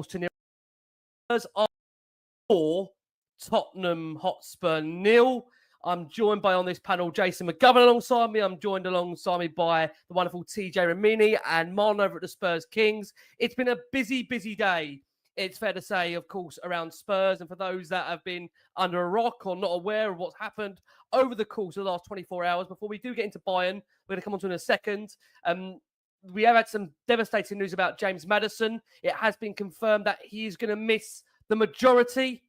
to nil. Spurs are 4, Tottenham Hotspur 0. I'm joined by, on this panel, Jason McGovern alongside me. I'm joined alongside me by the wonderful TJ Ramini and Marlon over at the Spurs Kings. It's been a busy day. It's fair to say, of course, around Spurs. And for those that have been under a rock or not aware of what's happened over the course of the last 24 hours, before we do get into Bayern, we're going to come on to in a second. We have had some devastating news about James Maddison. It has been confirmed that he is going to miss the majority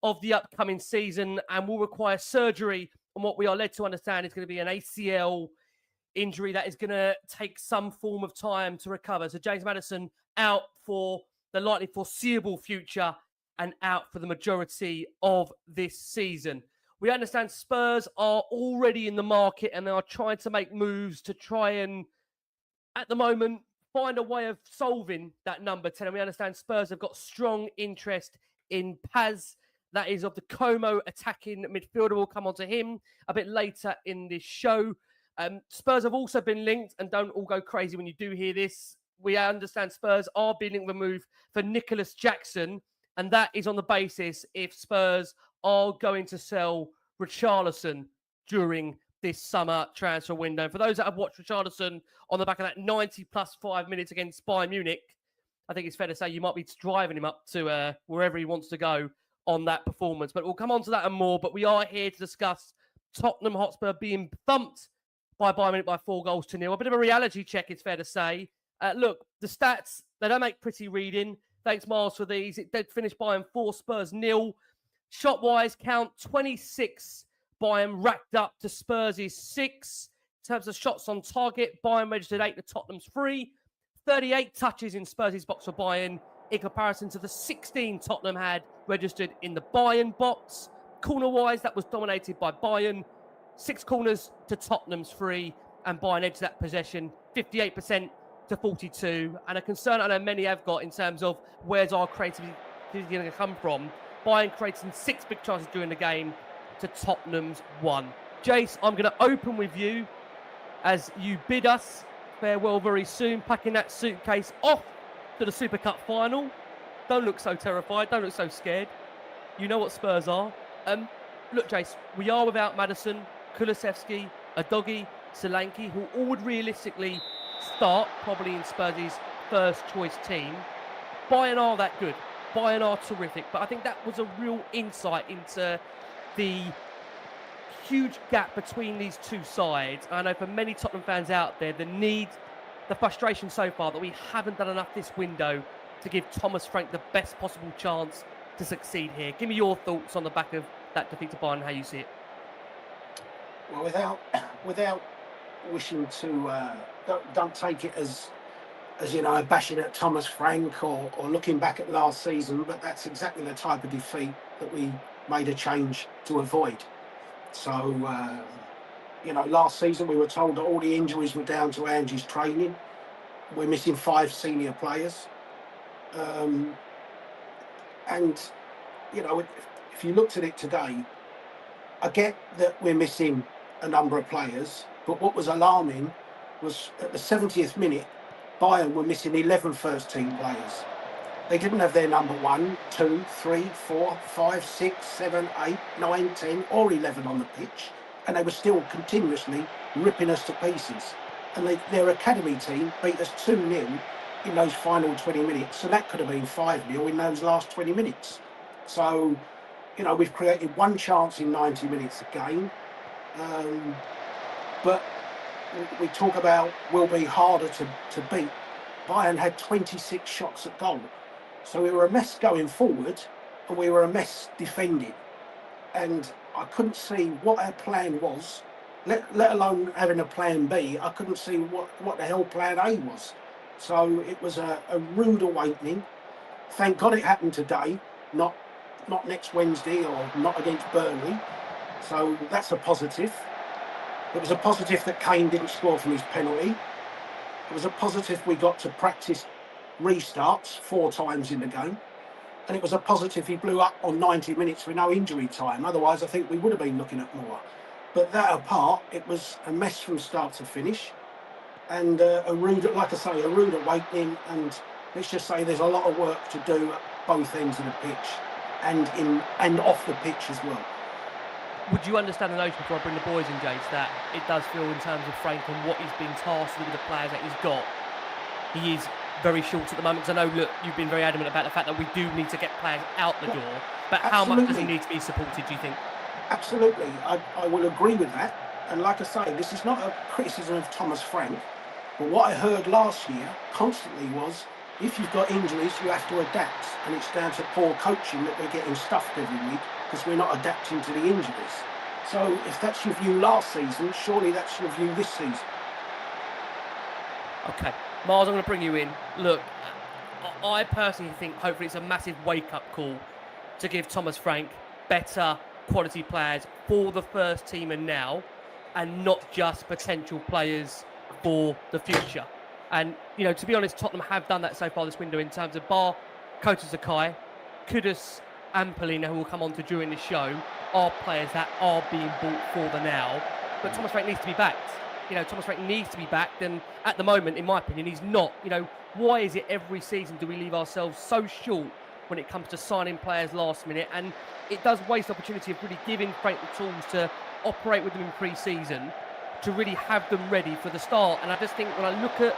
of the upcoming season and will require surgery on what we are led to understand is going to be an ACL injury that is going to take some form of time to recover. So James Maddison out for the likely foreseeable future and out for the majority of this season. We understand Spurs are already in the market and they are trying to make moves to try and, at the moment, find a way of solving that number 10. And we understand Spurs have got strong interest in Paz. That is of the Como attacking midfielder. We'll come on to him a bit later in this show. Spurs have also been linked, and don't all go crazy when you do hear this. We understand Spurs are being linked with a move for Nicholas Jackson, and that is on the basis if Spurs are going to sell Richarlison during this summer transfer window. For those that have watched Richarlison on the back of that 90 plus 5 minutes against Bayern Munich, I think it's fair to say you might be driving him up to wherever he wants to go on that performance. But we'll come on to that and more. But we are here to discuss Tottenham Hotspur being thumped by Bayern Munich by 4-0. A bit of a reality check, it's fair to say. Look, the stats, they don't make pretty reading. Thanks, Miles, for these. It did finish Bayern 4, Spurs 0. Shot-wise, count 26 Bayern racked up to Spurs' 6. In terms of shots on target, Bayern registered 8 to Tottenham's 3. 38 touches in Spurs' box for Bayern in comparison to the 16 Tottenham had registered in the Bayern box. Corner-wise, that was dominated by Bayern. 6 corners to Tottenham's 3, and Bayern edged that possession 58% to 42. And a concern I know many have got in terms of where's our creativity going to come from. Bayern creating 6 big chances during the game to Tottenham's 1. Jace, I'm going to open with you as you bid us farewell very soon, packing that suitcase off to the Super Cup final. Don't look so terrified. Don't look so scared. You know what Spurs are. Look, Jace, we are without Maddison, Kulusevski, Udogie, Solanke, who all would realistically start probably in Spurs' first choice team. Bayern are that good. Bayern are terrific. But I think that was a real insight into the huge gap between these two sides. I know for many Tottenham fans out there, the frustration so far that we haven't done enough this window to give Thomas Frank the best possible chance to succeed here. Give me your thoughts on the back of that defeat to Bayern and how you see it. Well, without wishing to, don't take it as you know, bashing at Thomas Frank or looking back at last season, but that's exactly the type of defeat that we made a change to avoid. So, you know, last season we were told that all the injuries were down to Ange's training. We're missing 5 senior players. And, you know, if you looked at it today, I get that we're missing a number of players, but what was alarming was at the 70th minute, Bayern were missing 11 first-team players. They didn't have their number 1, 2, 3, 4, 5, 6, 7, 8, 9, 10 or 11 on the pitch, and they were still continuously ripping us to pieces. And their academy team beat us 2-0 in those final 20 minutes, so that could have been 5-0 in those last 20 minutes. So, you know, we've created 1 chance in 90 minutes a game, but we talk about will be harder to beat. Bayern had 26 shots at goal. So we were a mess going forward and we were a mess defending. And I couldn't see what our plan was, let alone having a plan B. I couldn't see what the hell plan A was. So it was a rude awakening. Thank God it happened today, not next Wednesday or not against Burnley. So that's a positive. It was a positive that Kane didn't score from his penalty. It was a positive we got to practice restarts 4 times in the game. And it was a positive he blew up on 90 minutes with no injury time. Otherwise, I think we would have been looking at more. But that apart, it was a mess from start to finish. And a rude, like I say, a rude awakening. And let's just say there's a lot of work to do at both ends of the pitch and off the pitch as well. Would you understand the notion, before I bring the boys in, Jace, that it does feel, in terms of Frank and what he's been tasked with the players that he's got, he is very short at the moment? Because I know, look, you've been very adamant about the fact that we do need to get players out the door, but how much does he need to be supported, do you think? Absolutely, I will agree with that. And like I say, this is not a criticism of Thomas Frank, but what I heard last year constantly was, if you've got injuries, you have to adapt, and it's down to poor coaching that we're getting stuffed every week because we're not adapting to the injuries. So if that's your view last season, surely that's your view this season. Okay, Miles, I'm going to bring you in. Look, I personally think hopefully it's a massive wake-up call to give Thomas Frank better quality players for the first team and now, and not just potential players for the future. And, you know, to be honest, Tottenham have done that so far this window in terms of bar Kota Sakai, Kudus and Polina, who will come on to during the show, are players that are being bought for the now. But Thomas Frank needs to be backed. You know, Thomas Frank needs to be backed. And at the moment, in my opinion, he's not. You know, why is it every season do we leave ourselves so short when it comes to signing players last minute? And it does waste the opportunity of really giving Frank the tools to operate with them in pre-season, to really have them ready for the start. And I just think when I look at,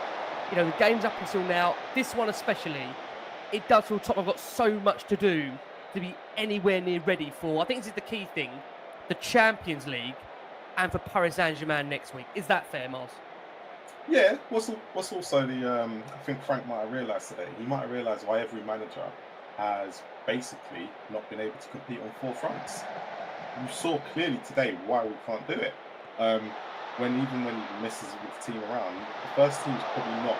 you know, the games up until now, this one especially, it does feel Tottenham have got so much to do to be anywhere near ready for, I think this is the key thing, the Champions League and for Paris Saint-Germain next week. Is that fair, Miles? Yeah, what's also the, I think Frank might have realised today, he might have realised why every manager has basically not been able to compete on four fronts. You saw clearly today why we can't do it. When he messes with the team around, the first team's probably not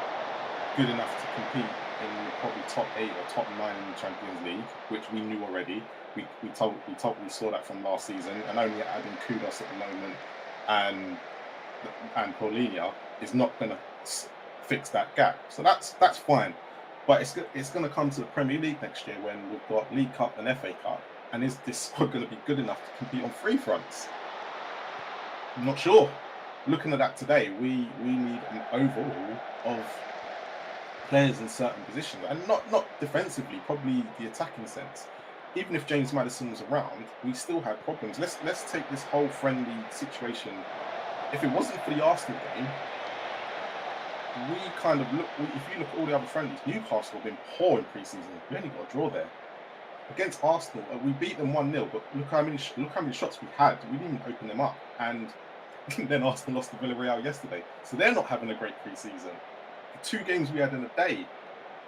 good enough to compete in probably top 8 or top 9 in the Champions League, which we knew already. We saw that from last season, and only adding Kudus at the moment and Paulinho is not going to fix that gap. So that's fine, but it's going to come to the Premier League next year when we've got League Cup and FA Cup, and is this squad going to be good enough to compete on 3 fronts? I'm not sure. Looking at that today, we need an overhaul of players in certain positions, and not defensively, probably the attacking sense. Even if James Maddison was around, we still had problems. Let's take this whole friendly situation. If it wasn't for the Arsenal game, we kind of look. If you look at all the other friendlies, Newcastle have been poor in pre-season. We only got a draw there. Against Arsenal, we beat them 1-0, but look how many shots we had. We didn't even open them up, and then Arsenal lost to Villarreal yesterday, so they're not having a great pre-season. The 2 games we had in a day,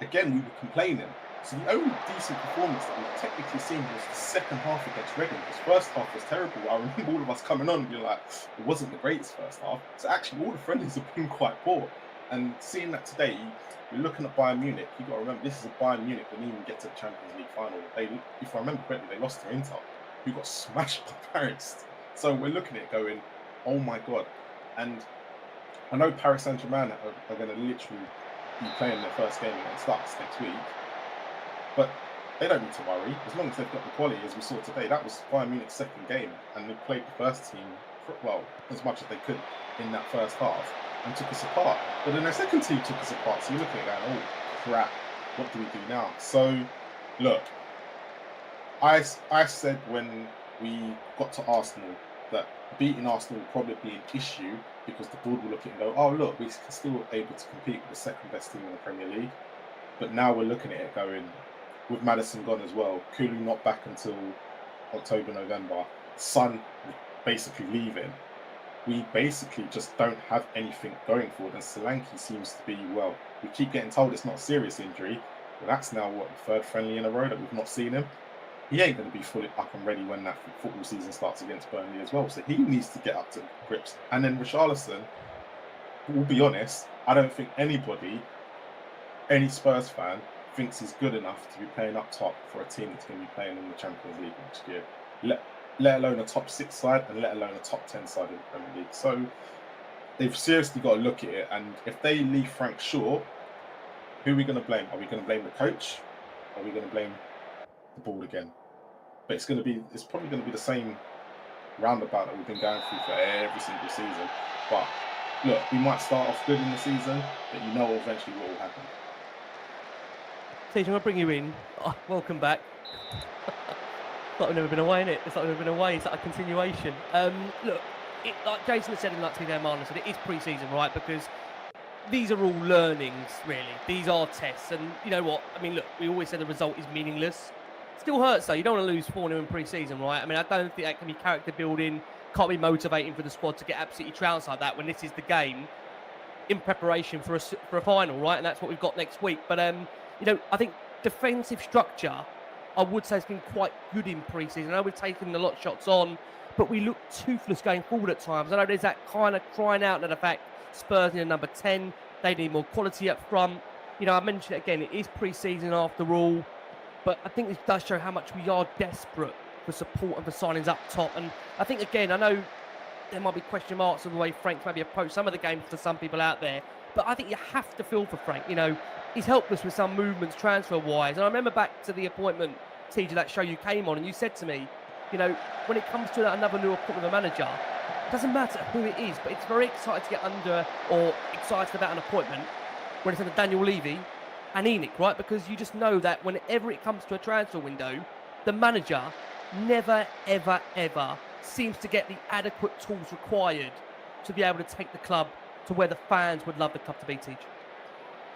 again we were complaining. So the only decent performance that we've technically seen was the second half against Reading. Because first half was terrible. I remember all of us coming on and being like, it wasn't the greatest first half. So actually all the friendlies have been quite poor. And seeing that today, we're looking at Bayern Munich. You've got to remember, this is a Bayern Munich that didn't even get to the Champions League final. If I remember correctly, they lost to Inter, who got smashed by Paris. So we're looking at it going, oh my God. And I know Paris Saint-Germain are going to literally be playing their first game against us next week. But they don't need to worry. As long as they've got the quality, as we saw today, that was Bayern Munich's second game. And they played the first team, well, as much as they could in that first half and took us apart. But then their second team took us apart. So you're looking at that, oh, crap, what do we do now? So, look, I said when we got to Arsenal that beating Arsenal would probably be an issue because the board will look at it and go, oh, look, we're still able to compete with the second best team in the Premier League. But now we're looking at it going, with Maddison gone as well, Kulu not back until October, November, Son basically leaving, we basically just don't have anything going forward. And Solanke seems to be, well, we keep getting told it's not a serious injury, but that's now, what, the 3rd friendly in a row that we've not seen him. He ain't going to be fully up and ready when that football season starts against Burnley as well. So he needs to get up to grips. And then Richarlison, we'll be honest, I don't think anybody, any Spurs fan, thinks he's good enough to be playing up top for a team that's going to be playing in the Champions League next year. Let alone a top 6 side and let alone a top 10 side in the Premier League. So they've seriously got to look at it. And if they leave Frank short, who are we going to blame? Are we going to blame the coach? Or are we going to blame the board again? But it's probably going to be the same roundabout that we've been going through for every single season. But look, we might start off good in the season, but you know eventually what will happen. Tej, I'm going to bring you in. Oh, welcome back. It's like we've never been away, innit? It's like we've never been away. It's like a continuation. Look, like Jason has said and like TJ Martin said, it is pre-season, right? Because these are all learnings, really. These are tests. And you know what? I mean, look, we always say the result is meaningless. Still hurts, though. You don't want to lose 4-0 in pre-season, right? I mean, I don't think that can be character building. Can't be motivating for the squad to get absolutely trounced like that when this is the game in preparation for a final, right? And that's what we've got next week. But, you know, I think defensive structure, I would say, has been quite good in pre-season. I know we've taken a lot of shots on, but we look toothless going forward at times. I know there's that kind of crying out at the fact Spurs need a number 10. They need more quality up front. You know, I mentioned it again, it is pre-season after all, but I think this does show how much we are desperate for support and for signings up top. And I think, again, I know there might be question marks on the way Frank's maybe approached some of the games for some people out there, but I think you have to feel for Frank. You know, he's helped us with some movements transfer-wise. And I remember back to the appointment, TJ, that show you came on, and you said to me, you know, when it comes to another new appointment of a manager, it doesn't matter who it is, but it's very excited to get under or excited about an appointment when it's under Daniel Levy and ENIC, right? Because you just know that whenever it comes to a transfer window, the manager never, ever, ever seems to get the adequate tools required to be able to take the club to where the fans would love the club to be, TJ.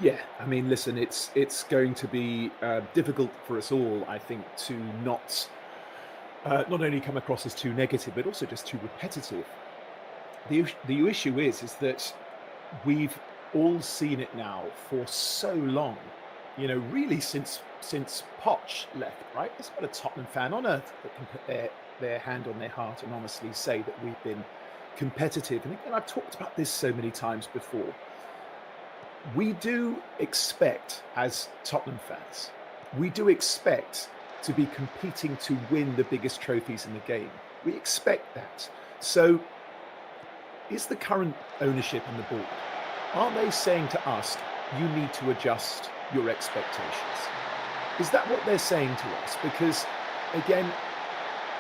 Yeah, I mean, listen, it's going to be difficult for us all, I think, to not only come across as too negative, but also just too repetitive. The issue is that we've all seen it now for so long, you know, really since Poch left, right? There's not a Tottenham fan on earth that can put their hand on their heart and honestly say that we've been competitive. And again, I've talked about this so many times before. We do expect, as Tottenham fans, we do expect to be competing to win the biggest trophies in the game. We expect that. So is the current ownership and the board, are they saying to us, you need to adjust your expectations? Is that what they're saying to us? Because again,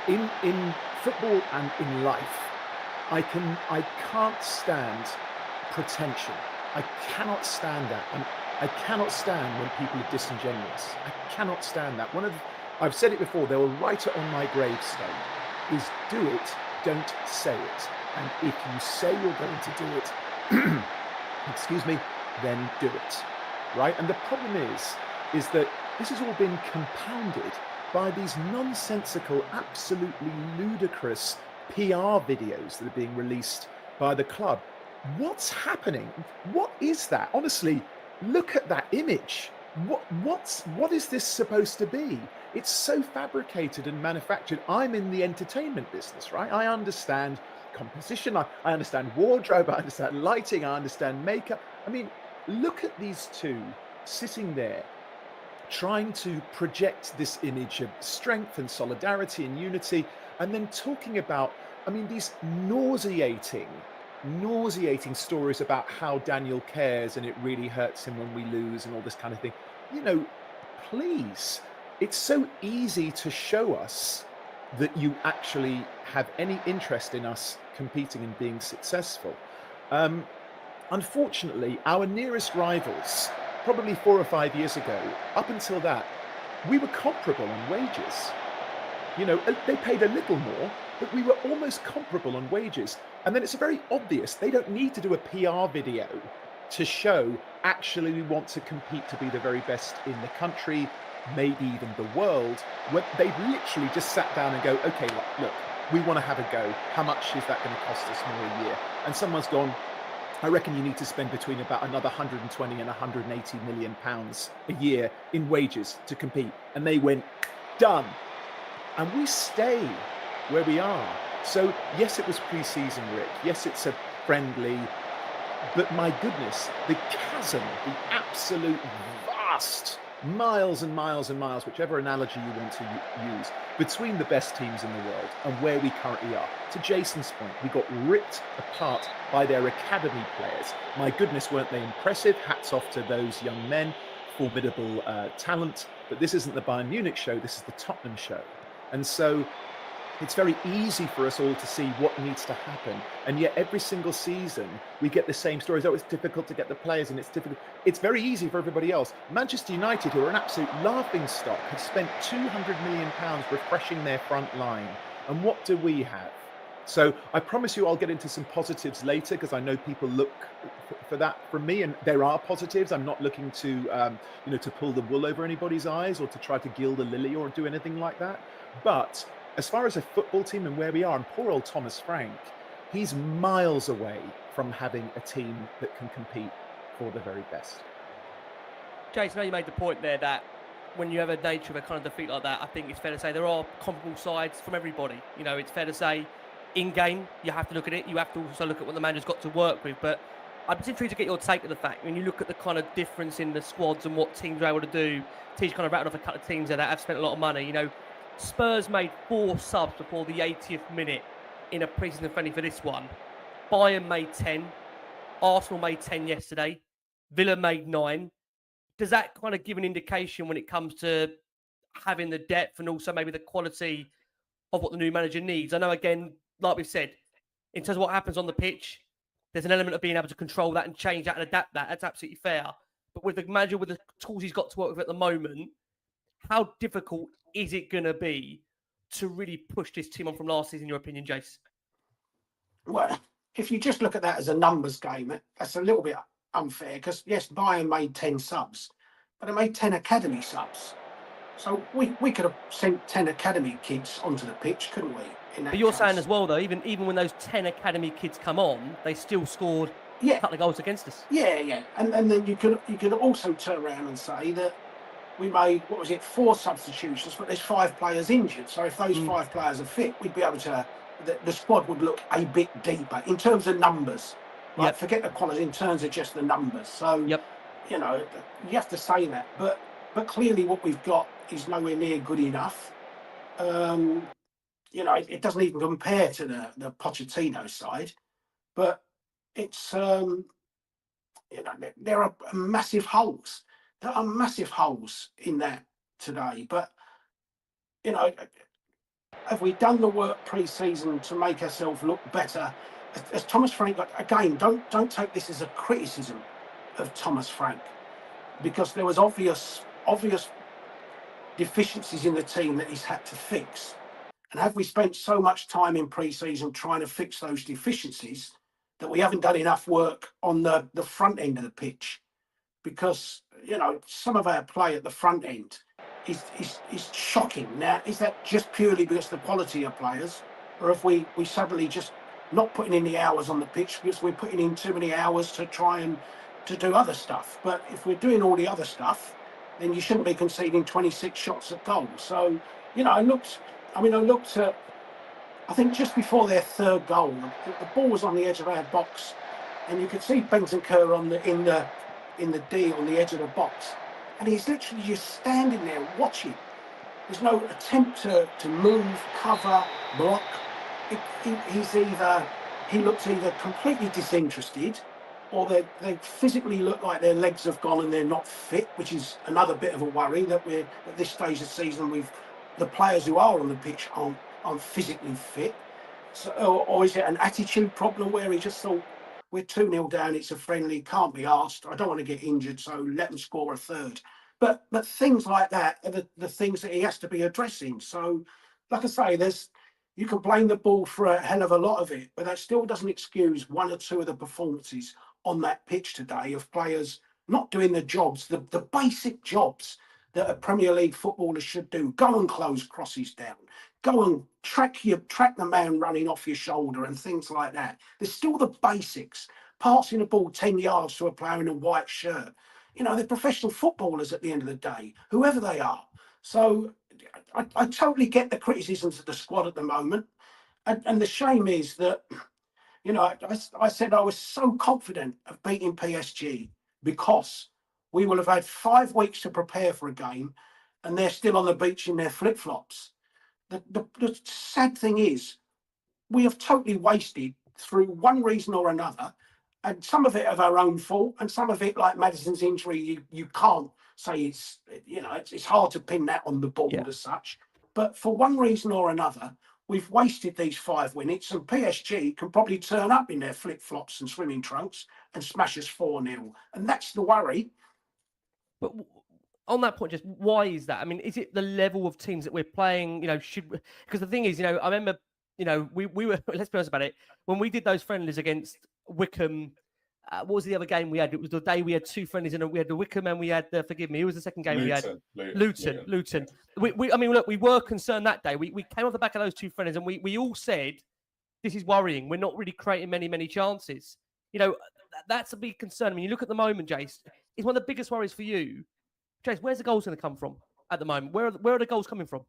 in football and in life, I can't stand pretension. I cannot stand that. And I cannot stand when people are disingenuous. I cannot stand that. I've said it before, they will write it on my gravestone, is do it, don't say it. And if you say you're going to do it, excuse me, then do it, right? And the problem is that this has all been compounded by these nonsensical, absolutely ludicrous PR videos that are being released by the club. What's happening? What is that? Honestly, look at that image. What is this supposed to be? It's so fabricated and manufactured. I'm in the entertainment business, right? I understand composition, I understand wardrobe, I understand lighting, I understand makeup. I mean, look at these two sitting there trying to project this image of strength and solidarity and unity, and then talking about, I mean, these nauseating stories about how Daniel cares and it really hurts him when we lose and all this kind of thing. You know, please, it's so easy to show us that you actually have any interest in us competing and being successful. Unfortunately, our nearest rivals, probably 4 or 5 years ago, up until that, we were comparable on wages. You know, they paid a little more, but we were almost comparable on wages. And then it's very obvious they don't need to do a PR video to show actually we want to compete to be the very best in the country, maybe even the world. When they've literally just sat down and go, okay, look, we want to have a go. How much is that going to cost us more a year? And someone's gone, I reckon you need to spend between about another 120 and 180 million pounds a year in wages to compete. And they went, done. And we stay where we are. So yes, it was pre-season, Rick. Yes, it's a friendly, but my goodness, the chasm, the absolute vast miles and miles and miles, whichever analogy you want to use, between the best teams in the world and where we currently are. To Jason's point, we got ripped apart by their academy players. My goodness, weren't they impressive? Hats off to those young men, formidable talent. But this isn't the Bayern Munich show, this is the Tottenham show. And so it's very easy for us all to see what needs to happen. And yet every single season we get the same stories. Oh, it's difficult to get the players and it's difficult. It's very easy for everybody else. Manchester United, who are an absolute laughing stock, have spent £200 million refreshing their front line. And what do we have? So I promise you I'll get into some positives later, because I know people look for that from me, and there are positives. I'm not looking to to pull the wool over anybody's eyes or to try to gild a lily or do anything like that. But as far as a football team and where we are, and poor old Thomas Frank, he's miles away from having a team that can compete for the very best. Jason, now you made the point there that when you have a nature of a kind of defeat like that, I think it's fair to say there are comparable sides from everybody. You know, it's fair to say in-game, you have to look at it. You have to also look at what the manager's got to work with. But I'm just intrigued to get your take on the fact, when you look at the kind of difference in the squads and what teams are able to do, T's kind of rattled off a couple of teams there that have spent a lot of money. You know, Spurs made 4 subs before the 80th minute in a pre-season friendly for this one. Bayern made 10. Arsenal made 10 yesterday. Villa made 9. Does that kind of give an indication when it comes to having the depth and also maybe the quality of what the new manager needs? I know, again, like we've said, in terms of what happens on the pitch, there's an element of being able to control that and change that and adapt that. That's absolutely fair. But with the manager, with the tools he's got to work with at the moment, how difficult is it going to be to really push this team on from last season, in your opinion, Jace? Well, if you just look at that as a numbers game, that's a little bit unfair, because yes, Bayern made 10 subs, but they made 10 academy subs. So we could have sent 10 academy kids onto the pitch, couldn't we? But you're saying as well, though, even when those 10 academy kids come on, they still scored a couple of goals against us. Yeah. And then you can also turn around and say that we made, 4 substitutions, but there's 5 players injured. So if those 5 players are fit, we'd be able to, the squad would look a bit deeper in terms of numbers. Right? Forget the quality, in terms of just the numbers. So, you know, you have to say that. But clearly what we've got is nowhere near good enough. You know, it doesn't even compare to the Pochettino side. But it's, you know, there are massive holes. There are massive holes in that today. But, you know, have we done the work pre-season to make ourselves look better? As Thomas Frank, again, don't take this as a criticism of Thomas Frank, because there was obvious deficiencies in the team that he's had to fix. And have we spent so much time in pre-season trying to fix those deficiencies that we haven't done enough work on the front end of the pitch? Because, you know, some of our play at the front end is shocking. Now, is that just purely because of the quality of players, or have we suddenly just not putting in the hours on the pitch because we're putting in too many hours to try and to do other stuff? But if we're doing all the other stuff, then you shouldn't be conceding 26 shots at goal. So, you know, I looked at, I think just before their 3rd goal, the ball was on the edge of our box, and you could see Bentancur in the D on the edge of the box, and he's literally just standing there watching. There's no attempt to move, cover, block. He looks either completely disinterested, or they physically look like their legs have gone and they're not fit, which is another bit of a worry, that we're at this stage of the season, the players who are on the pitch aren't physically fit. So, or is it an attitude problem where he just thought, we're 2-0 down, it's a friendly, can't be asked, I don't want to get injured, so let them score a 3rd. But things like that are the things that he has to be addressing. So, like I say, you can blame the ball for a hell of a lot of it, but that still doesn't excuse 1 or 2 of the performances on that pitch today of players not doing the jobs, the basic jobs that a Premier League footballer should do. Go and close crosses down. Go and track the man running off your shoulder and things like that. There's still the basics. Passing the ball 10 yards to a player in a white shirt. You know, they're professional footballers at the end of the day, whoever they are. So I totally get the criticisms of the squad at the moment. And the shame is that, you know, I said I was so confident of beating PSG because we will have had 5 weeks to prepare for a game and they're still on the beach in their flip-flops. The sad thing is we have totally wasted, through one reason or another, and some of it of our own fault, and some of it, like Maddison's injury, you can't say it's hard to pin that on the board as such. But for one reason or another, we've wasted these 5 minutes, and PSG can probably turn up in their flip-flops and swimming trunks and smash us 4-0. And that's the worry. But on that point, just why is that? I mean, is it the level of teams that we're playing? You know, because the thing is, you know, I remember, you know, we were, let's be honest about it, when we did those friendlies against Wickham. What was the other game we had? It was the day we had 2 friendlies, and we had the Wickham and we had the, forgive me, who was the second game we had? Luton. I mean, look, we were concerned that day. We came off the back of those 2 friendlies, and we all said, this is worrying. We're not really creating many chances. You know, that's a big concern. I mean, you look at the moment, Jace, it's one of the biggest worries for you. Jace, where's the goals going to come from at the moment? Where are the goals coming from?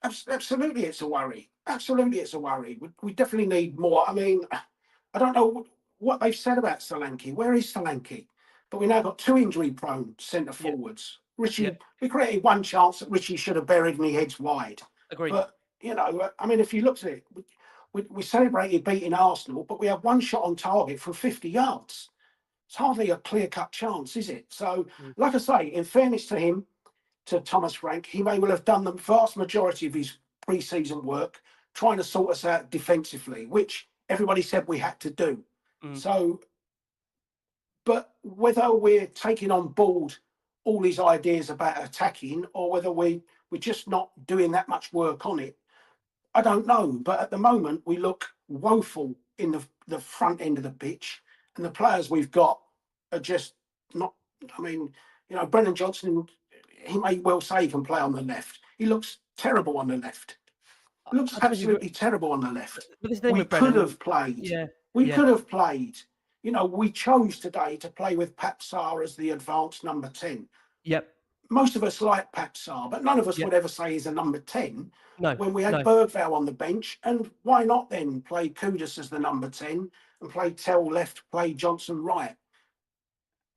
Absolutely, it's a worry. Absolutely, it's a worry. We definitely need more. I mean, I don't know what they've said about Solanke. Where is Solanke? But we now got 2 injury-prone centre forwards. Richie, we created 1 chance that Richie should have buried, and he heads wide. Agreed. But you know, I mean, if you looked at it, we celebrated beating Arsenal, but we had 1 shot on target from 50 yards. It's hardly a clear-cut chance, is it? So, like I say, in fairness to him, to Thomas Frank, he may well have done the vast majority of his pre-season work trying to sort us out defensively, which everybody said we had to do. So, but whether we're taking on board all these ideas about attacking, or whether we're just not doing that much work on it, I don't know. But at the moment, we look woeful in the front end of the pitch, and the players we've got are just not. I mean, you know, Brennan Johnson, he may well say he can play on the left. He looks terrible on the left. Looks absolutely terrible on the left. We could have played. We could have played. You know, we chose today to play with Pape Sarr as the advanced number 10. Yep. Most of us like Pape Sarr, but none of us would ever say he's a number 10 when we had Bergvall on the bench. And why not then play Kudus as the number 10 and play Tell left, play Johnson right?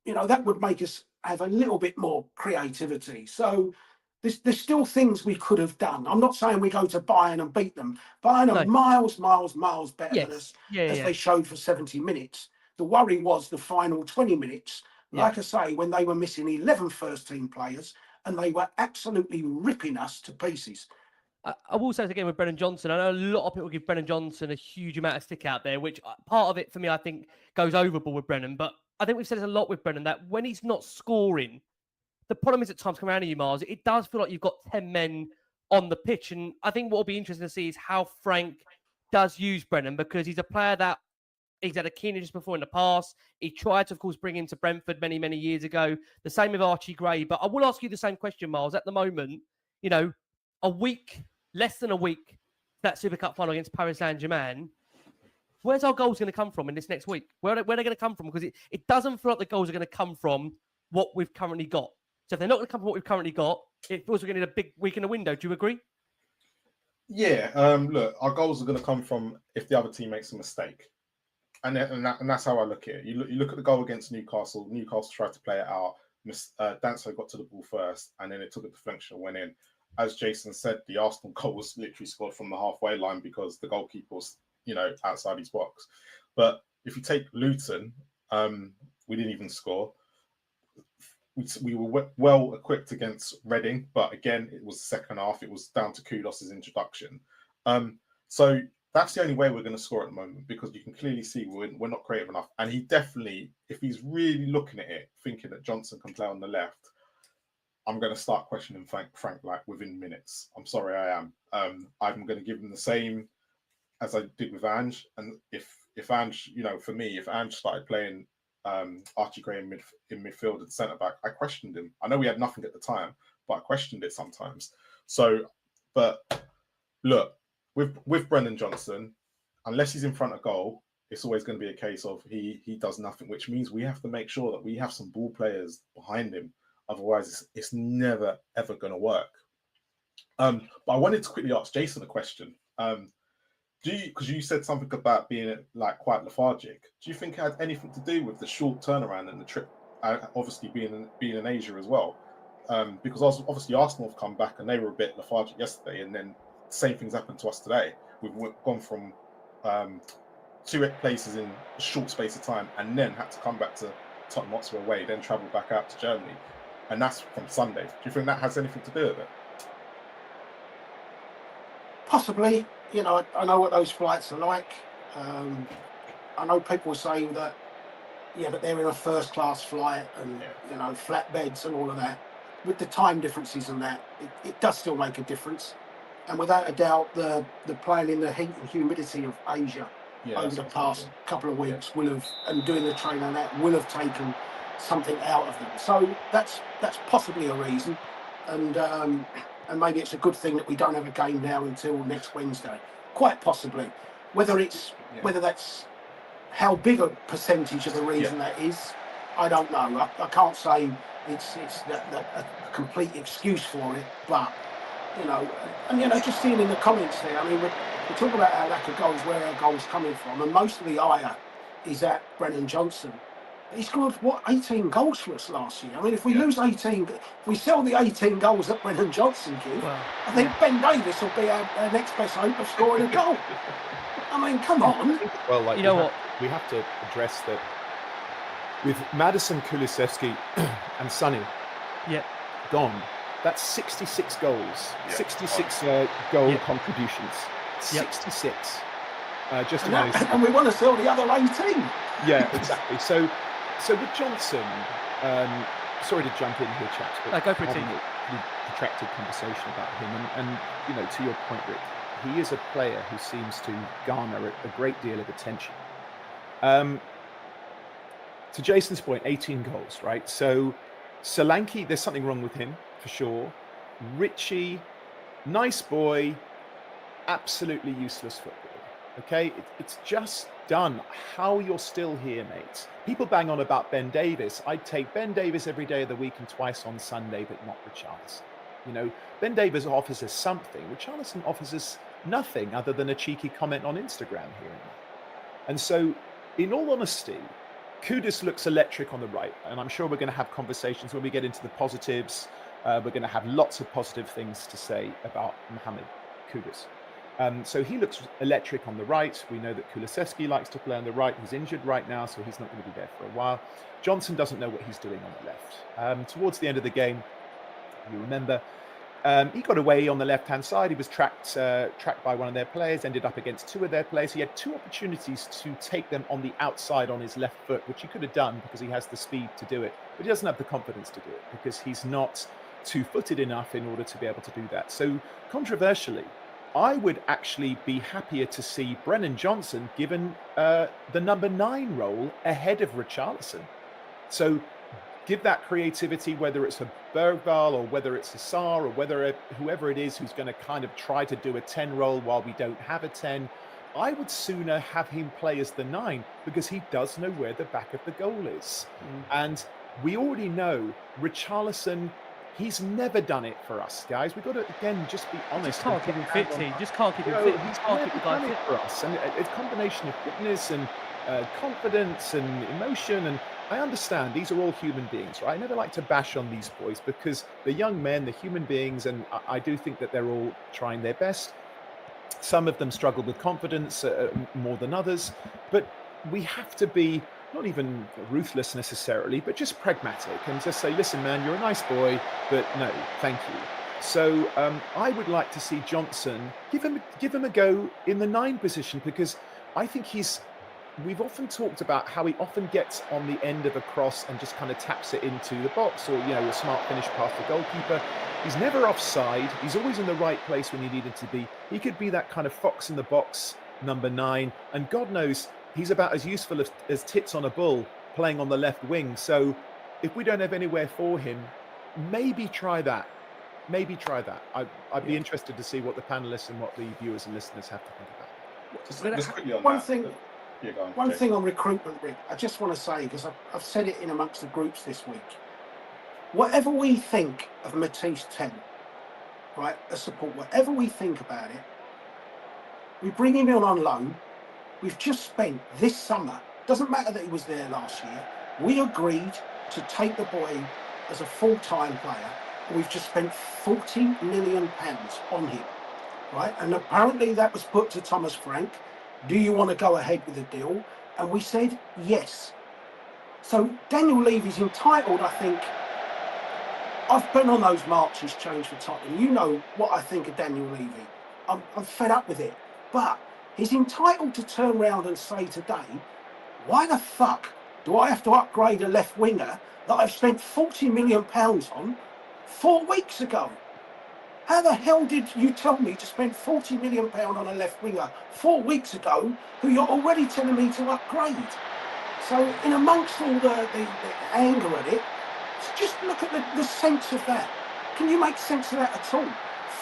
You know, that would make us have a little bit more creativity. So there's still things we could have done. I'm not saying we go to Bayern and beat them. Bayern are miles better than us, as they showed for 70 minutes. The worry was the final 20 minutes. Like I say, when they were missing 11 first-team players, and they were absolutely ripping us to pieces. I will say this again with Brennan Johnson. I know a lot of people give Brennan Johnson a huge amount of stick out there, which part of it for me, I think, goes overboard with Brennan. But I think we've said this a lot with Brennan, that when he's not scoring, the problem is at times coming around to you, Miles, it does feel like you've got 10 men on the pitch. And I think what will be interesting to see is how Frank does use Brennan, because he's a player that he's had a keen interest before in the past. He tried to, of course, bring him to Brentford many years ago. The same with Archie Gray. But I will ask you the same question, Miles. At the moment, you know, less than a week, that Super Cup final against Paris Saint-Germain, where's our goals going to come from in this next week? Where are they going to come from? Because it doesn't feel like the goals are going to come from what we've currently got. So if they're not going to come from what we've currently got, it feels we're going to need a big week in the window. Do you agree? Yeah. Look, our goals are going to come from if the other team makes a mistake. And that's how I look at it. You look at the goal against Newcastle. Newcastle tried to play it out. Danso got to the ball first, and then it took a deflection and went in. As Jason said, the Arsenal goal was literally scored from the halfway line because the goalkeeper was, you know, outside his box. But if you take Luton, we didn't even score. We were well equipped against Reading, but again, it was the second half. It was down to Kudus' introduction. So that's the only way we're going to score at the moment, because you can clearly see we're not creative enough. And he definitely, if he's really looking at it, thinking that Johnson can play on the left, I'm going to start questioning Frank like within minutes. I'm sorry, I am. I'm going to give him the same as I did with Ange. And if Ange, you know, for me, if Ange started playing Archie Gray in midfield at centre back, I questioned him. I know we had nothing at the time, but I questioned it sometimes. So, but look, with Brennan Johnson, unless he's in front of goal, it's always going to be a case of he does nothing, which means we have to make sure that we have some ball players behind him. Otherwise, it's never, ever going to work. But I wanted to quickly ask Jason a question. Because you said something about being like quite lethargic. Do you think it had anything to do with the short turnaround and the trip, obviously being in Asia as well? Because obviously Arsenal have come back and they were a bit lethargic yesterday, and then the same things happened to us today. We've gone from 2 places in a short space of time, and then had to come back to Tottenham Hotspur away, then travel back out to Germany, and that's from Sunday. Do you think that has anything to do with it? Possibly, you know, I know what those flights are like. I know people say that, yeah, but they're in a first-class flight and, you know, flatbeds and all of that. With the time differences and that, it does still make a difference. And without a doubt, the playing in the heat and humidity of Asia over the past couple of weeks will have, and doing the training and that, will have taken something out of them. So that's possibly a reason. And maybe it's a good thing that we don't have a game now until next Wednesday. Quite possibly. Whether that's how big a percentage of the reason that is, I don't know. I can't say it's a complete excuse for it, but you know, and you know, just seeing in the comments there, I mean, we talk about our lack of goals, where our goals coming from, and most of the ire is at Brennan Johnson. He scored, 18 goals for us last year. I mean, if we lose 18, if we sell the 18 goals that Brennan Johnson gives, I think Ben Davies will be our next best hope of scoring a goal. I mean, come on. Well, like, you know what? We have to address that with Madison, Kulusevski and Sonny gone. That's 66 goals, 66 goal contributions. 66. Just amazing. And we want to sell the other 18. Yeah, exactly. So with Johnson, sorry to jump in here, chaps, but go for it, having a protracted conversation about him, and you know, to your point, Rick, he is a player who seems to garner a great deal of attention. To Jason's point, 18 goals, right? So Solanke, there's something wrong with him for sure. Richie, nice boy, absolutely useless football. Okay, it's just done. How you're still here, mate. People bang on about Ben Davies. I'd take Ben Davies every day of the week and twice on Sunday, but not Richarlison. You know, Ben Davies offers us something. Richarlison offers us nothing other than a cheeky comment on Instagram here and there. And so, in all honesty, Kudus looks electric on the right, and I'm sure we're going to have conversations when we get into the positives. We're going to have lots of positive things to say about Mohamed Kudus. So he looks electric on the right. We know that Kulusevski likes to play on the right. He's injured right now, so he's not going to be there for a while. Johnson doesn't know what he's doing on the left. Towards the end of the game, you remember, he got away on the left-hand side. He was tracked by one of their players, ended up against two of their players. He had two opportunities to take them on the outside on his left foot, which he could have done because he has the speed to do it, but he doesn't have the confidence to do it because he's not two-footed enough in order to be able to do that. So controversially, I would actually be happier to see Brennan Johnson given the number 9 role ahead of Richarlison. So give that creativity, whether it's a Bergvall or whether it's a Sarr or whether whoever it is who's going to kind of try to do a 10 role while we don't have a 10. I would sooner have him play as the 9 because he does know where the back of the goal is. And we already know Richarlison, he's never done it for us, guys. We've got to, again, just be honest. Just can't keep him fit, T. Just can't keep him fit. He's can't keep never the guy done it fit. for us. And a combination of fitness and confidence and emotion. And I understand these are all human beings, right? I never like to bash on these boys because they're young men, they're human beings. And I do think that they're all trying their best. Some of them struggle with confidence more than others. But we have to be not even ruthless necessarily, but just pragmatic and just say, listen, man, you're a nice boy, but no, thank you. So I would like to see Johnson give him a go in the 9 position because I think we've often talked about how he often gets on the end of a cross and just kind of taps it into the box or, you know, a smart finish past the goalkeeper. He's never offside. He's always in the right place when he needed to be. He could be that kind of fox in the box, number 9. And God knows, he's about as useful as tits on a bull playing on the left wing. So if we don't have anywhere for him, maybe try that. Maybe try that. I'd be interested to see what the panelists and what the viewers and listeners have to think about. Just quickly on One that. thing. Yeah, go on, One Jake. thing on recruitment, Rick, I just want to say, because I've said it in amongst the groups this week, whatever we think of Matisse 10, right, as support, whatever we think about it, we bring him in on loan. We've just spent this summer, doesn't matter that he was there last year, we agreed to take the boy as a full-time player. We've just spent £40 million on him, right? And apparently that was put to Thomas Frank. Do you want to go ahead with the deal? And we said yes. So Daniel Levy's entitled, I think. I've been on those marches change for Tottenham. You know what I think of Daniel Levy. I'm fed up with it. But he's entitled to turn around and say today, why the fuck do I have to upgrade a left winger that I've spent £40 million on 4 weeks ago? How the hell did you tell me to spend £40 million on a left winger 4 weeks ago who you're already telling me to upgrade? So in amongst all the anger at it, just look at the sense of that. Can you make sense of that at all?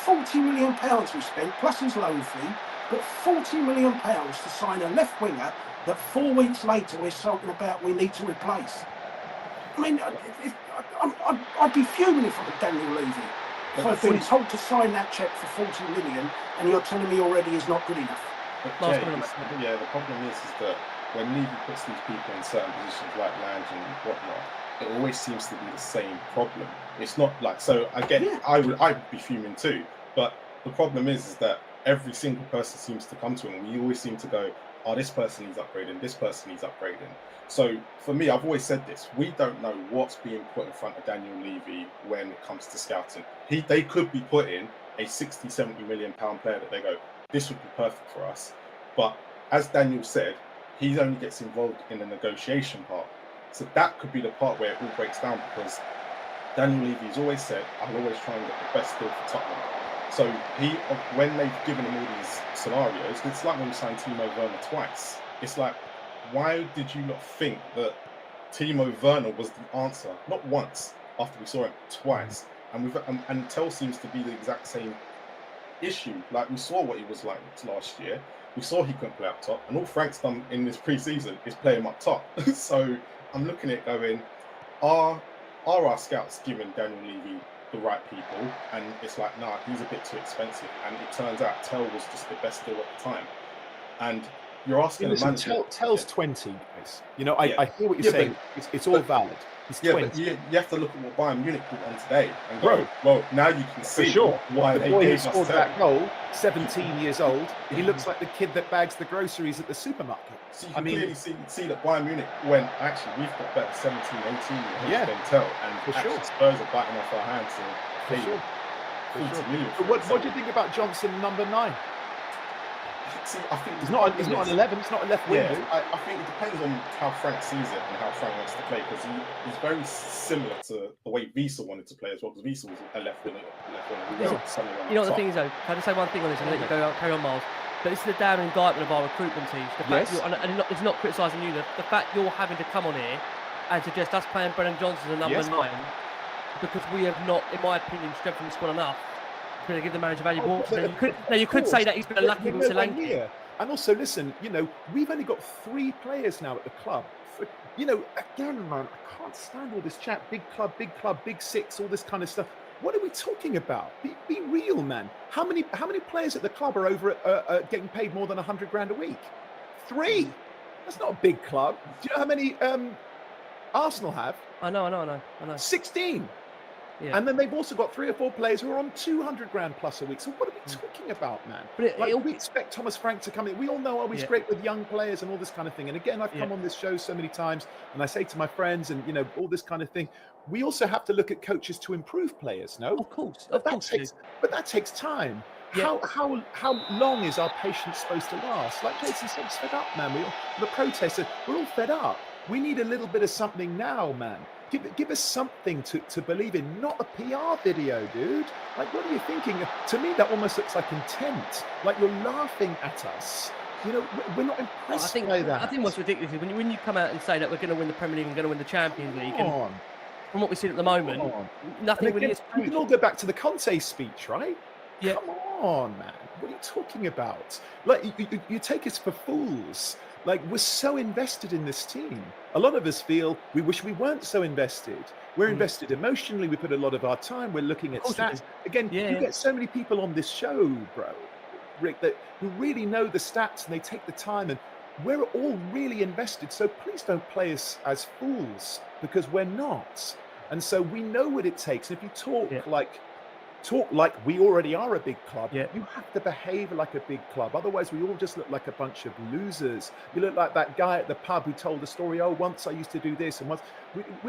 £40 million we spent, plus his loan fee, but £40 million to sign a left winger that 4 weeks later we're talking about we need to replace. I mean, I'd be fuming if I'm Daniel Levy. If I've been told to sign that cheque for 40 million and you're telling me already he's not good enough. But Jay, the problem is that when Levy puts these people in certain positions like Lange and whatnot, it always seems to be the same problem. It's not like, so again, yeah. I would be fuming too, but the problem is that every single person seems to come to him and we always seem to go, oh, this person needs upgrading, this person needs upgrading. So for me, I've always said this, we don't know what's being put in front of Daniel Levy when it comes to scouting. They could be putting a 60, 70 million pound player that they go, this would be perfect for us. But as Daniel said, he only gets involved in the negotiation part. So that could be the part where it all breaks down, because Daniel Levy's always said, I'll always try and get the best deal for Tottenham. So when they've given him all these scenarios, it's like when we signed Timo Werner twice. It's like, why did you not think that Timo Werner was the answer? Not once, after we saw him twice. And Tell seems to be the exact same issue. Like, we saw what he was like last year. We saw he couldn't play up top, and all Frank's done in this pre-season is play him up top. So I'm looking at it going, are our scouts giving Daniel Levy the right people? And it's like, nah, he's a bit too expensive. And it turns out Tell was just the best deal at the time. And you're asking the manager. Tell's 20, guys. You know, I hear what you're saying. It's all valid. He's 20. But you have to look at what Bayern Munich put on today and go, well, now you can see why they gave us scored that goal, 17 years old. He looks like the kid that bags the groceries at the supermarket. So you can clearly see that Bayern Munich went, actually, we've got better 17, 18 years than Tell. And for sure, Spurs are biting off our hands. For sure. What do you think about Johnson, number 9? See, I think he's not an 11. He's not a left wing. Yeah, I think it depends on how Frank sees it and how Frank wants to play, because he's very similar to the way Wiesel wanted to play as well. Because Wiesel was a left winger. You know what the thing is, though? Can I just say one thing on this and let you go carry on, Miles? But this is the damn indictment of our recruitment teams. The fact it's not criticising you. The fact you're having to come on here and suggest us playing Brennan Johnson as number 9 because we have not, in my opinion, strengthened the squad enough to give the manager valuable. You could say that he's been lucky with Solanke. And also, listen, you know, we've only got 3 players now at the club. You know, again, man, I can't stand all this chat. Big club, big 6, all this kind of stuff. What are we talking about? Be real, man. How many players at the club are over getting paid more than 100 grand a week? 3. That's not a big club. Do you know how many Arsenal have? I know. 16. Yeah. And then they've also got 3 or 4 players who are on 200 grand plus a week. So what are we talking about, man? But we expect Thomas Frank to come in. We all know he's great with young players and all this kind of thing. And again, I've come on this show so many times, and I say to my friends, and you know, all this kind of thing. We also have to look at coaches to improve players. No, of course, but that takes time. Yeah. How long is our patience supposed to last? Like Jason said, it's fed up, man. The protesters, we're all fed up. We need a little bit of something now, man. Give us something to believe in, not a PR video, dude. Like, what are you thinking? To me, that almost looks like intent. Like you're laughing at us. You know, we're not impressed by that. I think what's ridiculous is when you come out and say that we're going to win the Premier League and going to win the Champions League, and from what we've seen at the moment, nothing really is. We can all go back to the Conte speech, right? Yeah. Come on, man. What are you talking about? Like, you take us for fools. Like, we're so invested in this team. A lot of us feel we wish we weren't so invested. We're invested emotionally. We put a lot of our time. We're looking at stats. Again, you get so many people on this show, bro, Rick, who really know the stats and they take the time, and we're all really invested. So please don't play us as fools, because we're not. And so we know what it takes. And if you talk like we already are a big club, you have to behave like a big club. Otherwise, we all just look like a bunch of losers. You look like that guy at the pub who told the story, oh, once I used to do this. And once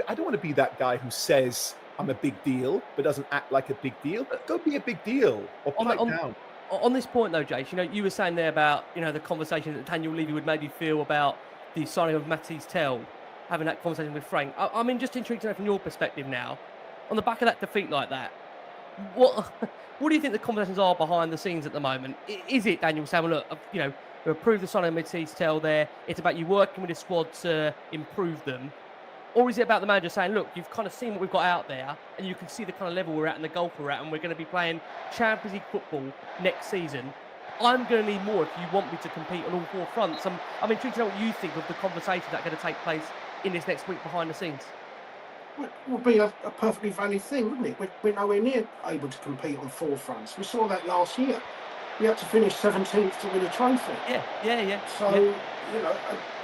I don't want to be that guy who says I'm a big deal, but doesn't act like a big deal. Go be a big deal or pipe down. On this point, though, Jace, you were saying there about, the conversation that Daniel Levy would maybe feel about the signing of Matisse Tell, having that conversation with Frank. I'm just intrigued to know from your perspective now, on the back of that defeat like that, what do you think the conversations are behind the scenes at the moment? Is it, Daniel, saying, well, look, we approved the signing of Matisse Tell there, it's about you working with the squad to improve them? Or is it about the manager saying, look, you've kind of seen what we've got out there and you can see the kind of level we're at and the golf we're at, and we're going to be playing Champions League football next season. I'm going to need more if you want me to compete on all four fronts. I'm intrigued to know what you think of the conversations that are going to take place in this next week behind the scenes. It would be a perfectly valid thing, wouldn't it? We're nowhere near able to compete on four fronts. We saw that last year. We had to finish 17th to win a trophy. Yeah. So,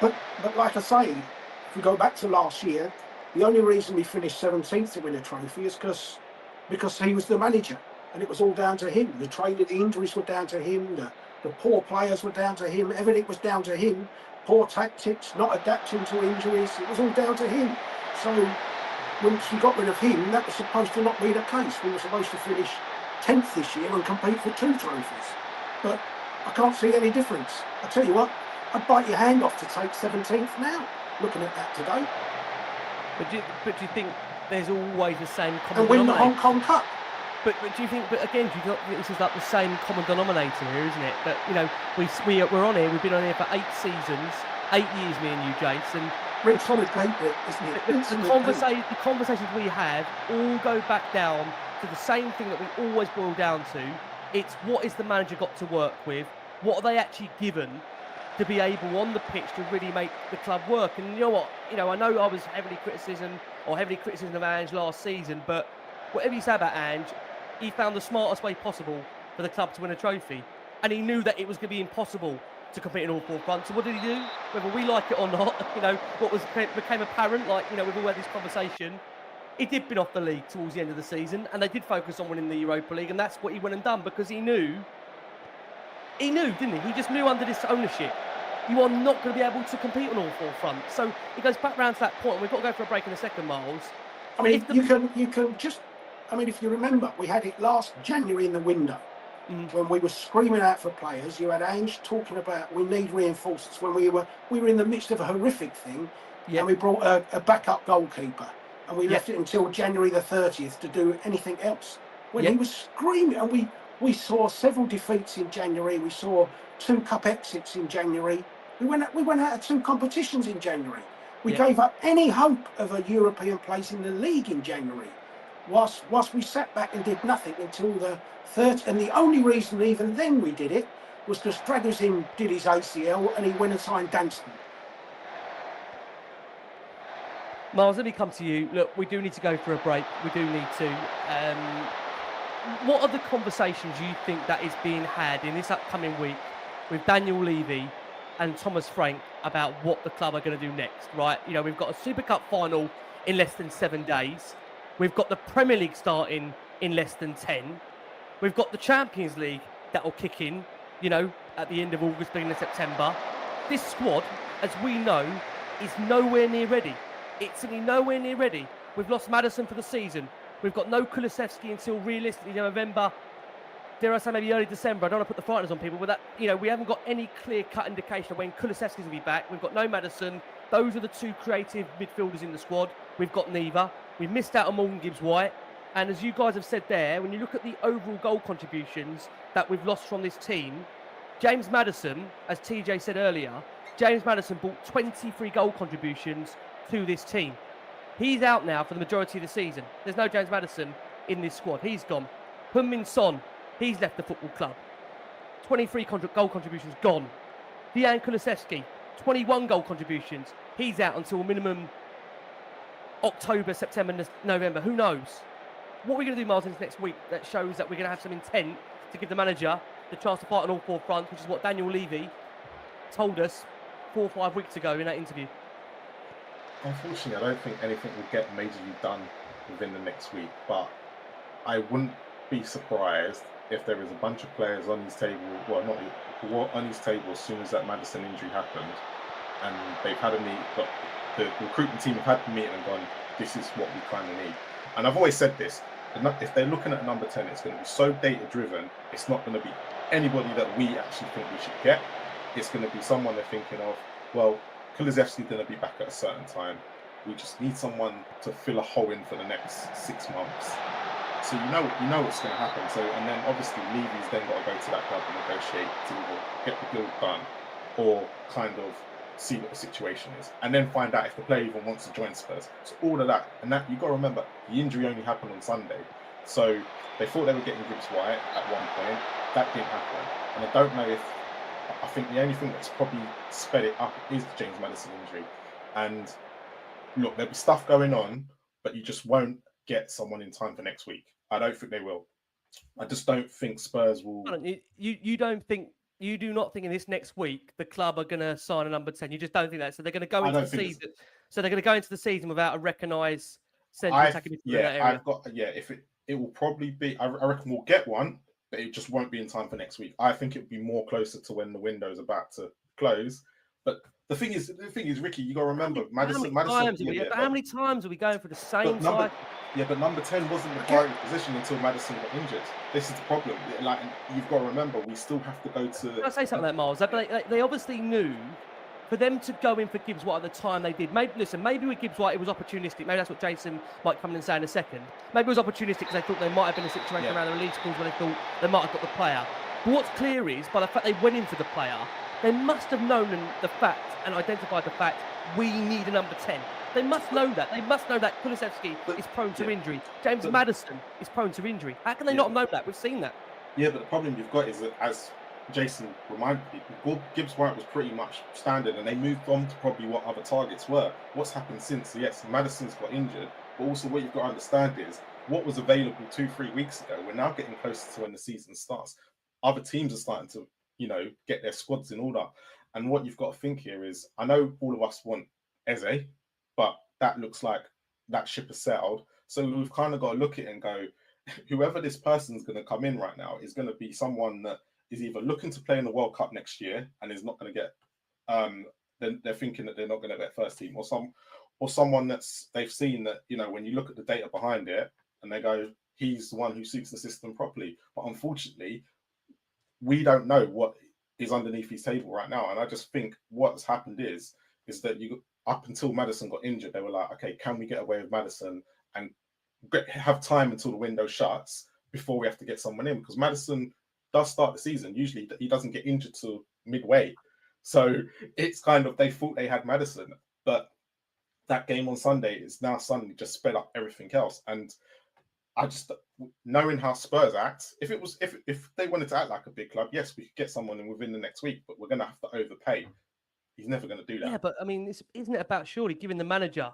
but like I say, if we go back to last year, the only reason we finished 17th to win a trophy is because he was the manager, and it was all down to him. The training, the injuries were down to him, the poor players were down to him, everything was down to him. Poor tactics, not adapting to injuries, it was all down to him. So once we got rid of him, that was supposed to not be the case. We were supposed to finish 10th this year and compete for 2 trophies. But I can't see any difference. I tell you what, I'd bite your hand off to take 17th now, looking at that today. But do you think there's always the same common And win the denominator? Hong Kong Cup. But do you think? But again, do you not think this is like the same common denominator here, isn't it? That we're on here. We've been on here for 8 seasons, 8 years, me and you, Jason. Rinse on repeat it, isn't it? The conversations we have all go back down to the same thing that we always boil down to. It's what is the manager got to work with? What are they actually given to be able on the pitch to really make the club work? And you know what? I know I was heavily criticism of Ange last season, but whatever you say about Ange, he found the smartest way possible for the club to win a trophy. And he knew that it was going to be impossible to compete in all four fronts. So what did he do? Whether we like it or not, what became apparent, we've all had this conversation, he did bin off the league towards the end of the season, and they did focus on winning the Europa League, and that's what he went and done, because he knew, didn't he? He just knew under this ownership, you are not going to be able to compete on all four fronts. So it goes back round to that point, and we've got to go for a break in a second, Miles. I mean, you can just, if you remember, we had it last January in the window. When we were screaming out for players. You had Ange talking about we need reinforcements when we were in the midst of a horrific thing, and we brought a backup goalkeeper, and we left it until January the 30th to do anything else. When he was screaming, and we saw several defeats in January. We saw 2 cup exits in January. We went out of 2 competitions in January. We gave up any hope of a European place in the league in January. Whilst we sat back and did nothing until the 30th, and the only reason even then we did it was because Dragusin did his ACL and he went and signed Danston. Miles, let me come to you. Look, we do need to go for a break. We do need to. What are the conversations you think that is being had in this upcoming week with Daniel Levy and Thomas Frank about what the club are going to do next, right? We've got a Super Cup final in less than 7 days. We've got the Premier League starting in less than 10. We've got the Champions League that will kick in, at the end of August, beginning of September. This squad, as we know, is nowhere near ready. It's simply nowhere near ready. We've lost Maddison for the season. We've got no Kulusevski until realistically November, dare I say maybe early December. I don't want to put the frighteners on people, but that, we haven't got any clear-cut indication of when Kulusevski's going to be back. We've got no Maddison. Those are the 2 creative midfielders in the squad. We've got neither. We've missed out on Morgan Gibbs-White. And as you guys have said there, when you look at the overall goal contributions that we've lost from this team, James Maddison, as TJ said earlier, James Maddison brought 23 goal contributions to this team. He's out now for the majority of the season. There's no James Maddison in this squad. He's gone. Heung-min Son, he's left the football club. 23 goal contributions gone. Dejan Kulusevski, 21 goal contributions. He's out until minimum October, September, November. Who knows? What are we going to do, Miles, in this next week that shows that we're going to have some intent to give the manager the chance to fight on all four fronts, which is what Daniel Levy told us 4 or 5 weeks ago in that interview? Unfortunately, I don't think anything will get majorly done within the next week, but I wouldn't be surprised if there is a bunch of players on his table, on his table as soon as that Maddison injury happened, and they've had a meet, but the recruitment team have had the meeting and gone, this is what we kind of need. And I've always said this, if they're looking at number 10, it's going to be so data driven, it's not going to be anybody that we actually think we should get. It's going to be someone they're thinking of. Well, Kulusevski's going to be back at a certain time. We just need someone to fill a hole in for the next 6 months. So you know what's going to happen. So, and then obviously Levy's then got to go to that club and negotiate to either get the deal done or kind of see what the situation is, and then find out if the player even wants to join Spurs. So all of that, and that you got to remember, the injury only happened on Sunday. So they thought they were getting Gibbs White at one point. That didn't happen, and I don't know if. I think the only thing that's probably sped it up is the James Maddison injury. And look, there'll be stuff going on, but you just won't get someone in time for next week. I don't think they will. I just don't think Spurs will. You do not think in this next week the club are going to sign a number 10. You just don't think that. So they're going to go into the season. So they're going to go into the season without a recognised central attacking midfielder in that area. If it will probably be. I reckon we'll get one, but it just won't be in time for next week. I think it'll be more closer to when the window is about to close. But the thing is, Ricky, you got to remember, Maddison. How many times are we going for the same side? Yeah, but number 10 wasn't the priority position until Maddison got injured. This is the problem. Like, you've got to remember, we still have to go to. Can I say something like Miles? They obviously knew for them to go in for Gibbs White at the time they did. Maybe with Gibbs White, it was opportunistic. Maybe that's what Jason might come in and say in a second. Maybe it was opportunistic because they thought there might have been a situation around the release calls where they thought they might have got the player. But what's clear is, by the fact they went in for the player, they must have known the fact and identified the fact we need a number 10. They must know that. They must know that Kulusevski is prone to injury. James Maddison is prone to injury. How can they not know that? We've seen that. Yeah, but the problem you've got is that, as Jason reminded people, Gibbs White was pretty much standard, and they moved on to probably what other targets were. What's happened since? Yes, Maddison's got injured, but also what you've got to understand is what was available 2-3 weeks ago. We're now getting closer to when the season starts. Other teams are starting to, get their squads in order. And what you've got to think here is, I know all of us want Eze, but that looks like that ship has sailed. So we've kind of got to look at it and go, whoever this person's going to come in right now is going to be someone that is either looking to play in the World Cup next year and is not going to get, they're thinking that they're not going to get first team, or someone that's they've seen that, when you look at the data behind it and they go, he's the one who suits the system properly. But unfortunately, we don't know what is underneath his table right now. And I just think what's happened is that up until Maddison got injured, they were like, okay, can we get away with Maddison and have time until the window shuts before we have to get someone in? Because Maddison does start the season. Usually he doesn't get injured till midway. So it's kind of, they thought they had Maddison, but that game on Sunday is now suddenly just sped up everything else. And I just, knowing how Spurs act, if they wanted to act like a big club, yes, we could get someone in within the next week, but we're going to have to overpay. He's never going to do that. Yeah, but I mean, isn't it about surely giving the manager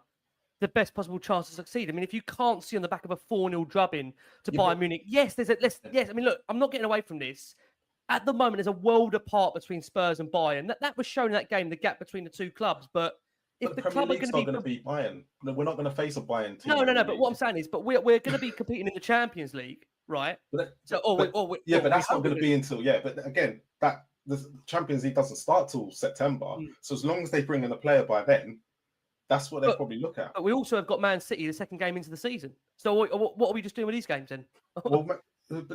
the best possible chance to succeed? I mean, if you can't see on the back of a 4-0 drubbing to Bayern Munich, yes, yes. I mean, look, I'm not getting away from this. At the moment, there's a world apart between Spurs and Bayern. That was shown in that game, the gap between the two clubs. But if the club are going to beat Bayern, we're not going to face a Bayern team. No. But what I'm saying is, but we're going to be competing in the Champions League, right? But that's not going to be until But again, the Champions League doesn't start till September. So as long as they bring in a player by then, that's what they'll probably look at. But we also have got Man City, the second game into the season. So what are we just doing with these games then? Well,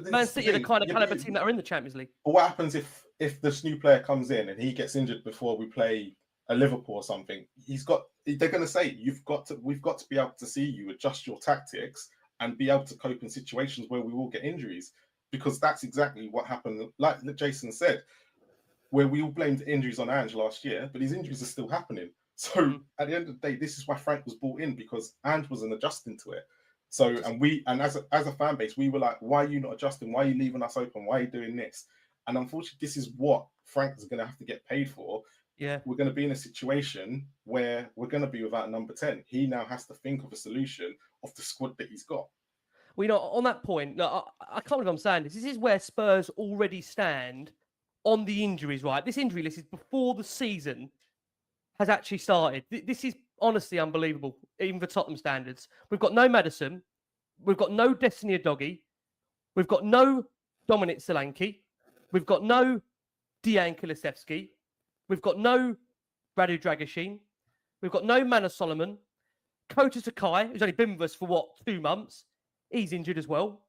Man City are the kind of caliber team that are in the Champions League. But what happens if this new player comes in and he gets injured before we play a Liverpool or something? They're going to say, we've got to be able to see you adjust your tactics and be able to cope in situations where we will get injuries, because that's exactly what happened. Like Jason said, where we all blamed injuries on Ange last year, but these injuries are still happening. So at the end of the day, this is why Frank was brought in, because Ange wasn't adjusting to it. So, and as a fan base, we were like, why are you not adjusting? Why are you leaving us open? Why are you doing this? And unfortunately, this is what Frank is going to have to get paid for. Yeah, we're going to be in a situation where we're going to be without number 10. He now has to think of a solution of the squad that he's got. Well, on that point, look, I can't believe I'm saying this. This is where Spurs already stand on the injuries, right? This injury list is before the season has actually started. This is honestly unbelievable, even for Tottenham standards. We've got no Maddison. We've got no Destiny Udogie. We've got no Dominic Solanke. We've got no Dejan Kulusevski. We've got no Radu Dragusin. We've got no Manor Solomon. Kota Sakai, who's only been with us for 2 months. He's injured as well.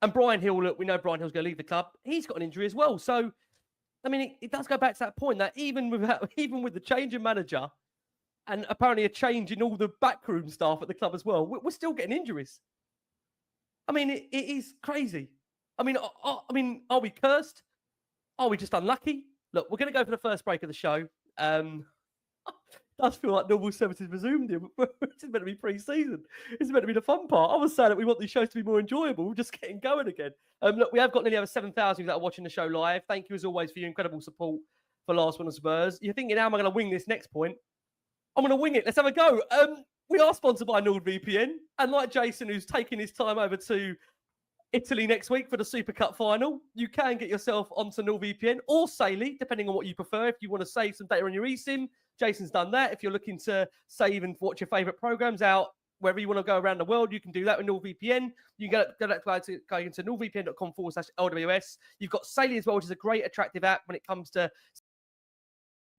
And Brian Hill, look, we know Brian Hill's going to leave the club. He's got an injury as well. So, I mean, it does go back to that point that even with the change in manager and apparently a change in all the backroom staff at the club as well, we're still getting injuries. I mean, it is crazy. I mean, are we cursed? Are we just unlucky? Look, we're going to go for the first break of the show. It does feel like normal services resumed here. It's meant to be pre-season. It's meant to be the fun part. I was saying that we want these shows to be more enjoyable. We're just getting going again. Look, we have got nearly over 7,000 that are watching the show live. Thank you as always for your incredible support for Last One on Spurs. You're thinking, how am I going to wing this next point? I'm going to wing it. Let's have a go. We are sponsored by NordVPN. And like Jason, who's taking his time over to Italy next week for the Super Cup final, you can get yourself onto NordVPN or Saily, depending on what you prefer. If you want to save some data on your eSIM, Jason's done that. If you're looking to save and watch your favorite programs out wherever you want to go around the world, you can do that with NordVPN. You can go into nordvpn.com/LWS. You've got Saily as well, which is a great, attractive app when it comes to.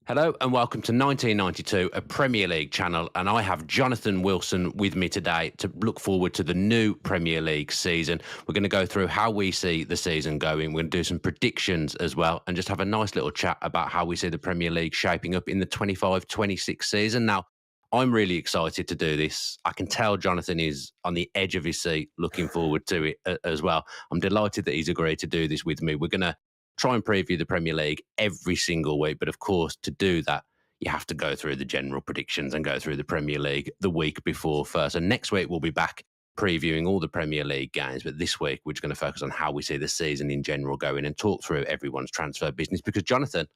Hello and welcome to 1992, a Premier League channel, and I have Jonathan Wilson with me today to look forward to the new Premier League season. We're going to go through how we see the season going. We're going to do some predictions as well and just have a nice little chat about how we see the Premier League shaping up in the 25-26 season. Now, I'm really excited to do this. I can tell Jonathan is on the edge of his seat looking forward to it as well. I'm delighted that he's agreed to do this with me. We're going to try and preview the Premier League every single week. But of course, to do that, you have to go through the general predictions and go through the Premier League the week before first. And next week, we'll be back previewing all the Premier League games. But this week, we're just going to focus on how we see the season in general going and talk through everyone's transfer business. Because, Jonathan,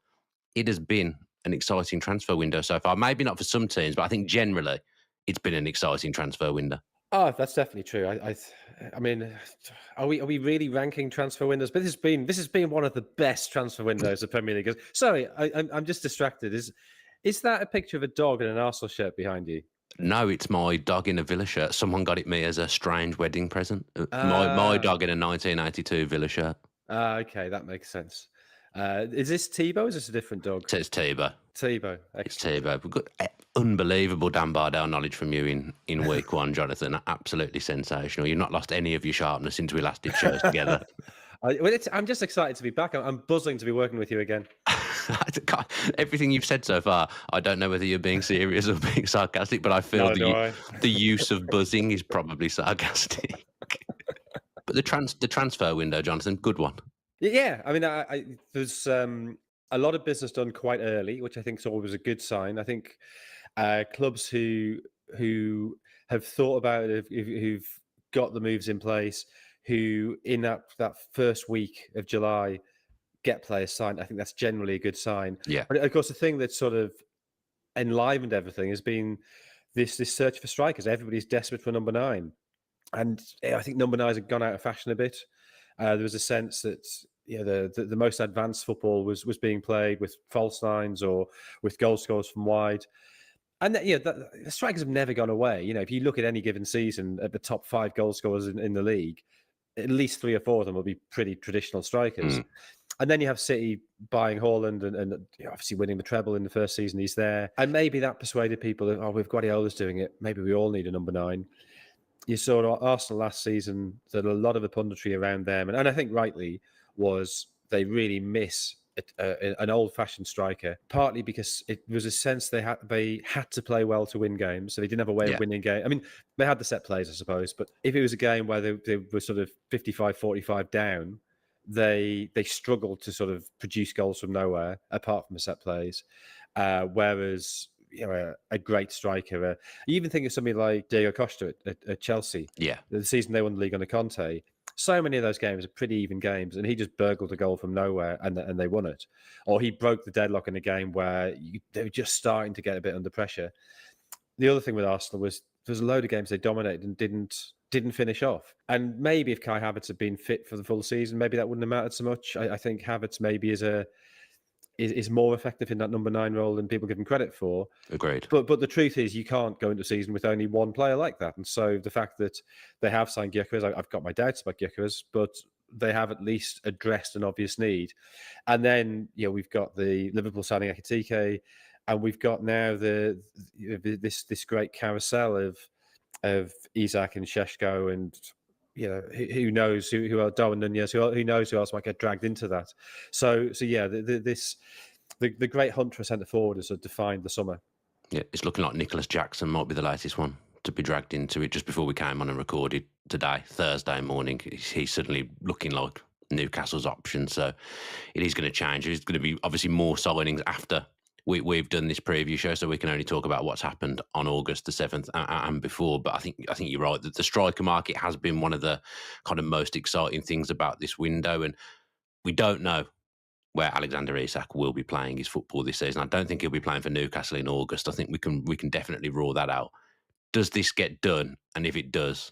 it has been an exciting transfer window so far. Maybe not for some teams, but I think generally it's been an exciting transfer window. Oh, that's definitely true. I mean, are we really ranking transfer windows? But this has been one of the best transfer windows of Premier League. Sorry, I'm just distracted. Is that a picture of a dog in an Arsenal shirt behind you? No, it's my dog in a Villa shirt. Someone got it me as a strange wedding present. My dog in a 1982 Villa shirt. Okay, that makes sense. Is this Tebow? Or is this a different dog? It's Tebow. Tebow. It's Tebow. We've got unbelievable Dan Bardell knowledge from you in week one, Jonathan. Absolutely sensational. You've not lost any of your sharpness since we last did shows together. I'm just excited to be back. I'm buzzing to be working with you again. Everything you've said so far, I don't know whether you're being serious or being sarcastic, but I feel the use of buzzing is probably sarcastic. But the transfer window, Jonathan, good one. Yeah, I mean, there's a lot of business done quite early, which I think is always a good sign. I think clubs who have thought about it, who've got the moves in place, who in that first week of July get players signed, I think that's generally a good sign. Yeah. But of course, the thing that sort of enlivened everything has been this search for strikers. Everybody's desperate for number 9. And I think number 9s have gone out of fashion a bit. There was a sense that the most advanced football was being played with false 9s or with goal scorers from wide. And the strikers have never gone away. You know, if you look at any given season at the top 5 goal scorers in the league, at least 3 or 4 of them will be pretty traditional strikers. And then you have City buying Haaland and obviously winning the treble in the first season he's there. And maybe that persuaded people that, with Guardiola's doing it, maybe we all need a number 9. You saw Arsenal last season that a lot of the punditry around them, and I think rightly, was they really miss an old-fashioned striker, partly because it was a sense they had to play well to win games, so they didn't have a way of winning games. I mean, they had the set plays, I suppose, but if it was a game where they were sort of 55-45 down, they struggled to sort of produce goals from nowhere, apart from the set plays, whereas a great striker. You even think of somebody like Diego Costa at Chelsea. Yeah. The season they won the league under Conte. So many of those games are pretty even games, and he just burgled a goal from nowhere and they won it. Or he broke the deadlock in a game where they were just starting to get a bit under pressure. The other thing with Arsenal was there's a load of games they dominated and didn't finish off. And maybe if Kai Havertz had been fit for the full season, maybe that wouldn't have mattered so much. I think Havertz maybe is more effective in that number 9 role than people give him credit for. Agreed. But the truth is, you can't go into a season with only one player like that. And so the fact that they have signed Gyökeres, I've got my doubts about Gyökeres, but they have at least addressed an obvious need. And then we've got the Liverpool signing Ekitike, and we've got now this great carousel of Isak and Šeško and who knows who else, Darwin Nunez, who knows who else might get dragged into that. So yeah, the great hunt for a centre forward has defined the summer. Yeah, it's looking like Nicholas Jackson might be the latest one to be dragged into it. Just before we came on and recorded today, Thursday morning, he's suddenly looking like Newcastle's option. So it is going to change. There's going to be obviously more signings after we've done this preview show, so we can only talk about what's happened on August the 7th and before. But I think you're right that the striker market has been one of the kind of most exciting things about this window, and we don't know where Alexander Isak will be playing his football this season. I don't think he'll be playing for Newcastle in August. I think we can definitely rule that out. Does this get done? And if it does,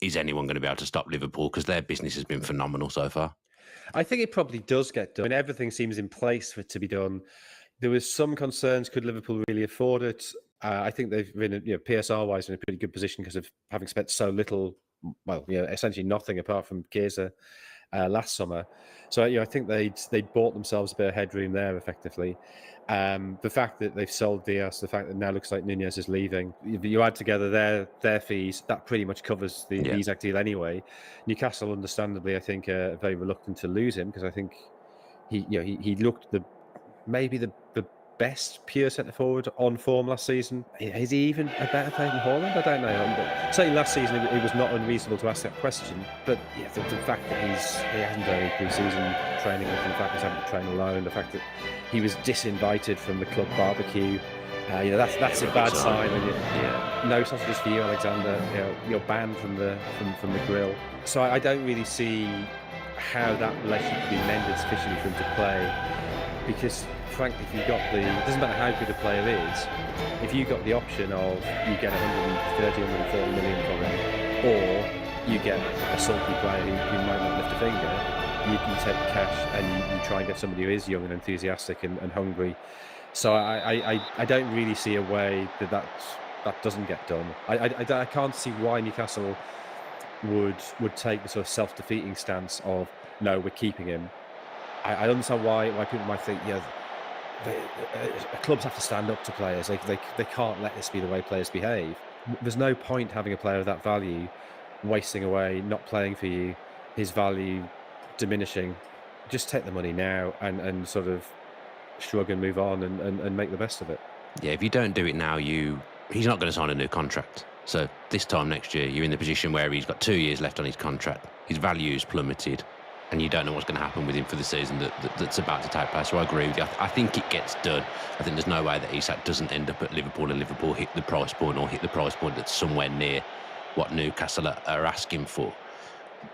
is anyone going to be able to stop Liverpool? Because their business has been phenomenal so far. I think it probably does get done. I mean, everything seems in place for it to be done. There was some concerns, could Liverpool really afford it? I think they've been, PSR-wise, in a pretty good position because of having spent so little, essentially nothing apart from Chiesa last summer. So, I think they bought themselves a bit of headroom there, effectively. The fact that they've sold Diaz, the fact that now looks like Nunez is leaving, if you add together their fees, that pretty much covers the Isak deal anyway. Newcastle, understandably, I think, are very reluctant to lose him because I think he looked maybe the best pure centre forward on form last season. Is he even a better player than Haaland? I don't know. But certainly last season it was not unreasonable to ask that question. But the fact that he hasn't done any pre-season training, the fact that he's having to train alone, the fact that he was disinvited from the club barbecue, that's a bad sign. No sausages for you, Alexander. You're banned from the grill. So I don't really see how that relationship could be mended sufficiently for him to play. Because frankly, if you've got it doesn't matter how good a player is, if you've got the option of you get 130, 140 million from him, or you get a sulky player who might not lift a finger, you take the cash and you try and get somebody who is young and enthusiastic and hungry. So I don't really see a way that doesn't get done. I can't see why Newcastle would take the sort of self-defeating stance of, no, we're keeping him. I understand why people might think, clubs have to stand up to players. They can't let this be the way players behave. There's no point having a player of that value wasting away, not playing for you, his value diminishing. Just take the money now and sort of shrug and move on and make the best of it. Yeah, if you don't do it now, he's not going to sign a new contract. So this time next year, you're in the position where he's got 2 years left on his contract. His value's plummeted. And you don't know what's going to happen with him for the season that's about to take place. So I agree with you. I think it gets done. I think there's no way that Isak doesn't end up at Liverpool and Liverpool hit the price point or hit the price point that's somewhere near what Newcastle are asking for.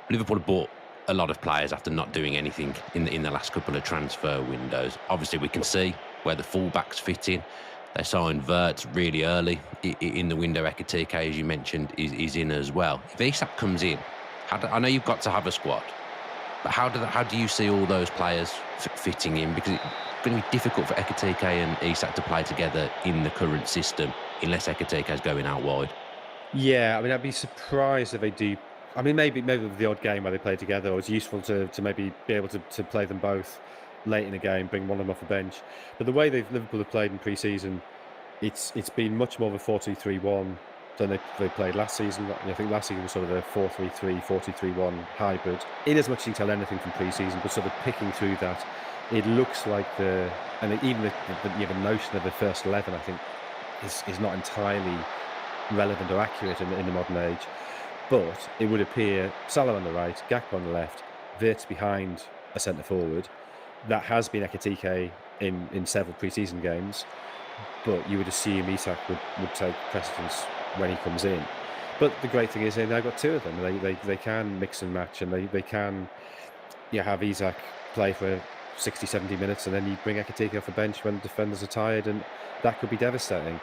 Liverpool have bought a lot of players after not doing anything in the last couple of transfer windows. Obviously, we can see where the fullbacks fit in. They signed Wirtz really early in the window. Ekitike, as you mentioned, is in as well. If Isak comes in, I know you've got to have a squad. But how do you see all those players fitting in? Because it's going to be difficult for Ekitike and Isak to play together in the current system unless Ekitike is going out wide. Yeah, I mean, I'd be surprised if they do. I mean, maybe with the odd game where they play together, or it's useful to maybe be able to play them both late in a game, bring one of them off the bench. But the way Liverpool have played in pre-season, it's been much more of a 4-2-3-1 than they played last season. I think last season was sort of a 4-3-3, 4-2-3-1 hybrid. In as much as you can tell anything from pre-season, but sort of picking through that, it looks like even the notion of the first 11, I think, is not entirely relevant or accurate in the modern age. But it would appear Salah on the right, Gakpo on the left, Wirtz behind a centre forward. That has been Ekitike in several pre-season games, but you would assume Isak would take precedence when he comes in. But the great thing is they've now got two of them. They can mix and match, and they can have Isak play for 60, 70 minutes, and then you bring Ekitike off the bench when defenders are tired, and that could be devastating.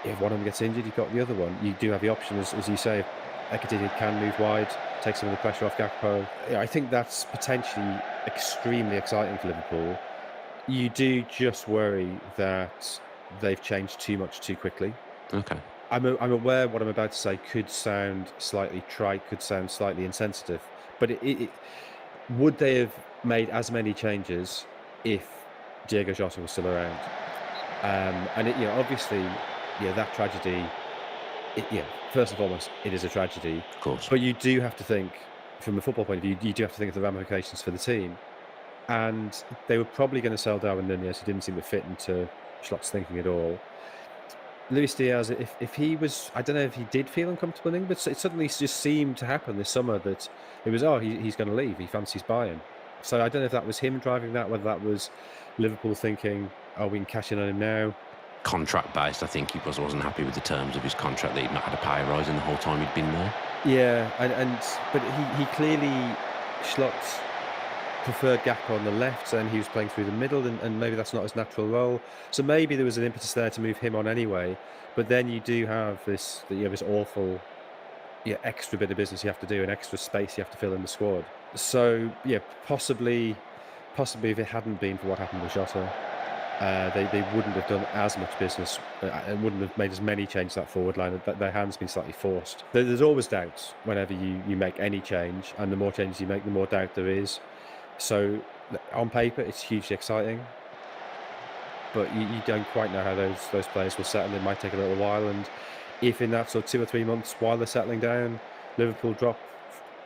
If one of them gets injured, you've got the other one. You do have the option, as you say, if Ekitike can move wide, take some of the pressure off Gakpo. I think that's potentially extremely exciting for Liverpool. You do just worry that they've changed too much too quickly. Okay. I'm aware what I'm about to say could sound slightly trite, could sound slightly insensitive, but would they have made as many changes if Diego Jota was still around? And obviously, that tragedy first and foremost, it is a tragedy. Of course. But you do have to think, from a football point of view, you do have to think of the ramifications for the team. And they were probably going to sell Darwin Nunez, who didn't seem to fit into Schlott's thinking at all. Luis Diaz, if he was, I don't know if he did feel uncomfortable in England, but it suddenly just seemed to happen this summer that it was, he's going to leave, he fancies Bayern. So I don't know if that was him driving that, whether that was Liverpool thinking, we can cash in on him now. Contract based, I think he wasn't happy with the terms of his contract, that he'd not had a pay rise in the whole time he'd been there. Yeah, but he clearly, Schlott preferred Gakpo on the left, and he was playing through the middle, and maybe that's not his natural role. So maybe there was an impetus there to move him on anyway. But then you do have this awful extra bit of business you have to do, and extra space you have to fill in the squad. So possibly if it hadn't been for what happened with Jota, they wouldn't have done as much business and wouldn't have made as many changes to that forward line. Their hand's been slightly forced. There's always doubts whenever you make any change, and the more changes you make, the more doubt there is. So on paper, it's hugely exciting, but you don't quite know how those players will settle. It might take a little while, and if in that sort of 2 or 3 months while they're settling down, Liverpool drop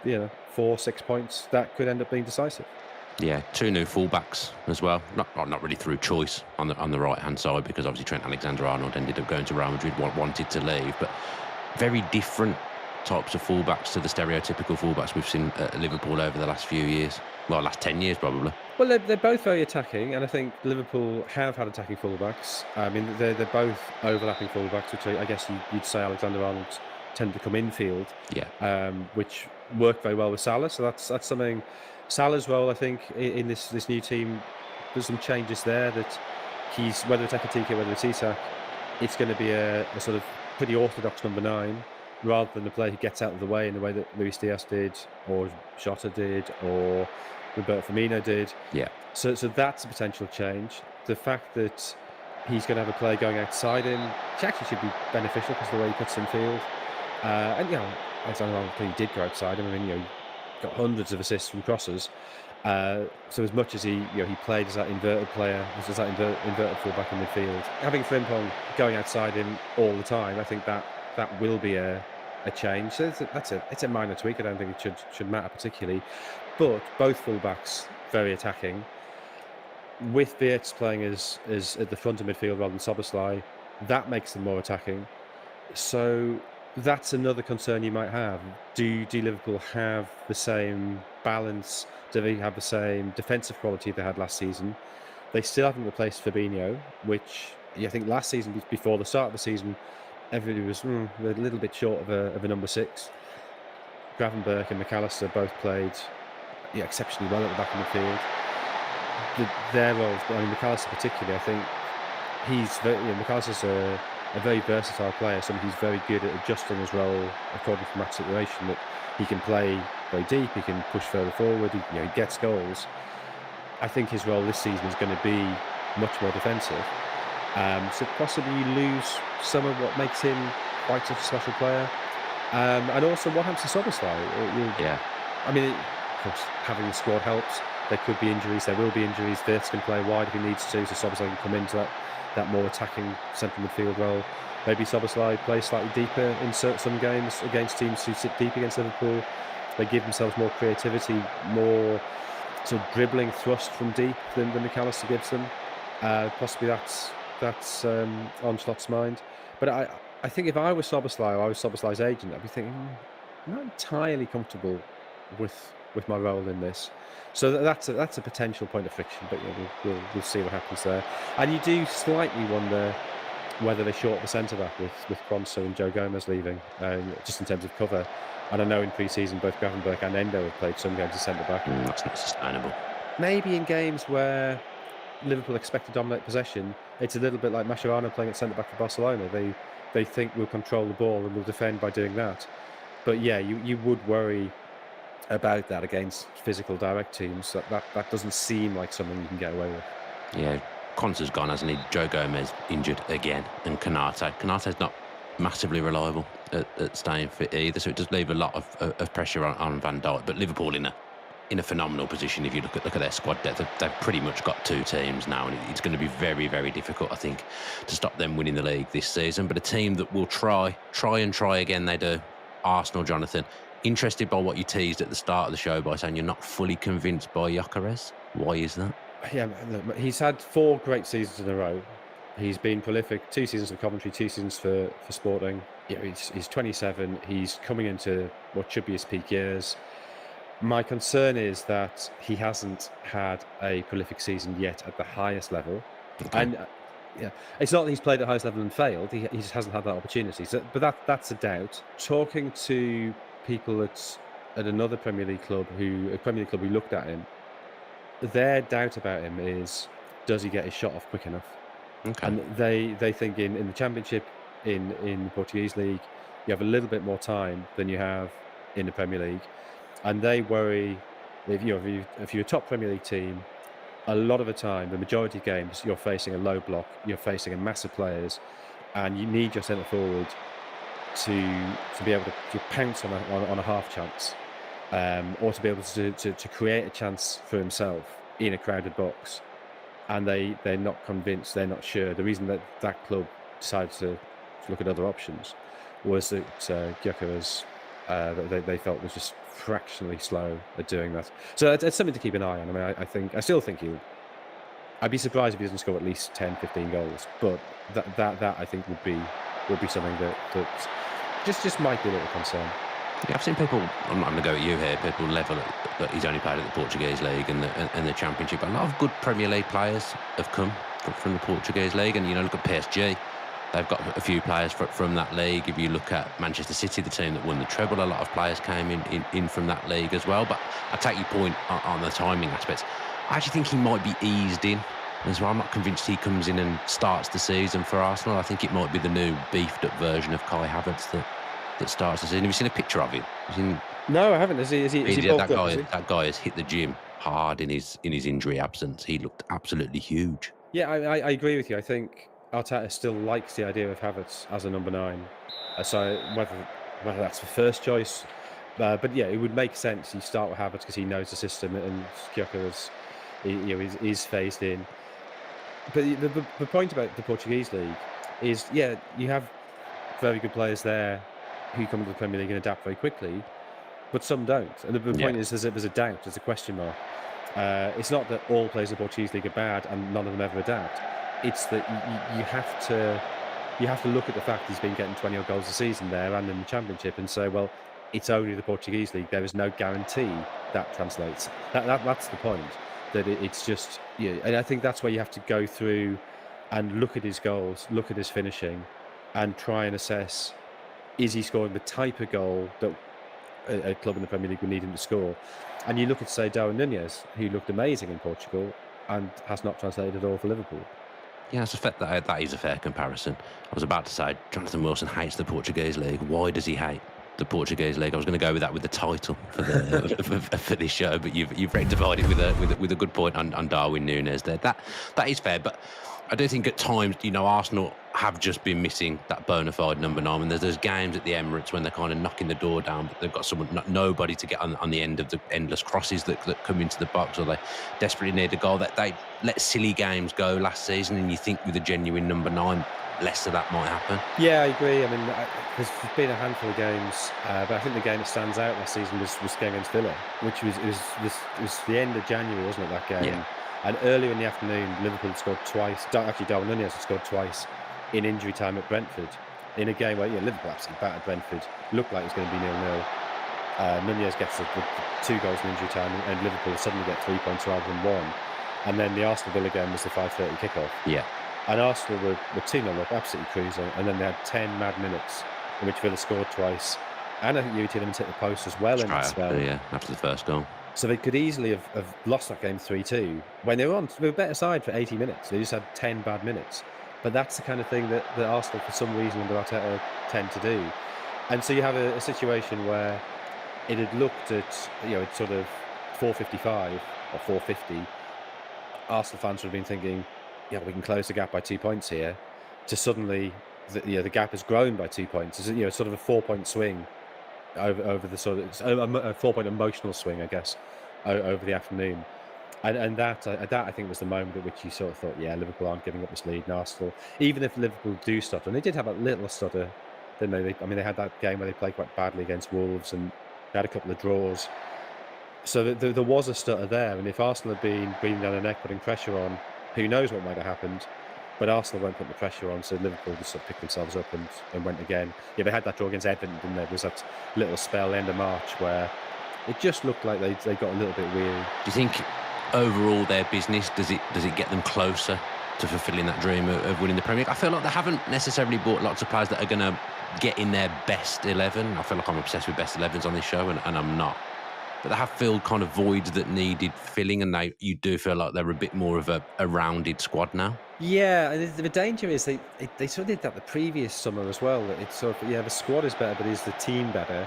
4-6 points, that could end up being decisive. Yeah, 2 new fullbacks as well. Not really through choice on the right hand side, because obviously Trent Alexander-Arnold ended up going to Real Madrid, wanted to leave, but very different types of fullbacks to the stereotypical fullbacks we've seen at Liverpool over the last few years. Well, last 10 years probably. Well, they're both very attacking, and I think Liverpool have had attacking fullbacks. I mean, they're both overlapping fullbacks, which I guess you'd say Alexander-Arnold tend to come infield. Yeah. Which worked very well with Salah. So that's something. Salah's role, I think, in this new team, there's some changes there that he's, whether it's Ekitike, whether it's Isak, it's going to be a sort of pretty orthodox number 9, rather than a player who gets out of the way in the way that Luis Diaz did, or Jota did, or Roberto Firmino did. Yeah. So that's a potential change. The fact that he's going to have a player going outside him, which actually should be beneficial because of the way he cuts in field. And Alexander-Arnold clearly did go outside him. I mean, got hundreds of assists from crosses. So as much as he played as that inverted player, as that inverted fullback in midfield, having Frimpong going outside him all the time, I think that will be a change. So it's a minor tweak. I don't think it should matter particularly. But both fullbacks very attacking. With Wirtz playing as at the front of midfield rather than Szoboszlai, that makes them more attacking. So that's another concern you might have. Do Liverpool have the same balance? Do they have the same defensive quality they had last season? They still haven't replaced Fabinho, which I think last season, before the start of the season, everybody was a little bit short of a number 6. Gravenberch and McAllister both played exceptionally well at the back of the field. Their roles, I mean, McAllister particularly, I think McAllister's a very versatile player, somebody who's very good at adjusting his role according to match situation, that he can play very deep, he can push further forward, he gets goals. I think his role this season is going to be much more defensive. So possibly you lose some of what makes him quite a special player. And also what happens to Szoboszlai? Yeah. I mean, of course, having the squad helps. There could be injuries, there will be injuries. Wirtz can play wide if he needs to, so Szoboszlai can come into that more attacking central midfield role. Maybe Szoboszlai plays slightly deeper in some games against teams who sit deep against Liverpool. They give themselves more creativity, more sort of dribbling thrust from deep than McAllister gives them. Possibly that's on Schlott's mind. But I think if I was Szoboszlai, or I was Szoboszlai's agent, I'd be thinking, I'm not entirely comfortable with my role in this. So that's a potential point of friction, but we'll see what happens there. And you do slightly wonder whether they short the centre-back with Quansah and Joe Gomez leaving, just in terms of cover. And I know in pre-season both Gravenberch and Endo have played some games as centre-back. That's not sustainable. Maybe in games where Liverpool expect to dominate possession, it's a little bit like Mascherano playing at centre-back for Barcelona. They think we'll control the ball and we'll defend by doing that. But yeah, you would worry about that against physical direct teams. That doesn't seem like something you can get away with. Yeah, Quansah's gone, hasn't he? Joe Gomez injured again, and Konate's not massively reliable at staying fit either, so it does leave a lot of pressure on Van Dijk. But Liverpool in a in a phenomenal position. If you look at their squad depth, they've pretty much got 2 teams now, and it's going to be very, very difficult, I think, to stop them winning the league this season. But a team that will try again, they do. Arsenal, Jonathan. Interested by what you teased at the start of the show by saying you're not fully convinced by Gyökeres. Why is that? Yeah, look, he's had 4 great seasons in a row. He's been prolific. 2 seasons for Coventry, 2 seasons for Sporting. Yeah, he's 27. He's coming into what should be his peak years. My concern is that he hasn't had a prolific season yet at the highest level. Okay. And yeah, it's not that he's played at the highest level and failed. He just hasn't had that opportunity. So, but that's a doubt. Talking to people at another Premier League club who looked at him, their doubt about him is, does he get his shot off quick enough? Okay. And they think in the Championship, in the Portuguese league, you have a little bit more time than you have in the Premier League, and they worry if you're a top Premier League team, a lot of the time, the majority of games, you're facing a low block, you're facing a mass of players, and you need your centre forward to be able to pounce on a half chance, or to be able to create a chance for himself in a crowded box. And they're not convinced, they're not sure. The reason that club decided to look at other options was that Gyökeres, they felt was just fractionally slow at doing that. So it's something to keep an eye on. I mean, I still think I'd be surprised if he doesn't score at least 10, 15 goals. But that I think would be something that just might be a little concern. Yeah, I've seen people, I'm not going to go at you here, people level that he's only played at the Portuguese League and the Championship. A lot of good Premier League players have come from the Portuguese League, and look at PSG. They've got a few players from that league. If you look at Manchester City, the team that won the treble, a lot of players came in from that league as well. But I take your point on the timing aspects. I actually think he might be eased in as well. I'm not convinced he comes in and starts the season for Arsenal. I think it might be the new beefed up version of Kai Havertz that starts the season. Have you seen a picture of him? No, I haven't. Is he that guy has hit the gym hard in his injury absence. He looked absolutely huge. Yeah, I agree with you. I think Arteta still likes the idea of Havertz as a number 9. So whether that's the first choice, but yeah, it would make sense. You start with Havertz because he knows the system, and Gyökeres is phased in. But the point about the Portuguese league is, yeah, you have very good players there who come to the Premier League and adapt very quickly, but some don't. And the point is, there's a doubt, there's a question mark. It's not that all players in the Portuguese league are bad and none of them ever adapt. It's that you have to look at the fact he's been getting 20 odd goals a season there and in the Championship and say, well, it's only the Portuguese league. There is no guarantee that translates. That's the point. That it's just, and I think that's where you have to go through and look at his goals, look at his finishing, and try and assess, is he scoring the type of goal that a club in the Premier League would need him to score? And you look at, say, Darwin Núñez, who looked amazing in Portugal and has not translated at all for Liverpool. Yeah, that is a fair comparison. I was about to say, Jonathan Wilson hates the Portuguese league. Why does he hate the Portuguese league? I was going to go with that with the title for for this show, but you've rectified it with a good point on Darwin Núñez there. That is fair, but I do think at times, Arsenal have just been missing that bona fide number 9. And there's games at the Emirates when they're kind of knocking the door down, but they've got nobody to get on the end of the endless crosses that come into the box, or they desperately need a goal. That they let silly games go last season, and you think with a genuine number 9, less of that might happen. Yeah, I agree. I mean, there's been a handful of games, but I think the game that stands out last season was game against Villa, which was the end of January, wasn't it, that game? Yeah. And earlier in the afternoon, Liverpool had scored twice. Actually, Darwin Núñez had scored twice in injury time at Brentford, in a game where Liverpool absolutely battered Brentford. Looked like it was going to be 0-0. Núñez gets the 2 goals in injury time, and Liverpool suddenly get 3 points rather than 1. And then the Arsenal Villa game was the 5:30 kickoff. Yeah. And Arsenal were 2-0 up, absolutely cruising. And then they had 10 mad minutes in which Villa scored twice. And I think Yuri Tielemans hit the post as well in the spell. Yeah, after the first goal. So they could easily have lost that game 3-2 when they were a better side for 80 minutes. They just had 10 bad minutes. But that's the kind of thing that Arsenal, for some reason, under Arteta tend to do. And so you have a situation where it had looked at, it's sort of 4:55 or 4:50. Arsenal fans would have been thinking, we can close the gap by 2 points here. To suddenly, the gap has grown by 2 points. It's sort of a 4-point swing over the sort of a 4-point emotional swing, I guess, over the afternoon. And that I think was the moment at which you sort of thought, yeah, Liverpool aren't giving up this lead, and Arsenal, even if Liverpool do stutter, and they did have a little stutter, didn't they? They had that game where they played quite badly against Wolves and they had a couple of draws. So there was a stutter there, and if Arsenal had been breathing down their neck, putting pressure on, who knows what might have happened. But Arsenal won't put the pressure on, so Liverpool just sort of picked themselves up and went again. Yeah, they had that draw against Everton, didn't they? There was that little spell end of March where it just looked like they got a little bit weary. Do you think overall their business, does it get them closer to fulfilling that dream of winning the Premier League? I feel like they haven't necessarily bought lots of players that are going to get in their best 11. I feel like I'm obsessed with best 11s on this show, and I'm not. But they have filled kind of voids that needed filling, and you do feel like they're a bit more of a rounded squad now. Yeah, and the danger is they sort of did that the previous summer as well. It's sort of, the squad is better, but is the team better?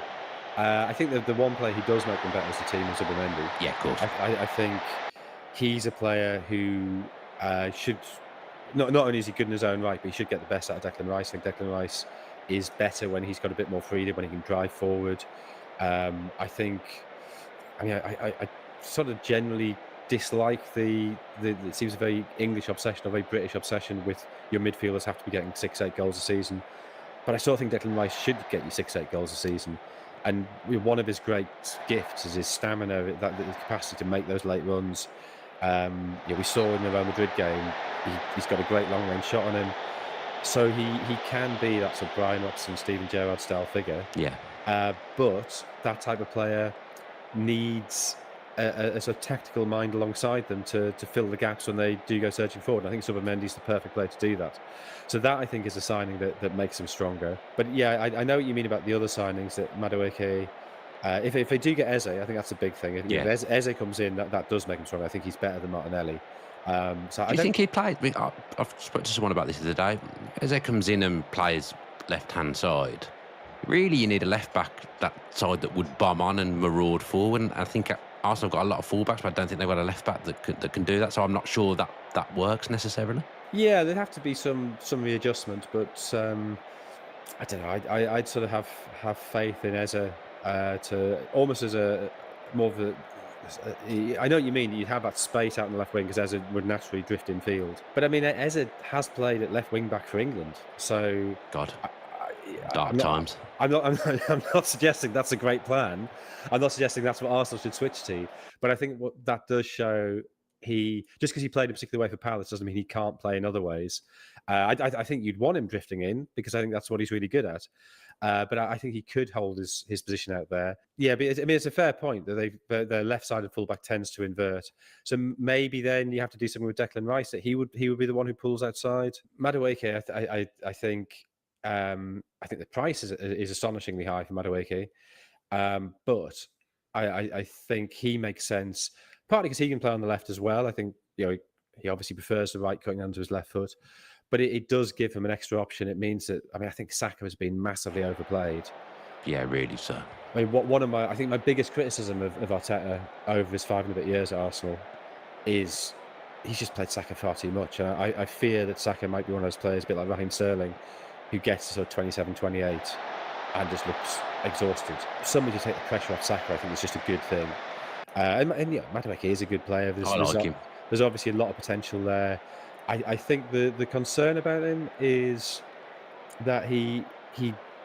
I think the one player who does make them better is the team, is Zubimendi. Yeah, of course. I think he's a player who should not only is he good in his own right, but he should get the best out of Declan Rice. I think Declan Rice is better when he's got a bit more freedom, when he can drive forward. I sort of generally dislike it seems a very English obsession, a very British obsession with your midfielders have to be getting 6-8 goals a season. But I still think Declan Rice should get you 6-8 goals a season. And one of his great gifts is his stamina, that the capacity to make those late runs. We saw in the Real Madrid game, he's got a great long-range shot on him. So he can be that sort of Brian Robson, Steven Gerrard style figure. Yeah. But that type of player needs a sort of tactical mind alongside them to fill the gaps when they do go searching forward. And I think Zubimendi's the perfect player to do that. So that, I think, is a signing that makes him stronger. But yeah, I know what you mean about the other signings, that Madueke, if they do get Eze, I think that's a big thing. Yeah. If Eze comes in, that does make him stronger. I think he's better than Martinelli. Do you think he'd play? I've spoken to someone about this the other day. Eze comes in and plays left-hand side. Really, you need a left-back that side that would bomb on and maraud forward. And I think Arsenal have got a lot of fullbacks, but I don't think they've got a left-back that can do that. So I'm not sure that works necessarily. Yeah, there'd have to be some readjustment, but I don't know. I'd sort of have faith in Eze to almost as a more of a. I know what you mean. You'd have that space out in the left wing because Eze would naturally drift in field. But I mean, Eze has played at left wing back for England, so God. Dark times. I'm not suggesting that's a great plan. I'm not suggesting that's what Arsenal should switch to. But I think what that does show, just because he played a particular way for Palace doesn't mean he can't play in other ways. I think you'd want him drifting in because I think that's what he's really good at. But I think he could hold his position out there. Yeah, but it's a fair point that their left-sided fullback tends to invert. So maybe then you have to do something with Declan Rice, that he would be the one who pulls outside. Madueke, I think the price is astonishingly high for Madueke, but I think he makes sense partly because he can play on the left as well. I think he obviously prefers the right cutting onto his left foot, but it does give him an extra option. It means that I think Saka has been massively overplayed. Yeah, really so. I mean, I think my biggest criticism of Arteta over his 5 and a bit years at Arsenal is he's just played Saka far too much, and I fear that Saka might be one of those players, a bit like Raheem Sterling, who gets to sort of 27, 28 and just looks exhausted. Somebody to take the pressure off Saka, I think, is just a good thing. And Madueke is a good player. I like him. There's obviously a lot of potential there. I think the concern about him is that he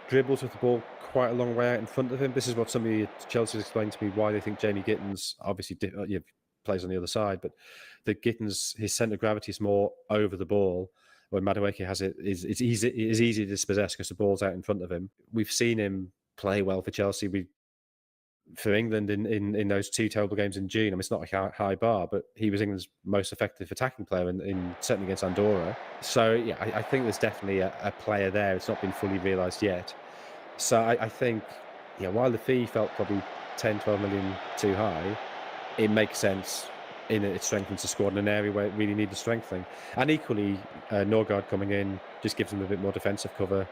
dribbles with the ball quite a long way out in front of him. This is what somebody at Chelsea explained to me, why they think Jamie Gittins obviously plays on the other side, but that Gittins, his centre of gravity is more over the ball, when Madueke has it is easy to dispossess because the ball's out in front of him. We've seen him play well for Chelsea. For England in those 2 terrible games in June. I mean, it's not a high bar, but he was England's most effective attacking player in certainly against Andorra. So yeah, I think there's definitely a player there. It's not been fully realised yet. So I think, while the fee felt probably 10, 12 million too high, it makes sense. It strengthens the squad in an area where it really needed strengthening. And equally, Norgard coming in just gives them a bit more defensive cover.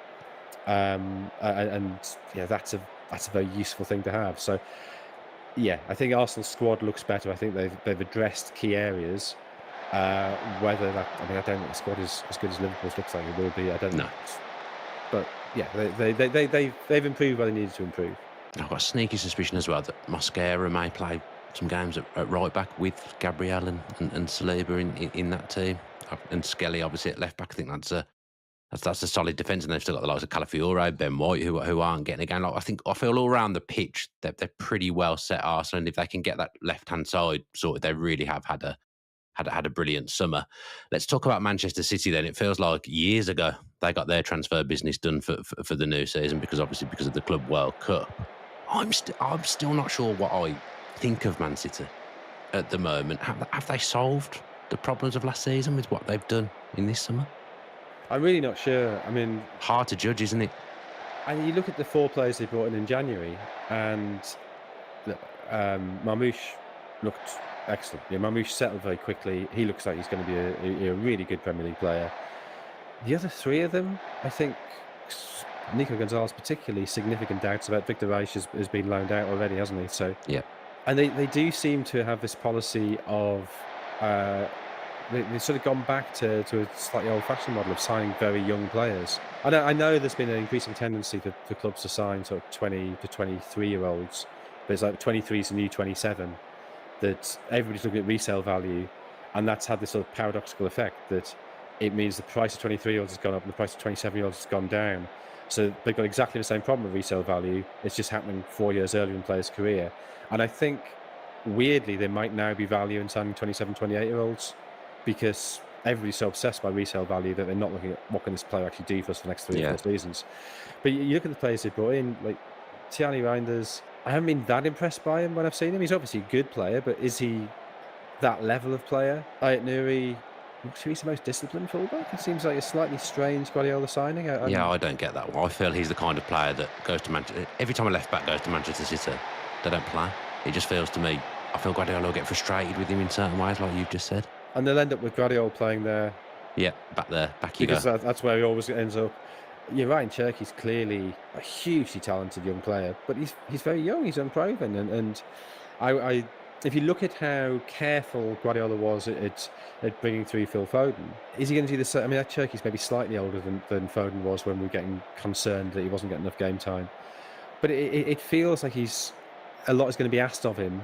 That's a very useful thing to have. So, I think Arsenal's squad looks better. I think they've addressed key areas. Whether that, I don't think the squad is as good as Liverpool's looks like it will be. I don't know. But they've improved where they needed to improve. I've got a sneaky suspicion as well that Mosquera may play some games at right back with Gabriel and Saliba in that team, and Skelly obviously at left back. I think that's a solid defence, and they've still got the likes of Calafiore, Ben White, who aren't getting a game. Like, I feel all around the pitch that they're pretty well set, Arsenal, and if they can get that left hand side sorted, they really have had a brilliant summer. Let's talk about Manchester City then. It feels like years ago they got their transfer business done for the new season because of the Club World Cup. I'm still not sure what I think of Man City at the moment. Have they solved the problems of last season with what they've done in this summer? I'm really not sure. I mean, hard to judge, isn't it? And you look at the 4 players they brought in January, and Marmoush looked excellent. Yeah, Marmoush settled very quickly. He looks like he's going to be a really good Premier League player. The other 3 of them, I think, Nico Gonzalez particularly, significant doubts about. Victor Reich has been loaned out already, hasn't he? So yeah, and they do seem to have this policy of they've sort of gone back to a slightly old-fashioned model of signing very young players. I know there's been an increasing tendency for clubs to sign sort of 20 to 23-year-olds, but it's like 23 is the new 27, that everybody's looking at resale value, and that's had this sort of paradoxical effect that it means the price of 23-year-olds has gone up and the price of 27-year-olds has gone down. So they've got exactly the same problem with resale value. It's just happening 4 years earlier in the player's career. And I think, weirdly, there might now be value in signing 27, 28-year-olds, because everybody's so obsessed by resale value that they're not looking at what can this player actually do for us for the next 3 or 4 seasons. But you look at the players they brought in, like Thierry Reinders. I haven't been that impressed by him when I've seen him. He's obviously a good player, but is he that level of player? Ayat Nouri, he's the most disciplined fullback. It seems like a slightly strange Guardiola signing. I don't get that one. I feel he's the kind of player that goes to Manchester. Every time a left back goes to Manchester City, they don't play. It just feels to me, I feel Guardiola will get frustrated with him in certain ways, like you've just said. And they'll end up with Guardiola playing there. Yeah, back you because go. That's where he always ends up. You're right, Cherky's clearly a hugely talented young player, but he's very young, he's unproven. And I if you look at how careful Guardiola was at bringing through Phil Foden, is he going to do the same? I mean, Cherky's maybe slightly older than Foden was when we were getting concerned that he wasn't getting enough game time. But it feels like a lot is going to be asked of him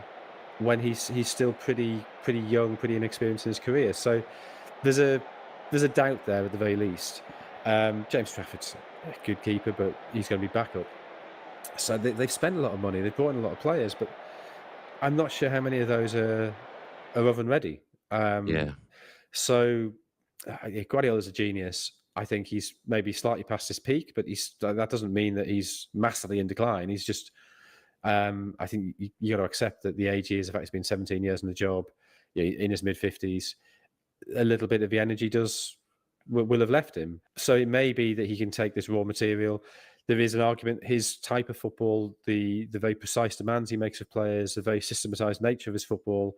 when he's still pretty young, pretty inexperienced in his career. So there's a doubt there at the very least. James Trafford's a good keeper, but he's going to be backup. So they've spent a lot of money. They've brought in a lot of players, but I'm not sure how many of those are oven ready. So Guardiola's a genius. I think he's maybe slightly past his peak, but that doesn't mean that he's massively in decline. He's just I think you got to accept that the age he is. In fact, he's been 17 years in the job, in his mid-50s. A little bit of the energy will have left him. So it may be that he can take this raw material. There is an argument, his type of football, the very precise demands he makes of players, the very systematized nature of his football,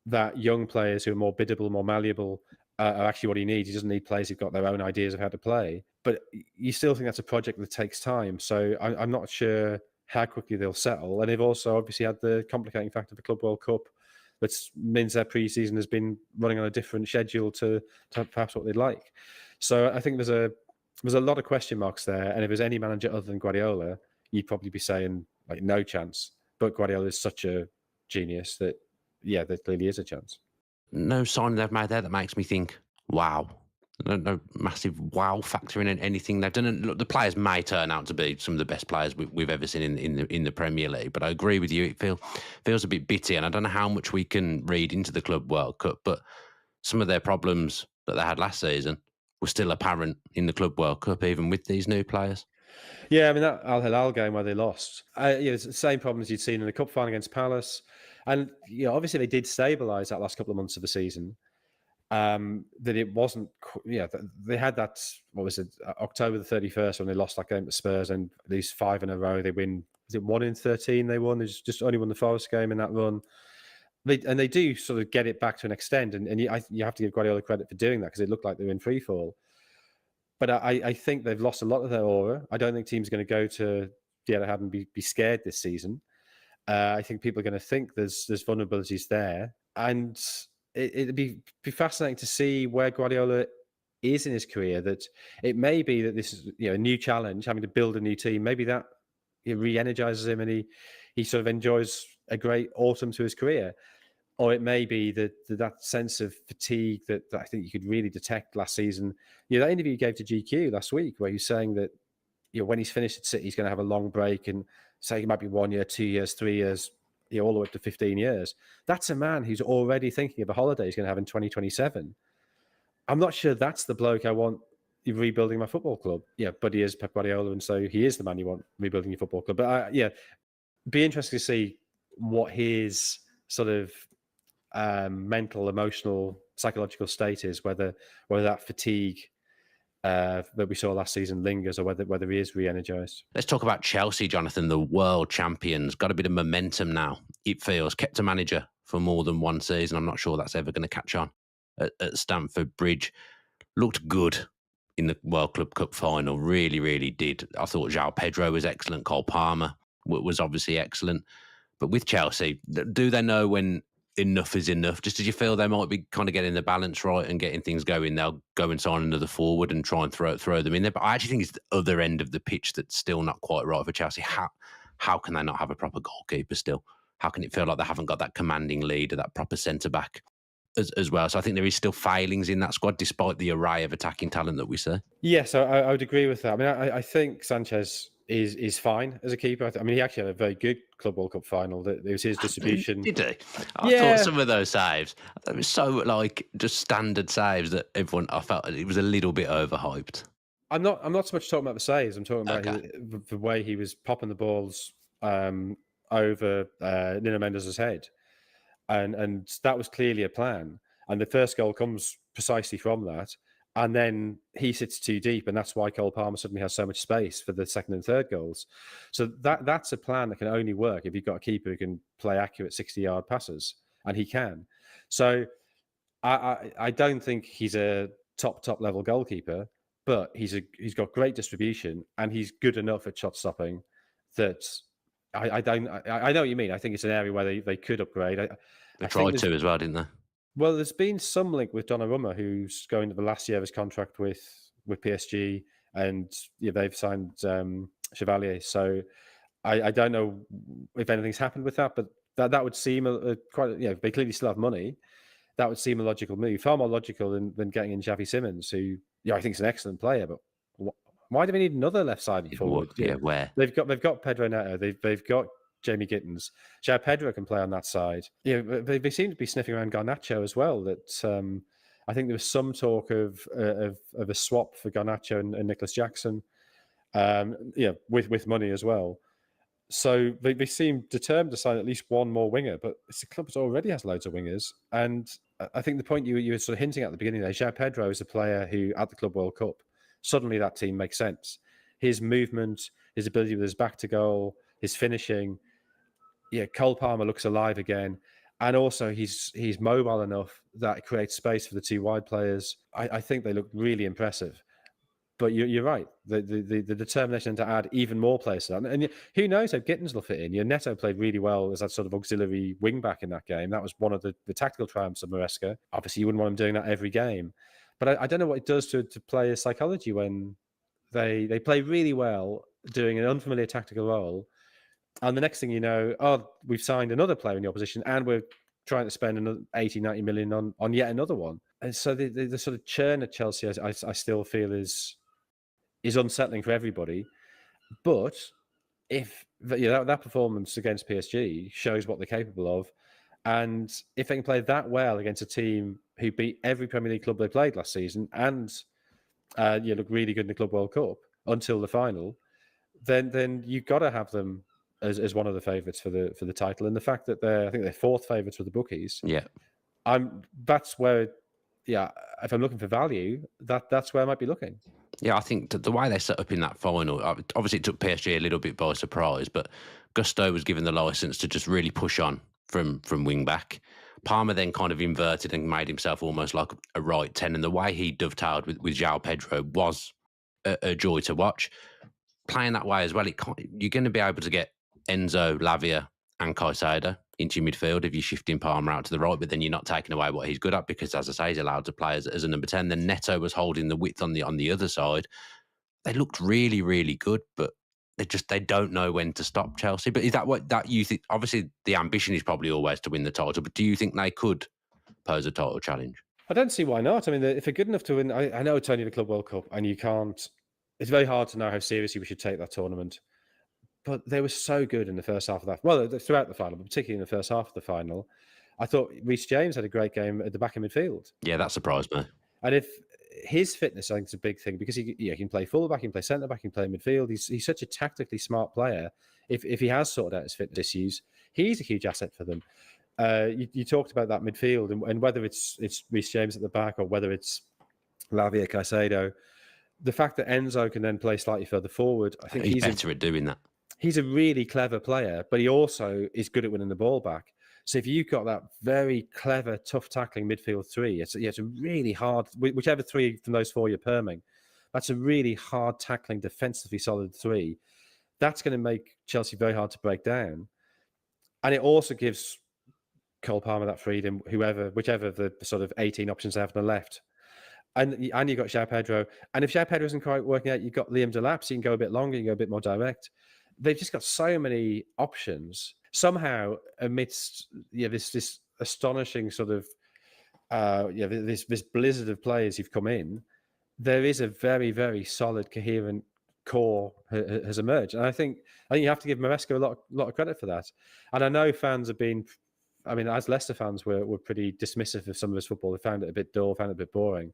that young players who are more biddable, more malleable, are actually what he needs. He doesn't need players who've got their own ideas of how to play. But you still think that's a project that takes time. So I'm not sure how quickly they'll settle. And they've also obviously had the complicating factor of the Club World Cup, which means their pre-season has been running on a different schedule to perhaps what they'd like. So I think there's a lot of question marks there. And if there's any manager other than Guardiola, you'd probably be saying like no chance. But Guardiola is such a genius that, yeah, there clearly is a chance. No sign they've made there that makes me think, wow. No massive wow factor in anything they've done. And look, the players may turn out to be some of the best players we've ever seen in the Premier League. But I agree with you. It feels a bit bitty, and I don't know how much we can read into the Club World Cup. But some of their problems that they had last season were still apparent in the Club World Cup, even with these new players. Yeah, I mean that Al Hilal game where they lost, it's the same problems you'd seen in the cup final against Palace, and obviously they did stabilise that last couple of months of the season. That it wasn't, they had that, what was it, October the 31st when they lost that game to Spurs, and these 5 in a row, they win, is it 1 in 13 they won? They just only won the Forest game in that run. They do sort of get it back to an extent, and you have to give Guardiola credit for doing that because it looked like they were in free fall. But I think they've lost a lot of their aura. I don't think teams are going to go to the Etihad and be scared this season. I think people are going to think there's vulnerabilities there, and it'd be fascinating to see where Guardiola is in his career. That it may be that this is a new challenge, having to build a new team. Maybe that re-energizes him, and he sort of enjoys a great autumn to his career. Or it may be that sense of fatigue that I think you could really detect last season. That interview you gave to GQ last week, where he's saying that when he's finished at City, he's going to have a long break, and say it might be 1 year, 2 years, 3 years, all the way up to 15 years. That's a man who's already thinking of a holiday he's going to have in 2027. I'm not sure that's the bloke I want rebuilding my football club. Yeah, but he is Pep Guardiola, and so he is the man you want rebuilding your football club. But be interesting to see what his sort of mental, emotional, psychological state is, whether that fatigue that we saw last season lingers, or whether he is re-energized. Let's talk about Chelsea, Jonathan, the world champions. Got a bit of momentum now, it feels. Kept a manager for more than one season. I'm not sure that's ever going to catch on at Stamford Bridge. Looked good in the World Club Cup final, really, really did. I thought João Pedro was excellent. Cole Palmer was obviously excellent. But with Chelsea, do they know when enough is enough? Just as you feel they might be kind of getting the balance right and getting things going, they'll go and sign another forward and try and throw them in there. But I actually think it's the other end of the pitch that's still not quite right for Chelsea. How can they not have a proper goalkeeper still? How can it feel like they haven't got that commanding leader, that proper centre-back as well? So I think there is still failings in that squad, despite the array of attacking talent that we see. Yes, I would agree with that. I mean, I think Sanchez is fine as a keeper. I mean, he actually had a very good Club World Cup final. It was his distribution. Did he? I thought some of those saves, it was so just standard saves that I felt it was a little bit overhyped. I'm not so much talking about the saves. I'm talking about the way he was popping the balls over Nuno Mendes' head. And that was clearly a plan. And the first goal comes precisely from that. And then he sits too deep, and that's why Cole Palmer suddenly has so much space for the second and third goals. So that's a plan that can only work if you've got a keeper who can play accurate 60-yard passes, and he can. So I don't think he's a top level goalkeeper, but he's got great distribution, and he's good enough at shot stopping that I know what you mean. I think it's an area where they could upgrade. They tried to as well, didn't they? Well, there's been some link with Donnarumma, who's going to the last year of his contract with PSG, and they've signed Chevalier. So I don't know if anything's happened with that, but that would seem quite. They clearly still have money. That would seem a logical move, far more logical than getting in Xavi Simons, who I think is an excellent player. But why do we need another left-sided forward? Where they've got Pedro Neto, they've got Jamie Gittins. João Pedro can play on that side. They seem to be sniffing around Garnacho as well. That I think there was some talk of a swap for Garnacho and Nicholas Jackson. With money as well. So they seem determined to sign at least one more winger, but it's a club that already has loads of wingers. And I think the point you were sort of hinting at the beginning there, João Pedro is a player who, at the Club World Cup, suddenly that team makes sense. His movement, his ability with his back to goal, his finishing. Cole Palmer looks alive again. And also he's mobile enough that it creates space for the two wide players. I think they look really impressive. But you're right. The determination to add even more players to that. And who knows how Gittins will fit in. Neto played really well as that sort of auxiliary wing back in that game. That was one of the tactical triumphs of Maresca. Obviously, you wouldn't want him doing that every game. But I don't know what it does to players' psychology when they play really well doing an unfamiliar tactical role. And the next thing you know, we've signed another player in the opposition and we're trying to spend another 80, 90 million on yet another one. And so the sort of churn at Chelsea, I still feel is unsettling for everybody. But if that performance against PSG shows what they're capable of, and if they can play that well against a team who beat every Premier League club they played last season and look really good in the Club World Cup until the final, then you've got to have them as one of the favourites for the title. And the fact that I think they're fourth favourites for the bookies. Yeah, that's where. Yeah, if I'm looking for value, that's where I might be looking. Yeah, I think the way they set up in that final, obviously it took PSG a little bit by surprise, but Gusto was given the licence to just really push on from wing back. Palmer then kind of inverted and made himself almost like a right 10, and the way he dovetailed with João Pedro was a joy to watch. Playing that way as well, you're going to be able to get Enzo, Lavia and Caicedo into your midfield if you're shifting Palmer out to the right, but then you're not taking away what he's good at because, as I say, he's allowed to play as a number 10. Then Neto was holding the width on the other side. They looked really, really good, but they don't know when to stop Chelsea. But is that what that you think? Obviously, the ambition is probably always to win the title. But do you think they could pose a title challenge? I don't see why not. I mean, if they're good enough to win, I know it's only the Club World Cup, and you can't. It's very hard to know how seriously we should take that tournament. But they were so good in the first half of that. Well, throughout the final, but particularly in the first half of the final. I thought Reece James had a great game at the back of midfield. Yeah, that surprised me. And if his fitness, I think, is a big thing because he can play fullback, he can play centre back, he can play midfield. He's such a tactically smart player. If he has sorted out his fitness issues, he's a huge asset for them. You talked about that midfield and whether it's Reece James at the back or whether it's Lavia Caicedo. The fact that Enzo can then play slightly further forward, I think he's better at doing that. He's a really clever player, but he also is good at winning the ball back. So if you've got that very clever, tough tackling midfield three, it's a really hard, whichever three from those four you're perming, that's a really hard tackling, defensively solid three. That's going to make Chelsea very hard to break down. And it also gives Cole Palmer that freedom, whichever of the sort of 18 options they have on the left. And you've got João Pedro. And if João Pedro isn't quite working out, you've got Liam Delap, so you can go a bit longer, you can go a bit more direct. They've just got so many options. Somehow, amidst this astonishing sort of this blizzard of players who've come in, there is a very, very solid, coherent core has emerged, and I think you have to give Maresca a lot of credit for that. And I know fans have been, I mean, as Leicester fans were pretty dismissive of some of his football. They found it a bit dull, found it a bit boring.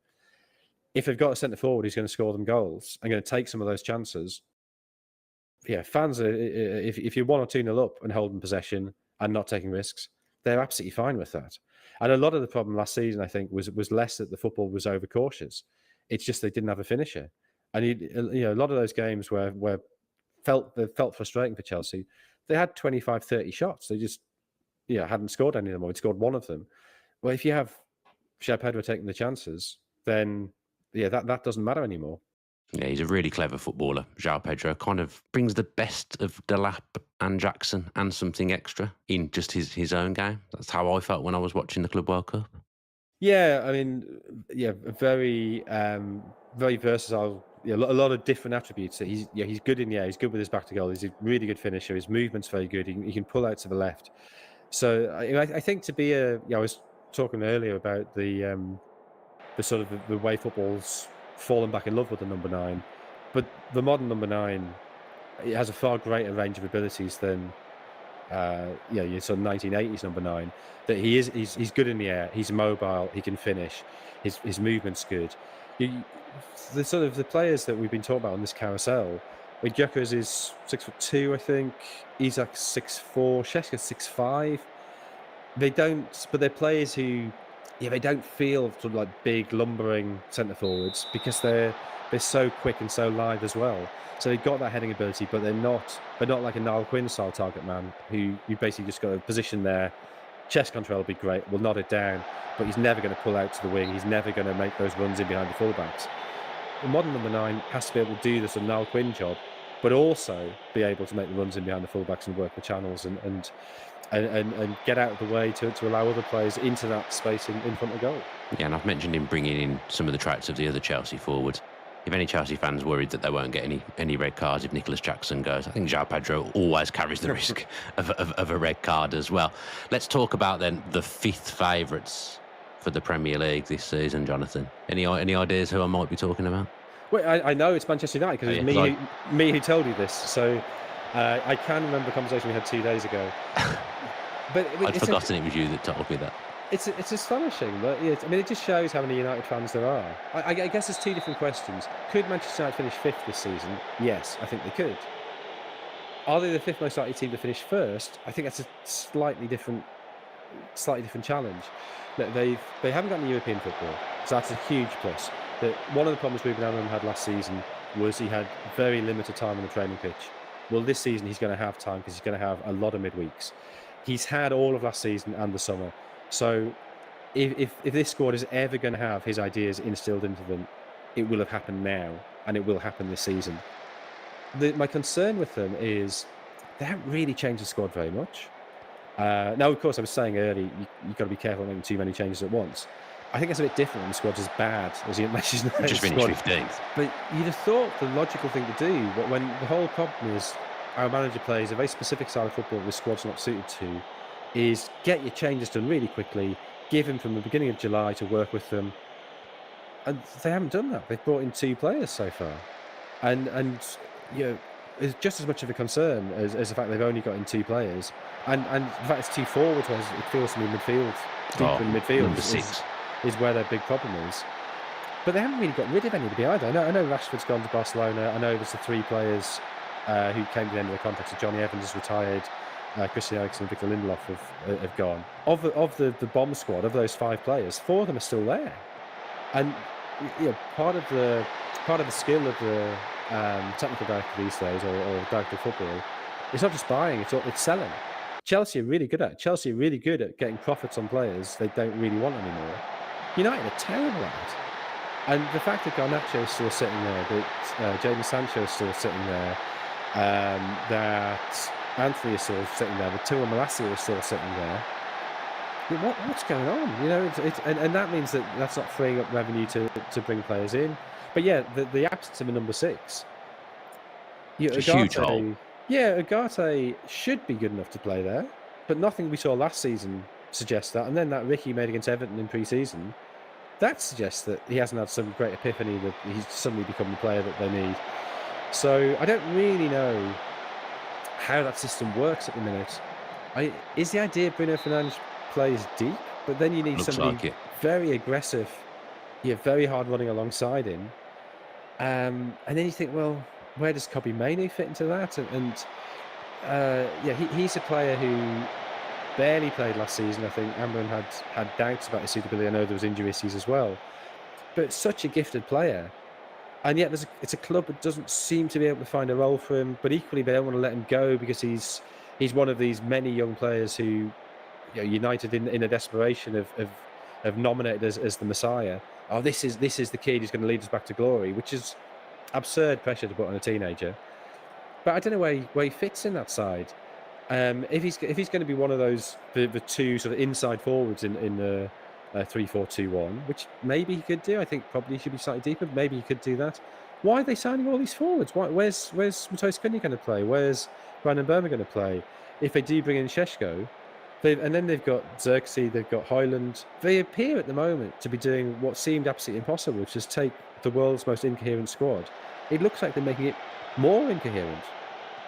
If they've got a centre forward who's going to score them goals and going to take some of those chances. Yeah, fans are, if you're 1 or 2-0 up and holding possession and not taking risks, they're absolutely fine with that. And a lot of the problem last season, I think, was less that the football was overcautious. It's just they didn't have a finisher. And a lot of those games where felt frustrating for Chelsea, they had 25, 30 shots. They just hadn't scored any of them, or they'd scored one of them. Well, if you have João Pedro taking the chances, then that doesn't matter anymore. Yeah, he's a really clever footballer. João Pedro kind of brings the best of Delap and Jackson and something extra in just his own game. That's how I felt when I was watching the Club World Cup. Yeah, I mean, very very versatile. Yeah, a lot of different attributes. He's good in the air. He's good with his back to goal. He's a really good finisher. His movement's very good. He can pull out to the left. So I think to be I was talking earlier about the sort of the way football's fallen back in love with the number 9, but the modern number 9, it has a far greater range of abilities than your sort of 1980s number 9. That he's good in the air. He's mobile. He can finish. His movement's good. The sort of the players that we've been talking about on this carousel, Gyökeres is 6'2", I think. Isak 6'4", Šeška 6'5". But they're players who, they don't feel sort of like big lumbering centre forwards because they're so quick and so lithe as well. So they've got that heading ability, but they're not like a Niall Quinn style target man who you basically just got a position there. Chest control will be great. We'll nod it down, but he's never going to pull out to the wing. He's never going to make those runs in behind the fullbacks. The modern number 9 has to be able to do this Niall Quinn job, but also be able to make the runs in behind the fullbacks and work the channels and get out of the way to allow other players into that space in front of goal. Yeah, and I've mentioned him bringing in some of the traits of the other Chelsea forwards. If any Chelsea fans worried that they won't get any red cards if Nicholas Jackson goes, I think João Pedro always carries the risk of a red card as well. Let's talk about then the 5th favourites for the Premier League this season, Jonathan. Any ideas who I might be talking about? Well, I know it's Manchester United because it's me who told you this. So I can remember the conversation we had 2 days ago. But I'd forgotten it was you that told me that. It's astonishing. But it just shows how many United fans there are. I guess there's 2 different questions. Could Manchester United finish 5th this season? Yes, I think they could. Are they the 5th most likely team to finish first? I think that's a slightly different challenge. They haven't got any European football, so that's a huge plus. One of the problems Ruben Amorim had last season was he had very limited time on the training pitch. Well, this season he's going to have time because he's going to have a lot of midweeks. He's had all of last season and the summer. So if this squad is ever going to have his ideas instilled into them, it will have happened now, and it will happen this season. My concern with them is they haven't really changed the squad very much. Now, of course, I was saying earlier, you've got to be careful making too many changes at once. I think it's a bit different when the squad's as bad as the Manchester United Just finished squad. 15th. But you'd have thought the logical thing to do, when the whole problem is our manager plays a very specific style of football the squad's not suited to, is get your changes done really quickly, give him from the beginning of July to work with them. And they haven't done that. They've brought in 2 players so far. And you know, it's just as much of a concern as the fact they've only got in 2 players. And the fact it's 2 forwards, whereas it feels to me midfield, deeper in midfield Number is 6. where their big problem is. But they haven't really got rid of anybody either. I know Rashford's gone to Barcelona. I know there's the 3 players who came to the end of their contract. So Johnny Evans has retired. Christian Eriksen and Victor Lindelof have gone. Of the bomb squad, of those 5 players, 4 of them are still there. And you know, part of the skill of the technical director these days, or director of football, it's not just buying; it's selling. Chelsea are really good at it. Chelsea are really good at getting profits on players they don't really want anymore. United are terrible at it. And the fact that Garnacho is still sitting there, that Jadon Sancho is still sitting there, that Anthony is still sitting there, that Timo Malacia is still sitting there. What's going on? You know, and that means that's not freeing up revenue to bring players in. But yeah, the absence of a number 6. It's a huge hole. Yeah, Ugarte should be good enough to play there, but nothing we saw last season suggests that. And then that Ricky made against Everton in pre-season, that suggests that he hasn't had some great epiphany, that he's suddenly become the player that they need. So I don't really know how that system works at the minute. Is the idea Bruno Fernandes plays deep, but then you need Looks somebody like it. very aggressive, very hard running alongside him. And then you think, well, where does Kobbie Mainoo fit into that? He's a player who barely played last season. I think Amran had doubts about his suitability. I know there was injury issues as well, but such a gifted player, and yet it's a club that doesn't seem to be able to find a role for him. But equally, they don't want to let him go because he's one of these many young players who, you know, United in a desperation have nominated as the Messiah. Oh, this is the kid who's going to lead us back to glory, which is absurd pressure to put on a teenager. But I don't know where he fits in that side. If he's going to be one of those the 2 sort of inside forwards in the 3-4-2-1, which maybe he could do. I think probably he should be slightly deeper. But maybe he could do that. Why are they signing all these forwards? Where's Matheus Cunha going to play? Where's Brandon Burma going to play? If they do bring in Šeško, and then they've got Xerxes, they've got Højlund. They appear at the moment to be doing what seemed absolutely impossible, which is take the world's most incoherent squad. It looks like they're making it more incoherent.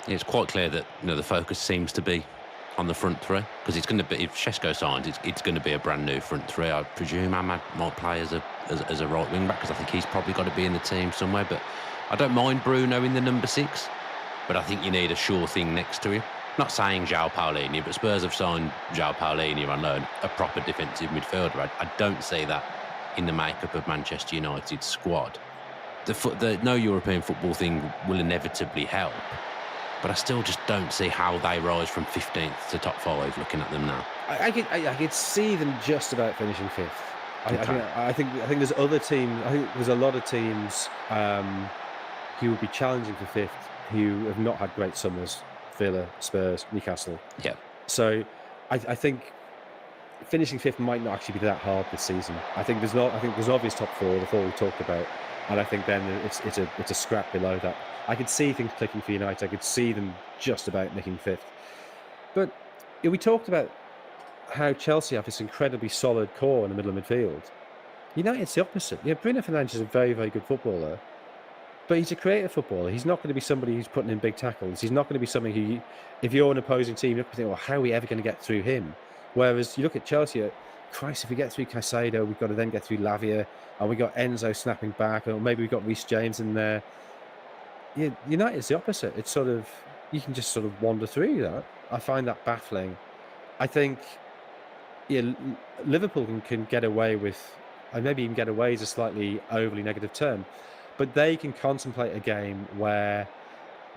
It's quite clear that the focus seems to be on the front 3, because it's going to be, if Šeško signs, it's going to be a brand new front 3. I presume Ahmad might play as a right wing back, because I think he's probably got to be in the team somewhere. But I don't mind Bruno in the number 6, but I think you need a sure thing next to him. Not saying João Paulinho, but Spurs have signed João Paulinho on loan, a proper defensive midfielder. I don't see that in the makeup of Manchester United's squad. The no European football thing will inevitably help, but I still just don't see how they rise from 15th to top 5 looking at them now. I could see them just about finishing 5th. I think there's other teams. I think there's a lot of teams who will be challenging for 5th who have not had great summers. Villa, Spurs, Newcastle. Yeah. So I think finishing 5th might not actually be that hard this season. I think there's an obvious top 4, the 4 we talked about, and I think then it's a scrap below that. I could see things clicking for United. I could see them just about making 5th. But we talked about how Chelsea have this incredibly solid core in the middle of midfield. United's the opposite. Bruno Fernandes is a very, very good footballer, but he's a creative footballer. He's not going to be somebody who's putting in big tackles. He's not going to be something who, if you're an opposing team, you're going to think, well, how are we ever going to get through him? Whereas you look at Chelsea, Christ, if we get through Caicedo, we've got to then get through Lavia, and we've got Enzo snapping back, or maybe we've got Reece James in there. United's the opposite. It's sort of, you can just sort of wander through that. I find that baffling. I think Liverpool can get away with, and maybe even get away is a slightly overly negative term, but they can contemplate a game where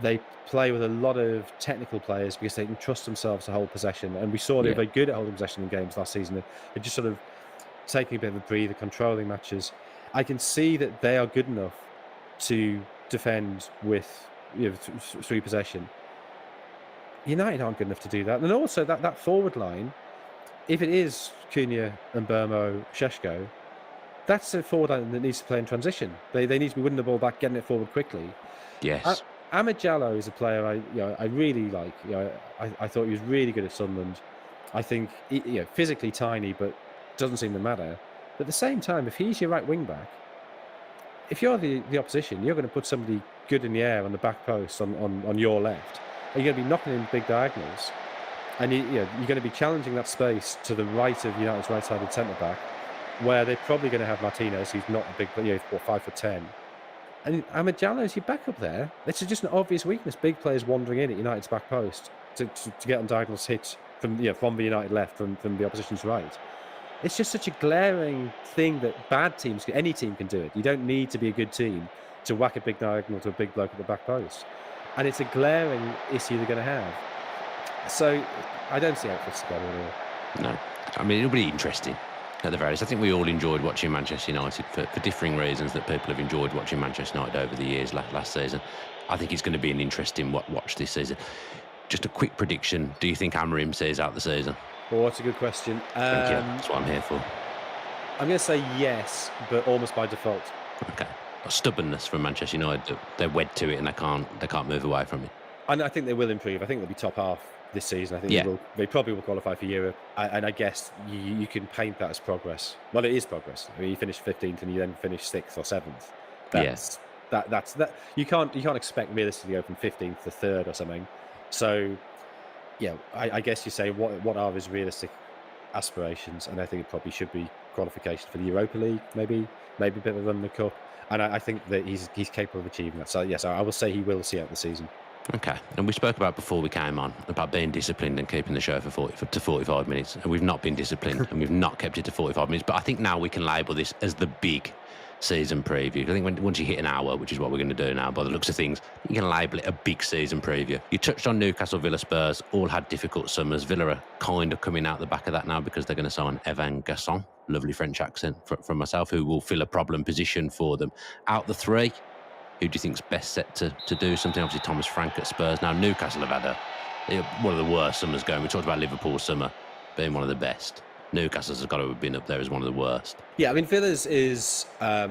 they play with a lot of technical players because they can trust themselves to hold possession. And we saw they were very good at holding possession in games last season. They're just sort of taking a bit of a breather, controlling matches. I can see that they are good enough to defend with through possession. United aren't good enough to do that. And also that forward line, if it is Cunha and Burmo, Šeško, that's a forward line that needs to play in transition. They need to be winning the ball back, getting it forward quickly. Yes. Ahmed Jallow is a player I really like. I thought he was really good at Sunderland. I think physically tiny, but doesn't seem to matter. But at the same time, if he's your right wing back, if you're the opposition, you're going to put somebody good in the air on the back post on your left. And you're going to be knocking in big diagonals, and you're going to be challenging that space to the right of United's right-sided centre back, where they're probably going to have Martinez, who's not a big player, 5'10". And Ahmed Jallow is your backup there. It's just an obvious weakness. Big players wandering in at United's back post to get on diagonals hit from the United left, from the opposition's right. It's just such a glaring thing that bad teams, any team can do it. You don't need to be a good team to whack a big diagonal to a big bloke at the back post. And it's a glaring issue they're going to have. So I don't see how it fits together at all. No. I mean, it'll be interesting at the very least. I think we all enjoyed watching Manchester United for differing reasons that people have enjoyed watching Manchester United over the years last season. I think it's going to be an interesting watch this season. Just a quick prediction. Do you think Amorim sees out the season? Well, that's a good question. Thank you. That's what I'm here for. I'm going to say yes, but almost by default. Okay. Stubbornness from Manchester United. They're wed to it and they can't move away from it. And I think they will improve. I think they'll be top half this season. I think they probably will qualify for Europe. And I guess you can paint that as progress. Well, it is progress. I mean, you finish 15th and you then finish 6th or 7th. That's that. You can't expect realistically to go from 15th to 3rd or something. So, yeah, I guess you say what are his realistic aspirations? And I think it probably should be qualification for the Europa League, maybe a bit of run the cup. And I think that he's capable of achieving that. So yes, I will say he will see out the season. Okay, and we spoke about before we came on about being disciplined and keeping the show for 40 to 45 minutes, and we've not been disciplined and we've not kept it to 45 minutes. But I think now we can label this as the big season preview. I think once you hit an hour, which is what we're going to do now by the looks of things, you can label it a big season preview. You touched on Newcastle, Villa, Spurs, all had difficult summers. Villa are kind of coming out the back of that now because they're going to sign Evan Gasson, lovely French accent from myself, who will fill a problem position for them. Out the three, who do you think's best set to do something? Obviously, Thomas Frank at Spurs. Now, Newcastle have had one of the worst summers going. We talked about Liverpool's summer being one of the best. Newcastle's has got to have been up there as one of the worst. Yeah, I mean, Villa's is, I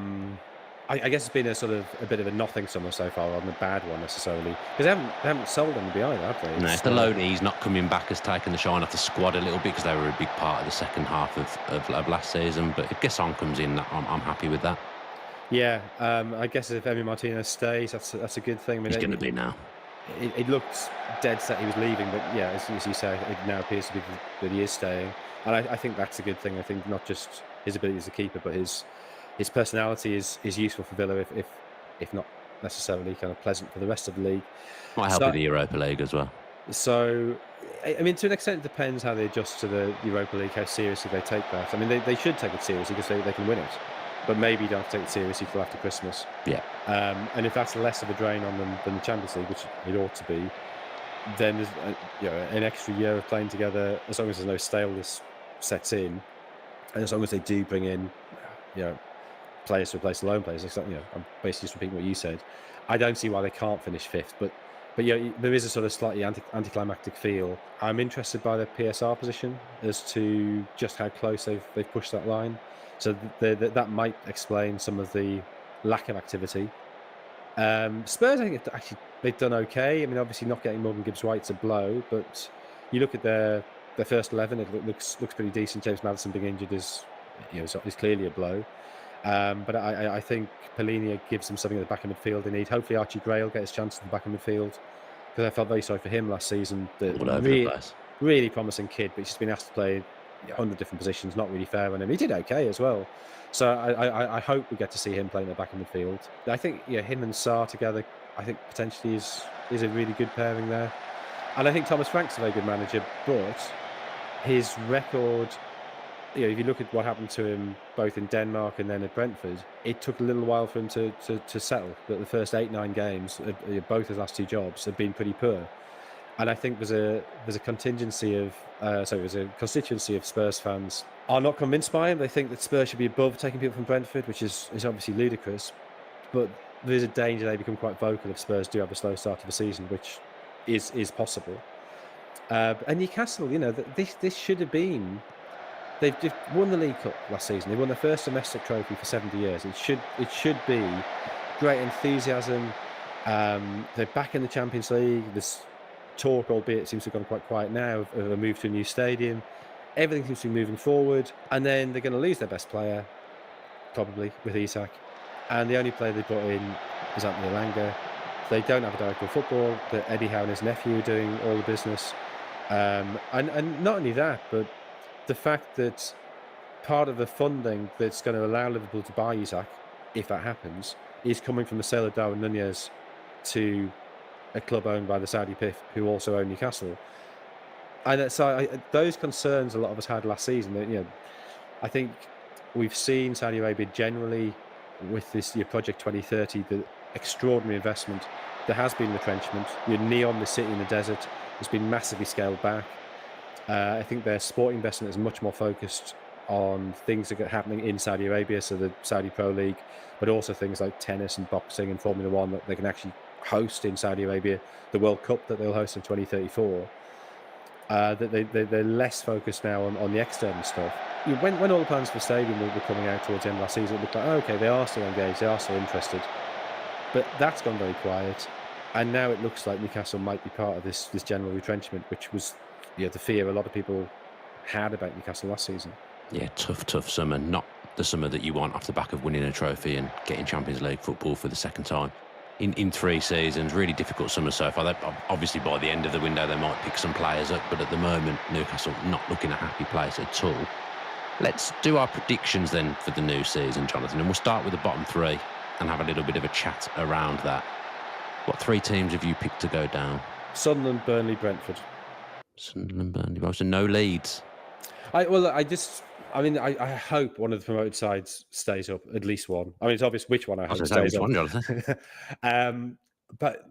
guess it's been a bit of a nothing summer so far, on the bad one necessarily. Because they haven't sold anybody either, have they? No, it's the Loney's not coming back has taken the shine off the squad a little bit because they were a big part of the second half of last season. But if Gasson comes in, I'm happy with that. Yeah, I guess if Emi Martinez stays, that's a good thing. I mean, he's going to be now. It looked dead set he was leaving, but yeah, as you say, it now appears to be that he is staying. And I think that's a good thing. I think not just his ability as a keeper, but his personality is useful for Villa, if not necessarily kind of pleasant for the rest of the league. Might help with the Europa League as well. So, I mean, to an extent, it depends how they adjust to the Europa League, how seriously they take that. I mean, they should take it seriously because they can win it. But maybe you don't have to take it seriously till after Christmas. Yeah. And if that's less of a drain on them than the Champions League, which it ought to be, then there's an extra year of playing together, as long as there's no staleness sets in, and as long as they do bring in, players to replace the lone players. I'm basically just repeating what you said. I don't see why they can't finish 5th, but there is a sort of slightly anticlimactic feel. I'm interested by their PSR position as to just how close they've pushed that line. So that might explain some of the lack of activity. Spurs, I think they've done okay. I mean, obviously not getting Morgan Gibbs-White's a blow, but you look at their first 11, it looks pretty decent. James Maddison being injured is clearly a blow. But I think Palhinha gives them something at the back of midfield they need. Hopefully Archie Gray will get his chance at the back of midfield, because I felt very sorry for him last season. Really promising kid, but he's just been asked to play 100 different positions, not really fair on him. He did okay as well. So I hope we get to see him playing the back of midfield. I think him and Sarr together, I think potentially is a really good pairing there. And I think Thomas Frank's a very good manager, but his record, if you look at what happened to him both in Denmark and then at Brentford, it took a little while for him to settle. But the first 8-9 games, both his last 2 jobs, have been pretty poor. And I think there's a constituency of Spurs fans are not convinced by him. They think that Spurs should be above taking people from Brentford, which is obviously ludicrous. But there's a danger they become quite vocal if Spurs do have a slow start to the season, which is possible. And Newcastle, this should have been they've just won the League Cup last season. They won their first domestic trophy for 70 years. It should be great enthusiasm. They're back in the Champions League. There's talk, albeit it seems to have gone quite quiet now, of a move to a new stadium. Everything seems to be moving forward, and then they're going to lose their best player, probably, with Isak. And the only player they brought in is Anthony Elanga. They don't have a director of football. That Eddie Howe and his nephew are doing all the business. And not only that, but the fact that part of the funding that's going to allow Liverpool to buy Isak, if that happens, is coming from the sale of Darwin Nunez to a club owned by the Saudi PIF, who also own Newcastle. And so those concerns a lot of us had last season, that, I think we've seen Saudi Arabia generally with this Project 2030, the extraordinary investment. There has been retrenchment. Neom, the city in the desert, has been massively scaled back. I think their sport investment is much more focused on things that are happening in Saudi Arabia, so the Saudi Pro League, but also things like tennis and boxing and Formula One that they can actually host in Saudi Arabia, the World Cup that they'll host in 2034. That they're less focused now on the external stuff. When all the plans for the stadium were coming out towards the end of last season, it looked like, okay, they are still engaged, they are still interested. But that's gone very quiet. And now it looks like Newcastle might be part of this general retrenchment, which was the fear a lot of people had about Newcastle last season. Yeah, tough summer. Not the summer that you want off the back of winning a trophy and getting Champions League football for the second time in 3 seasons. Really difficult summer so far. Obviously, by the end of the window, they might pick some players up, but at the moment, Newcastle not looking a happy place at all. Let's do our predictions then for the new season, Jonathan, and we'll start with the bottom 3 and have a little bit of a chat around that. What 3 teams have you picked to go down? Sunderland, Burnley, Brentford. Sunderland, Burnley, so no Leeds. I hope one of the promoted sides stays up, at least one. I mean, it's obvious which one I hope stays up. One, Jonathan. But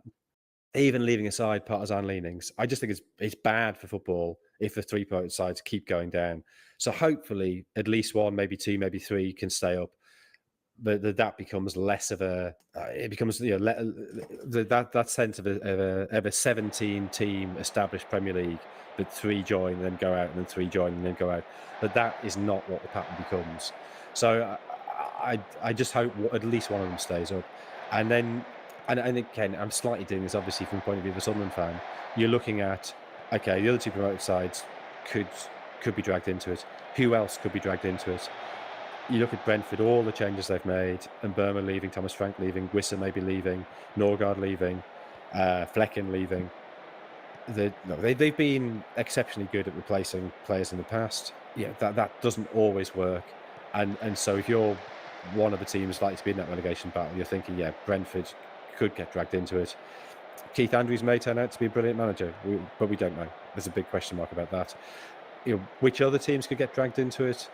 even leaving aside partisan leanings, I just think it's bad for football if the 3 promoted sides keep going down. So hopefully, at least 1, maybe 2, maybe 3 can stay up. But that becomes less of a. It becomes that sense of a 17-team established Premier League, that 3 join and then go out, and then 3 join and then go out. But that is not what the pattern becomes. So I just hope at least one of them stays up, and then and again, I'm slightly doing this obviously from the point of view of a Sunderland fan. You're looking at, okay, the other 2 promoted sides could be dragged into it. Who else could be dragged into it? You look at Brentford, all the changes they've made, and Burma leaving, Thomas Frank leaving, Wissa maybe leaving, Norgard leaving, Flecken leaving. They've been exceptionally good at replacing players in the past. Yeah, that doesn't always work. And so if you're one of the teams likely to be in that relegation battle, you're thinking, yeah, Brentford could get dragged into it. Keith Andrews may turn out to be a brilliant manager, but we don't know. There's a big question mark about that. Which other teams could get dragged into it?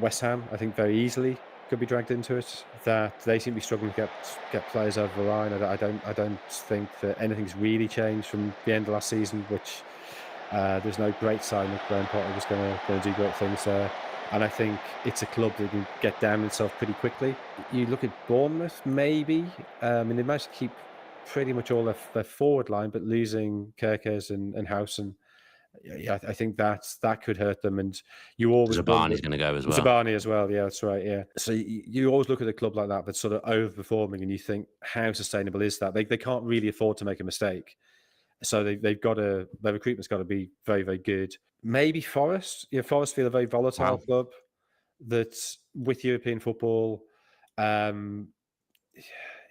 West Ham, I think, very easily could be dragged into it. That they seem to be struggling to get players over the line. I don't think that anything's really changed from the end of last season, which there's no great sign that Graham Potter was going to do great things there. And I think it's a club that can get down itself pretty quickly. You look at Bournemouth, maybe. They managed to keep pretty much all their forward line, but losing Kerkers and Howson. Yeah, I think that could hurt them, and you always Zabani's going to go as well. Zabani as well, yeah, that's right, yeah. So you always look at a club like that that's sort of overperforming, and you think, how sustainable is that? They can't really afford to make a mistake, so their recruitment's got to be very, very good. Maybe Forest. Forest feel a very volatile club that's with European football. And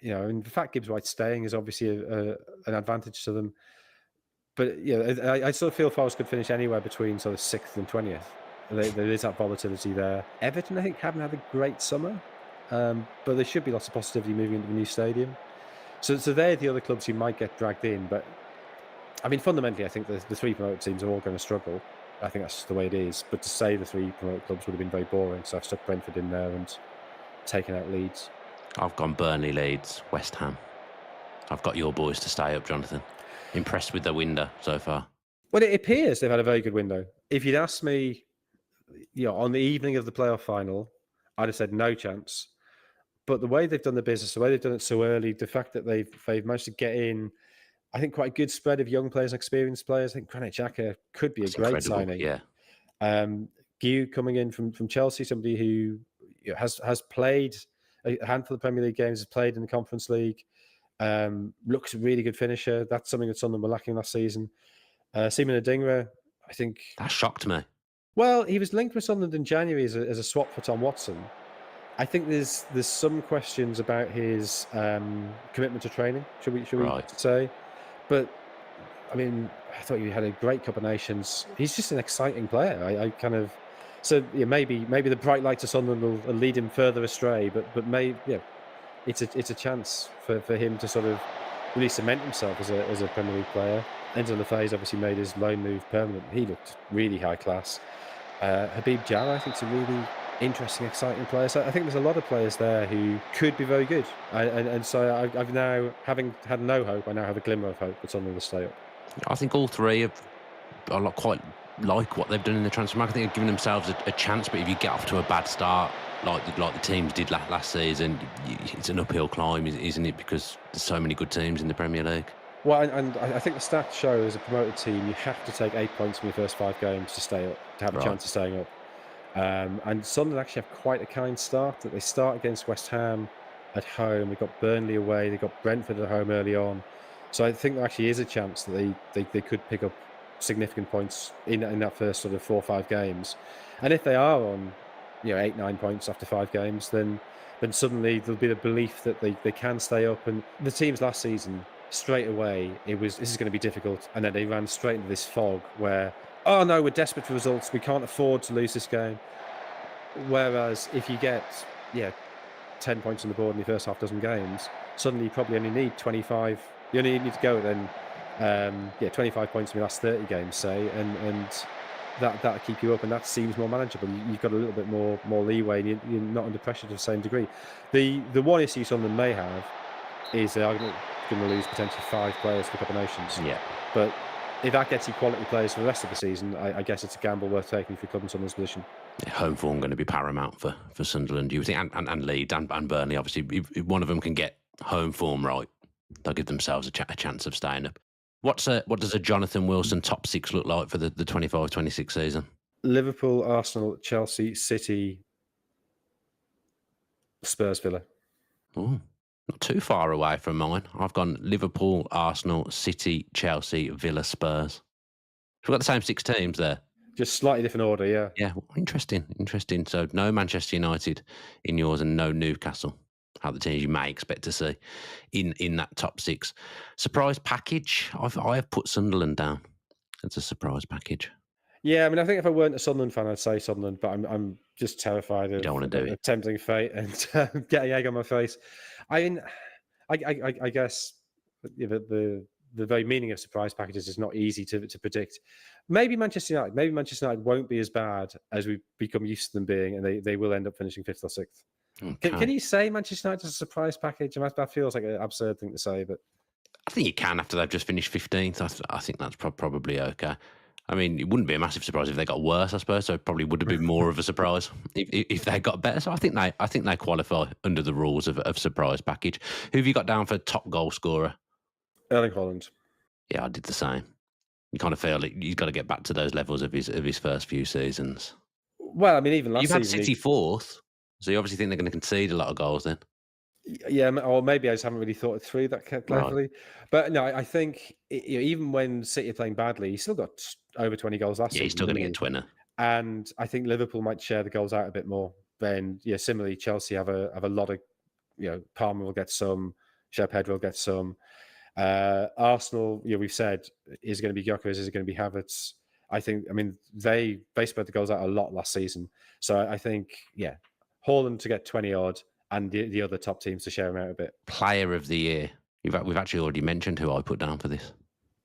the fact Gibbs White staying is obviously an advantage to them. But I sort of feel Forest could finish anywhere between sort of 6th and 20th. There is that volatility there. Everton, I think, haven't had a great summer, but there should be lots of positivity moving into the new stadium. So they're the other clubs who might get dragged in. But I mean, fundamentally, I think the 3 promoted teams are all going to struggle. I think that's just the way it is. But to say the 3 promoted clubs would have been very boring, so I've stuck Brentford in there and taken out Leeds. I've gone Burnley, Leeds, West Ham. I've got your boys to stay up, Jonathan. Impressed with the window so far? Well, it appears they've had a very good window. If you'd asked me, on the evening of the playoff final, I'd have said no chance. But the way they've done the business, the way they've done it so early, the fact that they've managed to get in, I think, quite a good spread of young players and experienced players. I think Granit Xhaka could be a great signing. Yeah. Guy coming in from Chelsea, somebody who has played a handful of Premier League games, has played in the Conference League, looks a really good finisher. That's something that Sunderland were lacking last season. Seaman Adingra, I think. That shocked me. Well, he was linked with Sunderland in January as a swap for Tom Watson. I think there's some questions about his commitment to training. Should we Right. say? But I mean, I thought he had a great Cup of Nations. He's just an exciting player. I kind of maybe the bright lights of Sunderland will lead him further astray. But maybe it's a chance for him to sort of really cement himself as a Premier League player. Enzo Lefebvre's obviously made his loan move permanent. He looked really high class. Habib Diallo, I think, is a really interesting, exciting player. So I think there's a lot of players there who could be very good. And so I've now, having had no hope, I now have a glimmer of hope that Sunderland will stay up. I think all three are quite like what they've done in the transfer market. I think they've given themselves a chance, but if you get off to a bad start, like the teams did last season, it's an uphill climb, isn't it? Because there's so many good teams in the Premier League. Well, and I think the stats show as a promoted team, you have to take 8 points from your first 5 games to stay up, to have a chance of staying up. And Sunderland actually have quite a kind start. That they start against West Ham at home. They've got Burnley away. They've got Brentford at home early on. So I think there actually is a chance that they could pick up significant points in that first sort of 4 or 5 games. And if they are on 8-9 points after 5 games, then suddenly there'll be the belief that they can stay up. And the teams last season, straight away, this is going to be difficult. And then they ran straight into this fog where, oh no, we're desperate for results. We can't afford to lose this game. Whereas if you get 10 points on the board in your first half dozen games, suddenly you probably only need 25. You only need to go then 25 points in your last 30 games, say, and that'll keep you up, and that seems more manageable. You've got a little bit more leeway, and you're not under pressure to the same degree. The one issue Sunderland may have is they are going to lose potentially 5 players to the Cup of Nations. Yeah. But if that gets you quality players for the rest of the season, I guess it's a gamble worth taking if you're club in Sunderland's position. Home form going to be paramount for Sunderland, you think, and Leeds and Burnley. Obviously, if one of them can get home form right, they'll give themselves a chance of staying up. What does a Jonathan Wilson top 6 look like for the 25-26 season? Liverpool, Arsenal, Chelsea, City, Spurs, Villa. Oh, not too far away from mine. I've gone Liverpool, Arsenal, City, Chelsea, Villa, Spurs. We've got the same 6 teams there. Just slightly different order, yeah. Yeah, interesting. So no Manchester United in yours and no Newcastle. How the teams you may expect to see in that top 6. Surprise package. I have put Sunderland down. It's a surprise package. Yeah, I mean, I think if I weren't a Sunderland fan, I'd say Sunderland, but I'm just terrified of don't want to do it. Tempting fate and getting egg on my face. I mean, I guess the very meaning of surprise packages is not easy to predict. Maybe Manchester United won't be as bad as we've become used to them being, and they will end up finishing 5th or 6th. Okay. Can you say Manchester United is a surprise package? That feels like an absurd thing to say, but I think you can after they've just finished 15th. I think that's probably okay. I mean, it wouldn't be a massive surprise if they got worse, I suppose. So it probably would have been more of a surprise if they got better. So I think they qualify under the rules of surprise package. Who have you got down for top goal scorer? Erling Haaland. Yeah, I did the same. You kind of feel like he's got to get back to those levels of his first few seasons. Well, I mean, even last You've season, had City 4th, so you obviously think they're going to concede a lot of goals then. Yeah, or maybe I just haven't really thought it through that carefully. Right. But no, I think even when City are playing badly, he still got over 20 goals last season. Yeah, he's still going to get 20. And I think Liverpool might share the goals out a bit more. Then, similarly, Chelsea have a lot of, Palmer will get some, Shep Pedro will get some. Arsenal, we've said, is going to be Gyökeres, is it going to be Havertz? They spread the goals out a lot last season. So I think, Haaland to get 20 odd, and the other top teams to share them out a bit. Player of the year. We've actually already mentioned who I put down for this.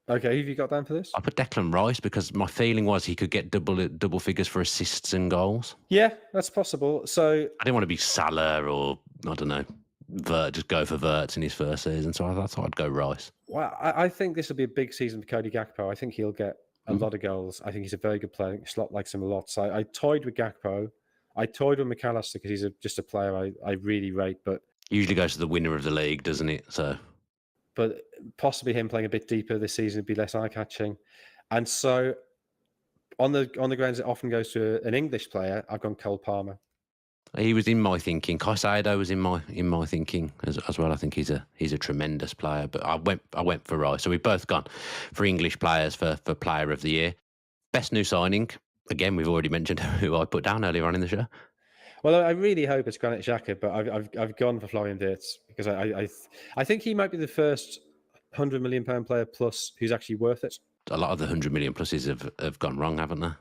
Okay, who have you got down for this? I put Declan Rice because my feeling was he could get double figures for assists and goals. Yeah, that's possible. So I didn't want to be Salah or, I don't know, just go for Wirtz in his first season. So I thought I'd go Rice. Well, I think this will be a big season for Cody Gakpo. I think he'll get a lot of goals. I think he's a very good player. Slot likes him a lot. So I toyed with Gakpo. I toyed with McAllister because he's just a player I really rate, but usually goes to the winner of the league, doesn't it? So, but possibly him playing a bit deeper this season would be less eye-catching. And so on the grounds it often goes to an English player, I've gone Cole Palmer. He was in my thinking. Caicedo was in my thinking as well. I think he's a tremendous player. But I went for Rice. So we've both gone for English players for Player of the Year. Best new signing. Again, we've already mentioned who I put down earlier on in the show. Well, I really hope it's Granit Xhaka, but I've gone for Florian Wirtz because I think he might be the first £100 million player plus who's actually worth it. A lot of the 100 million pluses have gone wrong, haven't they?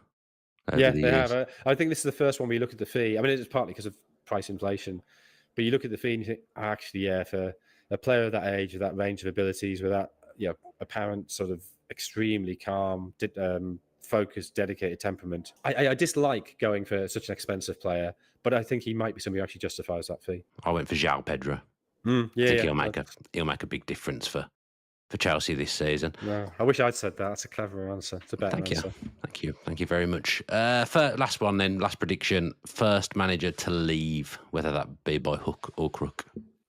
Yeah, they have. I think this is the first one where you look at the fee. I mean, it's partly because of price inflation, but you look at the fee and you think, actually, yeah, for a player of that age, with that range of abilities, with that apparent sort of extremely calm, focused, dedicated temperament, I dislike going for such an expensive player, but I think he might be somebody who actually justifies that fee. I went for João Pedro. I think he'll make a big difference for Chelsea this season. No, I wish I'd said that. That's a clever answer. It's a better answer. Thank you very much. Last one then, last prediction. First manager to leave, whether that be by hook or crook.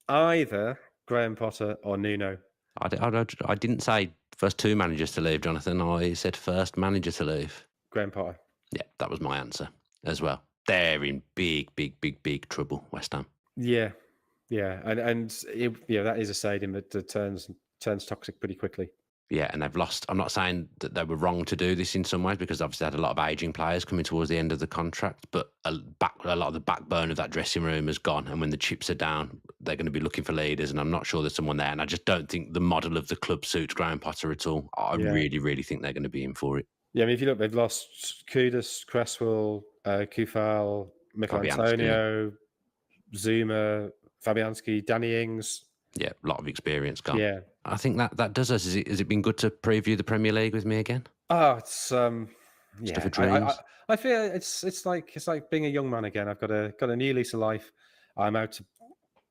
Either Graham Potter or Nuno. I didn't say first two managers to leave, Jonathan. I said first manager to leave. Graham Potter. Yeah, that was my answer as well. They're in big trouble, West Ham. Yeah, and that is a stadium that turns toxic pretty quickly. Yeah, and they've lost. I'm not saying that they were wrong to do this in some ways, because obviously they had a lot of ageing players coming towards the end of the contract, but a lot of the backbone of that dressing room has gone, and when the chips are down, they're going to be looking for leaders, and I'm not sure there's someone there, and I just don't think the model of the club suits Graham Potter at all. I really think they're going to be in for it. Yeah, I mean, if you look, they've lost Kudus, Cresswell, Kufal, Mikel Antonio, Zuma, Fabianski, Danny Ings. Yeah, a lot of experience gone. Yeah. I think that does us. Has it been good to preview the Premier League with me again? Oh, it's Stuff of dreams. I feel it's like being a young man again. I've got a new lease of life. I'm out to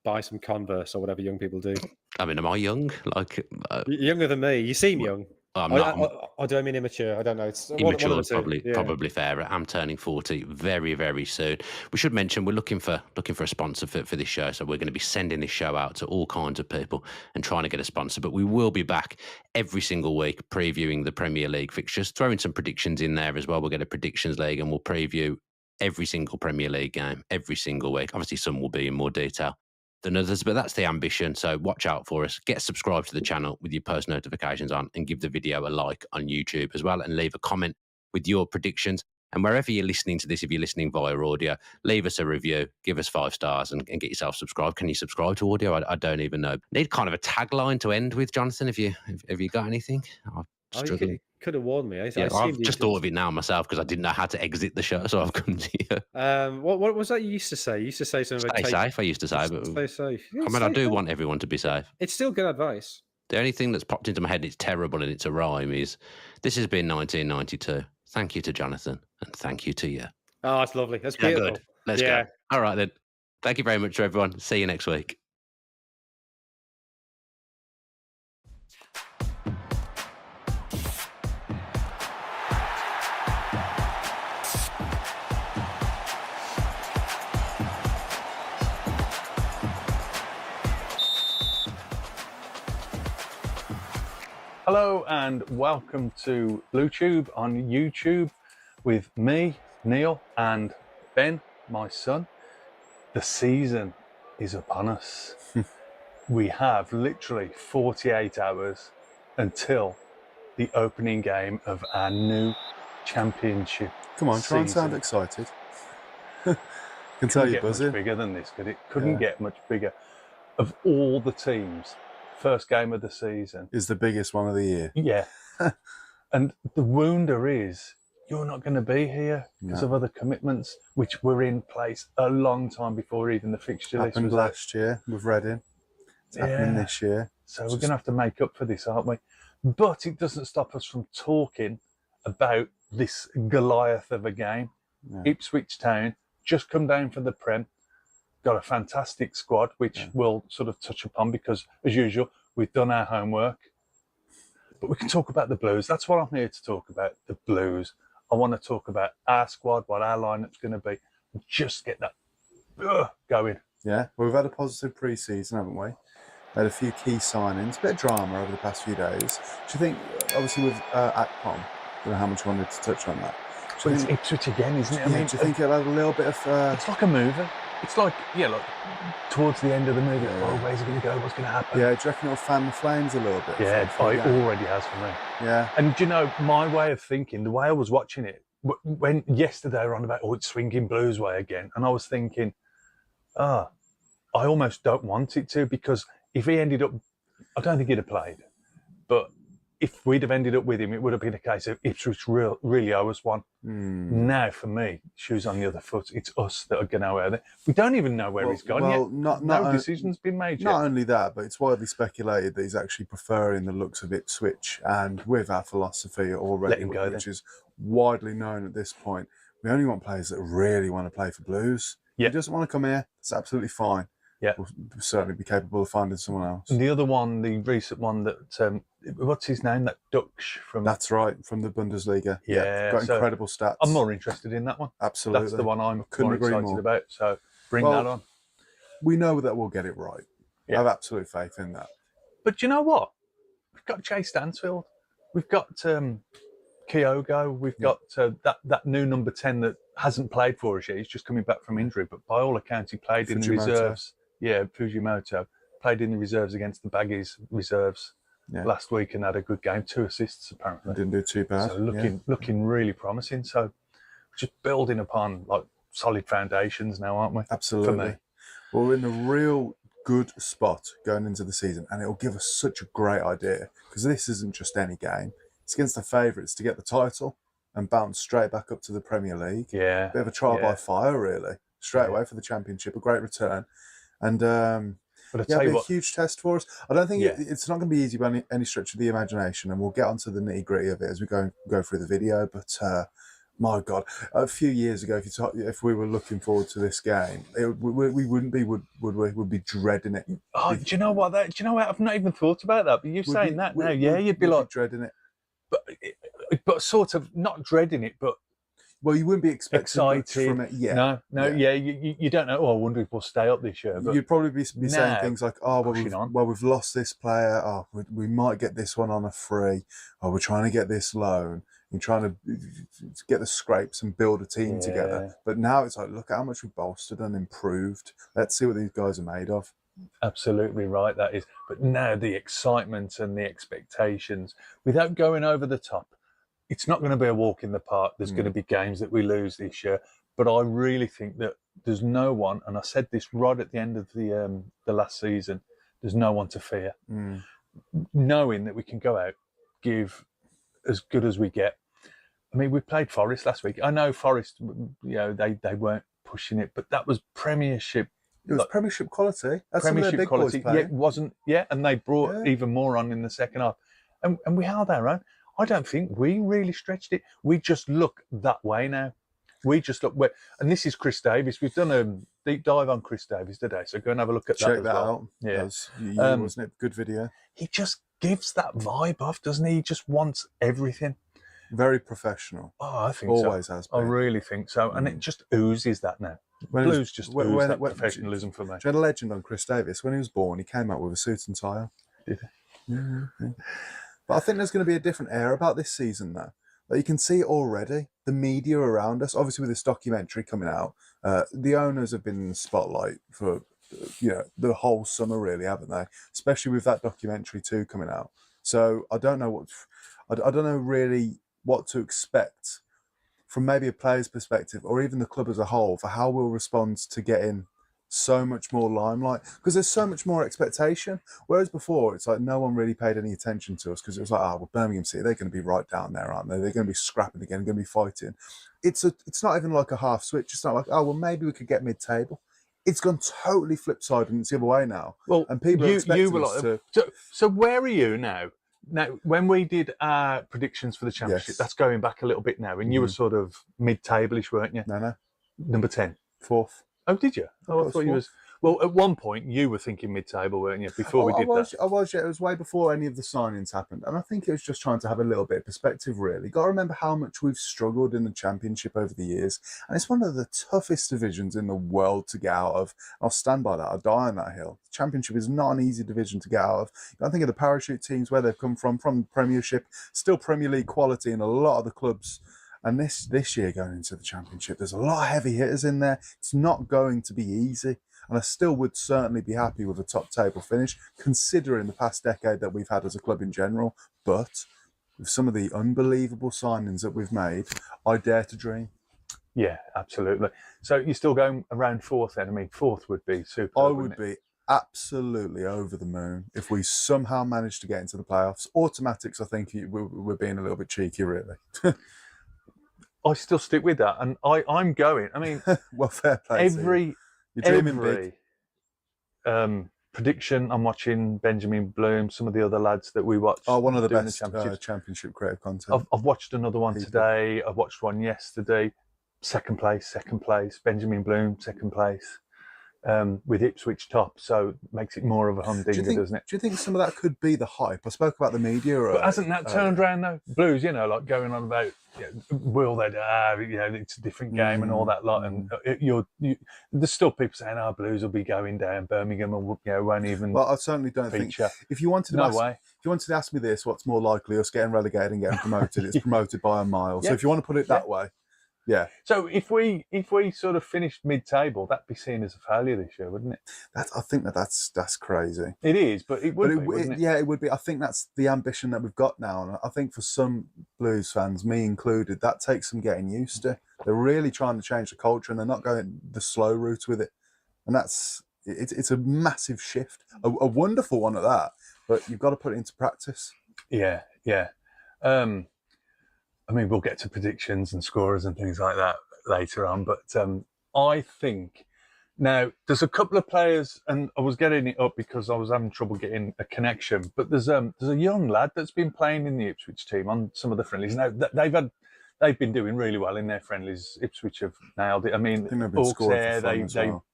buy some Converse or whatever young people do. I mean, am I young? Like younger than me? You seem young. I'm not. Or do I mean immature? I don't know. It's immature is probably fairer. I'm turning 40 very, very soon. We should mention we're looking for a sponsor for this show, so we're going to be sending this show out to all kinds of people and trying to get a sponsor. But we will be back every single week previewing the Premier League fixtures, throwing some predictions in there as well. We'll get a predictions league and we'll preview every single Premier League game every single week. Obviously, some will be in more detail than others, but that's the ambition. So watch out for us. Get subscribed to the channel with your post notifications on, and give the video a like on YouTube as well, and leave a comment with your predictions. And wherever you're listening to this, if you're listening via audio, leave us a review, give us 5 stars, and get yourself subscribed. Can you subscribe to audio? I don't even know. Need kind of a tagline to end with, Jonathan. Have you got anything? You could have warned me. I've just thought of it now myself because I didn't know how to exit the show, so I've come to you. What was that you used to say? You used to say something about stay safe, I used to say. But stay safe. I mean, I do want everyone to be safe. It's still good advice. The only thing that's popped into my head, it's terrible and it's a rhyme, is this has been 1992. Thank you to Jonathan, and thank you to you. Oh, that's lovely. That's beautiful. Good. Let's go. All right, then. Thank you very much, everyone. See you next week. Hello and welcome to BlueTube on YouTube with me, Neil, and Ben, my son. The season is upon us. We have literally 48 hours until the opening game of our new championship. Come on, try and sound excited. Can tell you're buzzing. Much bigger than this, could it? Couldn't get much bigger. Of all the teams, first game of the season is the biggest one of the year. Yeah. And the wonder is you're not going to be here because of other commitments, which were in place a long time before even the fixture list happened last year with Reading. It's happening this year. So we're going to have to make up for this, aren't we? But it doesn't stop us from talking about this Goliath of a game. Ipswich Town just come down for the Prem. Got a fantastic squad, which we'll sort of touch upon because, as usual, we've done our homework. But we can talk about the Blues. That's what I'm here to talk about, the Blues. I want to talk about our squad, what our lineup's going to be, and just get that going. Yeah, well, we've had a positive pre-season, haven't we? Had a few key signings, a bit of drama over the past few days. Do you think, obviously with Akpom, I don't know how much you wanted to touch on that. Do But it's Ipswich again, isn't it? I mean, do you think it'll have a little bit of? it's like a movie. It's like, like towards the end of the movie, oh, where's it going to go? What's going to happen? Yeah, do you reckon it'll fan the flames a little bit? Yeah, for the it game? already has for me. Yeah. And do you know, my way of thinking, the way I was watching it, when yesterday we were on about, it's swinging Blues way again, and I was thinking, I almost don't want it to, because if he ended up, I don't think he'd have played, but if we'd have ended up with him, it would have been a case of Ipswich really owe us one. Now, for me, shoes on the other foot, it's us that are going to out there. We don't even know where he's gone yet. No decision's been made yet. Not only that, but it's widely speculated that he's actually preferring the looks of Ipswich, and with our philosophy already, which is widely known at this point, we only want players that really want to play for Blues. Yeah. If he doesn't want to come here, it's absolutely fine. Yeah. We'll certainly be capable of finding someone else. And the other one, the recent one that, what's his name? That Dutch from... That's right, from the Bundesliga. Yeah. Got incredible stats. I'm more interested in that one. Absolutely. That's the one I'm Couldn't more agree excited more. about. So bring that on. We know that we'll get it right. Yeah. I have absolute faith in that. But do you know what? We've got Jay Stansfield. We've got Kyogo. We've got that new number 10 that hasn't played for us yet. He's just coming back from injury, but by all accounts, he played in the reserves. Yeah, Fujimoto played in the reserves against the Baggies reserves last week and had a good game. 2 assists apparently. Didn't do too bad. So looking really promising. So we're just building upon like solid foundations now, aren't we? Absolutely. For me. Well, we're in a real good spot going into the season, and it'll give us such a great idea, because this isn't just any game. It's against the favourites to get the title and bounce straight back up to the Premier League. Yeah. Bit of a trial by fire, really. Straight away for the Championship, a great return. And but it'll be a huge test for us. I don't think it's not going to be easy by any stretch of the imagination, and we'll get onto the nitty gritty of it as we go through the video. But my God, a few years ago, if we were looking forward to this game, we wouldn't be, would we? We'd be dreading it. Oh, do you know what? I've not even thought about that. But you're saying that now, you'd be like dreading it, but sort of not dreading it, but. Well, you wouldn't be expecting much from it. Yeah. No. You don't know. Oh, I wonder if we'll stay up this year. But you'd probably be saying things like, "Oh, we've lost this player. Oh, we might get this one on a free. Oh, we're trying to get this loan. You're trying to get the scrapes and build a team together." But now it's like, look at how much we've bolstered and improved. Let's see what these guys are made of. Absolutely right, that is. But now the excitement and the expectations, without going over the top. It's not going to be a walk in the park. There's going to be games that we lose this year. But I really think that there's no one, and I said this right at the end of the last season, there's no one to fear. Knowing that we can go out, give as good as we get. I mean, we played Forest last week. I know Forest, they weren't pushing it, but that was Premiership. It was Premiership quality. That's Premiership big quality. Boys it wasn't. Yeah, and they brought even more on in the second half. And we held our own. I don't think we really stretched it. We just look that way now. We just look where, and this is Chris Davis. We've done a deep dive on Chris Davis today, so go and have a look at that. Check that out. Yeah, wasn't it? Good video. He just gives that vibe off, doesn't he? He just wants everything. Very professional. Oh, I think always so. has been. I really think so, and it just oozes that now. Blues just ooze that professionalism for me. Do you had a legend on Chris Davis? When he was born, he came out with a suit and tie. Did he? Yeah. But I think there's going to be a different air about this season now. Like, you can see already the media around us. Obviously, with this documentary coming out, the owners have been in the spotlight for the whole summer, really, haven't they? Especially with that documentary too coming out. So I don't know really what to expect from maybe a player's perspective, or even the club as a whole, for how we'll respond to getting so much more limelight, because there's so much more expectation. Whereas before, it's like no one really paid any attention to us, because it was like, Birmingham City, they're going to be right down there, aren't they? They're going to be scrapping again, going to be fighting. It's not even like a half switch. It's not like, maybe we could get mid-table. It's gone totally flip side, and it's the other way now. Well, and people are expecting us to. So where are you now? Now, when we did our predictions for the Championship, that's going back a little bit now, and you were sort of mid-table-ish, weren't you? No. Number 10. 4th. Oh, did you? Oh, I thought you was. Well, at one point you were thinking mid-table, weren't you? Before we did that. I was. Yeah, it was way before any of the signings happened, and I think it was just trying to have a little bit of perspective. Really, got to remember how much we've struggled in the Championship over the years, and it's one of the toughest divisions in the world to get out of. I'll stand by that. I'll die on that hill. The Championship is not an easy division to get out of. I think of the parachute teams, where they've come from the Premiership, still Premier League quality in a lot of the clubs. And this year going into the Championship, there's a lot of heavy hitters in there. It's not going to be easy. And I still would certainly be happy with a top table finish, considering the past decade that we've had as a club in general. But with some of the unbelievable signings that we've made, I dare to dream. Yeah, absolutely. So you're still going around fourth then? I mean, fourth would be super. I would be absolutely over the moon if we somehow managed to get into the playoffs. Automatics, I think we're being a little bit cheeky, really. I still stick with that, and I'm going. I mean, well, fair play. You're dreaming big. Prediction. I'm watching Benjamin Bloom, some of the other lads that we watched. Oh, one of the doing best championship creative content. I've watched another one today. I've watched one yesterday. Second place. Benjamin Bloom, second place. With Ipswich top, so makes it more of a humdinger, doesn't it? Do you think some of that could be the hype? I spoke about the media. But hasn't that turned around though? Blues, like going on about will they it's a different game and all that lot, and there's still people saying Blues will be going down, Birmingham won't even. Well, I certainly don't feature. think. If you wanted to ask me this, what's more likely, us getting relegated and getting promoted? It's promoted by a mile. So if you want to put it that way. Yeah. So if we sort of finished mid-table, that'd be seen as a failure this year, wouldn't it? I think that's crazy. It is, but it would be, wouldn't it? Yeah, it would be. I think that's the ambition that we've got now, and I think for some Blues fans, me included, that takes some getting used to. They're really trying to change the culture, and they're not going the slow route with it, and it's a massive shift, a wonderful one at that. But you've got to put it into practice. Yeah. I mean, we'll get to predictions and scorers and things like that later on. But I think now there's a couple of players, and I was getting it up because I was having trouble getting a connection. But there's a young lad that's been playing in the Ipswich team on some of the friendlies. Now they've been doing really well in their friendlies. Ipswich have nailed it. I mean, Auxerre,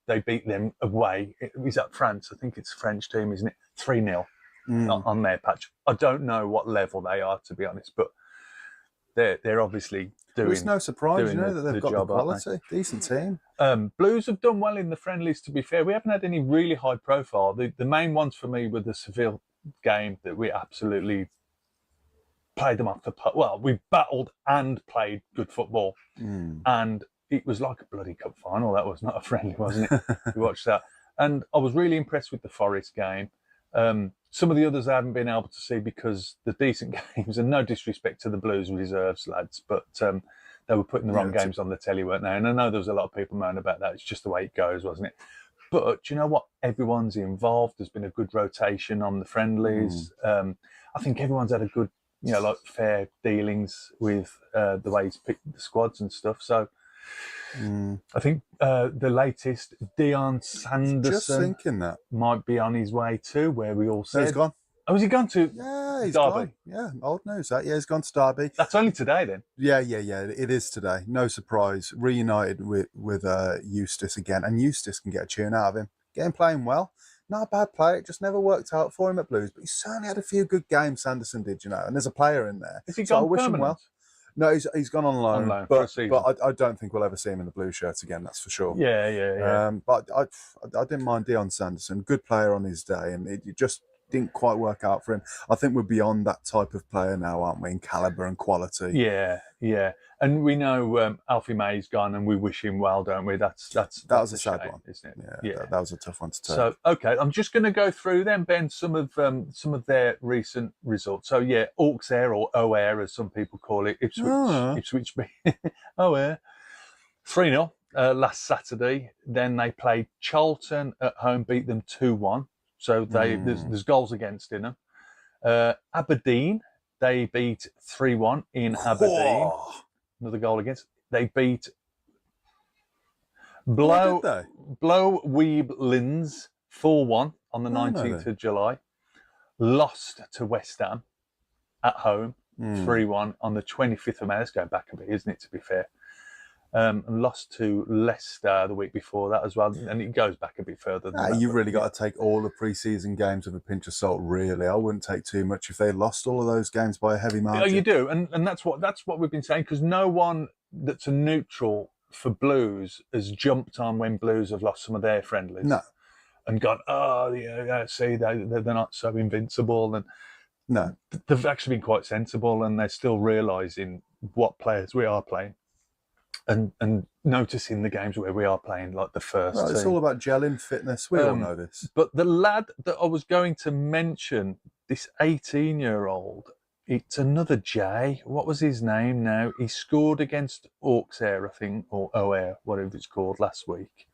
they beat them away. Is that France? I think it's a French team, isn't it? 3-0 on their patch. I don't know what level they are, to be honest, but they're obviously doing. It's no surprise, that they've got job, the quality. Decent team. Blues have done well in the friendlies, to be fair. We haven't had any really high profile. The main ones for me were the Seville game that we absolutely played them off the putt. Well, we battled and played good football. And it was like a bloody cup final. That was not a friendly, wasn't it? We watched that. And I was really impressed with the Forest game. Some of the others I haven't been able to see because the decent games, and no disrespect to the Blues reserves lads, but they were putting the wrong games on the telly, weren't they? And I know there was a lot of people moaning about that. It's just the way it goes, wasn't it? But do you know what? Everyone's involved. There's been a good rotation on the friendlies. I think everyone's had a good, fair dealings with the way he's picked the squads and stuff. So I think the latest, Dion Sanderson, just thinking that might be on his way too, where we all said he's gone. Oh, has he gone to? Yeah, he's Derby? gone. Yeah, old news that. Yeah, he's gone to Derby. That's only today then. Yeah. It is today. No surprise. Reunited with Eustace again, and Eustace can get a tune out of him. Get him playing well. Not a bad player. It just never worked out for him at Blues, but he certainly had a few good games. Sanderson did, And there's a player in there. Has he gone I wish permanent? him well. No, he's gone on loan, for a season. but I don't think we'll ever see him in the blue shirt again. That's for sure. Yeah. But I didn't mind Dion Sanderson. Good player on his day, and it just didn't quite work out for him. I think we're beyond that type of player now, aren't we? In caliber and quality. Yeah. And we know Alfie May's gone, and we wish him well, don't we? That was a sad shame, one, isn't it? Yeah. That was a tough one to take. So okay, I'm just going to go through then, Ben, some of their recent results. So yeah, Auxerre or O'Air, as some people call it, Ipswich. O'Air, 3-0 last Saturday. Then they played Charlton at home, beat them 2-1. So there's goals against in them. Aberdeen, they beat 3-1 in Aberdeen. Another goal against. They beat Blow Weeb Linz 4-1 on the 19th of July. Lost to West Ham at home 3-1 on the 25th of May. Let's go back a bit, isn't it, to be fair? And lost to Leicester the week before that as well. And it goes back a bit further than that. You've really got to take all the pre-season games with a pinch of salt, really. I wouldn't take too much if they lost all of those games by a heavy margin. Oh, you do. And that's what we've been saying, because no one that's a neutral for Blues has jumped on when Blues have lost some of their friendlies. No. And gone, see, they're not so invincible. And no, they've actually been quite sensible, and they're still realising what players we are playing, and noticing the games where we are playing, like the first Well, it's team. all about gelling, fitness. We all know this. But the lad that I was going to mention, this 18-year-old, it's another J. What was his name now? He scored against Auxerre, I think, or O'Hare, whatever it's called, last week.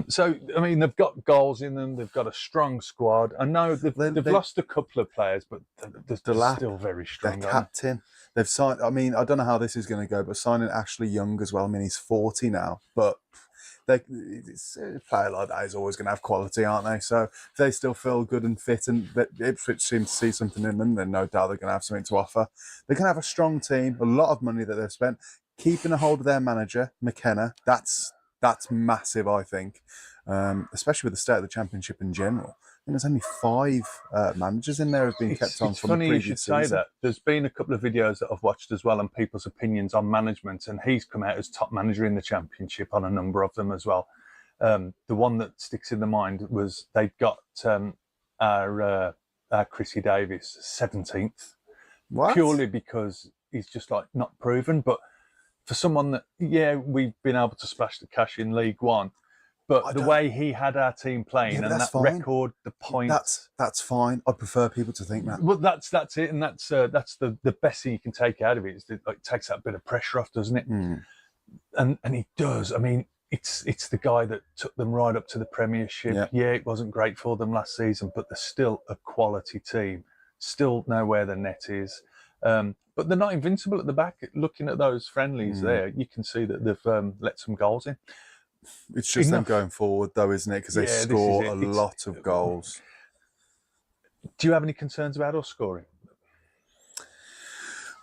So, I mean, they've got goals in them. They've got a strong squad. I know they've lost a couple of players, but they're still very strong. Their captain. They've signed. I mean, I don't know how this is going to go, but signing Ashley Young as well. I mean, he's 40 now, but it's a player like that is always going to have quality, aren't they? So if they still feel good and fit, and that Ipswich seem to see something in them, then no doubt they're going to have something to offer. They're going to have a strong team, a lot of money that they've spent, keeping a hold of their manager McKenna. That's massive, I think, especially with the state of the Championship in general. I think there's only 5 managers in there who've been kept on from the previous season. It's funny you should say that. There's been a couple of videos that I've watched as well on people's opinions on management, and he's come out as top manager in the Championship on a number of them as well. The one that sticks in the mind was they've got our Chrissy Davis 17th, purely because he's just like not proven. But for someone that, we've been able to splash the cash in League One, but the way he had our team playing and that record, the points. That's fine. I prefer people to think that. Well, that's it, and that's the best thing you can take out of it. Is that, like, takes that bit of pressure off, doesn't it? And he does. I mean, it's the guy that took them right up to the Premiership. Yeah, it wasn't great for them last season, but they're still a quality team. Still know where the net is. But they're not invincible at the back. Looking at those friendlies there, you can see that they've let some goals in. It's just them going forward, though, isn't it? Because they score a lot of goals. Do you have any concerns about us scoring?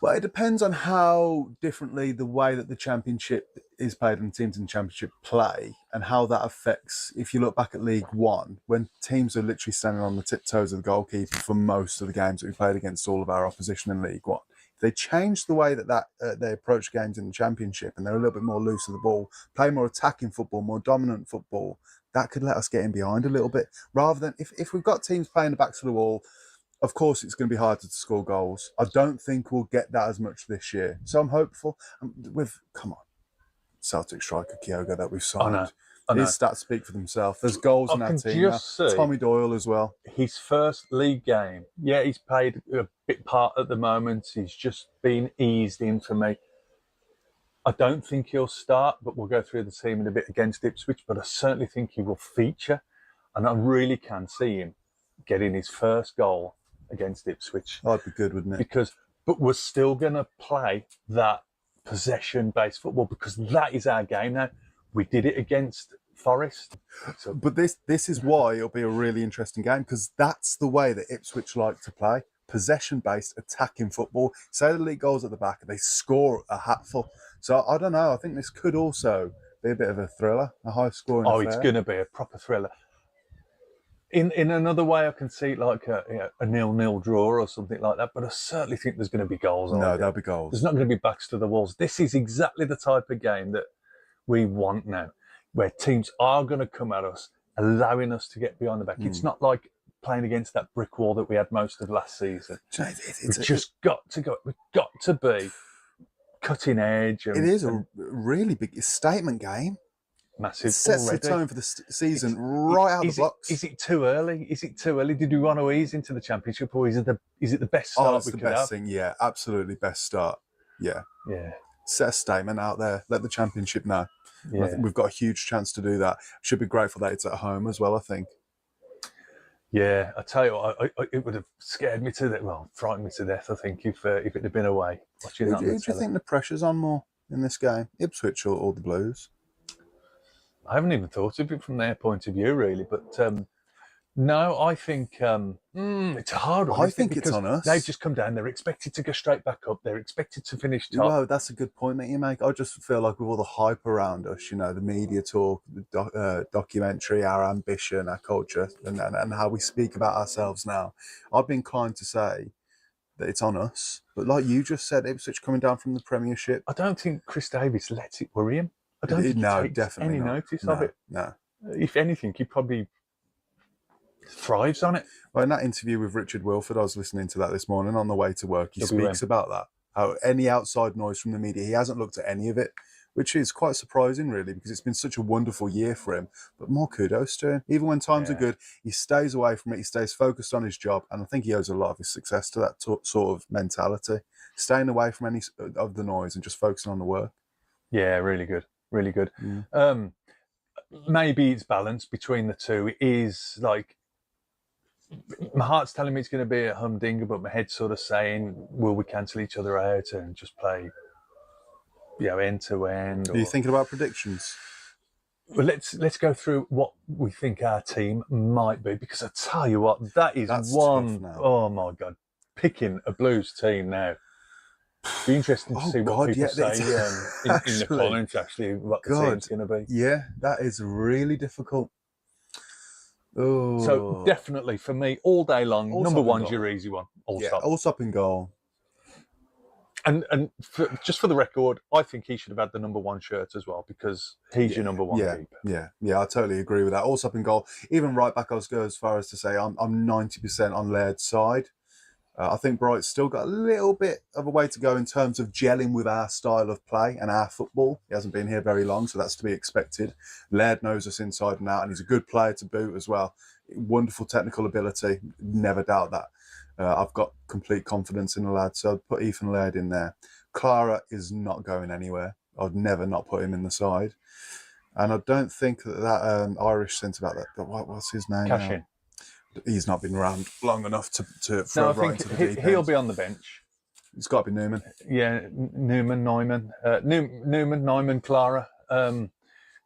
Well, it depends on how differently the way that the Championship is played and teams in the Championship play, and how that affects, if you look back at League One, when teams are literally standing on the tiptoes of the goalkeeper for most of the games that we played against all of our opposition in League One. They changed the way that they approach games in the Championship, and they're a little bit more loose with the ball, play more attacking football, more dominant football. That could let us get in behind a little bit, rather than if we've got teams playing the backs of the wall. Of course, it's going to be harder to score goals. I don't think we'll get that as much this year, so I'm hopeful. Come on, Celtic striker Kyogo that we've signed. I know. His stats speak for themselves. There's goals in that team. Just see Tommy Doyle as well. His first league game. Yeah, he's played a bit part at the moment. He's just been eased in for me. I don't think he'll start, but we'll go through the team in a bit against Ipswich. But I certainly think he will feature, and I really can see him getting his first goal against Ipswich. That'd be good, wouldn't it? But we're still going to play that possession-based football, because that is our game now. We did it against Forest. But this is why it'll be a really interesting game, because that's the way that Ipswich like to play. Possession-based, attacking football. Say the league goals at the back, they score a hatful. So I don't know. I think this could also be a bit of a thriller, a high-scoring affair. It's going to be a proper thriller. In another way, I can see like a 0-0 draw or something like that, but I certainly think there's going to be goals. No, there'll be goals. There's not going to be backs to the walls. This is exactly the type of game that we want now, where teams are going to come at us, allowing us to get behind the back. It's not like playing against that brick wall that we had most of last season. We've just got to go. We've got to be cutting edge. It is a really big statement game. Massive. It sets already the tone for the season right out of the blocks. Is it too early? Is it too early? Did we want to ease into the Championship, or is it the best start we could have? Best thing, yeah, absolutely best start. Yeah. Set a statement out there. Let the Championship know. Yeah. I think we've got a huge chance to do that. Should be grateful that it's at home as well, I think. Yeah, I tell you what, it would have scared me to death. Well, frightened me to death, I think, if it had been away. Who do you think the pressure's on more in this game? Ipswich or the Blues? I haven't even thought of it from their point of view, really. But no, I think it's a hard one. I think it's on us. They've just come down. They're expected to go straight back up. They're expected to finish top. Well, that's a good point that you make. I just feel like with all the hype around us, the media talk, the documentary, our ambition, our culture, and how we speak about ourselves now, I'd be inclined to say that it's on us. But like you just said, Ipswich coming down from the Premiership. I don't think Chris Davis lets it worry him. I don't think he takes any notice of it. No. If anything, he probably thrives on it. Well, in that interview with Richard Wilford, I was listening to that this morning on the way to work. He speaks about that, any outside noise from the media. He hasn't looked at any of it, which is quite surprising, really, because it's been such a wonderful year for him. But more kudos to him. Even when times are good, he stays away from it. He stays focused on his job. And I think he owes a lot of his success to that sort of mentality. Staying away from any of the noise and just focusing on the work. Yeah, really good. Really good. Maybe it's balanced between the two. It is like, my heart's telling me it's going to be a humdinger, but my head's sort of saying, will we cancel each other out and just play, end to end? Are you thinking about predictions? Well, let's go through what we think our team might be, because I tell you what, that's one. Oh my God, picking a Blues team now. Be interesting to see what people say in the comments. Actually, what the team's going to be. Yeah, that is really difficult. Oh. So definitely for me, all day long, number one's your easy one. Allsop in goal. And just for the record, I think he should have had the number one shirt as well, because he's your number one keeper. Yeah, I totally agree with that. Allsop in goal. Even right back, I was go as far as to say I'm 90% on Laird's side. I think Bright's still got a little bit of a way to go in terms of gelling with our style of play and our football. He hasn't been here very long, so that's to be expected. Laird knows us inside and out, and he's a good player to boot as well. Wonderful technical ability, never doubt that. I've got complete confidence in the lad, so I'd put Ethan Laird in there. Clara is not going anywhere. I'd never not put him in the side. And I don't think that Irish centre-back, what's his name? Cashin. He's not been around long enough to throw right into the deep end. He'll be on the bench. It's got to be Newman. Yeah, Neumann, Clara.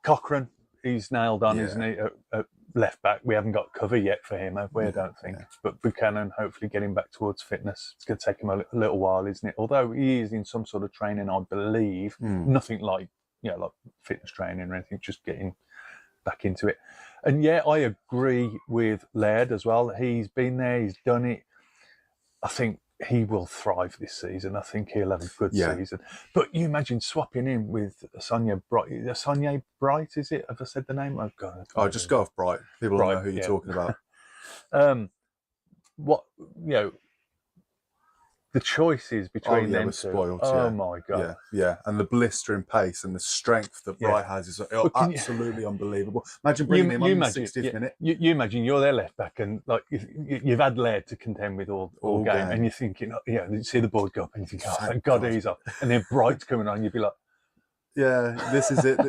Cochrane, he's nailed on, isn't he? At left back, we haven't got cover yet for him, have we? I don't think. Yeah. But Buchanan, hopefully getting back towards fitness. It's going to take him a little while, isn't it? Although he is in some sort of training, I believe. Nothing like like fitness training or anything, just getting back into it. And yeah, I agree with Laird as well. He's been there, he's done it. I think he will thrive this season. I think he'll have a good season. But you imagine swapping in with Sonia Bright. Sonia Bright, is it? Have I said the name? Oh, God. Oh, just go off Bright. People don't know who you're talking about. The choices between them two. Spoiled, my God. Yeah. And the blistering pace and the strength that Bright has is absolutely unbelievable. Imagine bringing him on in the 60th minute. You imagine you're their left back, and like you've had Laird to contend with all game, and you're thinking, you see the board go up, and you think, thank God he's up. And then Bright's coming on, you'd be like, yeah, this is it.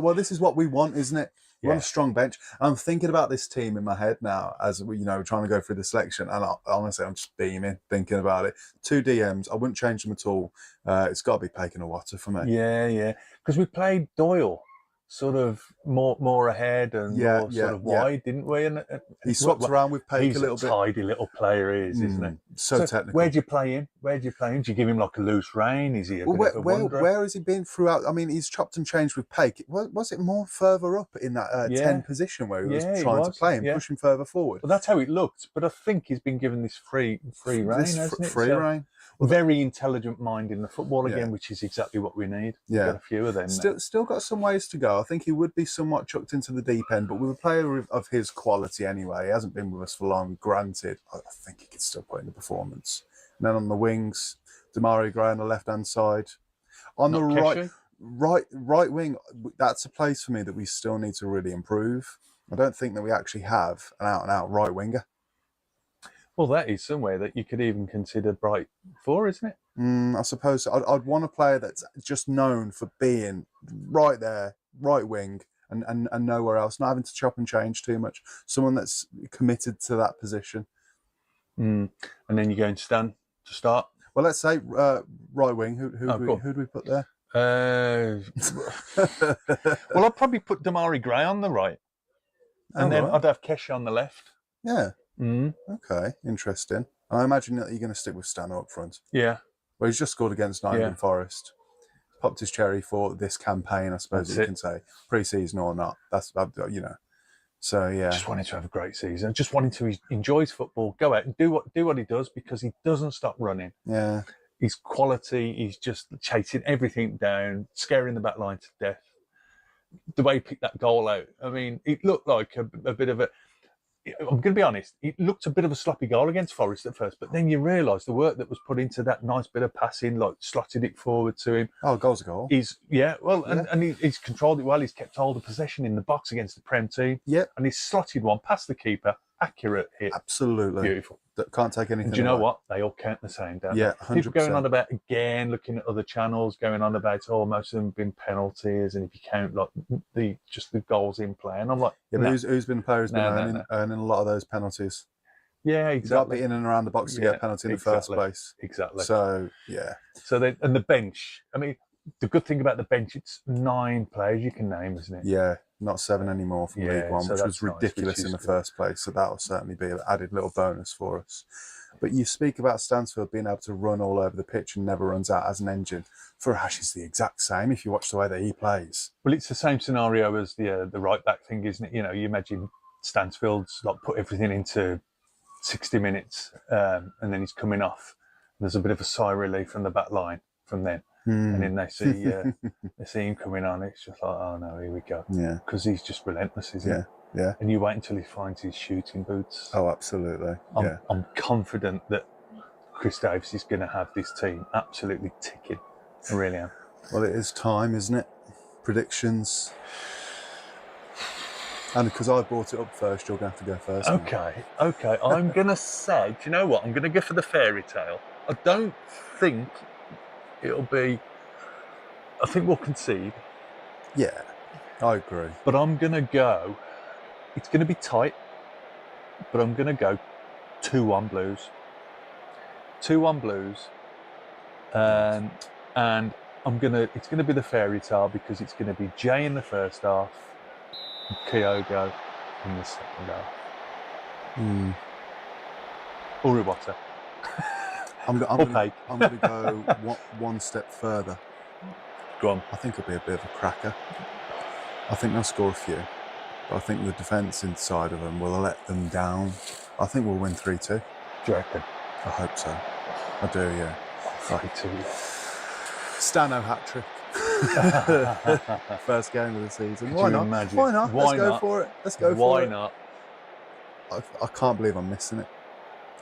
Well, this is what we want, isn't it? We want a strong bench. I'm thinking about this team in my head now as we, trying to go through the selection, and honestly, I'm just beaming thinking about it. 2 DMs, I wouldn't change them at all. It's got to be Paken Iwata for me. Yeah, because we played Doyle sort of more ahead and more sort of wide, didn't we? And he swapped around with Paken a little bit. He's a tidy little player, isn't he? So technical. Where do you play him? Do you give him like a loose rein? Is he where has he been throughout? I mean, he's chopped and changed with Paken. Was it more further up in that 10 position where he was trying to play him, push him further forward? Well, that's how it looked. But I think he's been given this free rein, hasn't it? Free rein. Very intelligent mind in the football again, which is exactly what we need. We've got a few of them. Still got some ways to go. I think he would be somewhat chucked into the deep end, but with a player of his quality anyway, he hasn't been with us for long, granted. I think he could still put in the performance. And then on the wings, Damari Gray on the left-hand side. On the right wing, that's a place for me that we still need to really improve. I don't think that we actually have an out-and-out right winger. Well, that is somewhere that you could even consider Bright for, isn't it? I suppose I'd want a player that's just known for being right there, right wing, and nowhere else, not having to chop and change too much. Someone that's committed to that position. And then you're going to Stan to start? Well, let's say right wing. Who do we put there? Well, I'd probably put Damari Gray on the right. And then I'd have Kesha on the left. Yeah. Okay, interesting. I imagine that you're going to stick with Stano up front. Yeah. Well, he's just scored against Nottingham Forest. Popped his cherry for this campaign, I suppose you can say. Pre-season or not. That's, So, yeah. Just wanted to have a great season. Just wanted to enjoy his football, go out and do what he does, because he doesn't stop running. Yeah. His quality, he's just chasing everything down, scaring the back line to death. The way he picked that goal out, I mean, it looked like a bit of a... I'm going to be honest, it looked a bit of a sloppy goal against Forest at first, but then you realise the work that was put into that nice bit of passing, like slotted it forward to him. Oh, goal's a goal. He's controlled it well. He's kept hold of possession in the box against the Prem team. Yep. And he's slotted one past the keeper. Accurate hit. Absolutely. Beautiful. That can't take anything And do you know away. what? They all count the same, don't Yeah, they? People going 100%. on about, again, looking at other channels, going on about, most of them have been penalties, and if you count like the goals in play. And I'm like, Yeah, but no. who's been a player who's been No. earning a lot of those penalties? Yeah, He's got to exactly. be in and around the box to get a penalty in the first place. Exactly. So, yeah. So and the bench, I mean, the good thing about the bench, it's 9 players you can name, isn't it? Yeah, not 7 anymore from Yeah, League One, so which was that's nice, ridiculous which in the is good. first place. So that will certainly be an added little bonus for us. But you speak about Stansfield being able to run all over the pitch and never runs out as an engine. For Ash, it's the exact same if you watch the way that he plays. Well, it's the same scenario as the right back thing, isn't it? You know, you imagine Stansfield's like put everything into 60 minutes, and then he's coming off. There's a bit of a sigh of relief from the back line from then. And then they see him coming on. It's just like, oh no, here we go. Yeah. Because he's just relentless, isn't he? Yeah. And you wait until he finds his shooting boots. Oh, absolutely. I'm confident that Chris Davis is going to have this team absolutely ticking. I really am. Well, it is time, isn't it? Predictions. And because I brought it up first, you're going to have to go first. Okay. I'm going to say, do you know what? I'm going to go for the fairy tale. I don't think it'll be... I think we'll concede. Yeah, I agree. But I'm going to go... It's going to be tight, but I'm going to go 2-1 Blues. 2-1 Blues. And it's going to be the fairy tale because it's going to be Jay in the first half and Kyogo in the second half. Uriwata. I'm going to go one step further. Go on. I think it'll be a bit of a cracker. I think they'll score a few. But I think the defence inside of them will let them down. I think we'll win 3-2. Do you reckon? I hope so. I do, yeah. 3-2. Stano hat-trick. First game of the season. Why you not? imagine? Why not? Why Let's go not? for it. Let's go for Why it. not? I can't believe I'm missing it.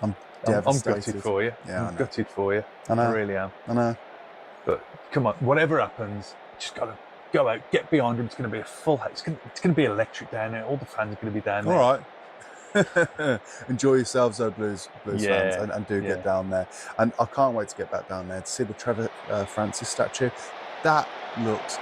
I'm I'm devastated. gutted for you. Yeah, I I'm know. gutted for you. I know. I really am. I know. But come on, whatever happens, just got to go out, get behind him. It's going to be a full house. It's going to be electric down there. All the fans are going to be down there. All right. Enjoy yourselves, though, Blues fans, and do get down there. And I can't wait to get back down there to see the Trevor Francis statue. That looks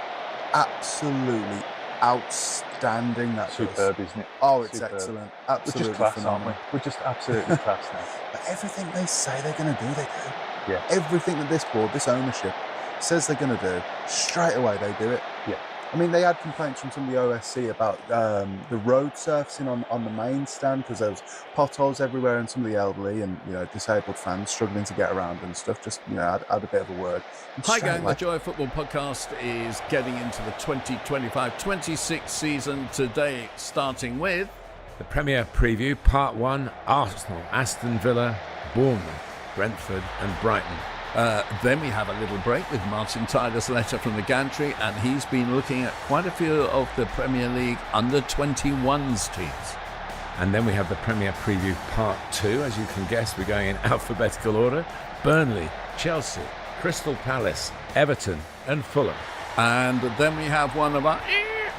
absolutely outstanding. That Superb, does. isn't it? Oh, it's Superb. excellent. We're Absolutely just class, phenomenal. aren't we? We're just absolutely class now. But everything they say they're going to do, they do. Yeah. Everything that this board, this ownership, says they're going to do, straight away they do it. Yeah. I mean, they had complaints from some of the OSC about the road surfacing on the main stand because there was potholes everywhere and some of the elderly and disabled fans struggling to get around and stuff. Just had a bit of a word. And Hi straight gang, away- the Joy of Football podcast is getting into the 2025-26 season today, starting with The Premier Preview, Part 1, Arsenal, Aston Villa, Bournemouth, Brentford and Brighton. Then we have a little break with Martin Tyler's letter from the gantry, and he's been looking at quite a few of the Premier League under-21s teams. And then we have the Premier Preview, Part 2. As you can guess, we're going in alphabetical order. Burnley, Chelsea, Crystal Palace, Everton and Fulham. And then we have one of our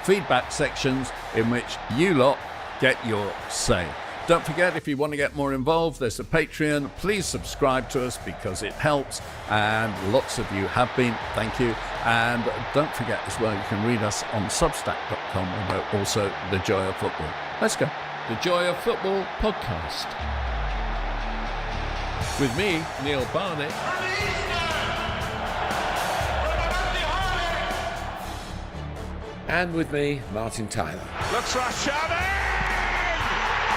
feedback sections in which you lot get your say. Don't forget, if you want to get more involved, there's a Patreon. Please subscribe to us because it helps, and lots of you have been. Thank you. And don't forget as well, you can read us on substack.com, and we're also The Joy of Football. Let's go. The Joy of Football podcast. With me, Neil Barnett. And with me, Martin Tyler. Looks Rashani!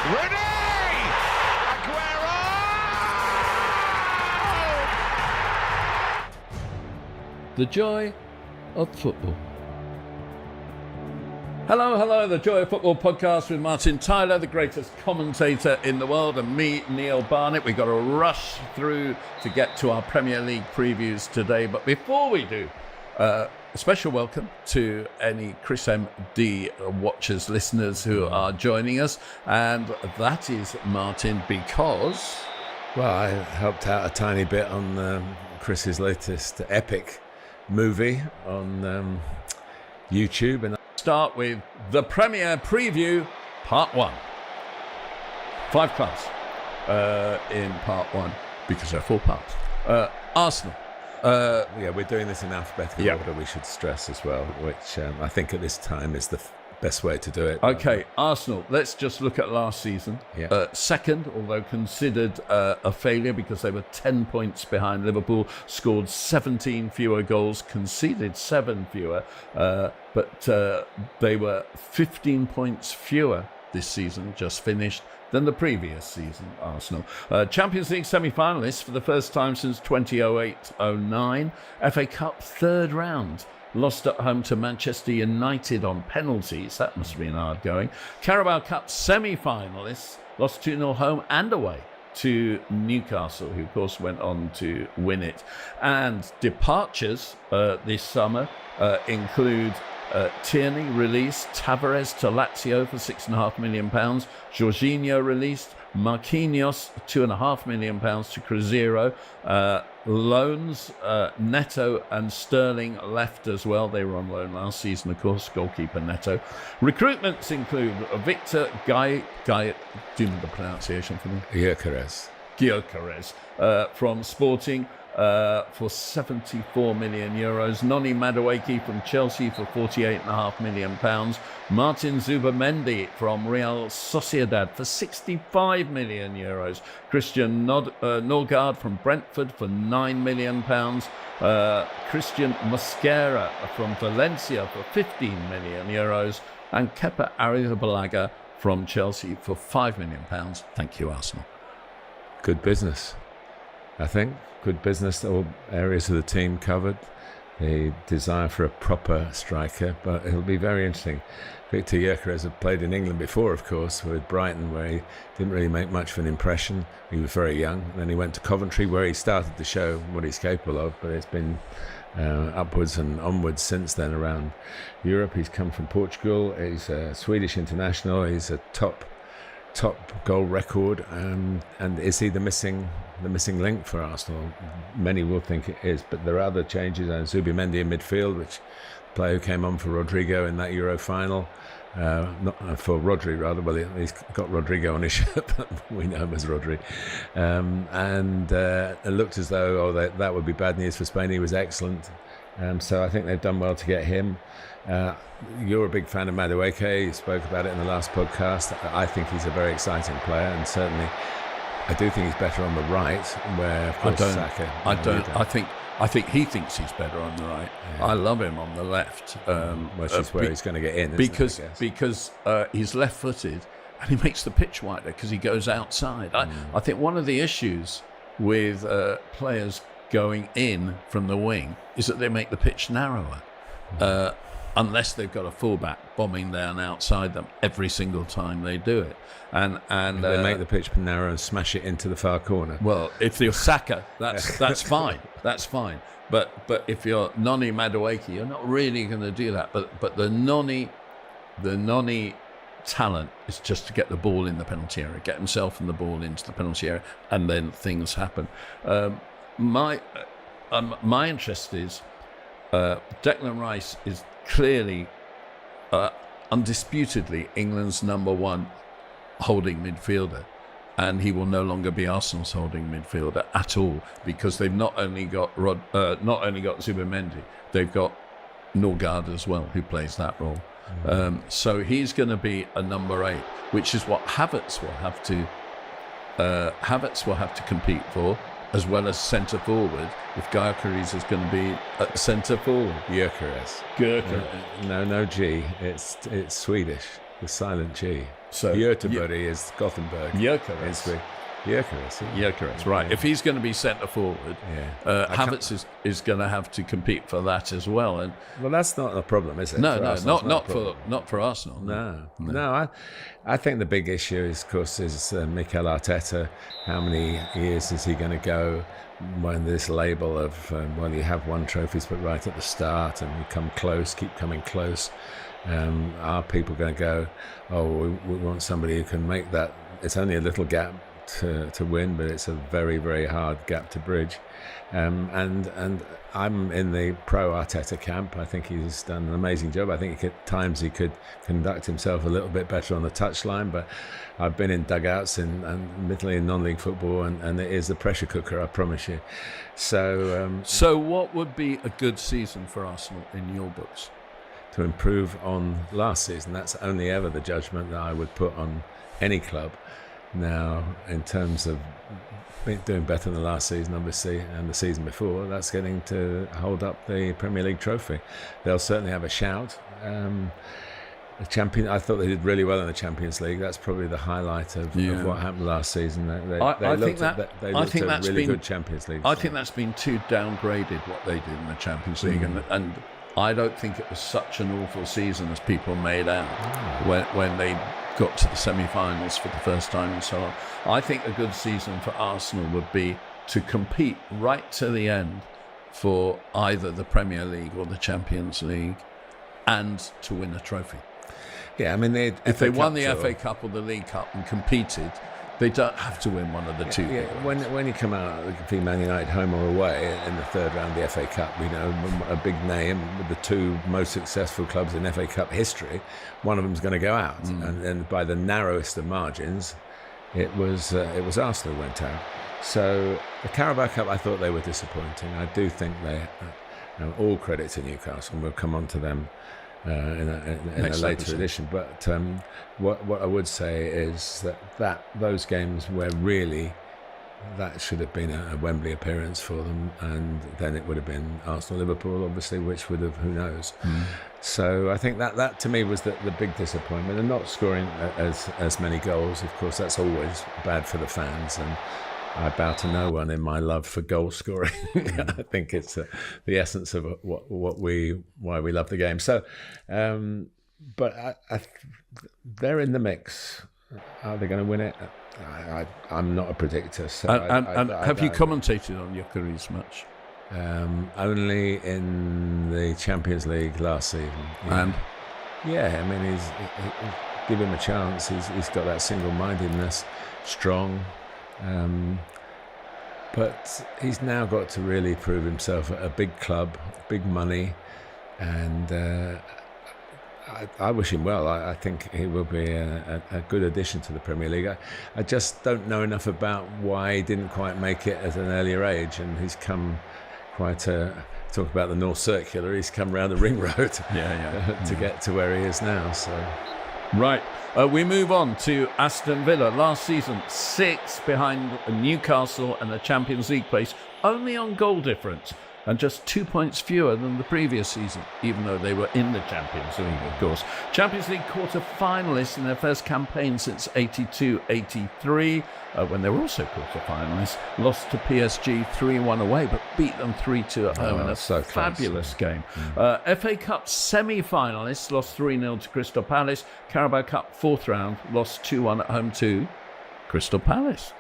Rooney! Aguero! The Joy of Football. Hello, the Joy of Football podcast with Martin Tyler, the greatest commentator in the world, and me, Neil Barnett. We've got to rush through to get to our Premier League previews today. But before we do, a special welcome to any Chris MD watchers, listeners who are joining us. And that is Martin because... Well, I helped out a tiny bit on Chris's latest epic movie on YouTube. And start with the Premier Preview, Part 1. 5 clubs in Part 1, because there are 4 parts. Arsenal. Yeah, we're doing this in alphabetical Yeah. order, we should stress as well, which I think at this time is the best way to do it. Okay, Arsenal. Let's just look at last season. Yeah. Second, although considered a failure because they were 10 points behind Liverpool, scored 17 fewer goals, conceded 7 fewer, but they were 15 points fewer this season, just finished, than the previous season, Arsenal. Champions League semi-finalists for the first time since 2008-09. FA Cup third round. Lost at home to Manchester United on penalties. That must have been hard going. Carabao Cup semi-finalists. Lost 2-0 home and away to Newcastle, who of course went on to win it. And departures this summer include Tierney released, Tavares to Lazio for £6.5 million, Jorginho released, Marquinhos £2.5 million to Cruzeiro, loans, Neto and Sterling left as well. They were on loan last season, of course, goalkeeper Neto. Recruitments include Victor do you know the pronunciation for me? Gyökeres from Sporting, for €74 million. Noni Madueke from Chelsea for £48.5 million. Martin Zubamendi from Real Sociedad for €65 million. Christian Norgard from Brentford for £9 million. Christian Mosquera from Valencia for €15 million. And Kepa Arrizabalaga from Chelsea for £5 million. Thank you, Arsenal. Good business, I think. Good business, all areas of the team covered. The desire for a proper striker, but it'll be very interesting. Victor Gyökeres had played in England before, of course, with Brighton, where he didn't really make much of an impression. He was very young. Then he went to Coventry, where he started to show what he's capable of, but it's been upwards and onwards since then around Europe. He's come from Portugal. He's a Swedish international. He's a top goal record, and is he the missing link for Arsenal? Many will think it is, but there are other changes. And Zubimendi in midfield, which player who came on for Rodrigo in that Euro final, not for Rodri rather. Well, he's got Rodrigo on his shirt, but we know him as Rodri. And it looked as though that would be bad news for Spain. He was excellent, so I think they've done well to get him. You're a big fan of Madueke. You spoke about it in the last podcast. I think he's a very exciting player, and certainly I do think he's better on the right, where of course Saka. I think he thinks he's better on the right. Yeah. I love him on the left. Which is where he's going to get in, because he's left-footed and he makes the pitch wider because he goes outside. I think one of the issues with players going in from the wing is that they make the pitch narrower. Unless they've got a fullback bombing down outside them every single time they do it, and they make the pitch narrow and smash it into the far corner. Well, if you're Saka, that's fine. That's fine. But if you're Noni Madueke, you're not really going to do that. But the Noni talent is just to get the ball in the penalty area, get himself and the ball into the penalty area, and then things happen. My interest is Declan Rice is clearly, undisputedly, England's number one holding midfielder, and he will no longer be Arsenal's holding midfielder at all, because they've not only got Zubimendi, they've got Norgard as well, who plays that role. So he's going to be a number 8, which is what Havertz will have to compete for, as well as centre forward, if Gyökeres is going to be at centre forward. Gyökeres. No G. It's Swedish. The silent G. So Göteborg is Gothenburg. Gyökeres. Gyökeres, right. If he's going to be centre forward, Havertz is going to have to compete for that as well. And well, that's not a problem, is it? No, Arsenal, not for Arsenal. No. I think the big issue is, of course, Mikel Arteta. How many years is he going to go when this label of you have one trophy's put right at the start and you come close, keep coming close? Are people going to go, we want somebody who can make that? It's only a little gap to win, but it's a very, very hard gap to bridge. And I'm in the pro Arteta camp. I think he's done an amazing job. I think at times he could conduct himself a little bit better on the touchline, but I've been in dugouts and admittedly in non-league football, and it is a pressure cooker, I promise you. So what would be a good season for Arsenal in your books? To improve on last season. That's only ever the judgment that I would put on any club. Now, in terms of doing better than last season, obviously, and the season before, that's getting to hold up the Premier League trophy. They'll certainly have a shout. I thought they did really well in the Champions League. That's probably the highlight of what happened last season. They looked at a really good Champions League. I think that's been too downgraded, what they did in the Champions League, and I don't think it was such an awful season as people made out when they got to the semi-finals for the first time and so on. I think a good season for Arsenal would be to compete right to the end for either the Premier League or the Champions League and to win a trophy. Yeah, I mean, if they won the FA Cup or the League Cup and competed, they don't have to win one of the two. Yeah, when you come out of Man United home or away in the third round of the FA Cup, a big name with the two most successful clubs in FA Cup history, one of them's going to go out, and by the narrowest of margins, it was Arsenal who went out. So the Carabao Cup, I thought they were disappointing. I do think all credit to Newcastle, and we'll come on to them in a later edition. But what I would say is that those games where really that should have been a Wembley appearance for them, and then it would have been Arsenal-Liverpool, obviously, which would have, who knows. So I think that to me was the big disappointment, and not scoring as many goals. Of course, that's always bad for the fans, and I bow to no one in my love for goal scoring. I think it's the essence of why we love the game. So, but they're in the mix. Are they going to win it? I'm not a predictor. So have you commentated on Gyökeres much? Only in the Champions League last season. And I mean, give him a chance. He's got that single-mindedness, strong. But he's now got to really prove himself at a big club, big money, and I wish him well. I think he will be a good addition to the Premier League. I just don't know enough about why he didn't quite make it at an earlier age, and he's come quite talk about the North Circular, he's come round the ring road to get to where he is now. So. Right. We move on to Aston Villa. Last season, 6 behind Newcastle and a Champions League place, only on goal difference, and just 2 points fewer than the previous season, even though they were in the Champions League, of course. Champions League quarter-finalists in their first campaign since 82-83, when they were also quarter-finalists, lost to PSG 3-1 away, but beat them 3-2 at home in a fabulous game. FA Cup semi-finalists lost 3-0 to Crystal Palace. Carabao Cup fourth round, lost 2-1 at home to Crystal Palace.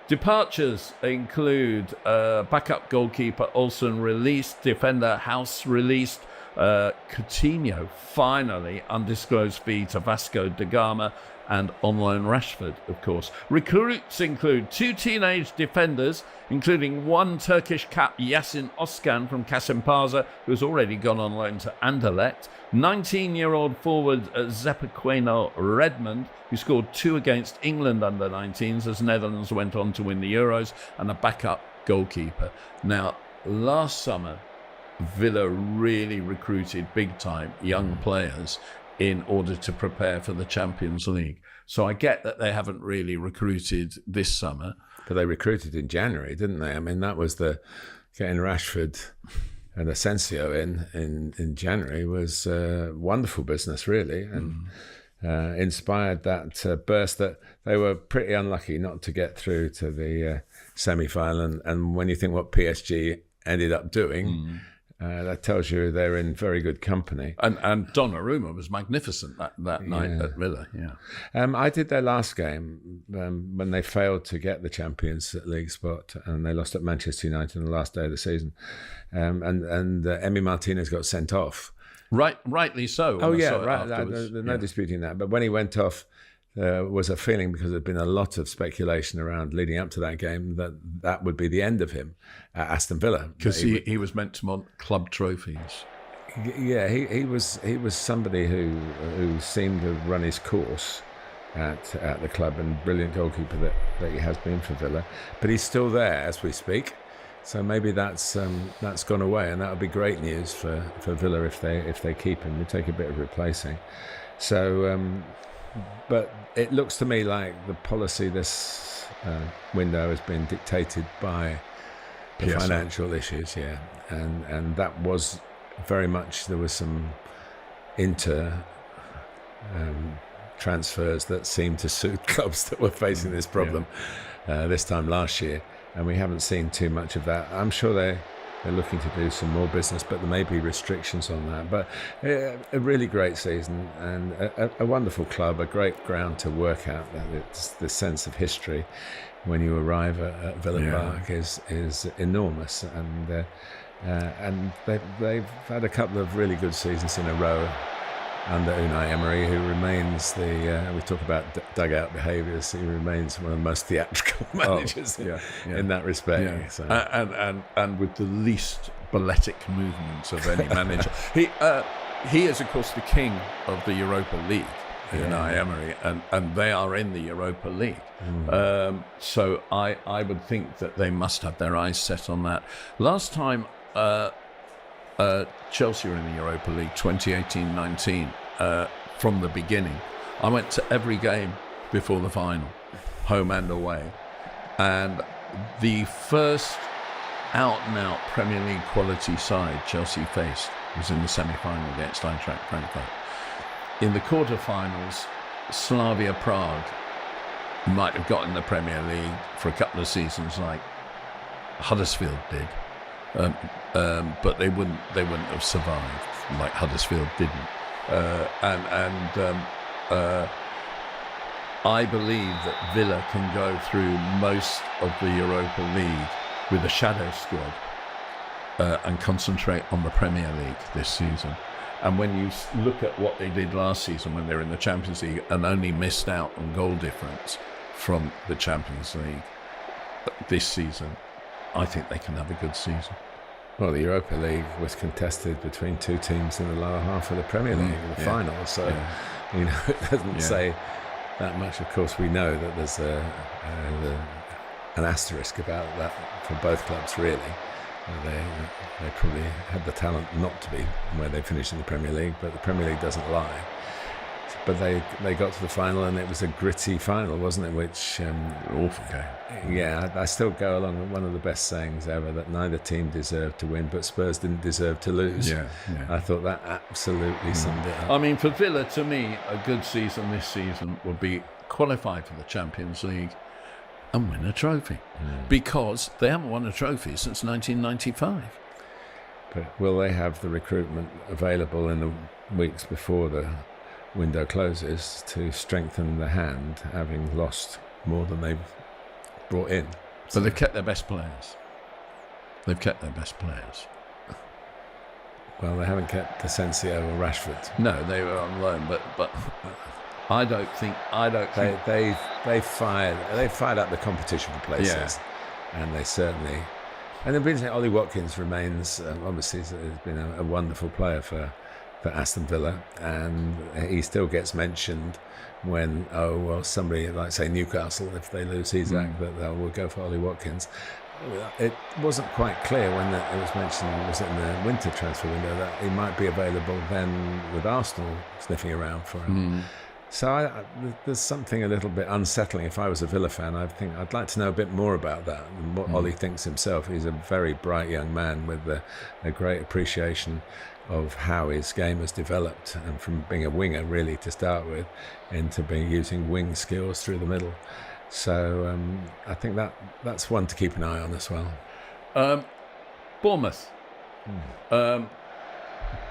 Departures include backup goalkeeper Olsen released, defender House released, Coutinho finally undisclosed fee to Vasco da Gama, and on loan Rashford, of course. Recruits include 2 teenage defenders, including 1 Turkish cap Yasin Özkan from Kasimpasa, who's already gone on loan to Anderlecht, 19-year-old forward Zepequeno Redmond, who scored 2 against England under-19s as Netherlands went on to win the Euros, and a backup goalkeeper. Now, last summer, Villa really recruited big-time young players in order to prepare for the Champions League. So I get that they haven't really recruited this summer. But they recruited in January, didn't they? I mean, that was getting Rashford and Asensio in January was wonderful business, really. And inspired that burst that they were pretty unlucky not to get through to the semi-final. And when you think what PSG ended up doing, that tells you they're in very good company. And Donnarumma was magnificent that night at Villa. I did their last game when they failed to get the Champions League spot, and they lost at Manchester United on the last day of the season. And Emi Martinez got sent off. Rightly so. Oh yeah, right. There's no disputing that. But when he went off, there was a feeling, because there'd been a lot of speculation around leading up to that game, that would be the end of him at Aston Villa, because he was meant to want club trophies. Yeah, he was somebody who seemed to run his course at the club, and brilliant goalkeeper that he has been for Villa. But he's still there as we speak. So maybe that's gone away, and that would be great news for Villa if they keep him. We take a bit of replacing. So, but it looks to me like the policy this window has been dictated by the PSL. financial issues, and that was very much, there was some transfers that seemed to suit clubs that were facing this problem this time last year. And we haven't seen too much of that. I'm sure they're looking to do some more business, but there may be restrictions on that. But a really great season, and a wonderful club, a great ground to work at. It's the sense of history when you arrive at Villa Park is enormous, and they've had a couple of really good seasons in a row under Unai Emery, who remains we talk about dugout behaviours, he remains one of the most theatrical managers in that respect. Yeah. So. And with the least balletic movements of any manager. He is, of course, the king of the Europa League, Unai Emery, and they are in the Europa League. So I would think that they must have their eyes set on that. Last time Chelsea were in the Europa League, 2018-19, from the beginning, I went to every game before the final, home and away. And the first out-and-out Premier League quality side Chelsea faced was in the semi-final against Eintracht Frankfurt. In the quarter-finals, Slavia Prague might have gotten the Premier League for a couple of seasons, like Huddersfield did. But they wouldn't have survived like Huddersfield didn't. I believe that Villa can go through most of the Europa League with a shadow squad and concentrate on the Premier League this season. And when you look at what they did last season when they were in the Champions League and only missed out on goal difference from the Champions League this season, I think they can have a good season. Well, the Europa League was contested between two teams in the lower half of the Premier League in the final, so you know, it doesn't say that much. Of course, we know that there's an asterisk about that for both clubs, really. They probably had the talent not to be where they finished in the Premier League, but the Premier League doesn't lie. But they got to the final, and it was a gritty final, wasn't it? Which awful game. Yeah, I still go along with one of the best sayings ever, that neither team deserved to win, but Spurs didn't deserve to lose. Yeah. I thought that absolutely summed it up. I mean, for Villa, to me, a good season this season would be qualify for the Champions League and win a trophy, because they haven't won a trophy since 1995. But will they have the recruitment available in the weeks before the window closes to strengthen the hand, having lost more than they've brought in? But they've kept their best players. Well, they haven't kept Asensio or Rashford. No, they were on loan, but I don't think they fired up the competition for places, and they certainly. And they've been Ollie Watkins remains obviously has been a wonderful player for Aston Villa, and he still gets mentioned when somebody like, say, Newcastle, if they lose Isak, that they will go for Ollie Watkins. It wasn't quite clear when it was mentioned, was it in the winter transfer window, that he might be available then with Arsenal sniffing around for him. So there's something a little bit unsettling. If I was a Villa fan, I think I'd like to know a bit more about that and what Ollie thinks himself. He's a very bright young man with a great appreciation of how his game has developed, and from being a winger really to start with, into being using wing skills through the middle. So I think that's one to keep an eye on as well. Bournemouth.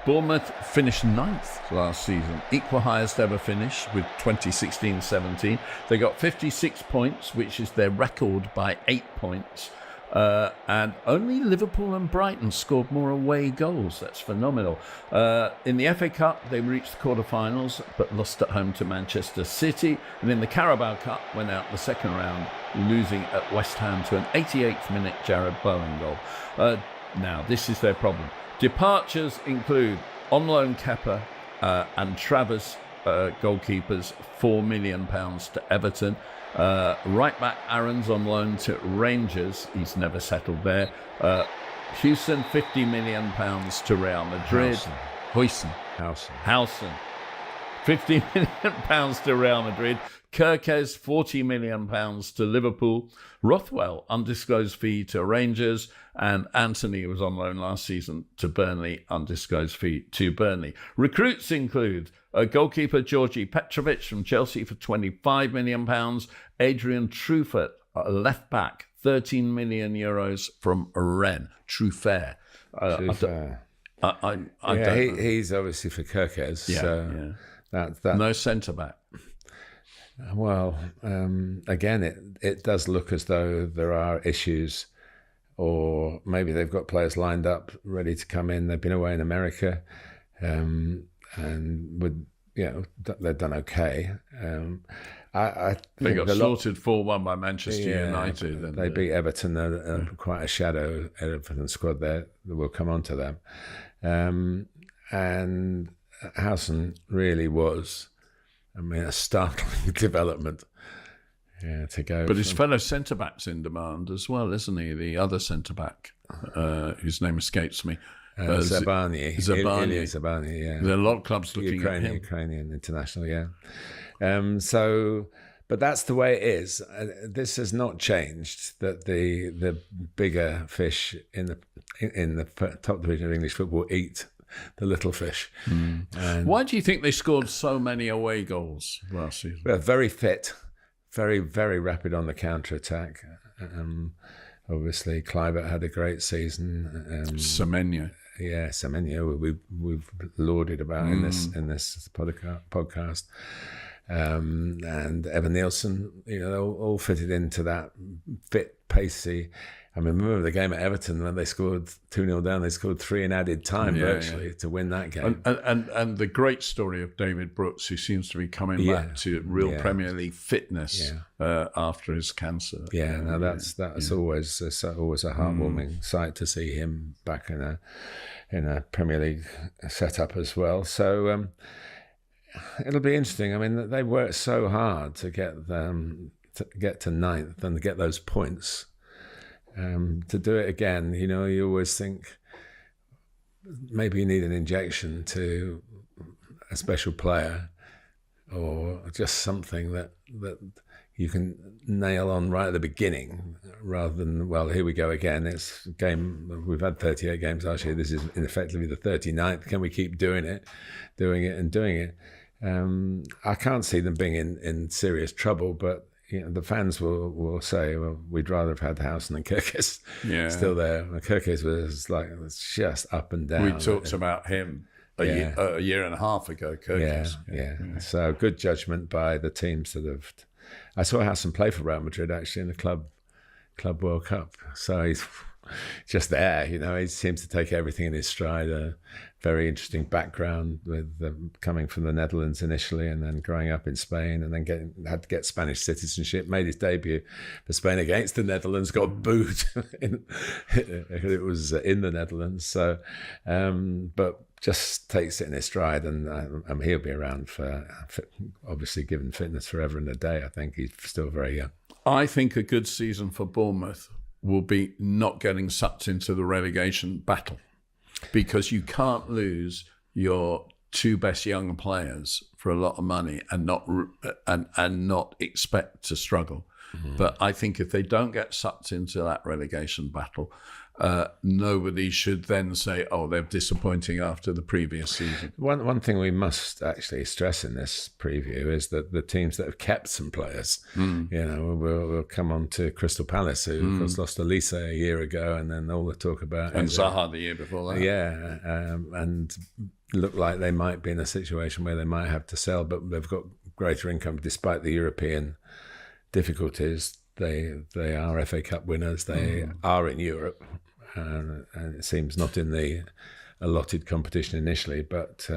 Bournemouth finished 9th last season, equal highest ever finish with 2016-17. They got 56 points, which is their record by 8 points. And only Liverpool and Brighton scored more away goals. That's phenomenal. In the FA Cup, they reached the quarterfinals, but lost at home to Manchester City. And in the Carabao Cup, went out the second round, losing at West Ham to an 88th minute Jared Bowen goal. Now, this is their problem. Departures include on loan Kepa and Travers, goalkeepers, £4 million to Everton. Right back Aaron's on loan to Rangers. He's never settled there. Hewson, £50 million to Real Madrid. Howson. £50 million to Real Madrid. Kirkes, £40 million to Liverpool. Rothwell, undisclosed fee to Rangers. And Anthony was on loan last season to Burnley, undisclosed fee to Burnley. Recruits include goalkeeper Georgi Petrovic from Chelsea for £25 million. Adrian Truffert, left back, €13 million from Rennes. Truffert. He's obviously for Kirkes. That no centre back. Well, again, it does look as though there are issues, or maybe they've got players lined up ready to come in. They've been away in America, and they've done okay. They got sorted 4-1 by Manchester United. And they beat Everton, quite a shadow Everton squad there. We'll come on to them. And Howson really was, a startling development. Yeah, to go. But his fellow centre-back's in demand as well, isn't he? The other centre-back, whose name escapes me. Zabani. Ilya Zabani, yeah. There are a lot of clubs looking at him. Ukrainian international, yeah. But that's the way it is. This has not changed, that the bigger fish in the top division of English football eat the little fish. And why do you think they scored so many away goals last season? They're very fit, very, very rapid on the counter-attack. Obviously, Kluivert had a great season. Semenyo. Yeah, Semenyo, we've lauded about in this podcast. And Evan Nielsen, all fitted into that fit, pacey. I mean, remember the game at Everton when they scored 2-0 down, they scored 3 in added time virtually to win that game. And the great story of David Brooks, who seems to be coming back to real Premier League fitness after his cancer. Yeah, no, that's always a heartwarming sight to see him back in a Premier League setup as well. So it'll be interesting. I mean, they worked so hard to get to 9th and to get those points. To do it again, you always think maybe you need an injection to a special player, or just something that you can nail on right at the beginning, rather than, well, here we go again. It's a game. We've had 38 games last year. This is effectively the 39th. Can we keep doing it? I can't see them being in serious trouble, but the fans will say, well, we'd rather have had Howson and Kirkes still there. Kirkes was just up and down. We talked about him a year and a half ago, Kirkes. Yeah. So good judgment by the teams that have... I saw Howson play for Real Madrid, actually, in the Club World Cup. So he's just there, he seems to take everything in his stride. A very interesting background with coming from the Netherlands initially, and then growing up in Spain, and then had to get Spanish citizenship. Made his debut for Spain against the Netherlands, got booed. It was in the Netherlands. So, but just takes it in his stride, and he'll be around for obviously, given fitness, forever and a day. I think he's still very young. I think a good season for Bournemouth will be not getting sucked into the relegation battle, because you can't lose your 2 best young players for a lot of money and not expect to struggle. But I think if they don't get sucked into that relegation battle, nobody should then say, "Oh, they're disappointing after the previous season." One thing we must actually stress in this preview is that the teams that have kept some players, we'll come on to Crystal Palace, who of course lost Elise a year ago, and then all the talk about And Zaha the year before that. Yeah, and look like they might be in a situation where they might have to sell, but they've got greater income despite the European difficulties. They are FA Cup winners. They are in Europe, and it seems not in the allotted competition initially, but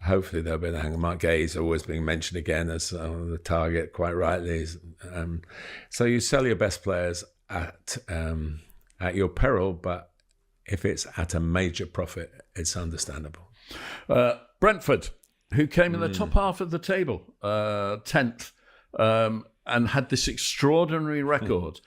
hopefully they'll be able to hang on. Mark Gay's always being mentioned again as the target, quite rightly. So you sell your best players at your peril, but if it's at a major profit, it's understandable. Brentford, who came in the top half of the table, 10th, and had this extraordinary record.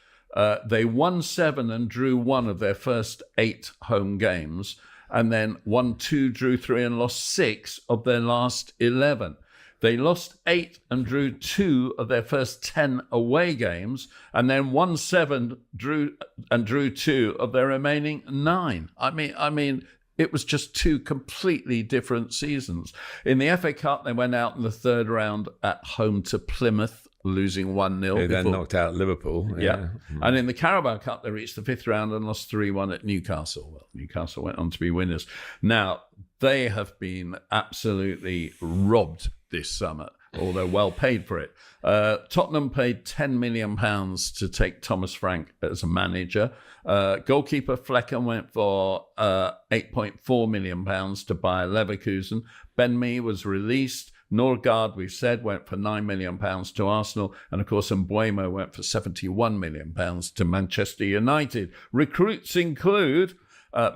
They won 7 and drew 1 of their first 8 home games, and then won 2, drew 3, and lost 6 of their last 11. They lost 8 and drew 2 of their first 10 away games, and then won 7, drew 2 of their remaining 9. I mean, it was just 2 completely different seasons. In the FA Cup, they went out in the 3rd round at home to Plymouth, losing 1-0. Who then knocked out Liverpool. Yeah. And in the Carabao Cup, they reached the 5th round and lost 3-1 at Newcastle. Well, Newcastle went on to be winners. Now, they have been absolutely robbed this summer, although well paid for it. Tottenham paid £10 million to take Thomas Frank as a manager. Goalkeeper Flecken went for £8.4 million to buy Leverkusen. Ben Mee was released. Norgard, we've said, went for £9 million to Arsenal. And of course, Mbeumo went for £71 million to Manchester United. Recruits include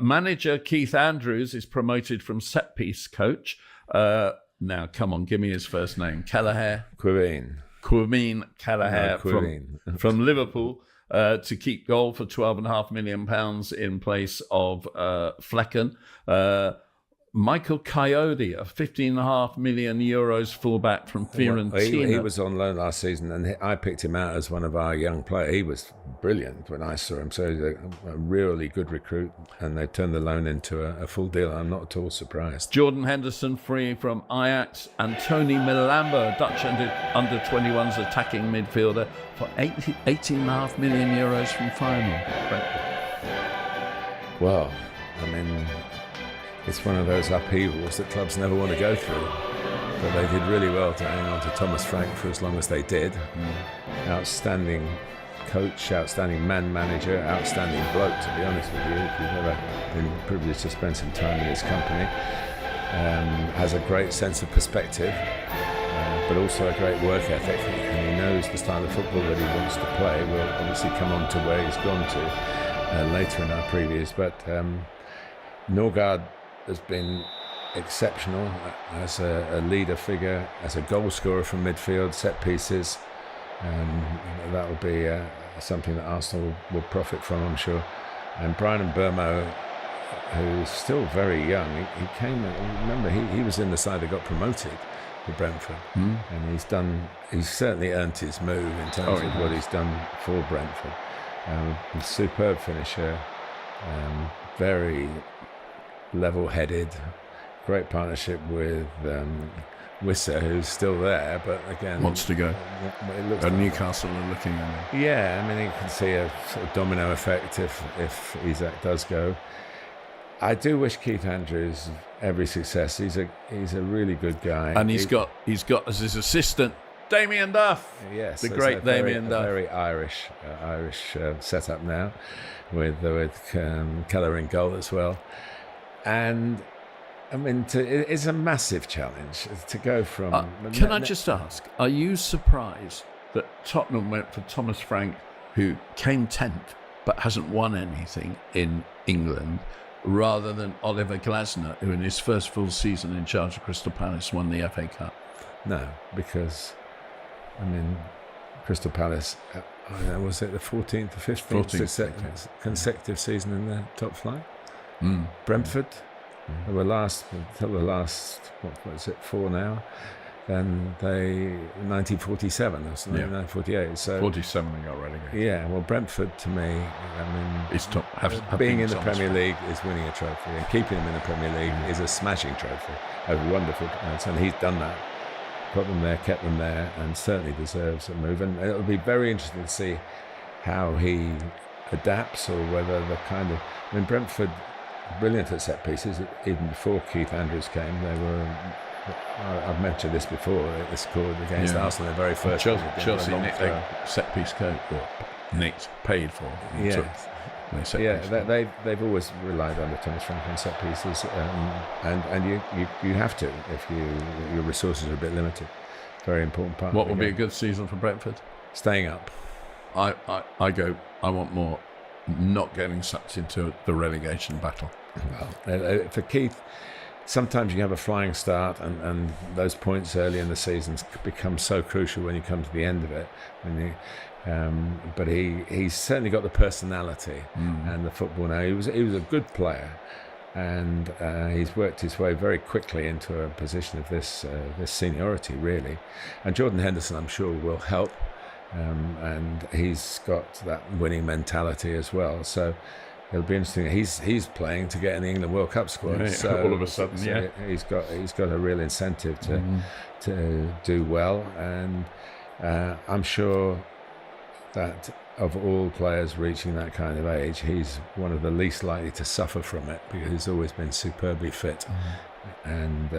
manager Keith Andrews is promoted from set-piece coach. Now, come on, give me his first name. Kelleher. Quirine Kelleher from Liverpool to keep goal for £12.5 million in place of Flecken. Michael Coyote, a €15.5 million fullback from Fiorentina. He was on loan last season, and I picked him out as one of our young players. He was brilliant when I saw him. So he's a really good recruit, and they turned the loan into a full deal. I'm not at all surprised. Jordan Henderson free from Ajax, and Tony Milambo, Dutch under-21s attacking midfielder, for €18.5 million from Feyenoord. Well, I mean, it's one of those upheavals that clubs never want to go through. But they did really well to hang on to Thomas Frank for as long as they did. Outstanding coach, outstanding manager, outstanding bloke, to be honest with you, if you've ever been privileged to spend some time in his company. Has a great sense of perspective, but also a great work ethic, and he knows the style of football that he wants to play. We'll obviously come on to where he's gone to later in our previews, but Norgard has been exceptional as a leader figure, as a goal scorer from midfield, set pieces. That will be something that Arsenal will profit from, I'm sure. And Brian Mbeumo, who's still very young, he came, remember, he was in the side that got promoted to Brentford. And he's certainly earned his move in terms of what he's done for Brentford. A superb finisher, very level-headed, great partnership with Wissa, who's still there, but again wants to go. It looks and Newcastle are looking at him. Yeah, I mean, you can see a sort of domino effect if Isak does go. I do wish Keith Andrews every success. He's a really good guy, and he's got as his assistant Damien Duff. Yes, the great Damien Duff. Very Irish setup now, with Keller in goal as well. And I mean, it's a massive challenge to go from. Can I just ask, are you surprised that Tottenham went for Thomas Frank, who came 10th but hasn't won anything in England, rather than Oliver Glasner, who in his first full season in charge of Crystal Palace won the FA Cup? No, because, I mean, Crystal Palace, was it the 14th or 15th consecutive season in the top flight? Brentford, they were last, until the last, what is it, 4 now? than they 1947 or something, 1948. So 47 they got relegated. yeah, well, Brentford to me, I mean, It's top. being in the Premier League is winning a trophy, and keeping them in the Premier League is a smashing trophy. A wonderful, and he's done that. Got them there, kept them there, and certainly deserves a move. And it'll be very interesting to see how he adapts, or whether the kind of, I mean, Brentford, brilliant at set pieces. Even before Keith Andrews came, they were. I've mentioned this before. They scored against Arsenal in the very first. Chelsea nicked a set piece coat, or nicked, paid for. They've always relied on the Thomas Franklin set pieces, and you have to if your resources are a bit limited. Very important part. What will be a good season for Brentford? Staying up. I want more, not getting sucked into the relegation battle. Well, for Keith, sometimes you have a flying start, and those points early in the season become so crucial when you come to the end of it. But he's certainly got the personality and the football now. He was a good player, and he's worked his way very quickly into a position of this seniority, really. And Jordan Henderson, I'm sure, will help, and he's got that winning mentality as well. So it'll be interesting. He's playing to get in the England World Cup squad. Right. So All of a sudden, he's got a real incentive to do well, and I'm sure that of all players reaching that kind of age, he's one of the least likely to suffer from it, because he's always been superbly fit, and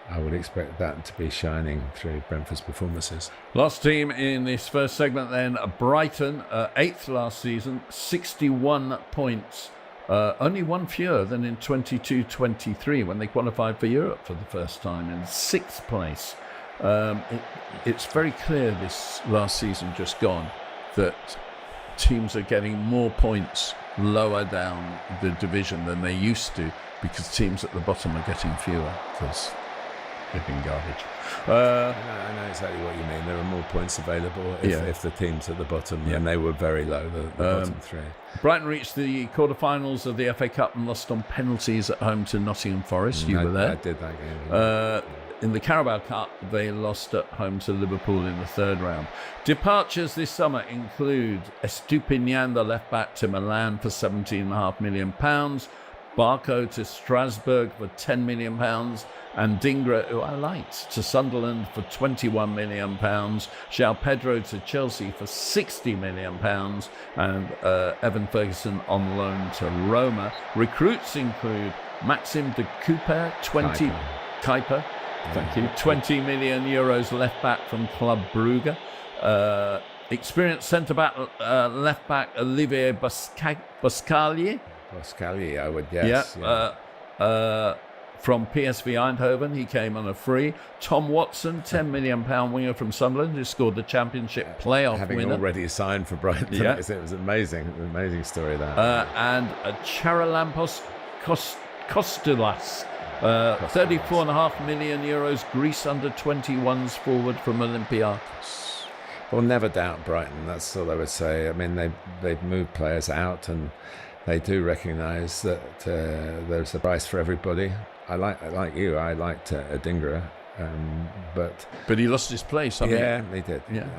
I would expect that to be shining through Brentford's performances. Last team in this first segment then, Brighton, 8th last season, 61 points. Only one fewer than in 22-23 when they qualified for Europe for the first time, in 6th place. It's very clear this last season just gone that teams are getting more points lower down the division than they used to, because teams at the bottom are getting fewer because they've been garbage. I know exactly what you mean. There are more points available if the teams at the bottom, and they were very low, the bottom three. Brighton reached the quarterfinals of the FA Cup and lost on penalties at home to Nottingham Forest. You were there. I did that game. In the Carabao Cup, they lost at home to Liverpool in the 3rd round. Departures this summer include Estupiñán, the left-back, to Milan for £17.5 million, Barco to Strasbourg for £10 million, and Dingra, who I liked, to Sunderland for £21 million, João Pedro to Chelsea for £60 million, and Evan Ferguson on loan to Roma. Recruits include Maxim de Cooper, Kuiper. Thank you. €20 million left back from Club Brugge. Experienced centre back, left back Olivier Boscagli. Boscagli, I would guess. From PSV Eindhoven, he came on a free. Tom Watson, £10 million winger from Sunderland, who scored the Championship playoff Having winner. already signed for Brighton. It was amazing. An amazing story, that. And Charalampos Kostulas. €34.5 million, Greece under-21s forward from Olympiacos. Well, never doubt Brighton. That's all I would say. I mean, they've moved players out, and they do recognise that there's a price for everybody. I like you. I liked Adingra, but he lost his place. He did. Yeah,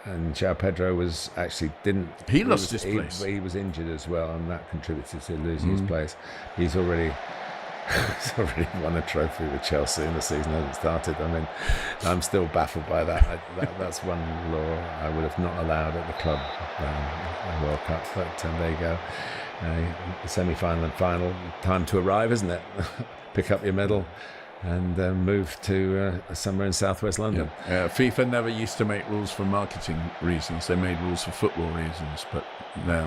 and João Pedro was actually didn't. He lost his place. He was injured as well, and that contributed to losing his place. He's already won a trophy with Chelsea, and the season hasn't started. I mean, I'm still baffled by that. That's one law I would have not allowed at the club World Cup. But there you go. The semi-final and final. Time to arrive, isn't it? Pick up your medal and move to somewhere in southwest London. FIFA never used to make rules for marketing reasons. They made rules for football reasons, but now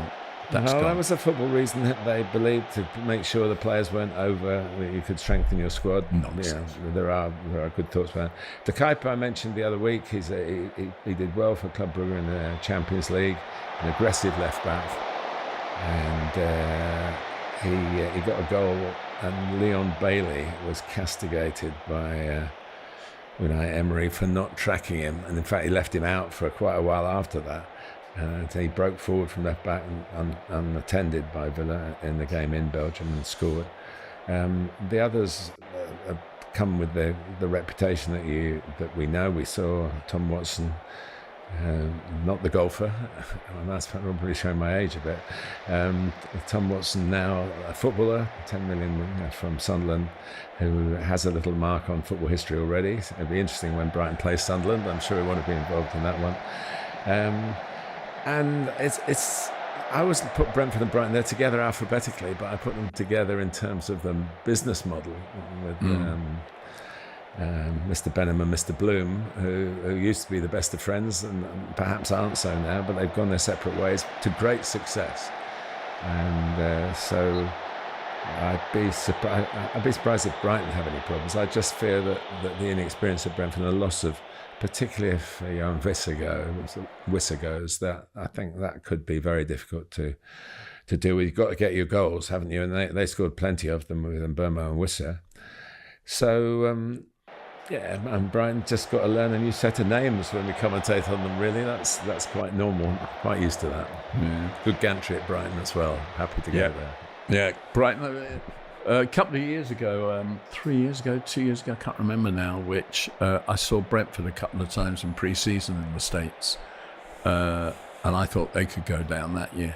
that's gone. That was a football reason that they believed, to make sure the players weren't over, that you could strengthen your squad. Nonsense. There are good thoughts about it. De Kuiper, I mentioned the other week, he did well for Club Brugge in the Champions League, an aggressive left back, and he got a goal. And Leon Bailey was castigated by Unai Emery for not tracking him, and in fact he left him out for quite a while after that. And he broke forward from left back unattended by Villa in the game in Belgium and scored. The others, come with the reputation that we know. We saw Tom Watson, not the golfer, and that's probably showing my age a bit. Tom Watson, now a footballer, 10 million from Sunderland, who has a little mark on football history already. It'll be interesting when Brighton plays Sunderland. I'm sure he want to be involved in that one. And it's. I always put Brentford and Brighton, they're together alphabetically, but I put them together in terms of the business model with Mr. Benham and Mr. Bloom, who used to be the best of friends and perhaps aren't so now, but they've gone their separate ways to great success. And so I'd be surprised if Brighton have any problems. I just fear that the inexperience of Brentford and the loss of, particularly if young Wissa goes, that I think that could be very difficult to deal with. You've got to get your goals, haven't you? And they scored plenty of them with Mbeumo and Wissa. So yeah, and Brian just got to learn a new set of names when we commentate on them. Really, that's quite normal. Quite used to that. Yeah. Good gantry at Brighton as well. Happy to get there. Yeah, Brighton. A couple of years ago, 3 years ago, 2 years ago, I can't remember now, which I saw Brentford a couple of times in pre-season in the States. And I thought they could go down that year.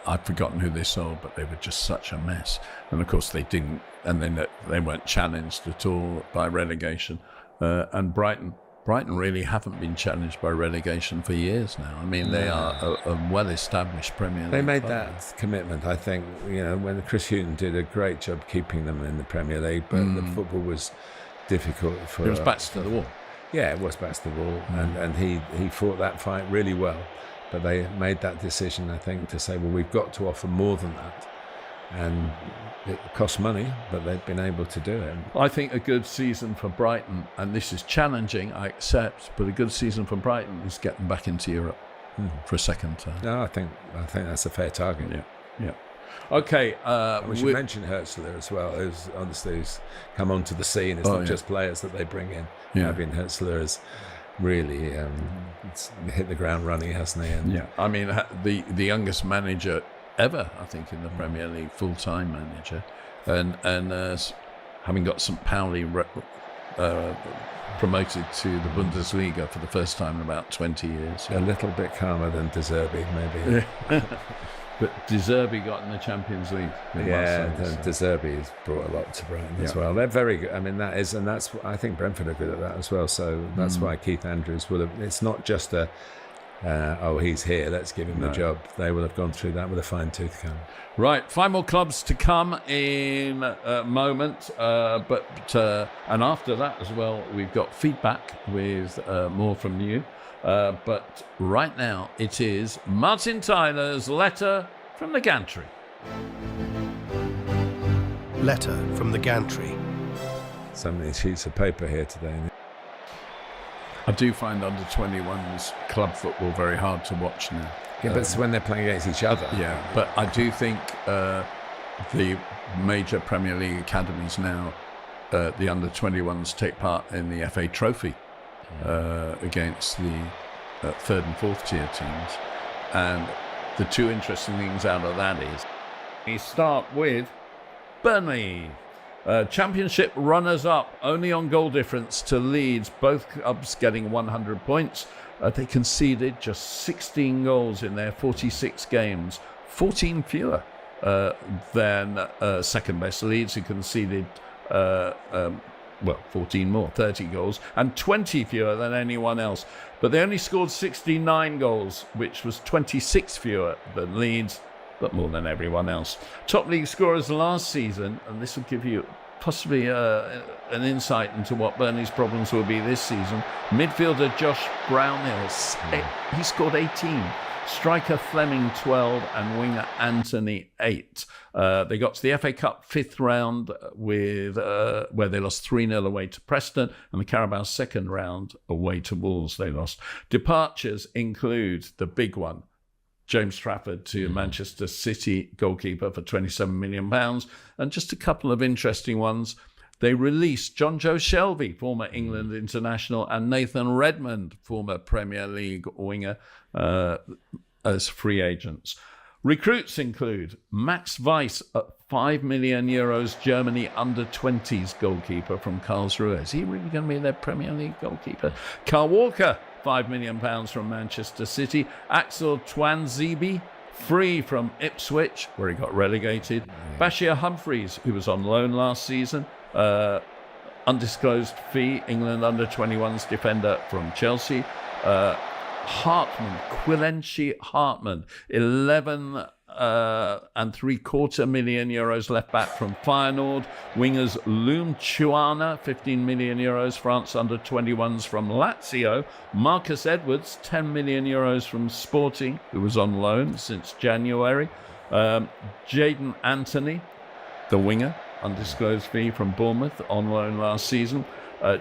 I'd forgotten who they saw, but they were just such a mess. And of course they didn't. And then they weren't challenged at all by relegation. And Brighton really haven't been challenged by relegation for years now. I mean, they are a well-established Premier League. They made club. that commitment, I think. When Chris Hughton did a great job keeping them in the Premier League, but the football was difficult for. It was backs to the wall. Yeah, it was backs to the wall, and he fought that fight really well. But they made that decision, I think, to say, well, we've got to offer more than that. And it costs money, but they've been able to do it. I think a good season for Brighton, and this is challenging, I accept, but a good season for Brighton is getting back into Europe for a second time. No, I think that's a fair target. Yeah. Okay. We should mention Hertzler as well, who's come onto the scene. It's not just players that they bring in. Yeah. Fabian Hertzler has really hit the ground running, hasn't he? And I mean, the youngest manager ever, I think, in the Premier League, full-time manager, and having got St. Pauli promoted to the Bundesliga for the first time in about 20 years. A little bit calmer than De Zerbi, maybe. But De Zerbi got in the Champions League. De Zerbi has brought a lot to Brighton as well. They're very good. I mean, that's I think Brentford are good at that as well. So that's why Keith Andrews will have. It's not just a. He's here, let's give him the job. They will have gone through that with a fine-tooth comb. Right, 5 more clubs to come in a moment. And after that as well, we've got feedback with more from you. But right now, it is Martin Tyler's letter from the gantry. Letter from the gantry. So many sheets of paper here today. I do find under-21s club football very hard to watch now. Yeah, but it's when they're playing against each other. Yeah, but I do think the major Premier League academies now, the under-21s take part in the FA Trophy against the third and fourth tier teams. And the two interesting things out of that is, we start with Burnley. Championship runners-up, only on goal difference to Leeds, both clubs getting 100 points. They conceded just 16 goals in their 46 games, 14 fewer than second-best Leeds, who conceded 14 more, 30 goals, and 20 fewer than anyone else. But they only scored 69 goals, which was 26 fewer than Leeds, but more than everyone else. Top league scorers last season, and this will give you possibly an insight into what Burnley's problems will be this season. Midfielder Josh Brownhill, he scored 18. Striker Fleming 12 and winger Anthony 8. They got to the FA Cup 5th round with where they lost 3-0 away to Preston, and the Carabao 2nd round away to Wolves they lost. Departures include the big one, James Trafford to Manchester City goalkeeper for £27 million. And just a couple of interesting ones. They released John Joe Shelby, former England international, and Nathan Redmond, former Premier League winger, as free agents. Recruits include Max Weiss at €5 million, Germany under-20s goalkeeper from Karlsruhe. Is he really going to be their Premier League goalkeeper? Kyle Walker, £5 million from Manchester City. Axel Twanzebe, free from Ipswich, where he got relegated. Bashir Humphreys, who was on loan last season. Undisclosed fee, England under-21s defender from Chelsea. Quilenci Hartman, 11.75 million euros left back from Feyenoord. Wingers Loum Chuana, 15 million euros, France under-21s from Lazio. Marcus Edwards, 10 million euros from Sporting, who was on loan since January. Jaden Anthony, the winger, undisclosed fee from Bournemouth, on loan last season.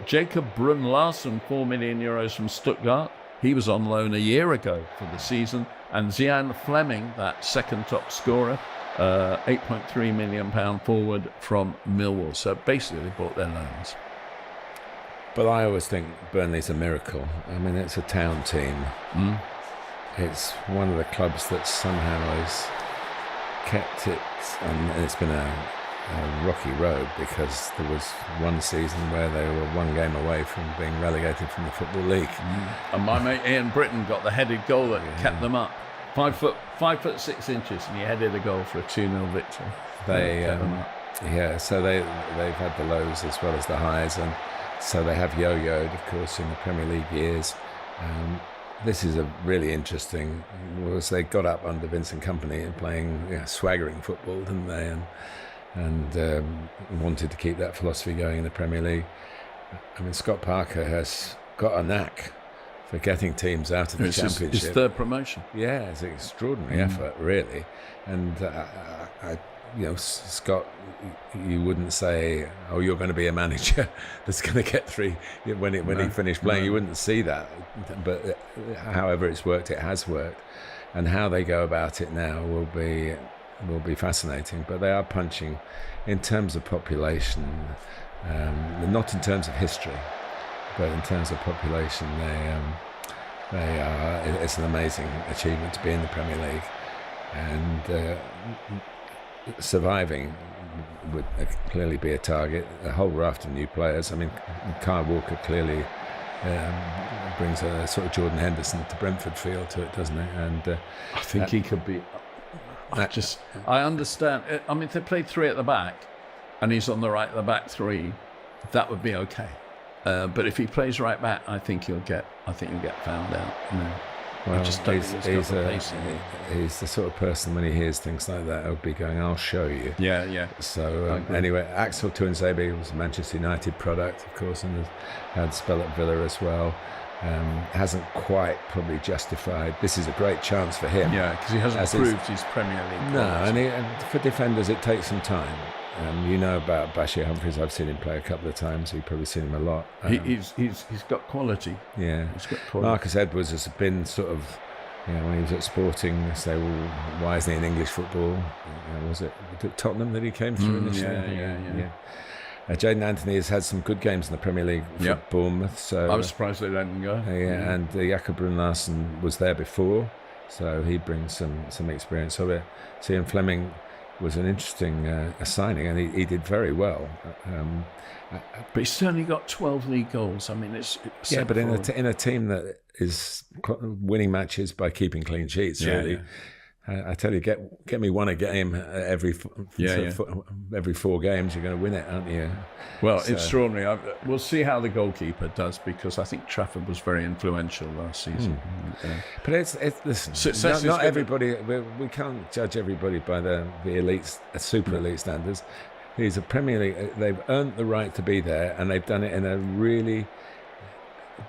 Jacob Brun Larsen, 4 million euros from Stuttgart. He was on loan a year ago for the season. And Zian Fleming, that second top scorer, £8.3 million forward from Millwall. So basically they bought their loans. But I always think Burnley's a miracle. I mean, it's a town team. It's one of the clubs that somehow has kept it, and it's been a rocky road, because there was one season where they were one game away from being relegated from the Football League. And my mate Ian Britton got the headed goal that kept them up. 5'6" and he headed a goal for a 2-0 victory. So they've had the lows as well as the highs, and so they have yo-yoed, of course, in the Premier League years. This is a really interesting, was they got up under Vincent Kompany and playing swaggering football, didn't they? And wanted to keep that philosophy going in the Premier League. I mean, Scott Parker has got a knack for getting teams out of the Championship. His third promotion. Yeah, it's an extraordinary effort, really. And Scott, you wouldn't say, "Oh, you're going to be a manager that's going to get 3 when he finished playing." You wouldn't see that. But however it's worked, it has worked, and how they go about it now will be fascinating. But they are punching in terms of population, not in terms of history, but in terms of population. They are. It's an amazing achievement to be in the Premier League, and surviving would clearly be a target. A whole raft of new players. I mean, Kyle Walker clearly brings a sort of Jordan Henderson to Brentford feel to it, doesn't it? And I think he could be. I understand. I mean, if they played 3 at the back, and he's on the right at the back 3, that would be okay. But if he plays right back, I think he'll get found out. Well, I just don't he's the sort of person, when he hears things like that, he'll be going, "I'll show you." Yeah. So anyway, Axel Tuanzebe was a Manchester United product, of course, and had a spell at Villa as well. Hasn't quite probably justified. This is a great chance for him. Yeah, because he hasn't proved his Premier League. No, and for defenders it takes some time. You know about Bashir Humphreys. I've seen him play a couple of times. You've probably seen him a lot. He's got quality. Yeah, he's got quality. Marcus Edwards has been sort of, when he was at Sporting, they say, well, why isn't he in English football? Was it Tottenham that he came through initially? Yeah. Jaden Anthony has had some good games in the Premier League for Bournemouth. So I was surprised they let him go. And Jakob Brun Larsen was there before, so he brings some experience. So Ian Fleming was an interesting signing, and he did very well. But he's certainly got 12 league goals. I mean, it's but in a team that is winning matches by keeping clean sheets, really. I tell you, get me one a game every 4 games, you're going to win it, aren't you? Well, so. Extraordinary. We'll see how the goalkeeper does, because I think Trafford was very influential last season. But listen, not everybody. We can't judge everybody by the elites, super elite standards. These are Premier League. They've earned the right to be there, and they've done it in a really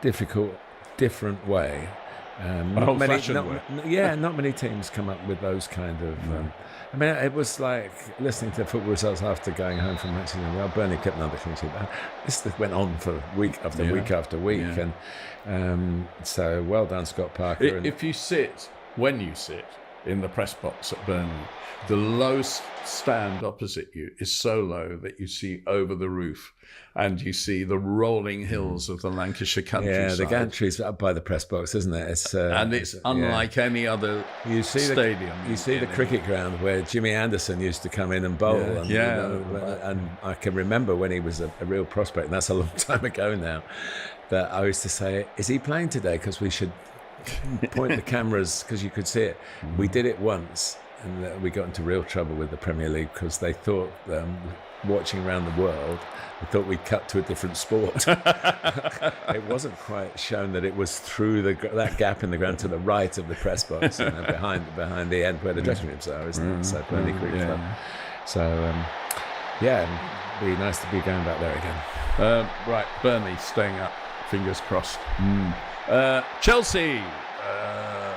difficult, different way. Not many teams come up with those kind of. I mean, it was like listening to football results after going home from matches. Well, Burnley kept another clean sheet. This went on for week after week after week, and so well done, Scott Parker. When you sit in the press box at Burnley. The low stand opposite you is so low that you see over the roof, and you see the rolling hills of the Lancashire countryside. Yeah, the gantry's up by the press box, isn't it? It's and it's unlike any other stadium. You see the cricket ground where Jimmy Anderson used to come in and bowl. And I can remember when he was a real prospect, and that's a long time ago now, that I used to say, is he playing today? Because we should point the cameras, because you could see it. We did it once, and we got into real trouble with the Premier League because they thought, watching around the world, they thought we'd cut to a different sport. It wasn't quite shown that it was through that gap in the ground to the right of the press box, behind the end where the dressing rooms are, isn't it? So Burnley Cricket Club. So it'd be nice to be going back there again. Right, Burnley staying up, fingers crossed. Chelsea.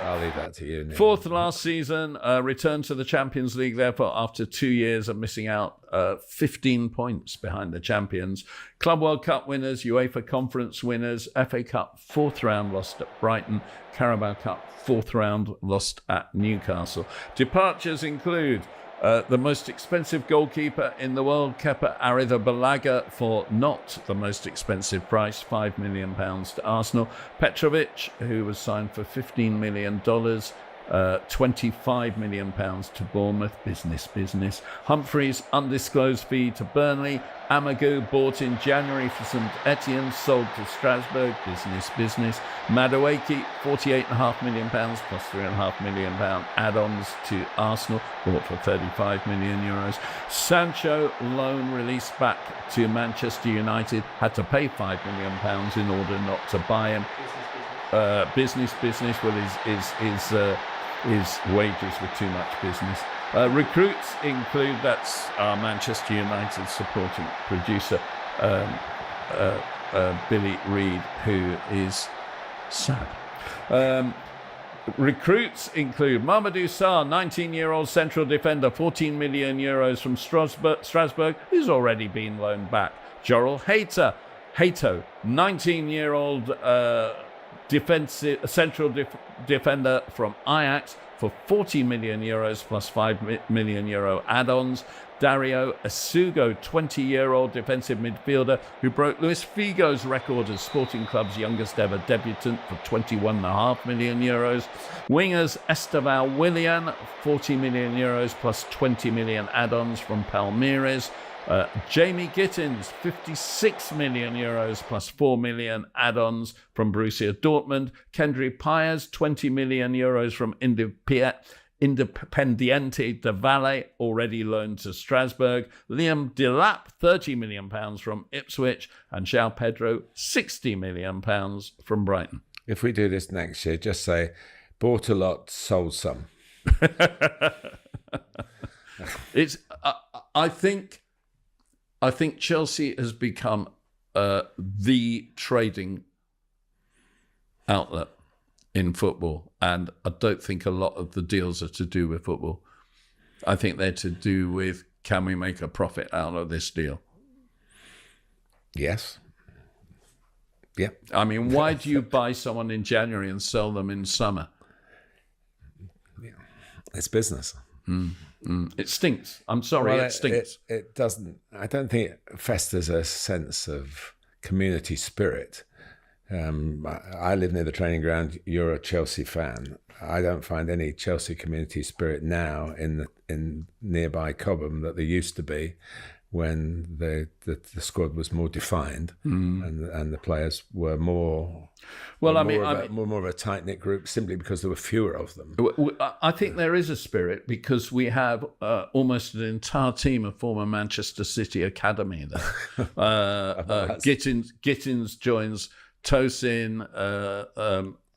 I'll leave that to you, Neil. Fourth last season, returned to the Champions League, therefore, after 2 years of missing out, 15 points behind the champions. Club World Cup winners, UEFA Conference winners, FA Cup fourth round lost at Brighton, Carabao Cup fourth round lost at Newcastle. Departures include the most expensive goalkeeper in the world, Kepa Arrizabalaga, for not the most expensive price, £5 million to Arsenal. Petrovic, who was signed for $15 million, £25 million to Bournemouth, business. Humphreys, undisclosed fee to Burnley. Amagu, bought in January for St Etienne, sold to Strasbourg, business. Madueke, £48.5 million plus £3.5 million add-ons to Arsenal, bought for €35 million. Sancho, loan released back to Manchester United, had to pay £5 million in order not to buy him. Business. Well, his wages were too much business. Recruits include, that's our Manchester United supporting producer, Billy Reid, who is sad. Recruits include Mamadou Sarr, 19-year-old central defender, €14 million from Strasbourg, who's already been loaned back. Joral Hato, 19-year-old central defender from Ajax for €40 million plus €5 million add-ons. Dario Asugo, 20-year-old defensive midfielder who broke Luis Figo's record as Sporting Club's youngest ever debutant for €21.5 million. Wingers Esteval Willian, €40 million plus €20 million add-ons from Palmeiras. Jamie Gittins, €56 million plus €4 million add-ons from Borussia Dortmund. Kendry Pires, €20 million from Independiente de Valle, already loaned to Strasbourg. Liam Delap, £30 million from Ipswich. And João Pedro, £60 million from Brighton. If we do this next year, just say, bought a lot, sold some. I think Chelsea has become the trading outlet in football, and I don't think a lot of the deals are to do with football. I think they're to do with, can we make a profit out of this deal? Yes. Yeah. I mean, why do you buy someone in January and sell them in summer? It's business. It stinks. I'm sorry, it stinks. It doesn't. I don't think it festers a sense of community spirit. I live near the training ground. You're a Chelsea fan. I don't find any Chelsea community spirit now in nearby Cobham that there used to be when the squad was more defined and the players were more. More of a tight-knit group, simply because there were fewer of them. I think there is a spirit because we have almost an entire team of former Manchester City academy there. Gittins joins Tosin,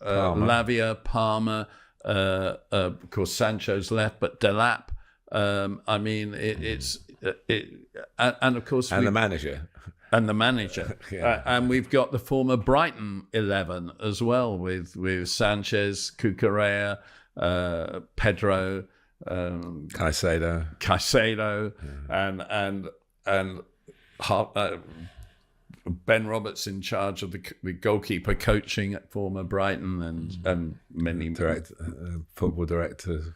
Lavia, Palmer. Of course, Sancho's left, but Delap. I mean, and of course, the manager. And the manager. Yeah. And we've got the former Brighton 11 as well, with Sanchez, Cucurella, Pedro, Caicedo, and Ben Roberts in charge of the goalkeeper coaching at former Brighton and many football directors.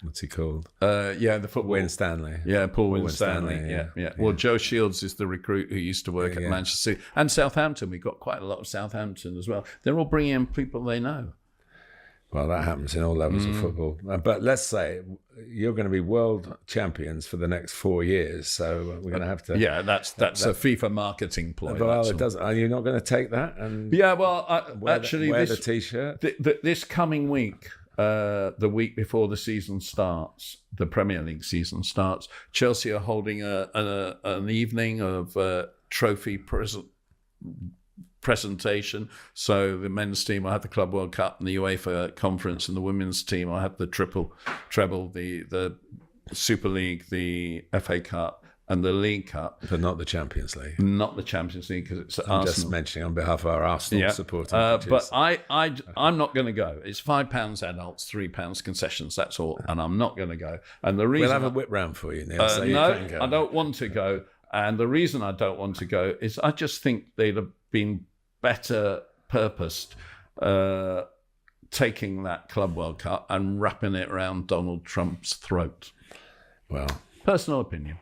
What's he called? The football. Wayne Stanley. Yeah, Paul Winstanley. Yeah. Well, Joe Shields is the recruit who used to work at Manchester City and Southampton. We've got quite a lot of Southampton as well. They're all bringing in people they know. Well, that happens in all levels of football. But let's say you're going to be world champions for the next 4 years, so we're going to have to. Yeah, that's a FIFA marketing ploy. Well, it doesn't. Are you not going to take that? And wear the t-shirt. This coming week. The week before the season starts, the Premier League season starts, Chelsea are holding an evening of trophy presentation. So the men's team will have the Club World Cup and the UEFA Conference, and the women's team will have the treble, the Super League, the FA Cup, and the League Cup. But not the Champions League. Not the Champions League, because it's Arsenal. Just mentioning on behalf of our Arsenal supporters. But I'm not going to go. It's £5 adults, £3 concessions, that's all. And I'm not going to go. And the reason we'll have a whip round for you, Neil. So I don't want to go. And the reason I don't want to go is I just think they'd have been better purposed taking that Club World Cup and wrapping it around Donald Trump's throat. Well, personal opinion.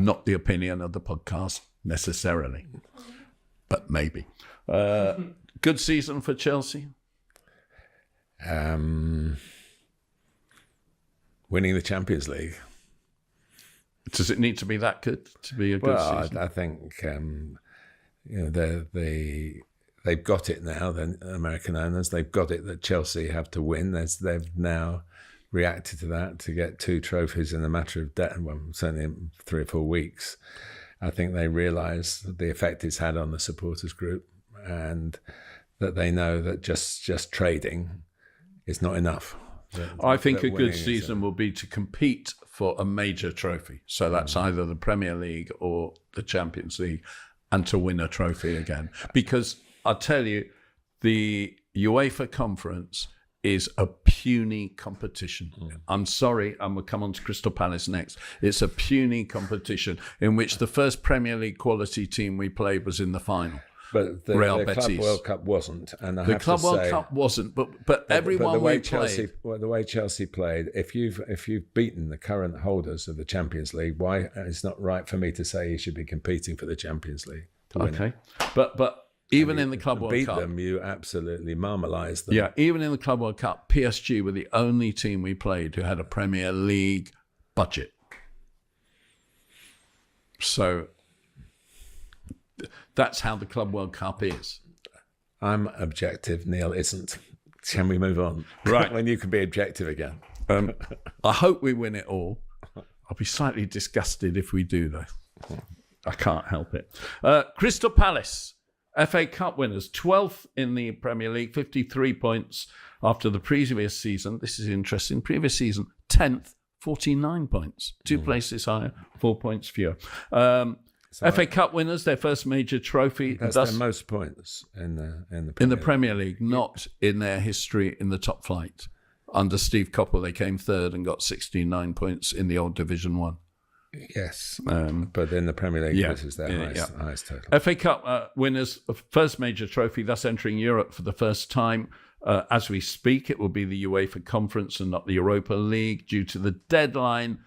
Not the opinion of the podcast necessarily, but maybe. Good season for Chelsea. Winning the Champions League. Does it need to be that good to be a good season? I think they've got it now. The American owners, they've got it that Chelsea have to win. They've now reacted to that to get 2 trophies in a matter of certainly in 3 or 4 weeks. I think they realise the effect it's had on the supporters group, and that they know that just trading is not enough. I think a good season will be to compete for a major trophy. So that's either the Premier League or the Champions League, and to win a trophy again. Because I tell you, the UEFA Conference is a puny competition. I'm sorry, and we'll come on to Crystal Palace next. It's a puny competition in which the first Premier League quality team we played was in the final. But the Club World Cup wasn't, and the Club World Cup wasn't. But everyone the way we played, the way Chelsea played, if you've beaten the current holders of the Champions League, why it's not right for me to say you should be competing for the Champions League? Okay, but even in the Club World Cup, beat them, you absolutely marmalised them. Yeah, even in the Club World Cup, PSG were the only team we played who had a Premier League budget. So that's how the Club World Cup is. I'm objective, Neil isn't. Can we move on? Right. When you can be objective again. I hope we win it all. I'll be slightly disgusted if we do, though. I can't help it. Crystal Palace, FA Cup winners, 12th in the Premier League, 53 points after the previous season. This is interesting. Previous season, 10th, 49 points. 2 places higher, 4 points fewer. FA Cup winners, their first major trophy. That's their most points in the Premier League, not in their history in the top flight. Under Steve Coppell, they came third and got 69 points in the old Division 1. Yes, but in the Premier League, this is their highest total. FA Cup winners, first major trophy, thus entering Europe for the first time. As we speak, it will be the UEFA Conference and not the Europa League, due to the deadline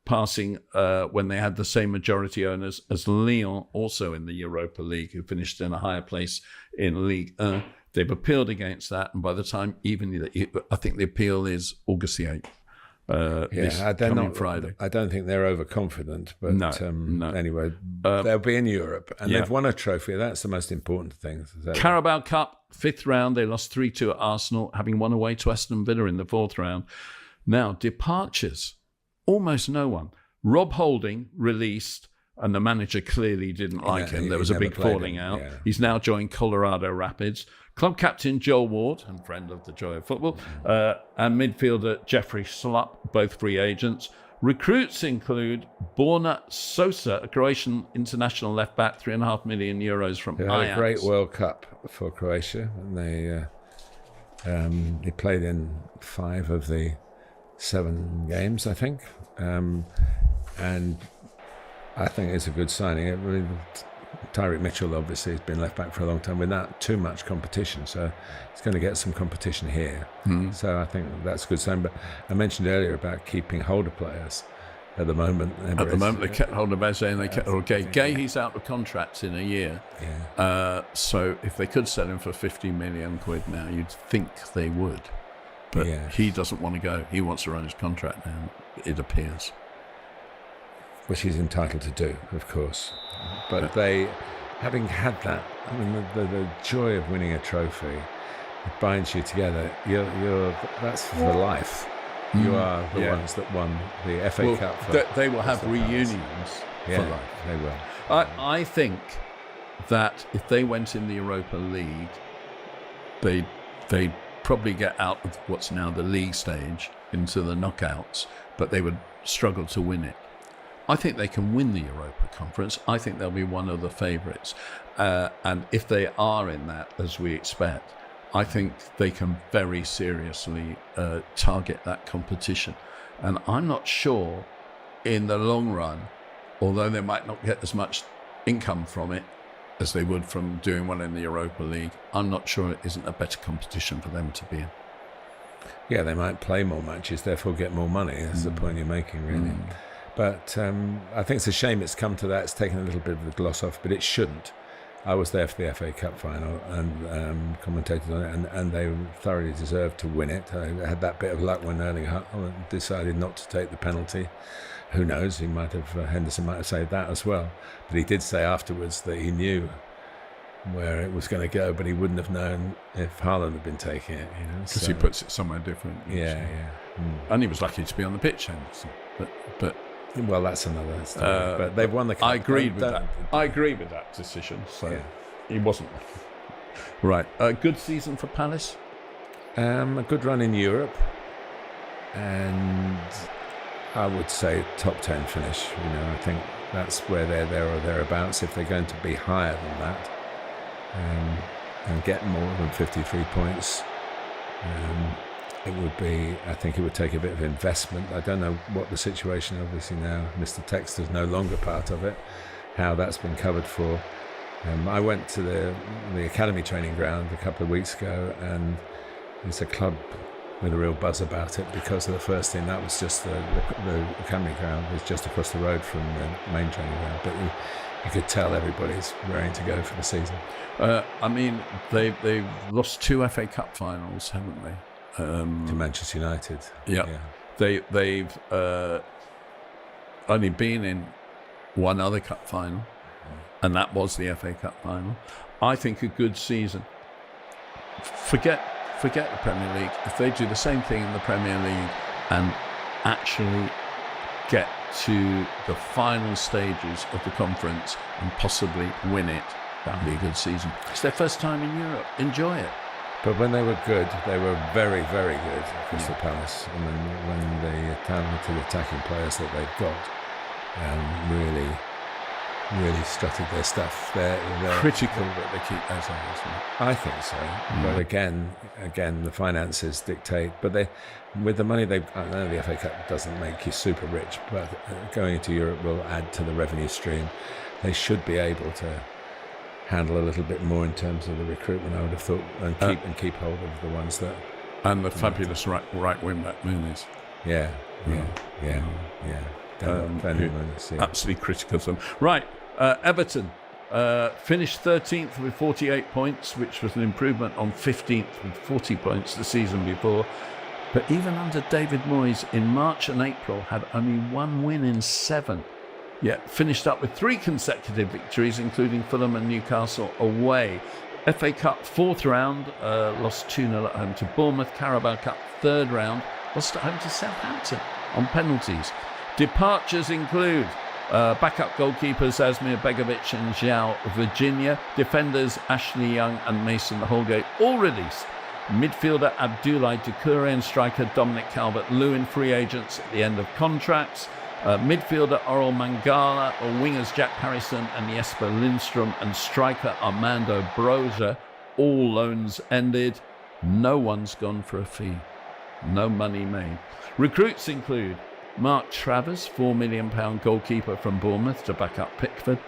passing when they had the same majority owners as Lyon, also in the Europa League, who finished in a higher place in Ligue 1. They've appealed against that, and by the time I think the appeal is August the 8th. Friday. I don't think they're overconfident, but no. Anyway, they'll be in Europe, and they've won a trophy. That's the most important thing. Carabao Cup, 5th round. They lost 3-2 at Arsenal, having won away to Aston Villa in the 4th round. Now, departures. Almost no one. Rob Holding released, and the manager clearly didn't like him. There was a big falling out. Yeah. He's now joined Colorado Rapids. Club captain Joel Ward, and friend of the joy of football, and midfielder Jeffrey Slupp, both free agents. Recruits include Borna Sosa, a Croatian international left-back, €3.5 million from Ajax. Had a great World Cup for Croatia, and they played in 5 of the 7 games, I think. And I think it's a good signing. Tyreek Mitchell obviously has been left back for a long time without too much competition, so he's going to get some competition here. So I think that's a good sign. But I mentioned earlier about keeping hold of players. At the moment, they kept hold of Eze and they kept hold of Gay. Gay, he's out of contract in a year. So if they could sell him for 50 million quid now, you'd think they would. But he doesn't want to go. He wants to run his contract now, it appears. Which he's entitled to do, of course. But they, having had that, I mean, the joy of winning a trophy, it binds you together. That's for life. You are the ones that won the FA Cup. They will have reunions for life. They will. I think that if they went in the Europa League, they'd probably get out of what's now the league stage into the knockouts, but they would struggle to win it. I think they can win the Europa Conference. I think they'll be one of the favourites. And if they are in that, as we expect, I think they can very seriously target that competition. And I'm not sure in the long run, although they might not get as much income from it as they would from doing well in the Europa League, I'm not sure it isn't a better competition for them to be in. Yeah, they might play more matches, therefore get more money. That's the point you're making, really. But I think it's a shame it's come to that. It's taken a little bit of the gloss off, but it shouldn't. I was there for the FA Cup final and commentated on it, and they thoroughly deserved to win it. I had that bit of luck when Erling Haaland decided not to take the penalty. Who knows? Henderson might have saved that as well. But he did say afterwards that he knew where it was going to go, but he wouldn't have known if Haaland had been taking it. Because he puts it somewhere different. And he was lucky to be on the pitch, Henderson. But well, that's another story. But they've won the cup. I agreed with that. I agree with that decision. So he wasn't. Right. A good season for Palace. A good run in Europe, and I would say top 10 finish. I think that's where they're there or thereabouts. If they're going to be higher than that and get more than 53 points. It would be, I think it would take a bit of investment. I don't know what the situation, obviously now Mr. Textor's no longer part of it, how that's been covered for. I went to the academy training ground a couple of weeks ago, and it's a club with a real buzz about it because of the first thing, that was just the academy ground was just across the road from the main training ground. But you could tell everybody's raring to go for the season. I mean, they've lost 2 FA Cup finals, haven't they? To Manchester United. They've only been in one other cup final, and that was the FA Cup final. I think a good season. Forget the Premier League. If they do the same thing in the Premier League and actually get to the final stages of the conference and possibly win it, that would be a good season. It's their first time in Europe. Enjoy it. But when they were good, they were very, very good, Crystal Palace. And when the talented attacking players that they've got really strutted their stuff, they're critical that they keep those eyes. I think so. But again, the finances dictate. But with the money I know the FA Cup doesn't make you super rich, but going into Europe will add to the revenue stream. They should be able to handle a little bit more in terms of the recruitment, I would have thought, and keep hold of the ones that. And the fabulous right wing back Muniz. Absolutely critical of them. Right, Everton finished 13th with 48 points, which was an improvement on 15th with 40 points the season before. But even under David Moyes in March and April had only 1 win in 7. Yet finished up with 3 consecutive victories, including Fulham and Newcastle away. FA Cup 4th round, lost 2-0 at home to Bournemouth. Carabao Cup 3rd round, lost at home to Southampton on penalties. Departures include backup goalkeepers Asmir Begovic and João Virginia. Defenders Ashley Young and Mason Holgate all released. Midfielder Abdoulaye Doucouré and striker Dominic Calvert-Lewin free agents at the end of contracts. Midfielder Oral Mangala, or wingers Jack Harrison and Jesper Lindstrom, and striker Armando Broja, all loans ended. No one's gone for a fee. No money made. Recruits include Mark Travers, £4 million goalkeeper from Bournemouth to back up Pickford.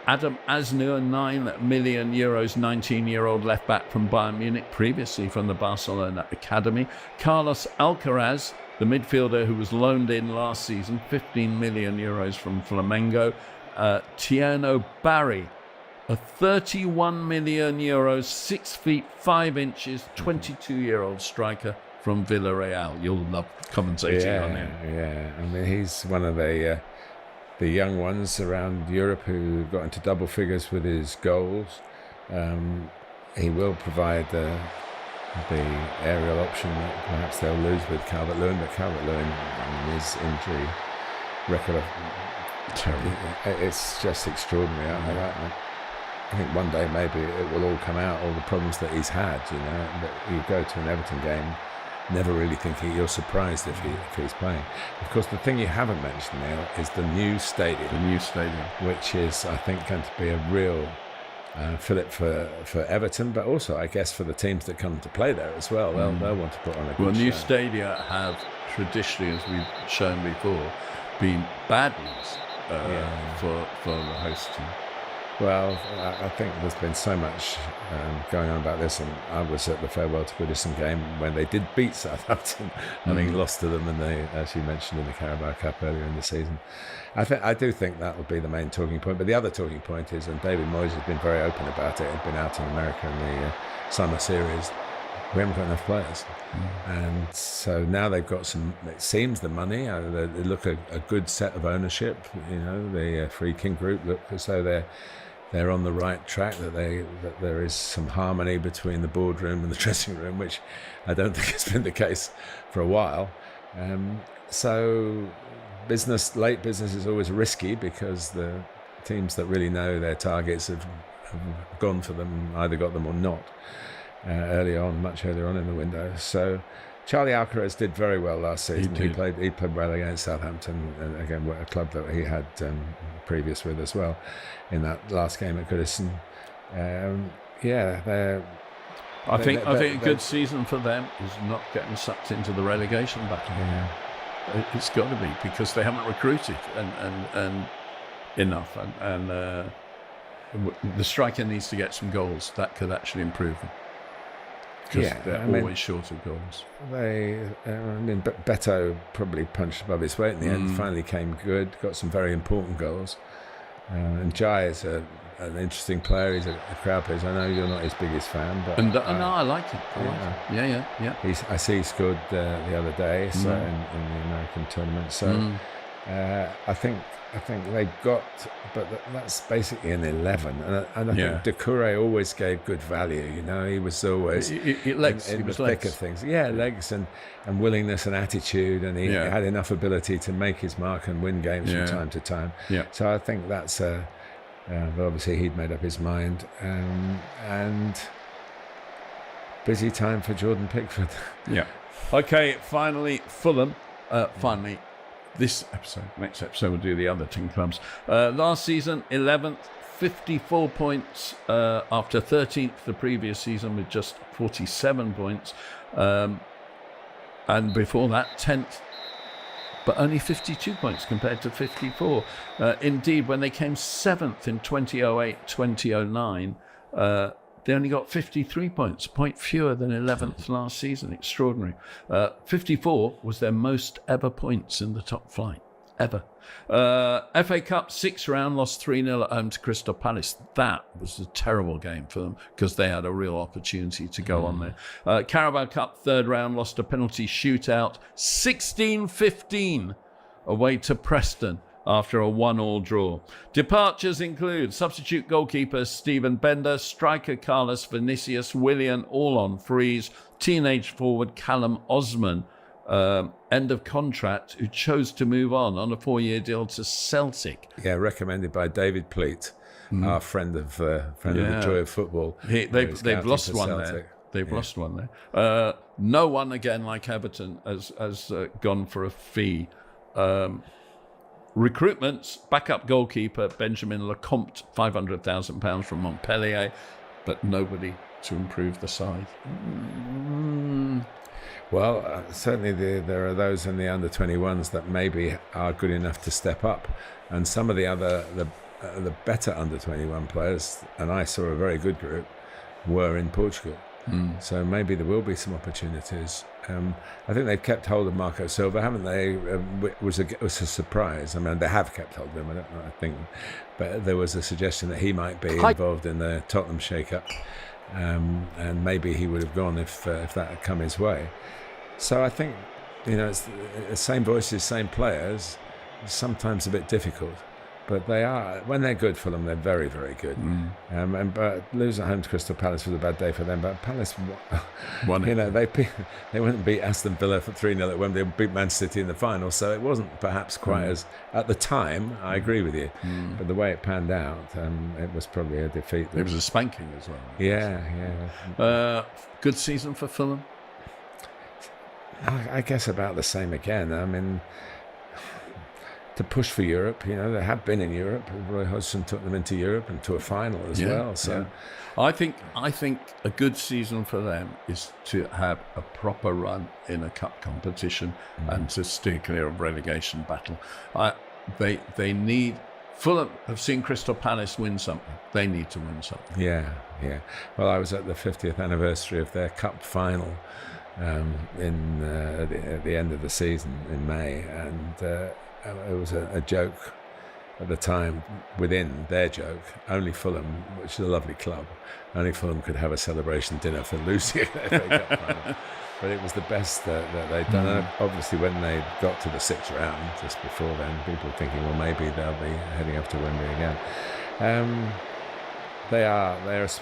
Adam Asnur, €9 million, 19-year-old left-back from Bayern Munich, previously from the Barcelona Academy. Carlos Alcaraz, the midfielder who was loaned in last season, €15 million from Flamengo. Tiano Barry, a €31 million, 6 feet 5 inches, 22-year-old striker from Villarreal. You'll love commentating on him. Yeah, I mean, he's one of the young ones around Europe who got into double figures with his goals. He will provide the aerial option that perhaps they'll lose with Calvert-Lewin, but Calvert-Lewin, his injury record of terrible. It's just extraordinary. I think one day maybe it will all come out, all the problems that he's had. But you go to an Everton game, never really thinking, you're surprised if he's playing. Of course, the thing you haven't mentioned, Neil, is the new stadium. The new stadium, which is, I think, going to be a real fillip for Everton, but also, I guess, for the teams that come to play there as well. They'll want to put on a good new show. stadia have traditionally, as we've shown before, been bad news for the host team. Well, I think there's been so much going on about this, and I was at the farewell to Goodison game when they did beat Southampton, having lost to them, and they, as you mentioned, in the Carabao Cup earlier in the season. I do think that will be the main talking point. But the other talking point is, and David Moyes has been very open about it, he's been out in America in the summer series, we haven't got enough players. And so now they've got some, it seems, the money. They look a good set of ownership. The Friedkin Group look as though they're on the right track, that there is some harmony between the boardroom and the dressing room, which I don't think has been the case for a while. So late business is always risky, because the teams that really know their targets have gone for them, either got them or not, much earlier on in the window. So Charlie Alcaraz did very well last season. He played well against Southampton, and again, a club that he had previous with as well, in that last game at Goodison. I think a good season for them is not getting sucked into the relegation battle. Yeah. It's got to be, because they haven't recruited and enough, and the striker needs to get some goals. That could actually improve them, because they're always short of goals. Beto probably punched above his weight in the end. Finally came good, got some very important goals. And Jai is an interesting player. He's a crowd pleaser. I know you're not his biggest fan, but no, I like him. Yeah. I see he scored the other day, so in the American tournament. So I think they've got, but that's basically an 11. And I think Doucouré always gave good value. He was always legs. in the thick of things. Yeah, legs and willingness and attitude, and he had enough ability to make his mark and win games from time to time. Yeah. So I think that's obviously he'd made up his mind, and busy time for Jordan Pickford. Yeah. Okay. Finally, Fulham. This episode, next episode, we'll do the other 10 clubs. Last season, 11th, 54 points after 13th the previous season with just 47 points. And before that, 10th, but only 52 points compared to 54. Indeed, when they came 7th in 2008-2009, they only got 53 points, a point fewer than 11th last season. Extraordinary. 54 was their most ever points in the top flight, ever. FA Cup, 6th round, lost 3-0 at home to Crystal Palace. That was a terrible game for them, because they had a real opportunity to go on there. Carabao Cup, 3rd round, lost a penalty shootout, 16-15 away to Preston, after a 1-1 draw. Departures include substitute goalkeeper Stephen Bender, striker Carlos Vinicius Willian, all on frees, teenage forward Callum Osman, end of contract, who chose to move on a 4-year deal to Celtic. Yeah, recommended by David Pleat, our friend of the Joy of Football. They've lost one there. They've lost one there. No one, again, like Everton, has gone for a fee. Recruitments, backup goalkeeper Benjamin Lecomte, £500,000 from Montpellier, but nobody to improve the side. Well, certainly there are those in the under-21s that maybe are good enough to step up, and some of the better under-21 players, and I saw a very good group, were in Portugal. So maybe there will be some opportunities. I think they've kept hold of Marco Silva, haven't they? It was a surprise. I mean, they have kept hold of him. I don't know. I think, but there was a suggestion that he might be involved in the Tottenham shake-up, and maybe he would have gone if that had come his way. So I think, it's the same voices, same players. Sometimes a bit difficult. But they are, when they're good for them, they're very, very good. But losing at home to Crystal Palace was a bad day for them. But Palace, they wouldn't beat Aston Villa for 3-0 at Wembley. They beat Man City in the final. So it wasn't perhaps quite as, at the time, I agree with you. But the way it panned out, it was probably a defeat. It was a spanking as well. Yeah. Good season for Fulham? I guess about the same again. I mean, to push for Europe, they have been in Europe. Roy Hodgson took them into Europe and to a final as well. So, I think a good season for them is to have a proper run in a cup competition and to steer clear of relegation battle. They need. Fulham have seen Crystal Palace win something. They need to win something. Yeah. Well, I was at the 50th anniversary of their cup final at the end of the season in May, and. It was a joke at the time within their joke. Only Fulham, which is a lovely club, only Fulham could have a celebration dinner for losing the FA Cup final. But it was the best that they'd done. And obviously, when they got to the sixth round, just before then, people were thinking, well, maybe they'll be heading up to Wembley again.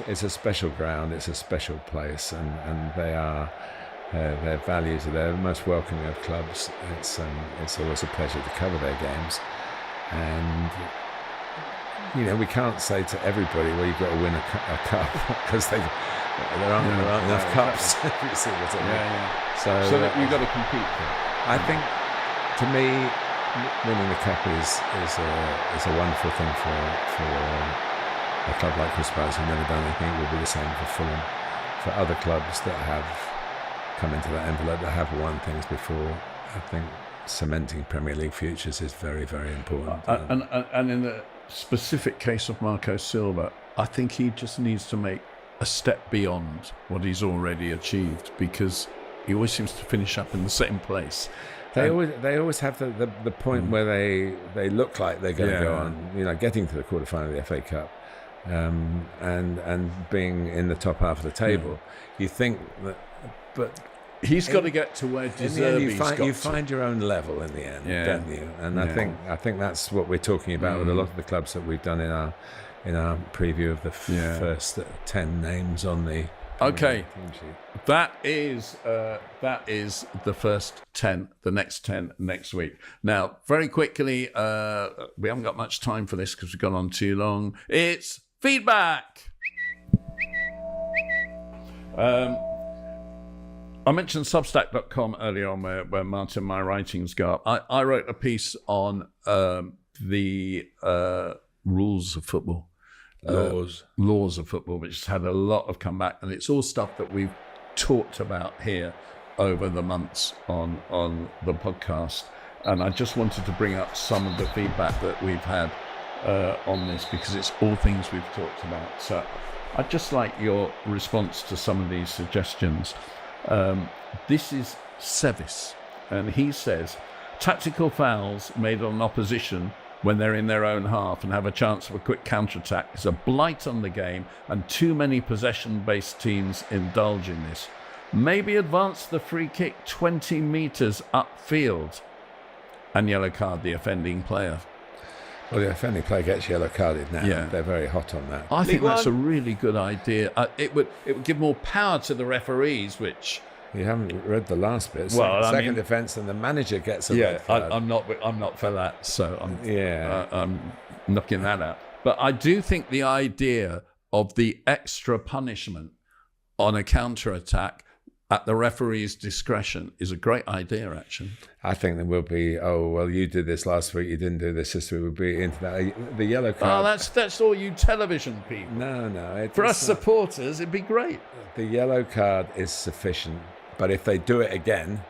It's a special ground. It's a special place, and they are. Their values are there, the most welcoming of clubs. It's always a pleasure to cover their games, and we can't say to everybody, well, you've got to win a cup, because there aren't enough cups. You see what I mean? So that you've got to compete. I think, to me, winning the cup is a wonderful thing for a club like Crystal Palace who've never done anything. It will be the same for Fulham, for other clubs that have come into that envelope, that have won things before. I think cementing Premier League futures is very, very important. And in the specific case of Marco Silva, I think he just needs to make a step beyond what he's already achieved, because he always seems to finish up in the same place. They always have the point where they look like they're going to go on, getting to the quarterfinal of the FA Cup, and being in the top half of the table. You think that, but he's got to get to where De Zerbi's got to. You find your own level in the end, don't you? And I think that's what we're talking about with a lot of the clubs that we've done in our preview of the first 10 names on the team sheet. That is the first 10. The next 10 next week. Now, very quickly, we haven't got much time for this because we've gone on too long. It's feedback. I mentioned Substack.com earlier on, where Martin, my writings go up. I wrote a piece on the rules of football. Laws of football, which has had a lot of comeback, and it's all stuff that we've talked about here over the months on the podcast. And I just wanted to bring up some of the feedback that we've had on this, because it's all things we've talked about. So I'd just like your response to some of these suggestions. This is Sevis, and he says, tactical fouls made on opposition when they're in their own half and have a chance of a quick counter-attack is a blight on the game, and too many possession-based teams indulge in this. Maybe advance the free kick 20 metres upfield and yellow card the offending player. Well, the offending player gets yellow carded now. Yeah. They're very hot on that. I think that's a really good idea. It would give more power to the referees, which... You haven't read the last bit. Well, second defence, and the manager gets a red card. I'm not for that, so I'm knocking that out. But I do think the idea of the extra punishment on a counter-attack at the referee's discretion is a great idea, actually. I think there will be, you did this last week, you didn't do this week, we'll be into that. The yellow card... Oh, that's all you television people. No. For us supporters, it'd be great. The yellow card is sufficient But if they do it again,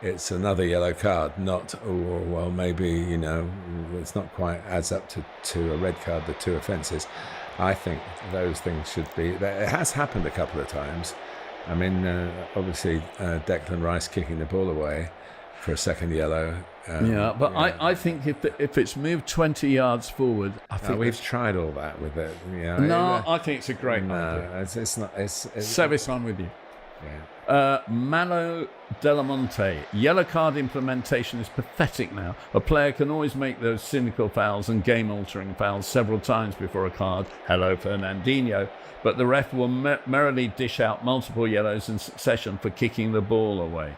it's another yellow card, not, oh, well, maybe, you know, it's not quite adds up to a red card, the 2 offences. I think those things should be, it has happened a couple of times. I mean, obviously, Declan Rice kicking the ball away for a second yellow. But I think if it's moved 20 yards forward, I think we've tried all that with it. No, I think it's a great idea. It's not. Service on with you. Yeah. Malo Delamonte, yellow card implementation is pathetic now. A player can always make those cynical fouls and game-altering fouls several times before a card. Hello, Fernandinho. But the ref will merrily dish out multiple yellows in succession for kicking the ball away.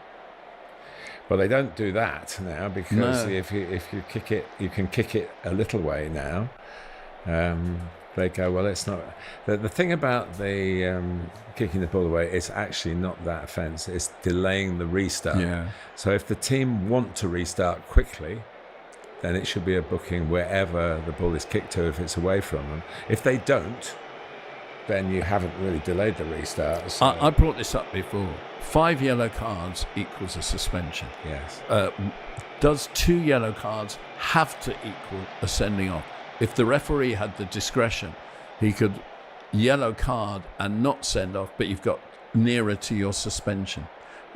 Well, they don't do that now because if you kick it, you can kick it a little way now. They go, well, it's not. The thing about the kicking the ball away, it's actually not that offence. It's delaying the restart. Yeah. So if the team want to restart quickly, then it should be a booking wherever the ball is kicked to if it's away from them. If they don't, then you haven't really delayed the restart. So. I brought this up before. 5 yellow cards equals a suspension. Yes. Does 2 yellow cards have to equal a sending off? If the referee had the discretion, he could yellow card and not send off, but you've got nearer to your suspension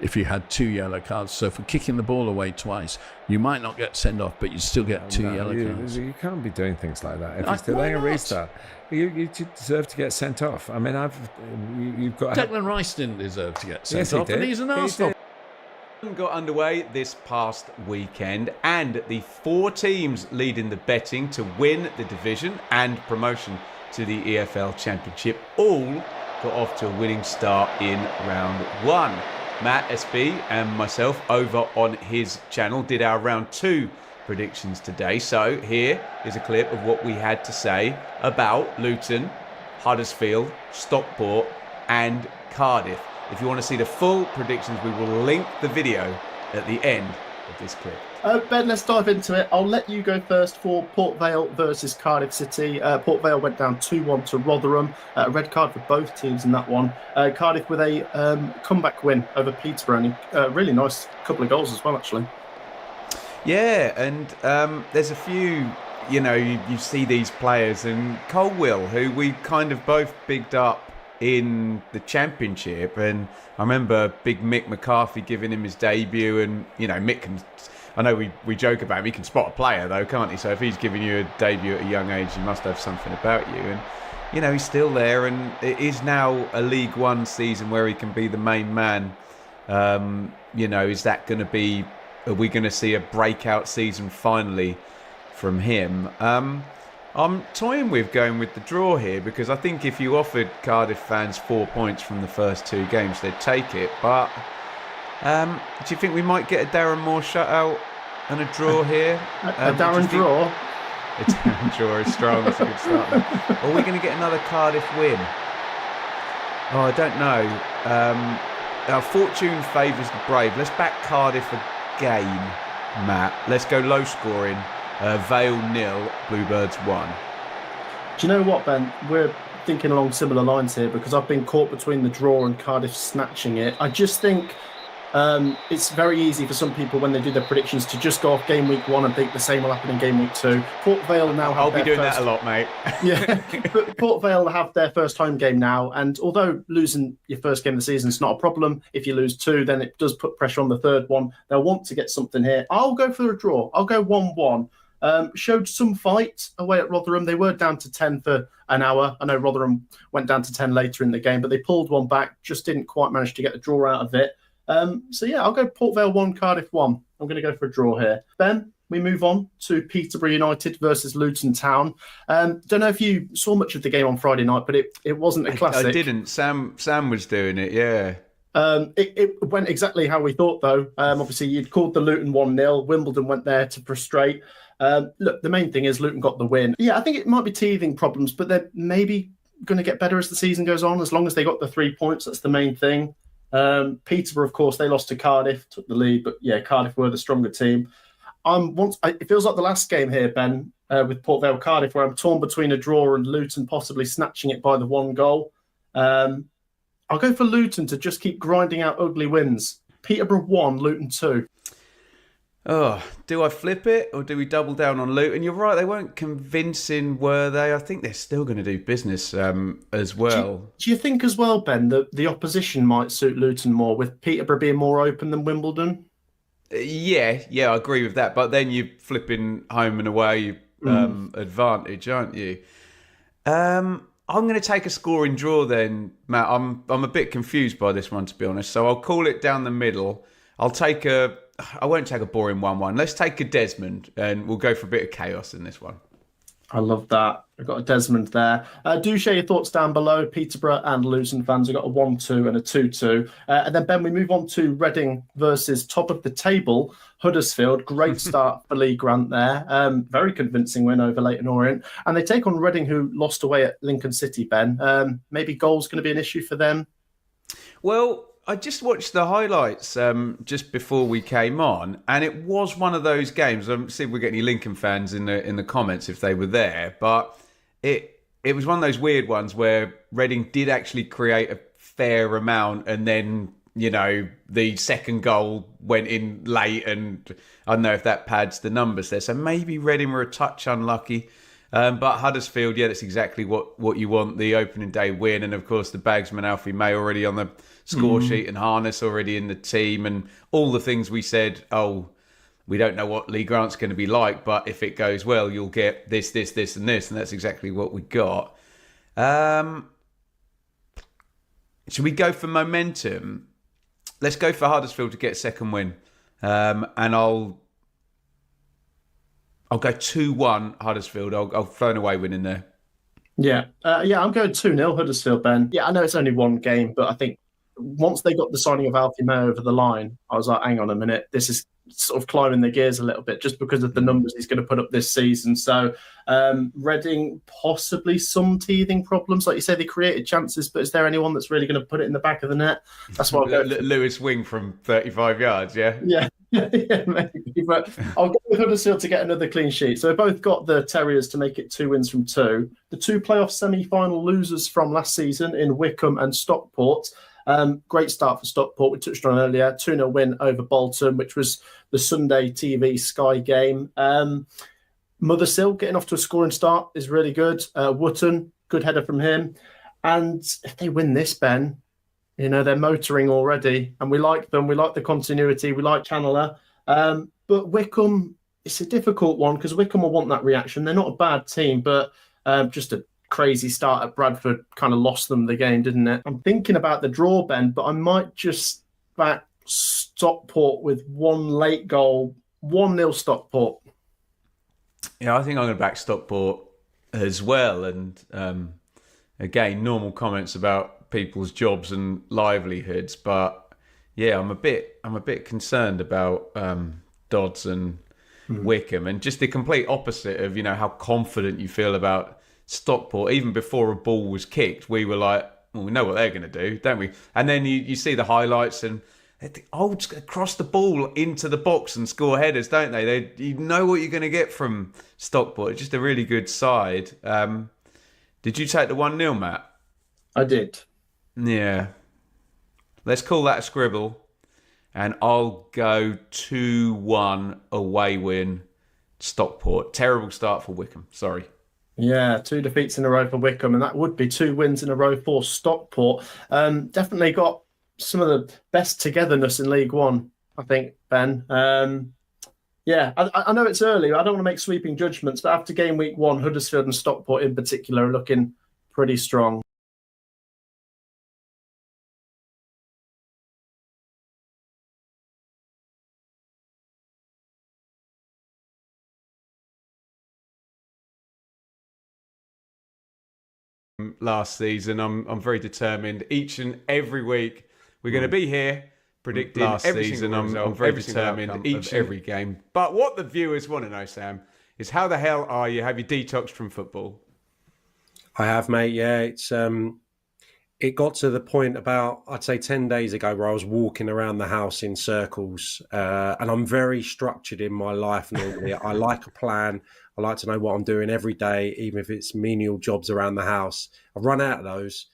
if you had 2 yellow cards. So for kicking the ball away twice, you might not get sent off, but you still get 2 yellow cards. You can't be doing things like that. If it's delaying a restart, you deserve to get sent off. I mean, you've got... Declan Rice didn't deserve to get sent Yes, off, he did. and he's an Arsenal. Got underway this past weekend, and the 4 teams leading the betting to win the division and promotion to the EFL Championship all got off to a winning start in round 1. Matt SB and myself over on his channel did our round 2 predictions today. So here is a clip of what we had to say about Luton, Huddersfield, Stockport and Cardiff. If you want to see the full predictions, we will link the video at the end of this clip. Ben, let's dive into it. I'll let you go first for Port Vale versus Cardiff City. Port Vale went down 2-1 to Rotherham. A red card for both teams in that one. Cardiff with a comeback win over Peterborough. And really nice couple of goals as well, actually. Yeah, and there's a few, you see these players, and Colwill, who we kind of both bigged up in the Championship, and I remember big Mick McCarthy giving him his debut, and Mick can, I know we joke about him, he can spot a player though, can't he? So if he's giving you a debut at a young age, he must have something about you. And he's still there, and it is now a League One season where he can be the main man. Is that going to be, are we going to see a breakout season finally from him? I'm toying with going with the draw here, because I think if you offered Cardiff fans 4 points from the first 2 games, they'd take it. But do you think we might get a Darren Moore shutout and a draw here? A Darren draw? A Darren draw is strong. That's a good start there. Or are we going to get another Cardiff win? Oh, I don't know. Our fortune favours the brave. Let's back Cardiff again, Matt. Let's go low scoring. Vale 0, Bluebirds 1. Do you know what, Ben? We're thinking along similar lines here, because I've been caught between the draw and Cardiff snatching it. I just think it's very easy for some people when they do their predictions to just go off game week 1 and think the same will happen in game week 2. Port Vale now have I'll be doing that a lot, mate. Yeah, but Port Vale have their first home game now, and although losing your first game of the season is not a problem, if you lose 2, then it does put pressure on the third one. They'll want to get something here. I'll go for a draw. I'll go 1-1. Showed some fight away at Rotherham. They were down to 10 for an hour. I know Rotherham went down to 10 later in the game, but they pulled one back, just didn't quite manage to get the draw out of it. I'll go Port Vale 1, Cardiff 1. I'm going to go for a draw here. Ben, we move on to Peterborough United versus Luton Town. Don't know if you saw much of the game on Friday night, but it wasn't a classic. I didn't. Sam was doing it, yeah. It went exactly how we thought, though. Obviously, you'd called the Luton 1-0. Wimbledon went there to frustrate. Look, the main thing is Luton got the win. Yeah, I think it might be teething problems, but they're maybe going to get better as the season goes on, as long as they got the 3 points. That's the main thing. Peterborough, of course, they lost to Cardiff, took the lead, but yeah, Cardiff were the stronger team. It feels like the last game here, Ben, with Port Vale Cardiff, where I'm torn between a draw and Luton possibly snatching it by the 1 goal. I'll go for Luton to just keep grinding out ugly wins. Peterborough 1, Luton 2. Oh, do I flip it or do we double down on Luton? You're right, they weren't convincing, were they? I think they're still going to do business as well. Do you think as well, Ben, that the opposition might suit Luton more, with Peterborough being more open than Wimbledon? Yeah, I agree with that. But then you're flipping home and away advantage, aren't you? I'm going to take a scoring draw then, Matt. I'm a bit confused by this one, to be honest. So I'll call it down the middle. I won't take a boring 1-1. Let's take a Desmond, and we'll go for a bit of chaos in this one. I love that. I've got a Desmond there. Do share your thoughts down below. Peterborough and Luton fans have got a 1-2 and a 2-2. And then, Ben, we move on to Reading versus top of the table, Huddersfield. Great start for Lee Grant there. Very convincing win over Leyton Orient. And they take on Reading, who lost away at Lincoln City, Ben. Maybe goals going to be an issue for them? Well, I just watched the highlights just before we came on, and it was one of those games. I'm see if we get any Lincoln fans in the comments if they were there, but it was one of those weird ones where Reading did actually create a fair amount, and then the second goal went in late, and I don't know if that pads the numbers there. So maybe Reading were a touch unlucky. But Huddersfield, that's exactly what you want, the opening day win. And, of course, the Bagsman Alfie May already on the score sheet and Harness already in the team and all the things we said, we don't know what Lee Grant's going to be like, but if it goes well, you'll get this, this, this and this. And that's exactly what we got. Should we go for momentum? Let's go for Huddersfield to get a second win. And I'll go 2-1 Huddersfield. I'll throw an away win in there. Yeah, I'm going 2-0 Huddersfield, Ben. Yeah, I know it's only one game, but I think once they got the signing of Alfie May over the line, I was like, hang on a minute, this is sort of climbing the gears a little bit just because of the numbers he's going to put up this season. So Reading, possibly some teething problems. Like you say, they created chances, but is there anyone that's really going to put it in the back of the net? That's what I'll go for. Lewis Wing from 35 yards, yeah? Yeah, maybe. But I'll go with Huddersfield to get another clean sheet. So we both got the Terriers to make it 2 wins from 2. The 2 playoff semi-final losers from last season in Wycombe and Stockport. Great start for Stockport. We touched on earlier. 2-0 win over Bolton, which was the Sunday TV Sky game. Mothersill getting off to a scoring start is really good. Wootton, good header from him. And if they win this, Ben, they're motoring already. And we like them. We like the continuity. We like Chandler. But Wycombe, it's a difficult one because Wycombe will want that reaction. They're not a bad team, but just a crazy start at Bradford kind of lost them the game, didn't it? I'm thinking about the draw, Ben, but I might just back Stockport with one late goal, 1-0 Stockport. Yeah, I think I'm going to back Stockport as well. And again, normal comments about people's jobs and livelihoods, but yeah, I'm a bit concerned about Dodds and Wycombe, and just the complete opposite of how confident you feel about Stockport. Even before a ball was kicked, we were like, well, we know what they're going to do, don't we? And then you see the highlights and they cross the ball into the box and score headers, don't they? You know what you're going to get from Stockport. It's just a really good side. Did you take the 1-0, Matt? I did. Yeah. Let's call that a scribble. And I'll go 2-1 away win Stockport. Terrible start for Wycombe. Sorry. Yeah, 2 defeats in a row for Wycombe, and that would be 2 wins in a row for Stockport. Definitely got some of the best togetherness in League One, I think, Ben. Yeah, I know it's early. I don't want to make sweeping judgments, but after game week 1, Huddersfield and Stockport in particular are looking pretty strong. Last season, I'm very determined. Each and every week, we're going to be here predicting every season. I'm very determined each and every game. But what the viewers want to know, Sam, is how the hell are you? Have you detoxed from football? I have, mate. Yeah, it got to the point about, I'd say 10 days ago, where I was walking around the house in circles, and I'm very structured in my life normally. I like a plan. I like to know what I'm doing every day, even if it's menial jobs around the house. I've run out of those.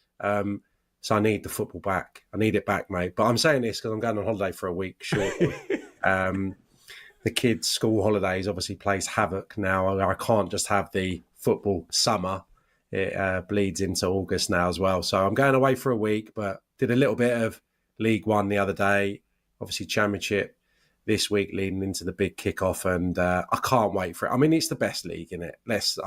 So I need the football back. I need it back, mate. But I'm saying this because I'm going on holiday for a week shortly. The kids' school holidays obviously plays havoc now. I can't just have the football summer. It bleeds into August now as well. So I'm going away for a week, but did a little bit of League One the other day. Obviously Championship this week leading into the big kickoff, and I can't wait for it. I mean, it's the best league, isn't it?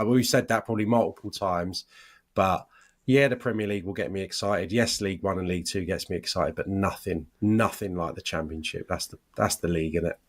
We've said that probably multiple times, but yeah, the Premier League will get me excited. Yes, League One and League Two gets me excited, but nothing like the Championship. That's the league, isn't it?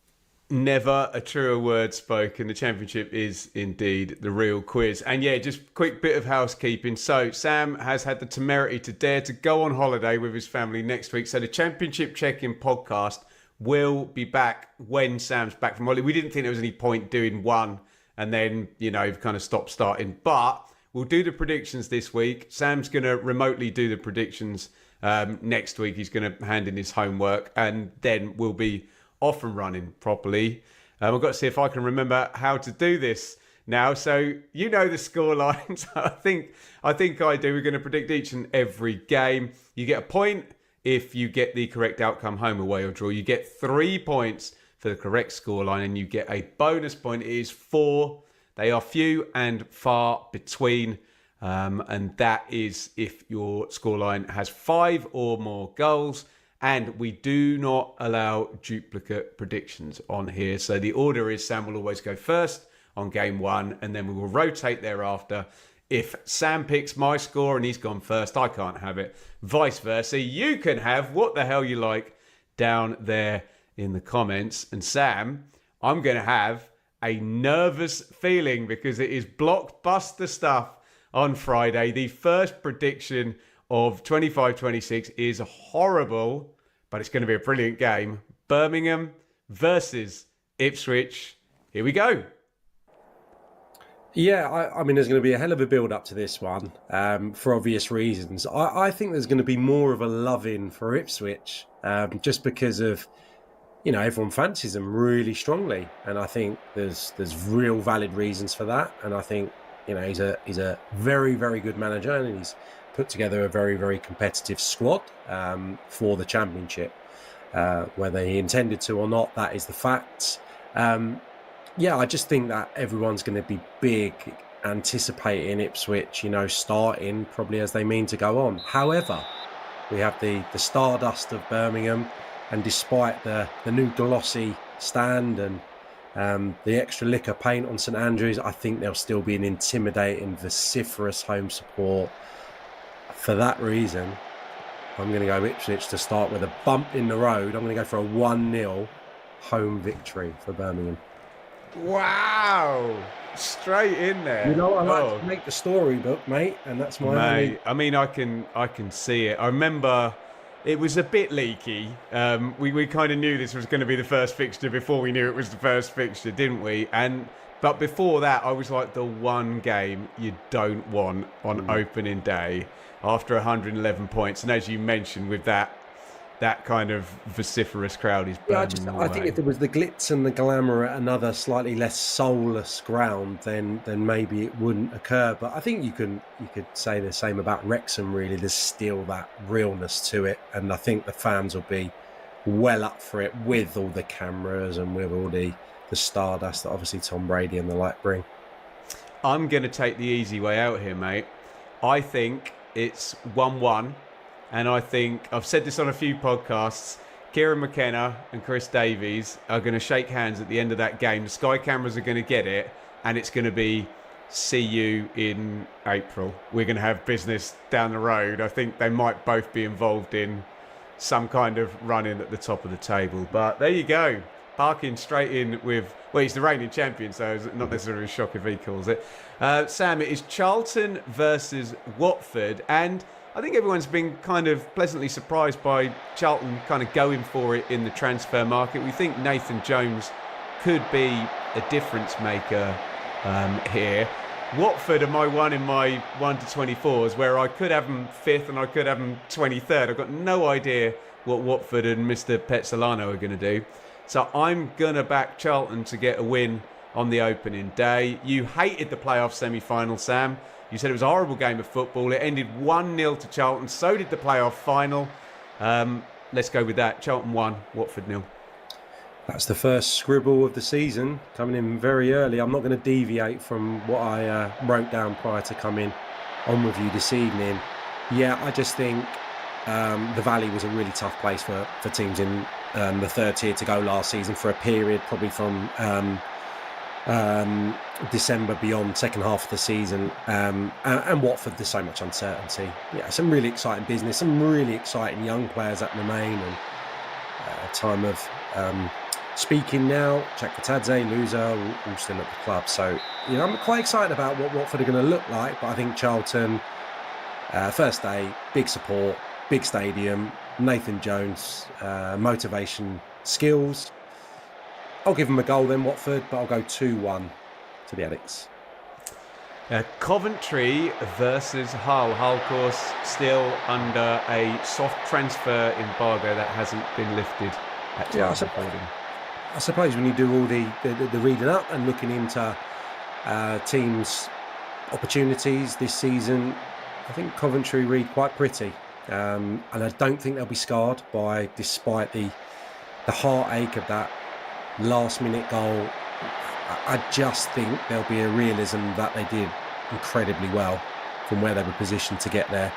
Never a truer word spoken. The Championship is indeed the real quiz. And yeah, just quick bit of housekeeping. So Sam has had the temerity to dare to go on holiday with his family next week. So the Championship Check-In podcast will be back when Sam's back from holiday. We didn't think there was any point doing one and then, kind of stop starting. But we'll do the predictions this week. Sam's going to remotely do the predictions next week. He's going to hand in his homework, and then we'll be off and running properly. I've got to see if I can remember how to do this now. So you know the score lines. I think I do. We're going to predict each and every game. You get a point if you get the correct outcome, home, away, or draw. You get 3 points for the correct scoreline, and you get a bonus point. It is 4. They are few and far between. And that is if your scoreline has 5 or more goals. And we do not allow duplicate predictions on here. So the order is Sam will always go first on game 1, and then we will rotate thereafter. If Sam picks my score and he's gone first, I can't have it. Vice versa. You can have what the hell you like down there in the comments. And Sam, I'm going to have a nervous feeling because it is blockbuster stuff on Friday. The first prediction of 25-26 is horrible, but it's going to be a brilliant game. Birmingham versus Ipswich. Here we go. Yeah, I mean, there's going to be a hell of a build-up to this one for obvious reasons. I think there's going to be more of a love-in for Ipswich just because of, everyone fancies them really strongly. And I think there's real valid reasons for that. And I think, he's a very, very good manager, and he's put together a very, very competitive squad for the Championship. Whether he intended to or not, that is the fact. I just think that everyone's going to be big, anticipating Ipswich, starting probably as they mean to go on. However, we have the stardust of Birmingham, and despite the new glossy stand and the extra lick of paint on St Andrews, I think there'll still be an intimidating, vociferous home support. For that reason, I'm going to go Ipswich to start with a bump in the road. I'm going to go for a 1-0 home victory for Birmingham. Wow! Straight in there. I like to make the storybook, mate, and that's my mate. I mean, I can see it. I remember it was a bit leaky. We kind of knew this was going to be the first fixture before we knew it was the first fixture, didn't we? But before that, I was like, the one game you don't want on opening day after 111 points. And as you mentioned, with that kind of vociferous crowd is burning away. I think if there was the glitz and the glamour at another slightly less soulless ground, then maybe it wouldn't occur. But I think you could say the same about Wrexham, really. There's still that realness to it. And I think the fans will be well up for it with all the cameras and with all the stardust that obviously Tom Brady and the like bring. I'm going to take the easy way out here, mate. I think it's 1-1. And I think, I've said this on a few podcasts, Kieran McKenna and Chris Davies are going to shake hands at the end of that game. The Sky cameras are going to get it, and it's going to be, see you in April. We're going to have business down the road. I think they might both be involved in some kind of run-in at the top of the table. But there you go. Parkin straight in with, well, he's the reigning champion, so it's not necessarily a shock if he calls it. Sam, it is Charlton versus Watford, and I think everyone's been kind of pleasantly surprised by Charlton kind of going for it in the transfer market. We think Nathan Jones could be a difference maker here. Watford are my one in my 1 to 24s, where I could have them 5th and I could have them 23rd. I've got no idea what Watford and Mr. Petzolano are going to do. So I'm going to back Charlton to get a win on the opening day. You hated the playoff semi-final, Sam. You said it was a horrible game of football. It ended 1-0 to Charlton. So did the playoff final. Let's go with that. Charlton 1, Watford 0. That's the first scribble of the season, coming in very early. I'm not going to deviate from what I wrote down prior to coming on with you this evening. Yeah, I just think the Valley was a really tough place for teams in the third tier to go last season for a period, probably from December beyond, second half of the season. And Watford, there's so much uncertainty. Yeah, some really exciting business, some really exciting young players that remain, and time of speaking now, Chakvetadze, Louza, all still at the club. So, I'm quite excited about what Watford are going to look like. But I think Charlton, first day, big support, big stadium, Nathan Jones, motivation, skills. I'll give them a goal then, Watford, but I'll go 2-1 to the Addicts. Coventry versus Hull. Hull, of course, still under a soft transfer embargo that hasn't been lifted at Charlton. I suppose when you do all the reading up and looking into teams' opportunities this season, I think Coventry read quite pretty. And I don't think they'll be scarred despite the heartache of that last-minute goal. I just think there'll be a realism that they did incredibly well from where they were positioned to get there.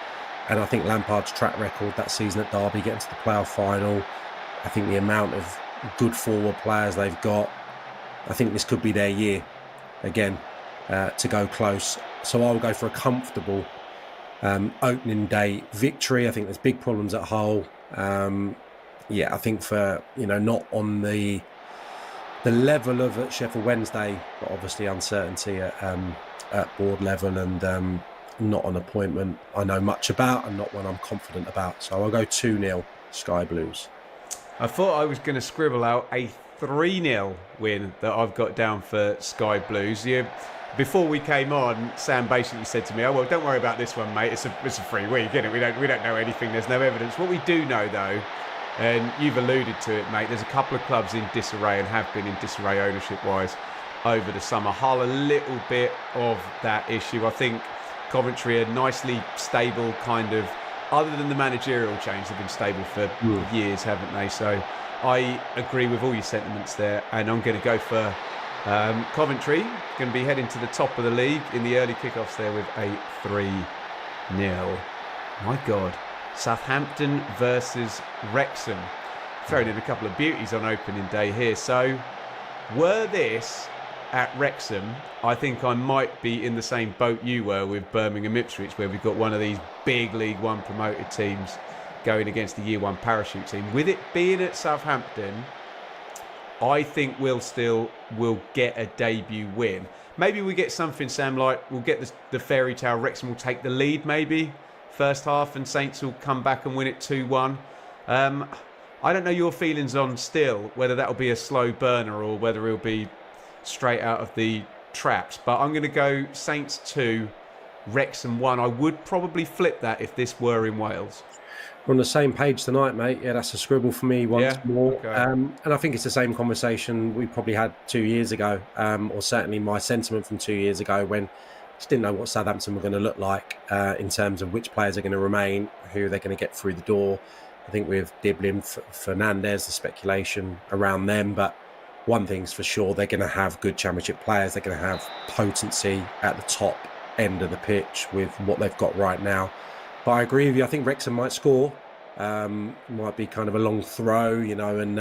And I think Lampard's track record that season at Derby, getting to the playoff final, I think the amount of good forward players they've got, I think this could be their year again to go close. So I'll go for a comfortable opening day victory. I think there's big problems at Hull. I think for not on the level of at Sheffield Wednesday, but obviously uncertainty at board level, and not an appointment I know much about and not one I'm confident about. So I'll go 2-0 Sky Blues. I thought I was going to scribble out a 3-0 win that I've got down for Sky Blues. Before we came on, Sam basically said to me, "Oh well, don't worry about this one, mate. It's a free week, isn't it? We don't know anything. There's no evidence." What we do know, though, and you've alluded to it, mate, there's a couple of clubs in disarray and have been in disarray ownership-wise over the summer. Hull, a little bit of that issue. I think Coventry are nicely stable, kind of. Other than the managerial change, they've been stable for years, haven't they? So I agree with all your sentiments there, and I'm going to go for Coventry. Going to be heading to the top of the league in the early kickoffs there with a 3-0. My God. Southampton versus Wrexham. Throwing in a couple of beauties on opening day here. So were this at Wrexham, I think I might be in the same boat you were with Birmingham Ipswich, where we've got one of these big League One promoted teams going against the Year One parachute team. With it being at Southampton, I think we'll get a debut win. Maybe we get something, Sam, like we'll get the fairy tale. Wrexham will take the lead maybe first half and Saints will come back and win it 2-1. I don't know your feelings on Still, whether that'll be a slow burner or whether it'll be straight out of the traps, but I'm going to go Saints 2, Wrexham 1. I would probably flip that if this were in Wales. We're on the same page tonight, mate. Yeah, that's a scribble for me once more. Okay. And I think it's the same conversation we probably had 2 years ago, or certainly my sentiment from 2 years ago, when I just didn't know what Southampton were going to look like in terms of which players are going to remain, who they're going to get through the door. I think with Diblin, Fernandez, the speculation around them, but one thing's for sure, they're going to have good championship players. They're going to have potency at the top end of the pitch with what they've got right now. But I agree with you. I think Wrexham might score. Might be kind of a long throw, and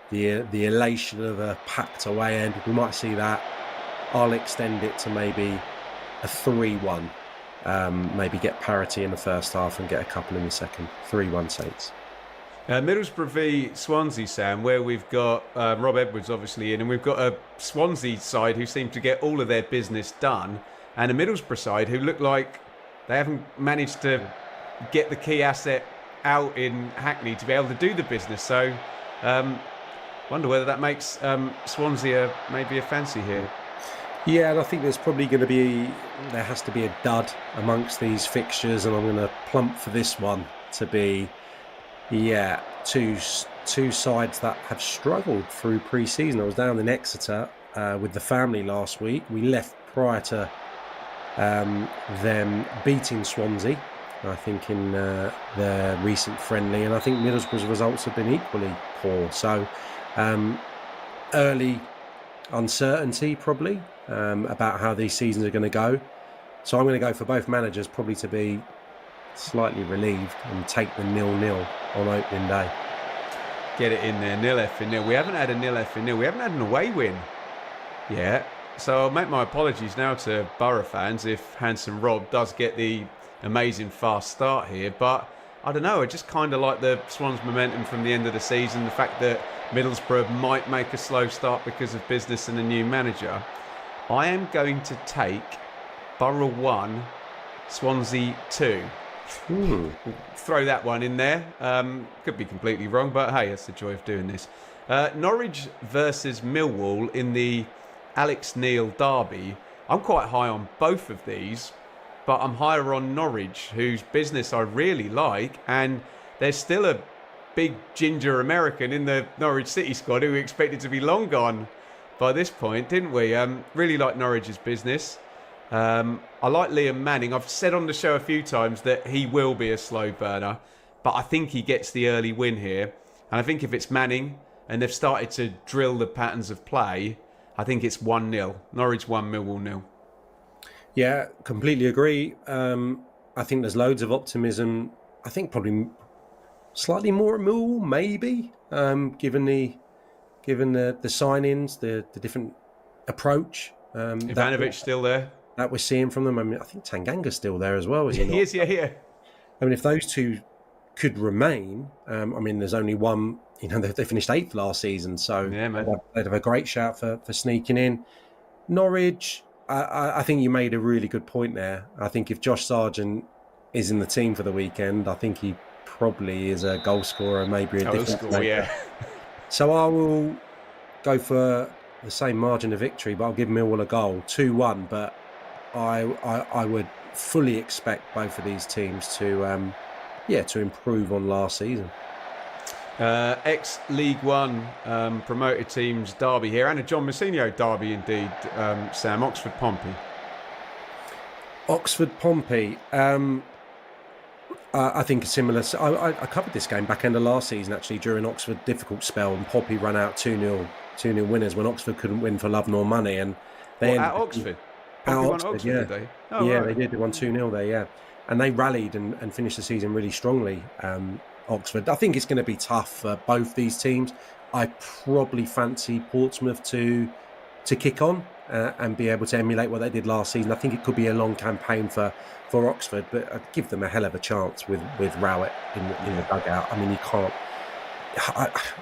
the elation of a packed away end. We might see that. I'll extend it to maybe a 3-1. Maybe get parity in the first half and get a couple in the second. 3-1 Saints. Middlesbrough v Swansea, Sam, where we've got Rob Edwards obviously in, and we've got a Swansea side who seem to get all of their business done, and a Middlesbrough side who look like they haven't managed to get the key asset out in Hackney to be able to do the business. So wonder whether that makes Swansea maybe a fancy here. Yeah, and I think there has to be a dud amongst these fixtures, and I'm going to plump for this one to be two sides that have struggled through pre-season. I was down in Exeter with the family last week. We left prior to them beating Swansea, I think, in their recent friendly, and I think Middlesbrough's results have been equally poor. So early uncertainty probably about how these seasons are going to go. So I'm going to go for both managers probably to be slightly relieved and take the 0-0 on opening day. Get it in there, 0-0. We haven't had a 0-0. We haven't had an away win yet. So I'll make my apologies now to Borough fans if Handsome Rob does get the amazing fast start here. But I don't know, I just kind of like the Swans' momentum from the end of the season. The fact that Middlesbrough might make a slow start because of business and a new manager. I am going to take Borough 1, Swansea 2. We'll throw that one in there. Could be completely wrong, but hey, that's the joy of doing this. Norwich versus Millwall in the Alex Neil derby. I'm quite high on both of these, but I'm higher on Norwich, whose business I really like, and there's still a big ginger American in the Norwich City squad who we expected to be long gone by this point, didn't we? Really like Norwich's business. I like Liam Manning. I've said on the show a few times that he will be a slow burner, but I think he gets the early win here. And I think if it's Manning and they've started to drill the patterns of play, I think it's 1-0. Norwich 1, Millwall 0. Yeah, completely agree. I think there's loads of optimism. I think probably slightly more at Millwall, maybe, given the signings, the different approach. Ivanovic still there. That we're seeing from them. I mean, I think Tanganga's still there as well, is he not? He is, yeah. I mean, if those two could remain, I mean, there's only one, they finished 8th last season, so yeah, man. They'd have a great shout for sneaking in. Norwich, I think you made a really good point there. I think if Josh Sargent is in the team for the weekend, I think he probably is a goal scorer, maybe a different score, yeah. So I will go for the same margin of victory, but I'll give Millwall a goal, 2-1, but I would fully expect both of these teams to improve on last season. Ex-League One promoted teams derby here, and a John Mousinho derby indeed, Sam. Oxford-Pompey. Oxford-Pompey. I think a similar... I covered this game back end of last season, actually, during Oxford's difficult spell, and Pompey ran out 2-0 winners when Oxford couldn't win for love nor money. And they at Oxford? At Oxford, yeah. Did they? Oh, yeah, right. they did. They won 2-0 there, yeah. And they rallied and finished the season really strongly, Oxford. I think it's going to be tough for both these teams. I probably fancy Portsmouth to kick on and be able to emulate what they did last season. I think it could be a long campaign for Oxford, but I'd give them a hell of a chance with Rowett in the dugout. I mean, you can't...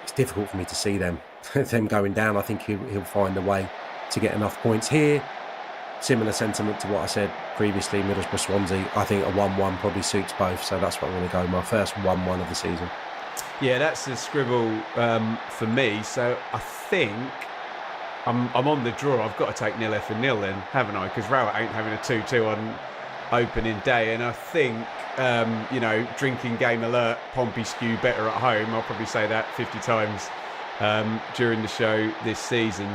It's difficult for me to see them going down. I think he'll find a way to get enough points here. Similar sentiment to what I said previously, Middlesbrough Swansea. I think a 1-1 probably suits both, so that's what I'm going to go. My first 1-1 of the season. Yeah, that's the scribble for me. So I think I'm on the draw. I've got to take 0-0 then, haven't I? Because Rowett ain't having a 2-2 on opening day, and I think drinking game alert, Pompey skew better at home. I'll probably say that 50 times during the show this season.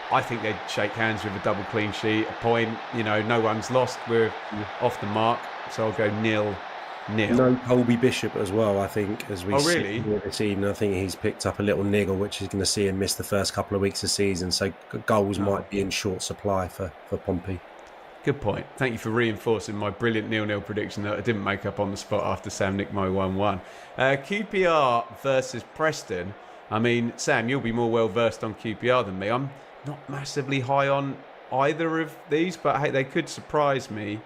I think they'd shake hands with a double clean sheet, a point. No one's lost. We're off the mark, so I'll go 0-0. No Colby Bishop as well, I think, as we really? see here this evening. I think he's picked up a little niggle, which is going to see him miss the first couple of weeks of season. So goals might be in short supply for Pompey. Good point. Thank you for reinforcing my brilliant 0-0 prediction that I didn't make up on the spot after Sam nicked my 1-1. QPR versus Preston. I mean, Sam, you'll be more well versed on QPR than me. I'm not massively high on either of these, but hey, they could surprise me.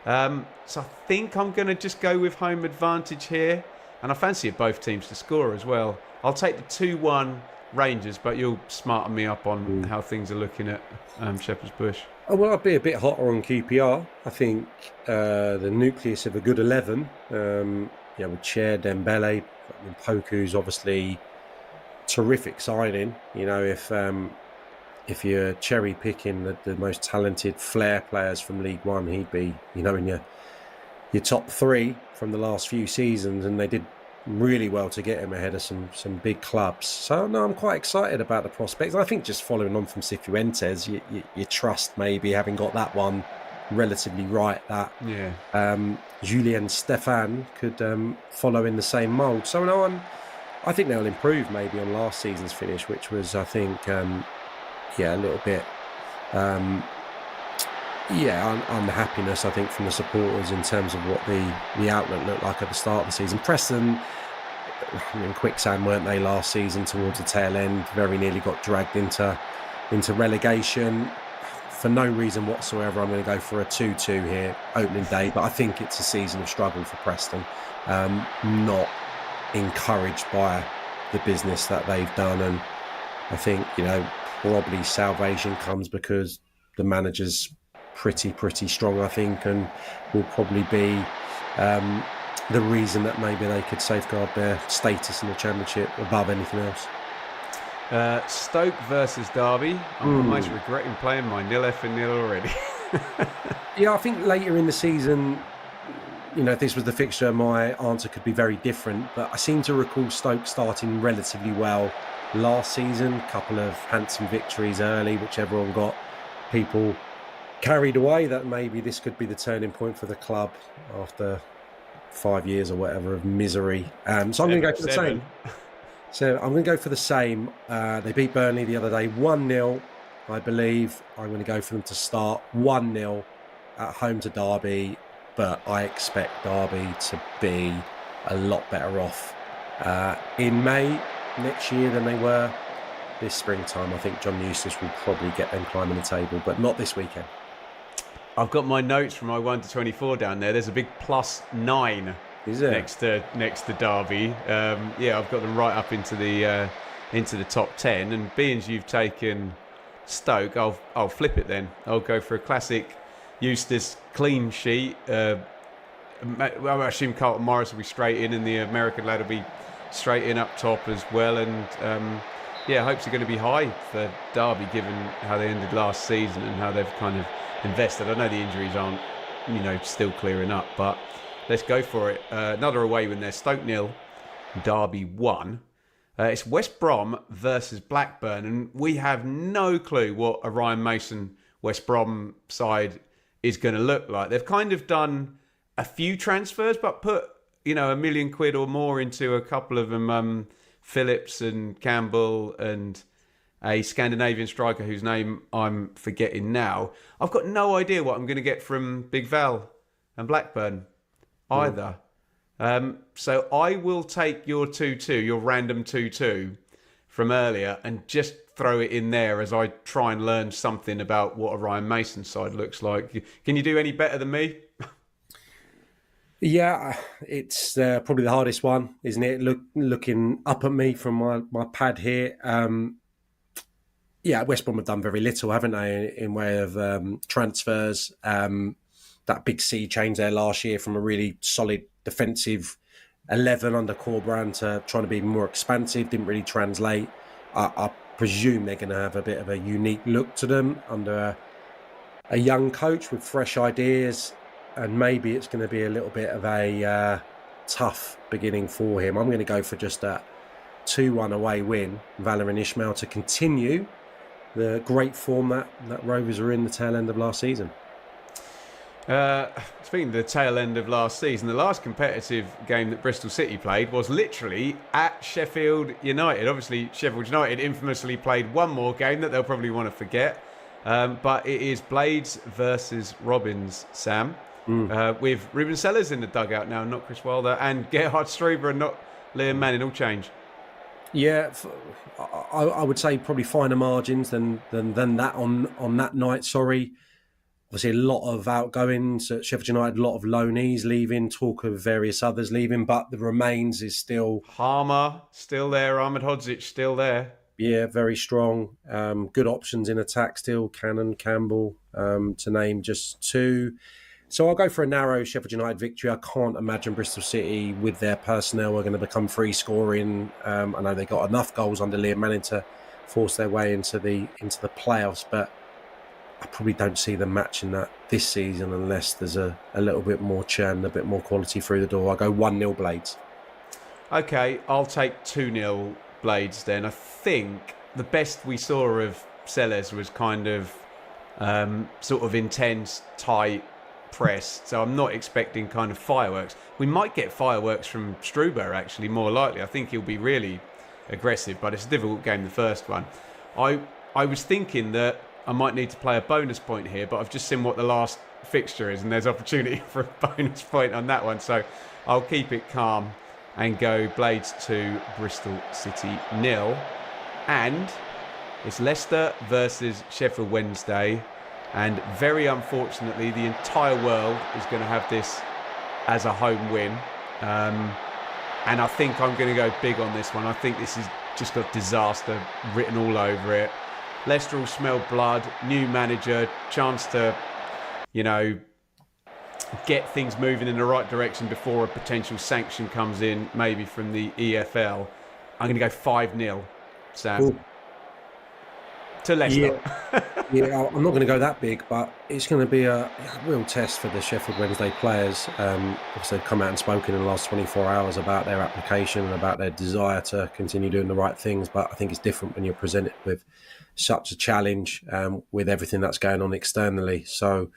So I think I'm going to just go with home advantage here, and I fancy both teams to score as well. I'll take the 2-1 Rangers, but you'll smarten me up on how things are looking at Shepherd's Bush. Oh, well, I'd be a bit hotter on QPR. I think the nucleus of a good 11, with Chair, Dembele, Poku's obviously terrific signing. If you're cherry picking the most talented flair players from League One, he'd be, in your top 3 from the last few seasons. And they did really well to get him ahead of some big clubs. So no, I'm quite excited about the prospects. I think just following on from Cifuentes, you trust maybe having got that one relatively right, that Julien Stéphan could follow in the same mould. So no, I think they'll improve maybe on last season's finish, which was, I think, a little bit unhappiness, I think, from the supporters in terms of what the outlook looked like at the start of the season. Preston, in quicksand, weren't they, last season towards the tail end? Very nearly got dragged into relegation. For no reason whatsoever, I'm going to go for a 2-2 here, opening day. But I think it's a season of struggle for Preston. Not encouraged by the business that they've done. And I think, probably salvation comes because the manager's pretty strong, I think, and will probably be the reason that maybe they could safeguard their status in the Championship above anything else. Stoke versus Derby. I'm almost regretting playing my 0-0 already. Yeah, I think later in the season, if this was the fixture, my answer could be very different. But I seem to recall Stoke starting relatively well last season. A couple of handsome victories early, which everyone got people carried away that maybe this could be the turning point for the club after 5 years or whatever of misery. So I'm going to go for the same. So I'm going to go for the same. They beat Burnley the other day 1-0, I believe. I'm going to go for them to start 1-0 at home to Derby, but I expect Derby to be a lot better off in May next year than they were this springtime. I think John Eustace will probably get them climbing the table, but not this weekend. I've got my notes from my 1 to 24 down there. There's a big +9 next to Derby. I've got them right up into the top 10. And being as you've taken Stoke, I'll flip it then. I'll go for a classic Eustace clean sheet. I assume Carlton Morris will be straight in, and the American lad will be straight in up top as well. And hopes are going to be high for Derby, given how they ended last season and how they've kind of invested. I know the injuries aren't, still clearing up, but let's go for it. Another away win there. Stoke 0, Derby 1. It's West Brom versus Blackburn, and we have no clue what a Ryan Mason West Brom side is going to look like. They've kind of done a few transfers, but put £1 million or more into a couple of them. Phillips and Campbell and a Scandinavian striker whose name I'm forgetting now. I've got no idea what I'm going to get from Big Val and Blackburn either. So I will take your 2-2, your random 2-2 from earlier, and just throw it in there as I try and learn something about what a Ryan Mason side looks like. Can you do any better than me? Yeah, it's probably the hardest one, isn't it? Looking up at me from my pad here. West Brom have done very little, haven't they, in way of transfers. That big sea change there last year from a really solid defensive 11 under Corberán to trying to be more expansive didn't really translate. I presume they're going to have a bit of a unique look to them under a young coach with fresh ideas. And maybe it's going to be a little bit of a tough beginning for him. I'm going to go for just a 2-1 away win. Valérien Ismaël to continue the great form that Rovers were in the tail end of last season. Speaking of the tail end of last season, the last competitive game that Bristol City played was literally at Sheffield United. Obviously, Sheffield United infamously played one more game that they'll probably want to forget. But it is Blades versus Robins, Sam. With Ruben Sellers in the dugout now, not Chris Wilder, and Gerhard Struber and not Liam Manning, all change. Yeah, I would say probably finer margins than that on that night. Sorry, obviously a lot of outgoings at Sheffield United, a lot of loanees leaving, talk of various others leaving, but the remains is still Harmer still there, Ahmed Hodzic still there. Yeah, very strong. Good options in attack still. Cannon, Campbell, to name just two. So I'll go for a narrow Sheffield United victory. I can't imagine Bristol City with their personnel are going to become free scoring. I know they got enough goals under Liam Manning to force their way into the playoffs, but I probably don't see them matching that this season unless there's a little bit more churn, a bit more quality through the door. I'll go 1-0 Blades. Okay, I'll take 2-0 Blades then. I think the best we saw of Sellers was kind of sort of intense, tight press. So I'm not expecting kind of fireworks. We might get fireworks from Struber, actually, more likely. I think he'll be really aggressive, but it's a difficult game, the first one. I was thinking that I might need to play a bonus point here, but I've just seen what the last fixture is, and there's opportunity for a bonus point on that one. So I'll keep it calm and go Blades 2, Bristol City 0. And it's Leicester versus Sheffield Wednesday. And very unfortunately, the entire world is going to have this as a home win. And I think I'm going to go big on this one. I think this has just got disaster written all over it. Leicester will smell blood, new manager, chance to, get things moving in the right direction before a potential sanction comes in, maybe from the EFL. I'm going to go 5-0, Sam. Cool. To Leicester. Yeah, I'm not going to go that big, but it's going to be a real test for the Sheffield Wednesday players. Obviously, they've come out and spoken in the last 24 hours about their application and about their desire to continue doing the right things. But I think it's different when you're presented with such a challenge with everything that's going on externally. So,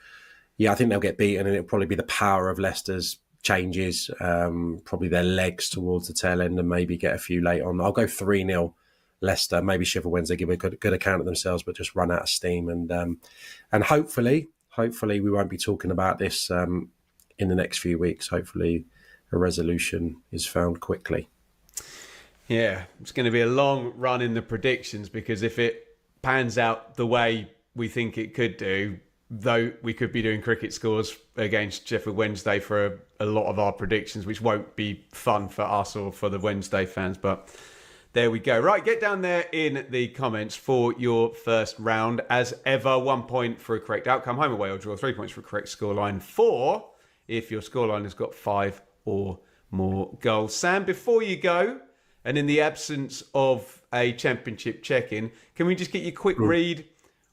yeah, I think they'll get beaten, and it'll probably be the power of Leicester's changes, probably their legs towards the tail end, and maybe get a few late on. I'll go 3-0. Leicester, maybe Sheffield Wednesday give a good account of themselves, but just run out of steam. And hopefully we won't be talking about this in the next few weeks. Hopefully a resolution is found quickly. Yeah, it's going to be a long run in the predictions, because if it pans out the way we think it could do, though we could be doing cricket scores against Sheffield Wednesday for a lot of our predictions, which won't be fun for us or for the Wednesday fans, but there we go. Right, get down there in the comments for your first round. As ever, 1 point for a correct outcome, home, away or draw, 3 points for a correct scoreline, 4 if your scoreline has got 5 or more goals. Sam, before you go, and in the absence of a championship check-in, can we just get your quick read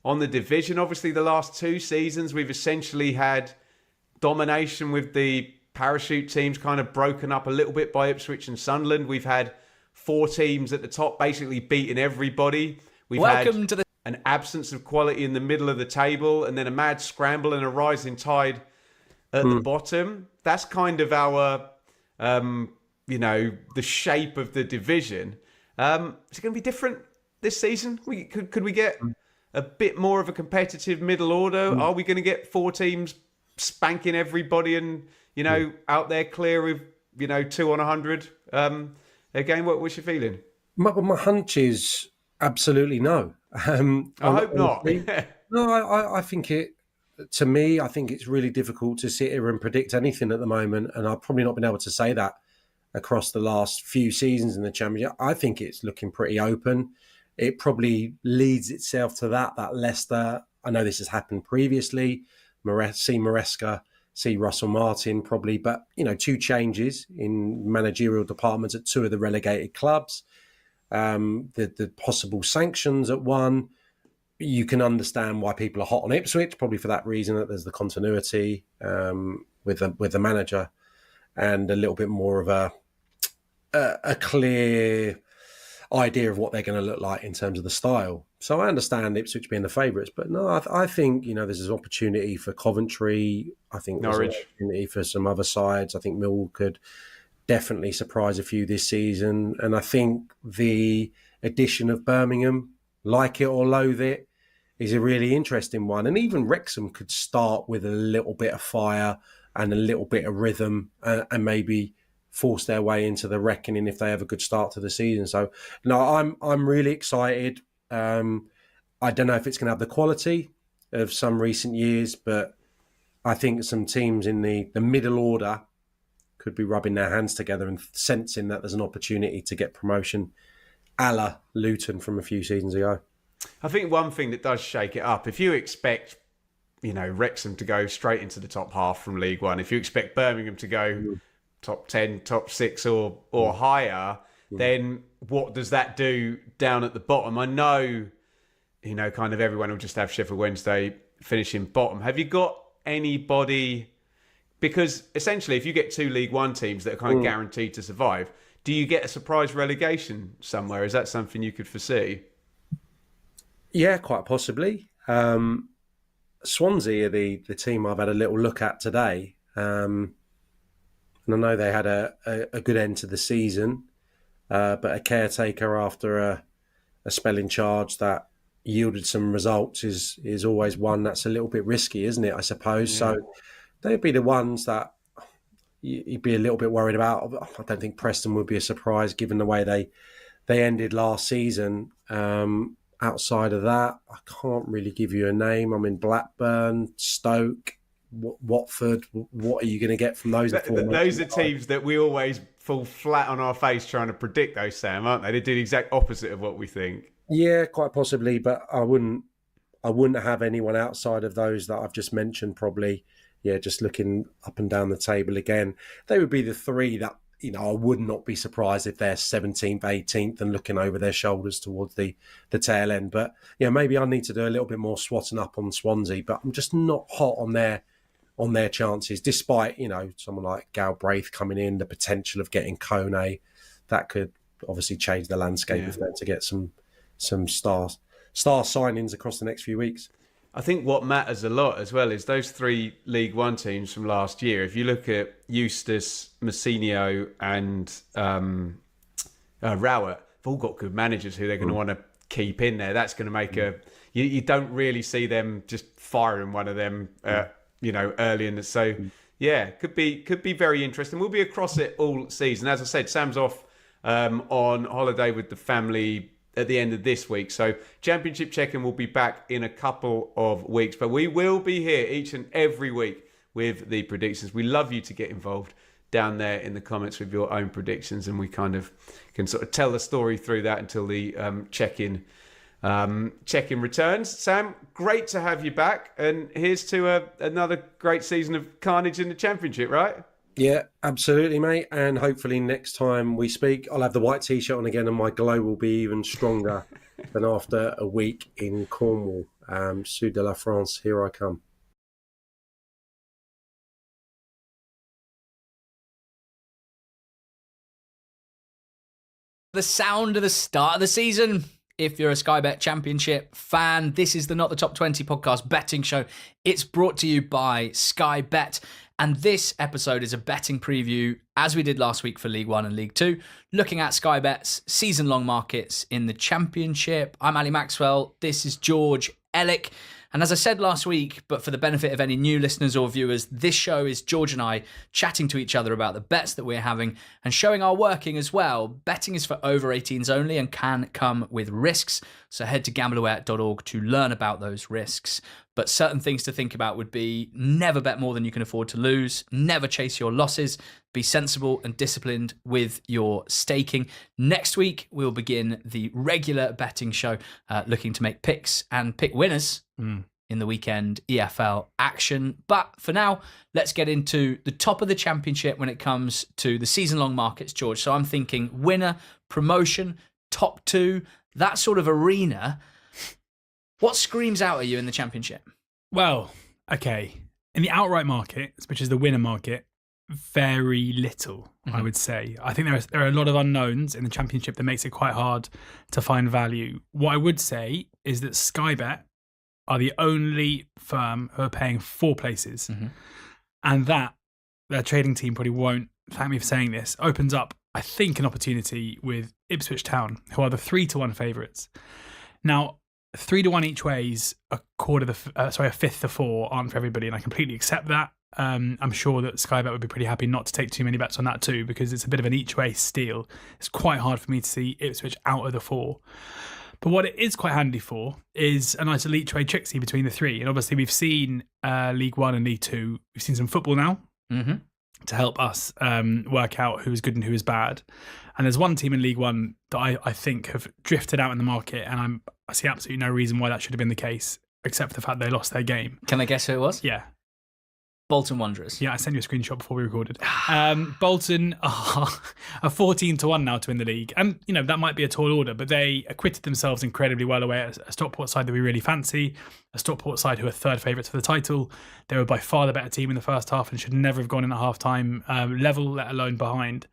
on the division? Obviously, the last 2 seasons, we've essentially had domination with the parachute teams kind of broken up a little bit by Ipswich and Sunderland. We've had 4 teams at the top basically beating everybody. We've had an absence of quality in the middle of the table, and then a mad scramble and a rising tide at the bottom. That's kind of our, the shape of the division. Is it going to be different this season? Could we get a bit more of a competitive middle order? Are we going to get 4 teams spanking everybody and, out there clear of, 2 on 100? Again, what's your feeling? My hunch is absolutely no. I hope not. No, I think I think it's really difficult to sit here and predict anything at the moment. And I've probably not been able to say that across the last few seasons in the Championship. I think it's looking pretty open. It probably leads itself to that Leicester, I know this has happened previously, see Maresca, see Russell Martin probably, but 2 changes in managerial departments at 2 of the relegated clubs. The possible sanctions at 1, you can understand why people are hot on Ipswich, probably for that reason, that there's the continuity with the manager and a little bit more of a clear idea of what they're going to look like in terms of the style. So I understand Ipswich being the favourites, but no, I think, there's an opportunity for Coventry. I think there's an opportunity for some other sides. I think Millwall could definitely surprise a few this season. And I think the addition of Birmingham, like it or loathe it, is a really interesting one. And even Wrexham could start with a little bit of fire and a little bit of rhythm and maybe force their way into the reckoning if they have a good start to the season. So, no, I'm really excited. I don't know if it's going to have the quality of some recent years, but I think some teams in the middle order could be rubbing their hands together and sensing that there's an opportunity to get promotion, a la Luton from a few seasons ago. I think one thing that does shake it up, if you expect, Wrexham to go straight into the top half from League One, if you expect Birmingham to go top 10, top 6 or higher, then what does that do down at the bottom? I know, kind of everyone will just have Sheffield Wednesday finishing bottom. Have you got anybody? Because essentially, if you get 2 League One teams that are kind of guaranteed to survive, Do you get a surprise relegation somewhere? Is that something you could foresee? Yeah, quite possibly. Swansea are the team I've had a little look at today. And I know they had a good end to the season, but a caretaker after a spell in charge that yielded some results is always one that's a little bit risky, isn't it, I suppose? Yeah. So they'd be the ones that you'd be a little bit worried about. I don't think Preston would be a surprise given the way they ended last season. Outside of that, I can't really give you a name. I mean, Blackburn, Stoke, Watford. What are you going to get from those? Those are teams that we always fall flat on our face trying to predict those, Sam, aren't they? They do the exact opposite of what we think. Yeah, quite possibly, but I wouldn't have anyone outside of those that I've just mentioned. Probably, yeah. Just looking up and down the table again, they would be the three that, you know, I would not be surprised if they're 17th, 18th and looking over their shoulders towards the tail end. But, yeah, maybe I need to do a little bit more swatting up on Swansea, but I'm just not hot on their chances, despite, you know, someone like Galbraith coming in, the potential of getting Kone. That could obviously change the landscape if they're to get some star signings across the next few weeks. I think what matters a lot as well is those three League One teams from last year. If you look at Eustace, Messinio and Rowett, they've all got good managers who they're going to want to keep in there. That's going to make you don't really see them just firing one of them, early in the... So, yeah, could be very interesting. We'll be across it all season. As I said, Sam's off on holiday with the family at the end of this week. So Championship Check-In will be back in a couple of weeks, but we will be here each and every week with the predictions. We love you to get involved down there in the comments with your own predictions, and we kind of can sort of tell the story through that until the check-in returns. Sam, great to have you back, and here's to another great season of carnage in the Championship, right? Yeah, absolutely, mate. And hopefully next time we speak, I'll have the white T-shirt on again and my glow will be even stronger than after a week in Cornwall. Sud de la France, here I come. The sound of the start of the season. If you're a Sky Bet Championship fan, this is the Not the Top 20 podcast betting show. It's brought to you by Sky Bet. And this episode is a betting preview, as we did last week for League One and League Two, looking at Sky Bet's season-long markets in the Championship. I'm Ali Maxwell. This is George Ellick. And as I said last week, but for the benefit of any new listeners or viewers, this show is George and I chatting to each other about the bets that we're having and showing our working as well. Betting is for over 18s only and can come with risks. So head to gambleaware.org to learn about those risks. But certain things to think about would be never bet more than you can afford to lose, never chase your losses, be sensible and disciplined with your staking. Next week, we'll begin the regular betting show, looking to make picks and pick winners in the weekend EFL action. But for now, let's get into the top of the Championship when it comes to the season-long markets, George. So I'm thinking winner, promotion, top two, that sort of arena. What screams out at you in the Championship? Well, okay. In the outright market, which is the winner market, very little, I would say. I think there are a lot of unknowns in the Championship that makes it quite hard to find value. What I would say is that Sky Bet are the only firm who are paying 4 places. And that, their trading team probably won't thank me for saying this, opens up, I think, an opportunity with Ipswich Town, who are the 3-1 favourites. Now, 3-1 each way is a fifth to 4 aren't for everybody, and I completely accept that. I'm sure that Sky Bet would be pretty happy not to take too many bets on that too, because it's a bit of an each way steal. It's quite hard for me to see Ipswich out of the 4. But what it is quite handy for is a nice each way tricksy between the 3. And obviously we've seen League One and League Two. We've seen some football now to help us work out who is good and who is bad. And there's one team in League One that I think have drifted out in the market, and I see absolutely no reason why that should have been the case, except for the fact they lost their game. Can I guess who it was? Yeah. Bolton Wanderers. Yeah, I sent you a screenshot before we recorded. Bolton are 14-1 now to win the league. And, you know, that might be a tall order, but they acquitted themselves incredibly well away at a Stockport side that we really fancy, a Stockport side who are third favourites for the title. They were by far the better team in the first half and should never have gone in at half-time level, let alone behind.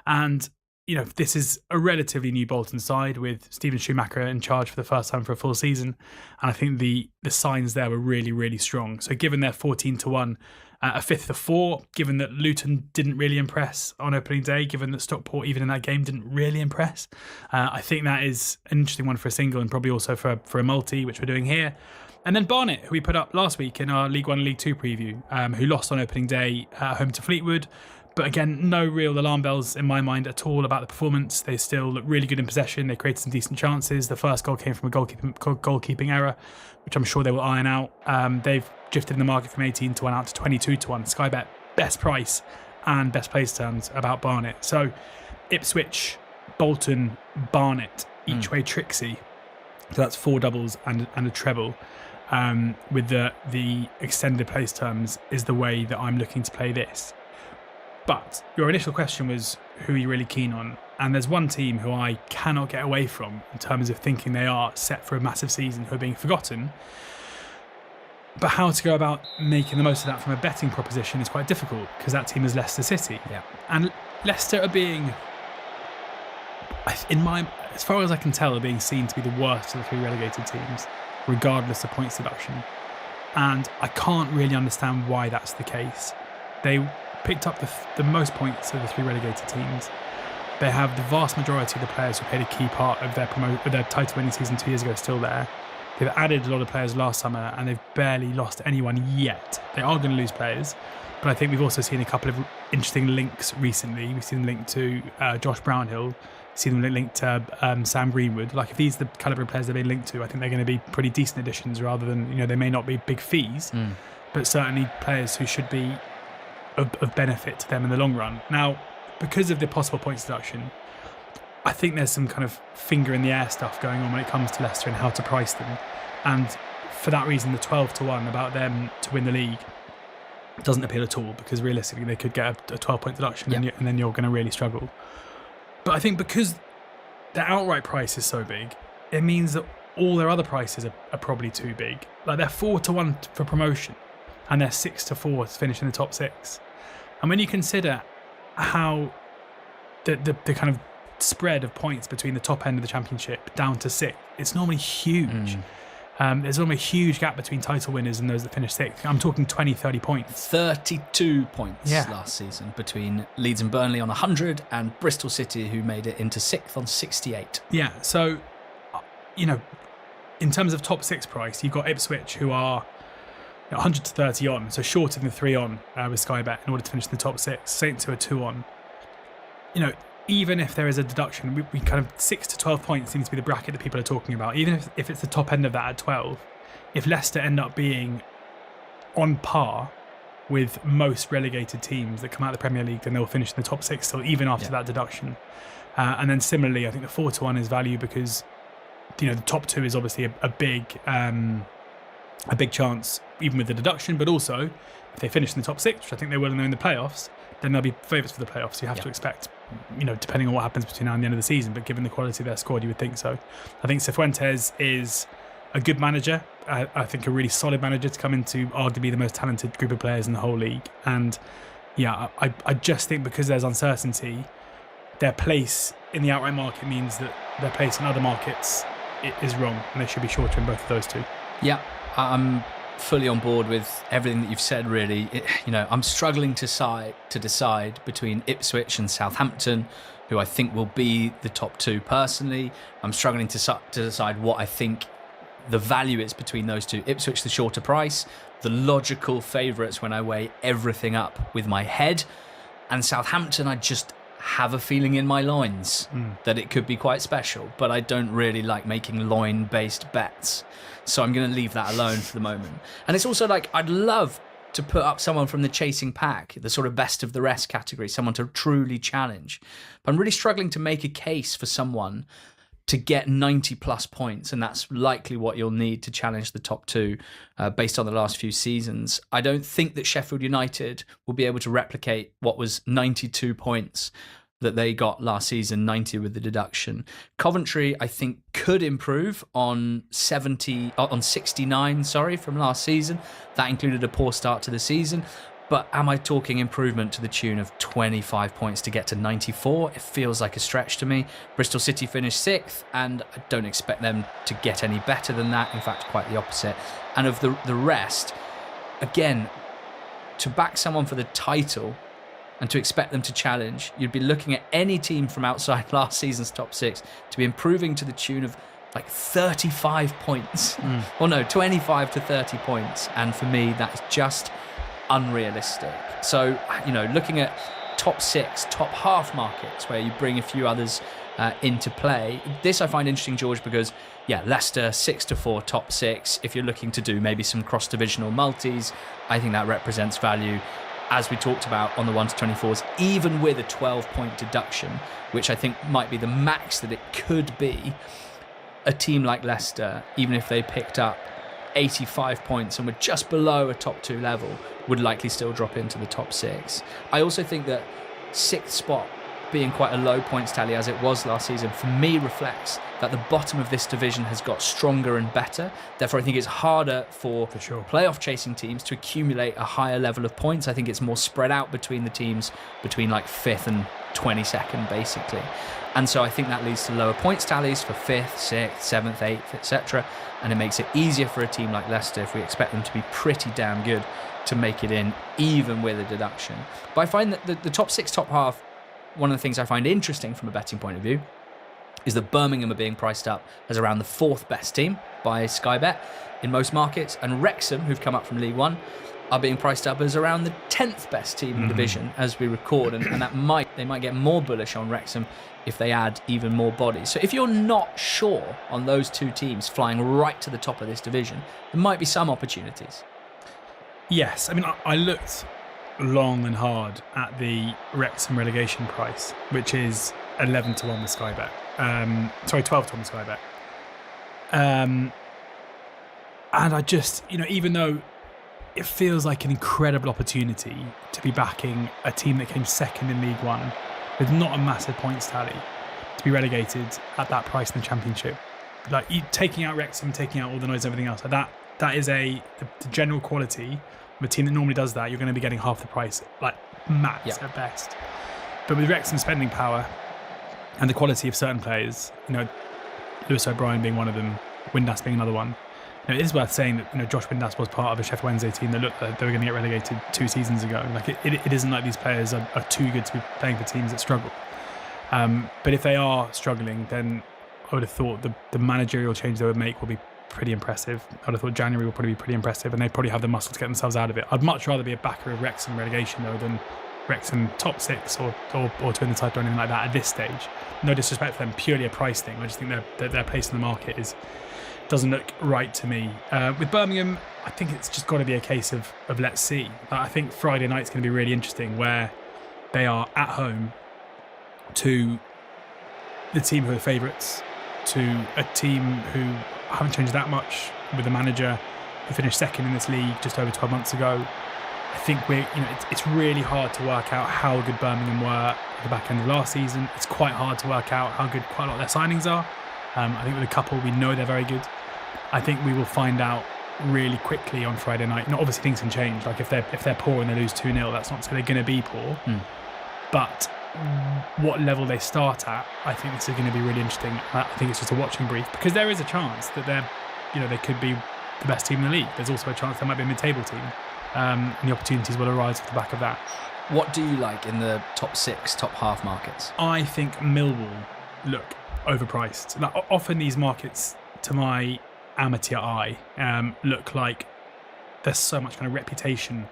And, this is a relatively new Bolton side with Stephen Schumacher in charge for the first time for a full season. And I think the signs there were really, really strong. So given they're 14-1, a fifth of 4, given that Luton didn't really impress on opening day, given that Stockport, even in that game, didn't really impress, I think that is an interesting one for a single and probably also for a multi, which we're doing here. And then Barnet, who we put up last week in our League 1 and League 2 preview, who lost on opening day at home to Fleetwood. But again, no real alarm bells in my mind at all about the performance. They still look really good in possession. They created some decent chances. The first goal came from a goalkeeping error, which I'm sure they will iron out. They've drifted in the market from 18-1 out to 22-1. Sky Bet, best price and best place terms about Barnet. So Ipswich, Bolton, Barnet, each way Trixie. So that's 4 doubles and a treble. With the extended place terms is the way that I'm looking to play this. But your initial question was, who are you really keen on? And there's one team who I cannot get away from in terms of thinking they are set for a massive season, who are being forgotten. But how to go about making the most of that from a betting proposition is quite difficult, because that team is Leicester City. Yeah. And Leicester are being, as far as I can tell, are being seen to be the worst of the 3 relegated teams, regardless of points deduction. And I can't really understand why that's the case. They picked up the most points of the 3 relegated teams. They have the vast majority of the players who played a key part of their title-winning season 2 years ago still there. They've added a lot of players last summer, and they've barely lost anyone yet. They are going to lose players, but I think we've also seen a couple of interesting links recently. We've seen them linked to Josh Brownhill, seen them linked to Sam Greenwood. Like, if these are the calibre of players they've been linked to, I think they're going to be pretty decent additions, rather than, they may not be big fees, but certainly players who should be of benefit to them in the long run. Now, because of the possible points deduction, I think there's some kind of finger in the air stuff going on when it comes to Leicester and how to price them. And for that reason, the 12-1 about them to win the league doesn't appeal at all, because realistically they could get a 12-point deduction, and then you're going to really struggle. But I think because the outright price is so big, it means that all their other prices are probably too big. Like, they're 4-1 for promotion, and they're 6-4 to finish in the top 6. And when you consider how the kind of spread of points between the top end of the championship down to 6th, it's normally huge. There's normally a huge gap between title winners and those that finish 6th. I'm talking 20-30 points. 32 points last season between Leeds and Burnley on 100 and Bristol City, who made it into 6th on 68. Yeah, so, in terms of top 6 price, you've got Ipswich, who are 100 to 30 on, so shorter than 3 on with Sky Bet in order to finish in the top 6. Saints, who are 2 on. Even if there is a deduction, we kind of 6 to 12 points seems to be the bracket that people are talking about. Even if it's the top end of that at 12, if Leicester end up being on par with most relegated teams that come out of the Premier League, then they'll finish in the top 6 still, even after that deduction. And then similarly, I think the 4-1 is value because the top 2 is obviously a big chance, even with the deduction. But also, if they finish in the top 6, which I think they will, and they're in the playoffs, then they'll be favourites for the playoffs. You have to expect, depending on what happens between now and the end of the season, but given the quality of their squad, you would think so. I think Cifuentes is a good manager. I think a really solid manager to come into arguably the most talented group of players in the whole league. And I just think because there's uncertainty, their place in the outright market means that their place in other markets is wrong, and they should be shorter in both of those two. Yeah, I'm fully on board with everything that you've said, really. I'm struggling to decide between Ipswich and Southampton, who I think will be the top 2 personally. I'm struggling to decide what I think the value is between those two. Ipswich, the shorter price, the logical favourites when I weigh everything up with my head. And Southampton, I just have a feeling in my loins that it could be quite special, but I don't really like making loin-based bets. So I'm going to leave that alone for the moment. And it's also like, I'd love to put up someone from the chasing pack, the sort of best of the rest category, someone to truly challenge. But I'm really struggling to make a case for someone to get 90 plus points, and that's likely what you'll need to challenge the top 2 based on the last few seasons. I don't think that Sheffield United will be able to replicate what was 92 points that they got last season, 90 with the deduction. Coventry, I think, could improve on 69 from last season. That included a poor start to the season. But am I talking improvement to the tune of 25 points to get to 94? It feels like a stretch to me. Bristol City finished 6th, and I don't expect them to get any better than that. In fact, quite the opposite. And of the rest, again, to back someone for the title and to expect them to challenge, you'd be looking at any team from outside last season's top 6 to be improving to the tune of like 35 points. Well, no, 25 to 30 points. And for me, that's just unrealistic. So, looking at top 6, top half markets where you bring a few others into play, this I find interesting, George, because Leicester 6-4 top 6. If you're looking to do maybe some cross-divisional multis, I think that represents value, as we talked about on the 1-24s, even with a 12-point deduction, which I think might be the max that it could be. A team like Leicester, even if they picked up 85 points and were just below a top 2 level, would likely still drop into the top 6. I also think that 6th spot being quite a low points tally as it was last season, for me reflects that the bottom of this division has got stronger and better. Therefore, I think it's harder for playoff chasing teams to accumulate a higher level of points. I think it's more spread out between the teams between like 5th and 22nd, basically. And so I think that leads to lower points tallies for 5th, 6th, 7th, 8th, etc. And it makes it easier for a team like Leicester, if we expect them to be pretty damn good, to make it in, even with a deduction. But I find that the top 6, top half, one of the things I find interesting from a betting point of view is that Birmingham are being priced up as around the 4th best team by Sky Bet in most markets, and Wrexham, who've come up from League One, are being priced up as around the 10th best team in the division as we record, and that they might get more bullish on Wrexham if they add even more bodies. So if you're not sure on those two teams flying right to the top of this division, there might be some opportunities. Yes, I mean, I looked long and hard at the Wrexham relegation price, which is 11-1 with Sky Bet. 12-1 with Sky Bet. And I just, even though it feels like an incredible opportunity to be backing a team that came second in League One with not a massive points tally to be relegated at that price in the Championship, like taking out Wrexham, taking out all the noise, everything else, like that is the general quality of a team that normally does that. You're going to be getting half the price, like max at best. But with Wrexham's spending power and the quality of certain players, Lewis O'Brien being one of them, Windass being another one. It is worth saying that Josh Windass was part of a Sheffield Wednesday team that looked like they were going to get relegated 2 seasons ago. Like it isn't like these players are too good to be playing for teams that struggle. But if they are struggling, then I would have thought the managerial change they would make will be pretty impressive. I would have thought January will probably be pretty impressive, and they probably have the muscle to get themselves out of it. I'd much rather be a backer of Wrexham relegation though than Wrexham top 6 or to win the title or anything like that at this stage. No disrespect for them, purely a price thing. I just think their place in the market doesn't look right to me. With Birmingham, I think it's just got to be a case of let's see. I think Friday night's going to be really interesting, where they are at home to the team who are favourites, to a team who haven't changed that much, with a manager who finished second in this league just over 12 months ago. I think it's really hard to work out how good Birmingham were at the back end of last season. It's quite hard to work out how good quite a lot of their signings are. I think with a couple, we know they're very good. I think we will find out really quickly on Friday night. Obviously things can change. Like if they're poor and they lose 2-0, that's not to say they're going to be poor. But what level they start at, I think this is going to be really interesting. I think it's just a watching brief, because there is a chance that they could be the best team in the league. There's also a chance they might be a mid-table team, and the opportunities will arise off the back of that. What do you like in the top 6, top half markets? I think Millwall look overpriced. Like, often these markets, to my amateur eye, look like there's so much kind of reputation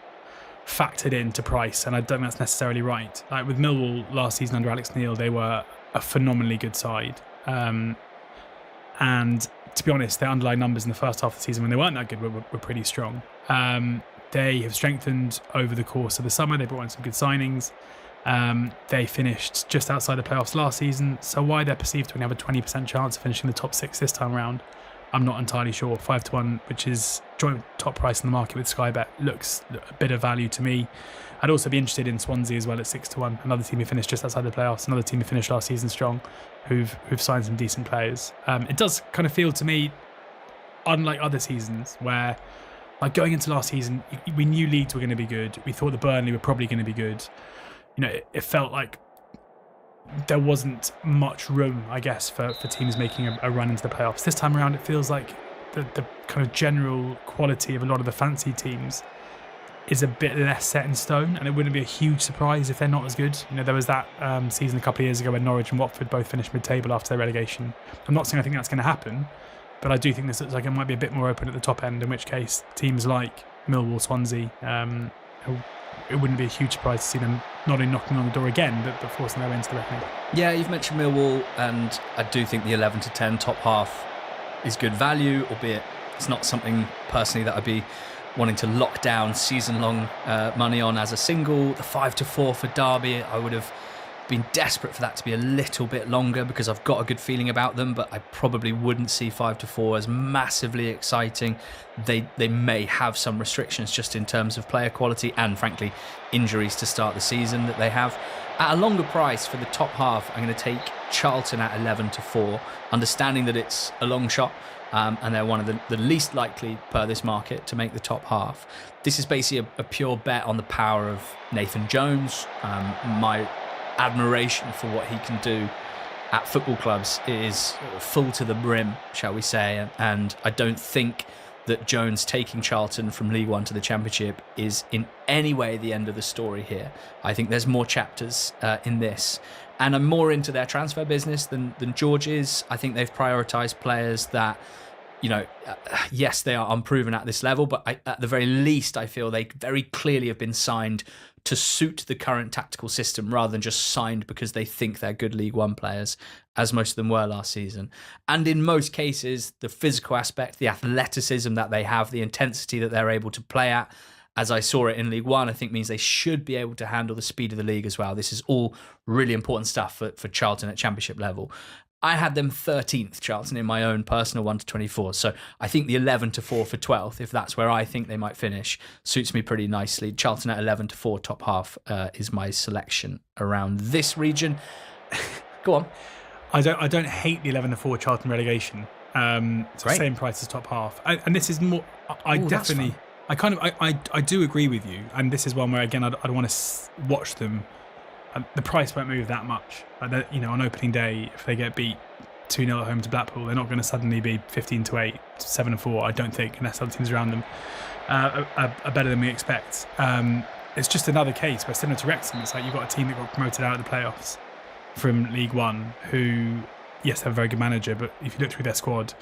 factored into price, and I don't think that's necessarily right. Like with Millwall last season under Alex Neil, they were a phenomenally good side, and to be honest, their underlying numbers in the first half of the season when they weren't that good were pretty strong. They have strengthened over the course of the summer. They brought in some good signings. They finished just outside the playoffs last season, so why they're perceived to only have a 20% chance of finishing the top 6 this time around, I'm not entirely sure. 5-1, which is joint top price in the market with Sky Bet, looks a bit of value to me. I'd also be interested in Swansea as well at 6-1, another team who finished just outside the playoffs, another team who finished last season strong, who've signed some decent players. It does kind of feel to me, unlike other seasons where Like going into last season, we knew Leeds were going to be good. We thought the Burnley were probably going to be good. You know, it felt like there wasn't much room, I guess, for teams making a run into the playoffs. This time around, it feels like the kind of general quality of a lot of the fancy teams is a bit less set in stone, and it wouldn't be a huge surprise if they're not as good. You know, there was that season a couple of years ago when Norwich and Watford both finished mid-table after their relegation. I'm not saying I think that's going to happen, but I do think this looks like it might be a bit more open at the top end, in which case teams like Millwall, Swansea, it wouldn't be a huge surprise to see them not only knocking on the door again, but forcing their way into the reckoning. Yeah, you've mentioned Millwall, and I do think the 11 to 10 top half is good value, albeit it's not something personally that I'd be wanting to lock down season-long money on as a single. The 5 to 4 for Derby, I would have been desperate for that to be a little bit longer because I've got a good feeling about them, but I probably wouldn't see 5 to 4 as massively exciting. They may have some restrictions just in terms of player quality and, frankly, injuries to start the season that they have. At a longer price for the top half, I'm going to take Charlton at 11 to 4, understanding that it's a long shot. And they're one of the least likely per this market to make the top half. This is basically a pure bet on the power of Nathan Jones. My admiration for what he can do at football clubs is full to the brim, shall we say. And I don't think that Jones taking Charlton from League One to the Championship is in any way the end of the story here. I think there's more chapters in this. And I'm more into their transfer business than George is. I think they've prioritised players that, you know, yes, they are unproven at this level, but at the very least, I feel they very clearly have been signed to suit the current tactical system rather than just signed because they think they're good League One players, as most of them were last season. And in most cases, the physical aspect, the athleticism that they have, the intensity that they're able to play at, as I saw it in League One, I think means they should be able to handle the speed of the league as well. This is all really important stuff for Charlton at Championship level. I had them 13th, Charlton, in my own personal 1 to 24. So I think the 11 to 4 for 12th, if that's where I think they might finish, suits me pretty nicely. Charlton at 11 to 4 top half is my selection around this region. Go on. I don't hate the 11 to 4 Charlton relegation. It's the same price as top half. And this is more, I definitely... I do agree with you, and this is one where again I'd want to watch them. The price won't move that much. You know, on opening day, if they get beat 2-0 at home to Blackpool, they're not going to suddenly be 15-8, 7-4. I don't think, unless other teams around them are better than we expect. It's just another case where, similar to Wrexham, it's like you've got a team that got promoted out of the playoffs from League One, who yes have a very good manager, but if you look through their squad,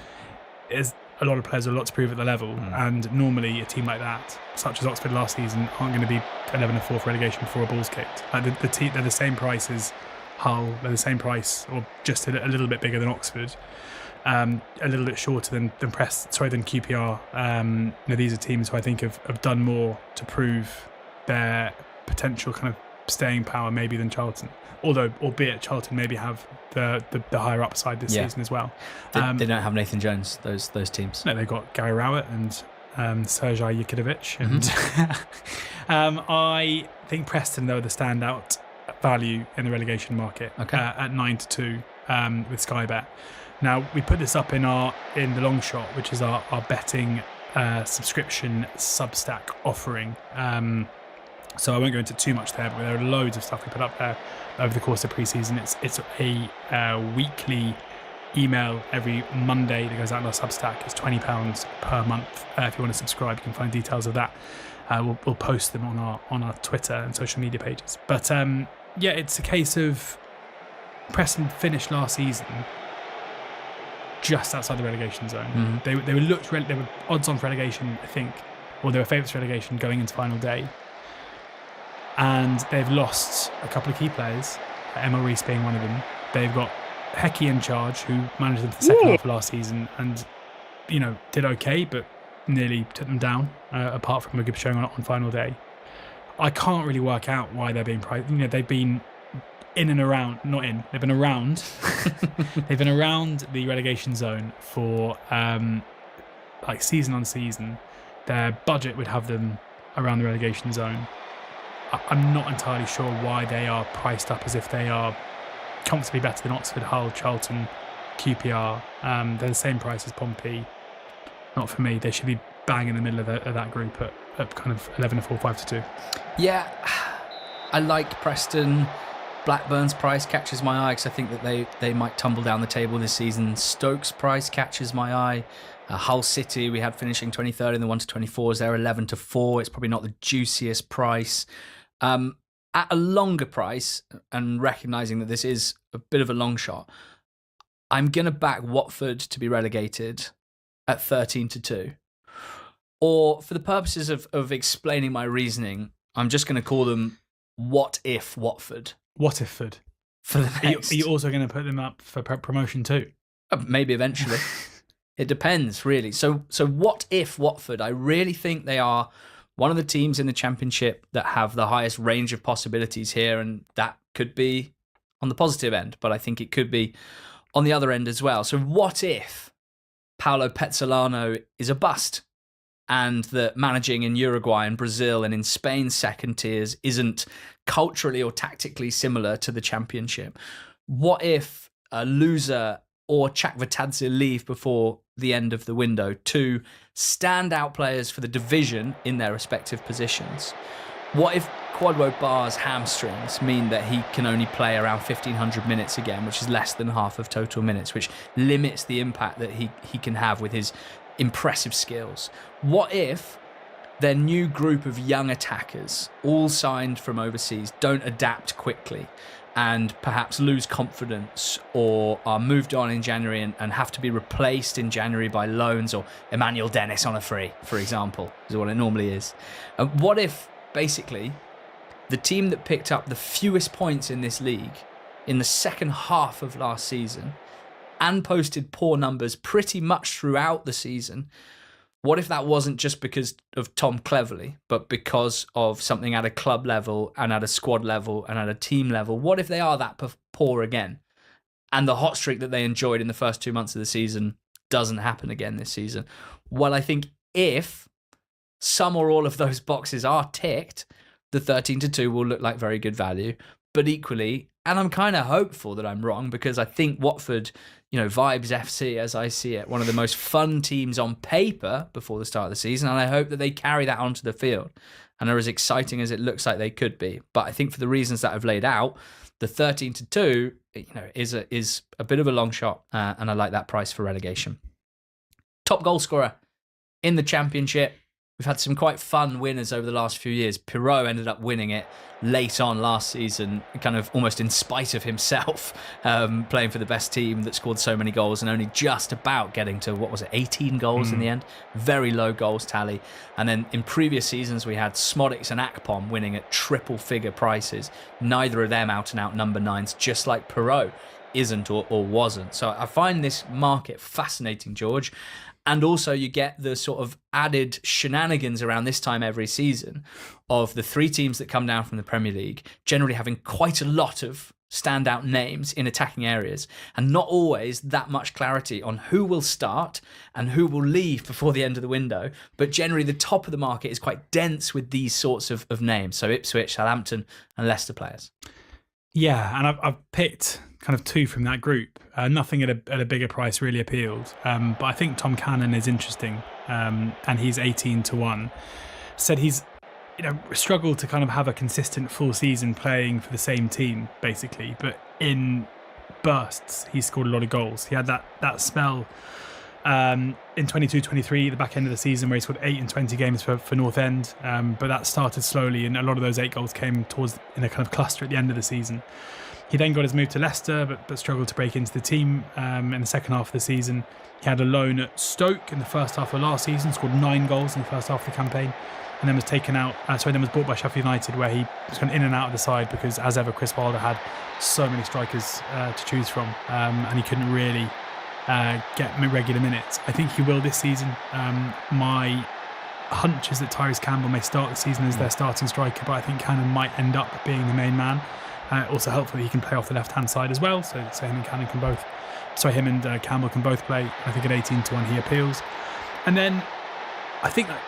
is a lot of players have a lot to prove at the level, and normally a team like that, such as Oxford last season, aren't going to be 11 to 4 for relegation before a ball's kicked. Like they're the same price as Hull, they're the same price, or just a little bit bigger than Oxford, a little bit shorter than QPR. You know, these are teams who I think have done more to prove their potential kind of staying power maybe than Charlton. Although, albeit Charlton maybe have the higher upside this season as well. They don't have Nathan Jones, those teams. No, they've got Gary Rowett and Sergej Jukanovic. And I think Preston, though, are the standout value in the relegation market at 9 to 2 with Sky Bet. Now, we put this up in the long shot, which is our betting subscription Substack offering. So I won't go into too much there, but there are loads of stuff we put up there over the course of pre-season. It's a weekly email every Monday that goes out on our Substack. It's £20 per month. If you want to subscribe, you can find details of that. We'll post them on our Twitter and social media pages. But yeah, it's a case of Preston finished last season just outside the relegation zone. They were odds on for relegation, I think, or they were favourites for relegation going into final day. And they've lost a couple of key players, Emil Rees being one of them. They've got Hecky in charge, who managed them for the second half of last season and, you know, did okay, but nearly took them down, apart from a good showing on final day. I can't really work out why they're being priced. You know, they've been in and around, not in, they've been around. They've been around the relegation zone for like season on season. Their budget would have them around the relegation zone. I'm not entirely sure why they are priced up as if they are comfortably better than Oxford, Hull, Charlton, QPR. They're the same price as Pompey. Not for me. They should be bang in the middle of that group at kind of 11-4, 5-2. Yeah, I like Preston. Blackburn's price catches my eye because I think that they might tumble down the table this season. Stoke's price catches my eye. Hull City, we had finishing 23rd in the 1-24s. They're 11-4. It's probably not the juiciest price. At a longer price, and recognising that this is a bit of a long shot, I'm going to back Watford to be relegated at 13-2. Or for the purposes of explaining my reasoning, I'm just going to call them What If Watford. What if Ford? For the next... Are you also going to put them up for promotion too? Maybe eventually. It depends, really. So what if Watford? I really think they are one of the teams in the Championship that have the highest range of possibilities here, and that could be on the positive end, but I think it could be on the other end as well. So what if Paulo Pezzolano is a bust, and that managing in Uruguay and Brazil and in Spain's second tiers isn't culturally or tactically similar to the Championship? What if a loser or Chakvetadze leave before the end of the window? Two standout players for the division in their respective positions. What if Kwadwo Bar's hamstrings mean that he can only play around 1,500 minutes again, which is less than half of total minutes, which limits the impact that he can have with his impressive skills? What if their new group of young attackers, all signed from overseas, don't adapt quickly and perhaps lose confidence or are moved on in January and have to be replaced in January by loans, or Emmanuel Dennis on a free, for example, is what it normally is? What if, basically, the team that picked up the fewest points in this league in the second half of last season and posted poor numbers pretty much throughout the season, what if that wasn't just because of Tom Cleverley, but because of something at a club level and at a squad level and at a team level? What if they are that poor again, and the hot streak that they enjoyed in the first 2 months of the season doesn't happen again this season? Well, I think if some or all of those boxes are ticked, the 13-2 will look like very good value. But equally, and I'm kind of hopeful that I'm wrong, because I think Watford, Vibes FC, as I see it, one of the most fun teams on paper before the start of the season, and I hope that they carry that onto the field and are as exciting as it looks like they could be. But I think for the reasons that I've laid out, the 13-2, is a bit of a long shot, and I like that price for relegation. Top goal scorer in the Championship. We've had some quite fun winners over the last few years. Pirot ended up winning it late on last season, kind of almost in spite of himself, playing for the best team that scored so many goals and only just about getting to, 18 goals in the end? Very low goals tally. And then in previous seasons, we had Smodics and Akpom winning at triple figure prices. Neither of them out and out number 9s, just like Pirot isn't or wasn't. So I find this market fascinating, George. And also you get the sort of added shenanigans around this time every season of the 3 teams that come down from the Premier League generally having quite a lot of standout names in attacking areas, and not always that much clarity on who will start and who will leave before the end of the window. But generally the top of the market is quite dense with these sorts of names. So Ipswich, Southampton and Leicester players. Yeah, and I've picked kind of 2 from that group. Nothing at a bigger price really appealed. But I think Tom Cannon is interesting, and he's 18-1. Said he's struggled to kind of have a consistent full season playing for the same team, basically. But in bursts, he scored a lot of goals. He had that spell in 22-23, the back end of the season, where he scored 8 in 20 games for North End. But that started slowly, and a lot of those 8 goals came in a kind of cluster at the end of the season. He then got his move to Leicester, but struggled to break into the team in the second half of the season. He had a loan at Stoke in the first half of last season, scored 9 goals in the first half of the campaign, and then was was bought by Sheffield United, where he was kind of in and out of the side because, as ever, Chris Wilder had so many strikers to choose from, and he couldn't really get regular minutes. I think he will this season. My hunch is that Tyrese Campbell may start the season as their starting striker, but I think Cannon might end up being the main man. Also helpful that he can play off the left-hand side as well, so him and Cannon can both. Him and Campbell can both play. I think at 18-1 he appeals. And then I think that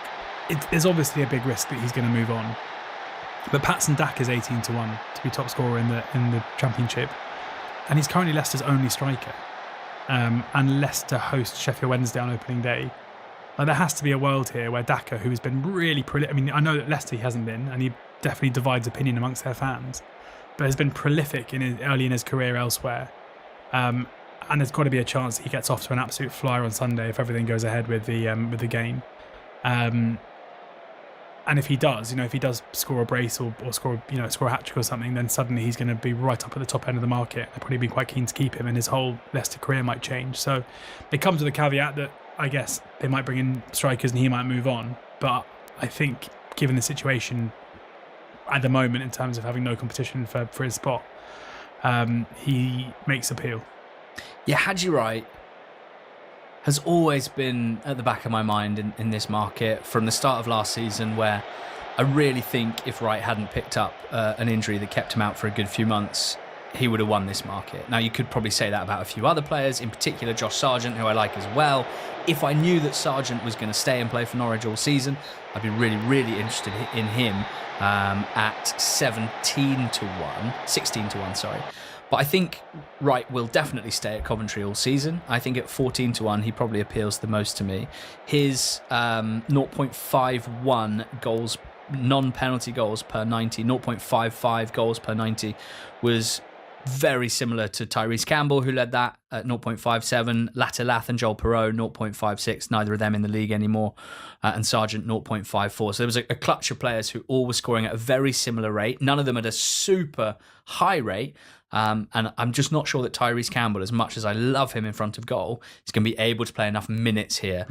there's obviously a big risk that he's going to move on. But Patson Daka is 18-1 to be top scorer in the Championship, and he's currently Leicester's only striker. And Leicester host Sheffield Wednesday on opening day. Like, there has to be a world here where Daka, who has been really I mean, I know that Leicester he hasn't been, and he definitely divides opinion amongst their fans, but has been prolific early in his career elsewhere. And there's got to be a chance that he gets off to an absolute flyer on Sunday if everything goes ahead with the game. And if he does, if he does score a brace or score a hat trick or something, then suddenly he's going to be right up at the top end of the market. They'll probably be quite keen to keep him, and his whole Leicester career might change. So it comes with a caveat that I guess they might bring in strikers and he might move on. But I think, given the situation at the moment in terms of having no competition for his spot, he makes appeal. Yeah, Haji Wright has always been at the back of my mind in this market from the start of last season, where I really think if Wright hadn't picked up an injury that kept him out for a good few months, he would have won this market. Now, you could probably say that about a few other players, in particular Josh Sargent, who I like as well. If I knew that Sargent was going to stay and play for Norwich all season, I'd be really, really interested in him at 16 to 1, sorry. But I think Wright will definitely stay at Coventry all season. I think at 14 to 1, he probably appeals the most to me. His 0.51 goals, non-penalty goals per 90, 0.55 goals per 90 was very similar to Tyrese Campbell, who led that at 0.57. Latelath and Joel Perreault, 0.56. Neither of them in the league anymore. And Sargent, 0.54. So there was a clutch of players who all were scoring at a very similar rate. None of them at a super high rate. And I'm just not sure that Tyrese Campbell, as much as I love him in front of goal, is going to be able to play enough minutes here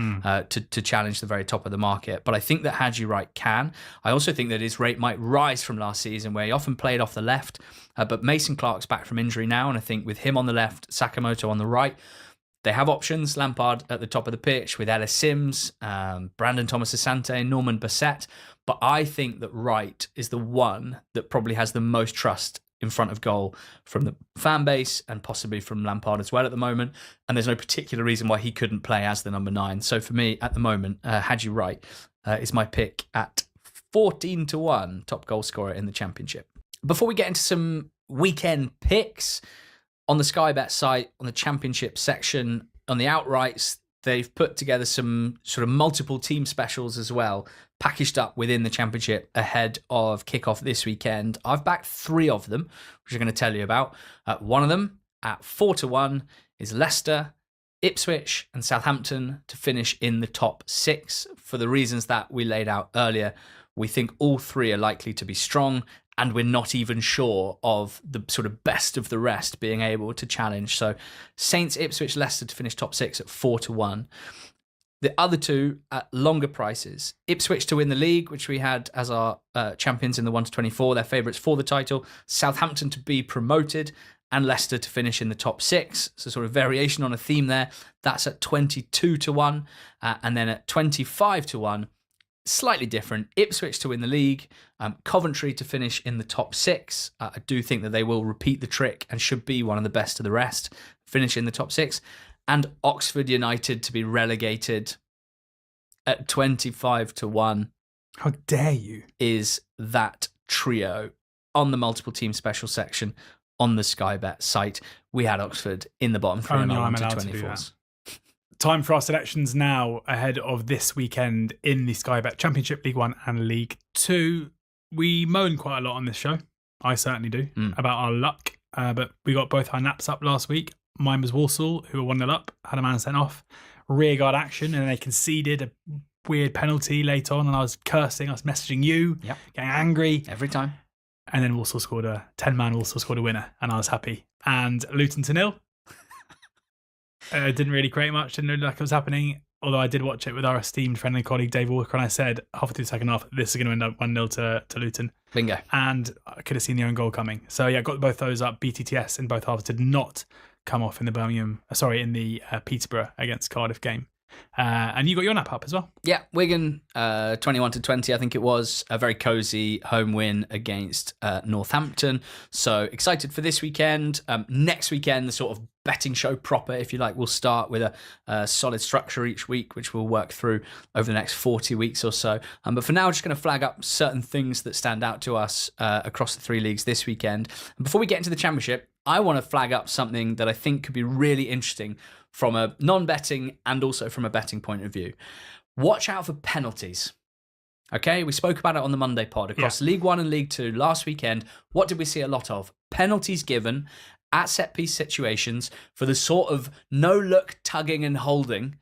to challenge the very top of the market. But I think that Haji Wright can. I also think that his rate might rise from last season, where he often played off the left. But Mason Clark's back from injury now, and I think with him on the left, Sakamoto on the right, they have options. Lampard at the top of the pitch with Ellis Sims, Brandon Thomas-Asante, Norman Bassett. But I think that Wright is the one that probably has the most trust in front of goal from the fan base and possibly from Lampard as well at the moment. And there's no particular reason why he couldn't play as the number 9. So for me, at the moment, Haji Wright is my pick at 14 to 1, top goal scorer in the Championship. Before we get into some weekend picks, on the Sky Bet site, on the Championship section, on the outrights, they've put together some sort of multiple team specials as well, packaged up within the Championship ahead of kickoff this weekend. I've backed 3 of them, which I'm going to tell you about. One of them at 4 to 1 is Leicester, Ipswich and Southampton to finish in the top 6. For the reasons that we laid out earlier, we think all 3 are likely to be strong, and we're not even sure of the sort of best of the rest being able to challenge. So Saints, Ipswich, Leicester to finish top 6 at 4 to 1. The other 2 at longer prices. Ipswich to win the league, which we had as our champions in the 1 to 24, their favourites for the title. Southampton to be promoted, and Leicester to finish in the top 6. So sort of variation on a theme there. That's at 22 to 1. And then at 25 to 1, slightly different. Ipswich to win the league, Coventry to finish in the top 6. I do think that they will repeat the trick and should be one of the best of the rest, finish in the top 6. And Oxford United to be relegated at 25 to 1. How dare you? Is that trio on the multiple team special section on the Sky Bet site. We had Oxford in the bottom 3 Only on I'm to allowed to do 24s. Time for our selections now ahead of this weekend in the Sky Bet Championship, League 1 and League 2. We moan quite a lot on this show. I certainly do, about our luck. But we got both our naps up last week. Mine was Walsall, who were 1-0 up, had a man sent off. Rearguard action, and they conceded a weird penalty late on, and I was cursing, I was messaging you, getting angry. Every time. And then Walsall scored a 10-man, Walsall scored a winner, and I was happy. And Luton to 0. Didn't really create much, didn't look like it was happening. Although I did watch it with our esteemed friend and colleague Dave Walker, and I said halfway through the second half, this is going to end up 1-0 to Luton. Bingo. And I could have seen the own goal coming. So yeah, got both those up. BTTS in both halves did not come off in the Peterborough against Cardiff game. And you got your nap up as well. Yeah, Wigan 21 to 20, I think it was. A very cosy home win against Northampton. So excited for this weekend. Next weekend, the sort of betting show proper, if you like, we'll start with a solid structure each week, which we'll work through over the next 40 weeks or so. But for now, I'm just going to flag up certain things that stand out to us across the 3 leagues this weekend. And before we get into the Championship, I want to flag up something that I think could be really interesting from a non-betting and also from a betting point of view. watch out for penalties. Okay, we spoke about it on the Monday pod. Across League One and League Two last weekend, what did we see a lot of? Penalties given at set-piece situations for the sort of no-look tugging and holding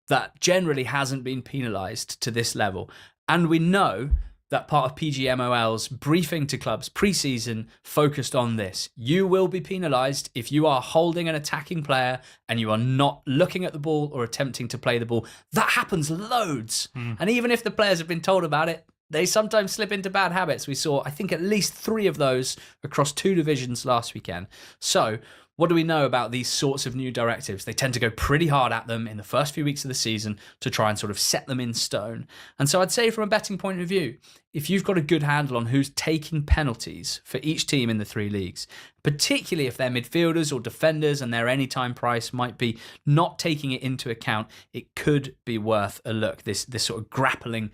that generally hasn't been penalised to this level. And we know that part of PGMOL's briefing to clubs pre-season focused on this. You will be penalised if you are holding an attacking player and you are not looking at the ball or attempting to play the ball. That happens loads. And even if the players have been told about it, they sometimes slip into bad habits. We saw, I think, at least 3 of those across 2 divisions last weekend. So what do we know about these sorts of new directives? They tend to go pretty hard at them in the first few weeks of the season to try and sort of set them in stone. And so I'd say from a betting point of view, if you've got a good handle on who's taking penalties for each team in the 3 leagues, particularly if they're midfielders or defenders and their anytime price might be not taking it into account, it could be worth a look. This sort of grappling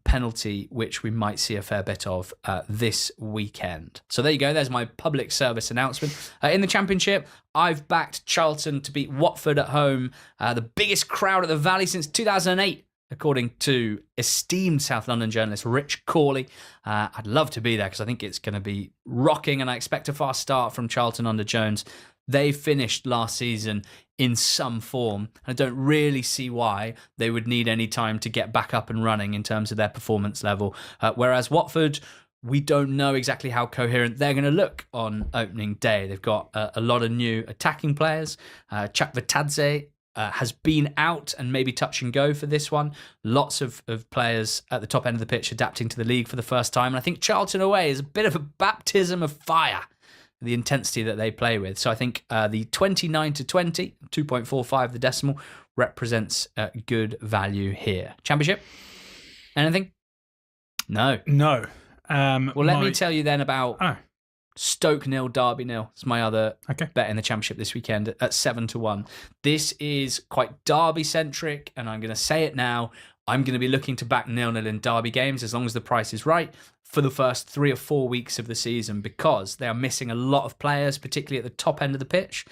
penalty, which we might see a fair bit of this weekend. So there you go. There's my public service announcement. In the Championship, I've backed Charlton to beat Watford at home, the biggest crowd at the Valley since 2008. According to esteemed South London journalist Rich Corley. I'd love to be there because I think it's going to be rocking and I expect a fast start from Charlton under Jones. They finished last season in some form. I don't really see why they would need any time to get back up and running in terms of their performance level. Whereas Watford, we don't know exactly how coherent they're going to look on opening day. They've got a lot of new attacking players. Chakvetadze has been out and maybe touch and go for this one. Lots of players at the top end of the pitch adapting to the league for the first time. And I think Charlton away is a bit of a baptism of fire, the intensity that they play with. So I think the 29-20, 2.45 the decimal, represents good value here. Championship? Anything? No. No. Well, let me tell you then about Stoke 0, Derby 0. It's my other bet in the Championship this weekend at 7-1. This is quite Derby centric, and I'm going to say it now. I'm going to be looking to back 0-0 in Derby games as long as the price is right for the first 3 or 4 weeks of the season because they are missing a lot of players, particularly at the top end of the pitch.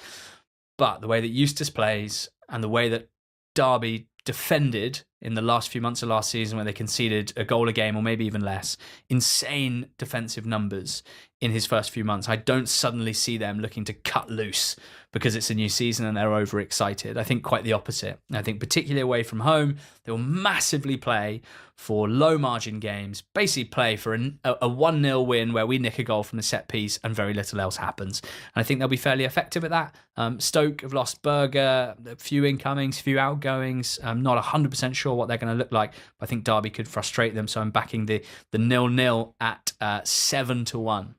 But the way that Eustace plays and the way that Derby defended in the last few months of last season when they conceded a goal a game or maybe even less, insane defensive numbers in his first few months. I don't suddenly see them looking to cut loose because it's a new season and they're overexcited. I think quite the opposite. I think particularly away from home, they will massively play for low margin games, basically play for a 1-0 win where we nick a goal from the set piece and very little else happens. And I think they'll be fairly effective at that. Stoke have lost Berger, a few incomings, few outgoings. I'm not 100% sure what they're going to look like, but I think Derby could frustrate them. So I'm backing the 0-0 at 7-1.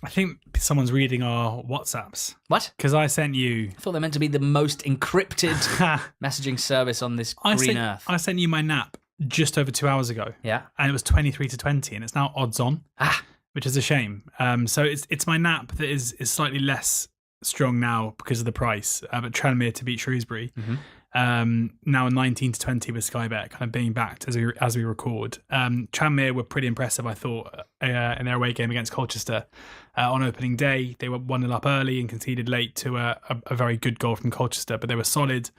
I think someone's reading our WhatsApps. What? Because I sent you... I thought they're meant to be the most encrypted messaging service on this green earth. I sent you my nap just over 2 hours ago. Yeah. And it was 23-20, and it's now odds on, which is a shame. So it's my nap that is slightly less strong now because of the price. But Tranmere to beat Shrewsbury. Mm-hmm. Now 19-20 with Sky Bet kind of being backed as we record. Tranmere were pretty impressive, I thought, in their away game against Colchester on opening day. They were 1-0 up early and conceded late to a very good goal from Colchester, but they were solid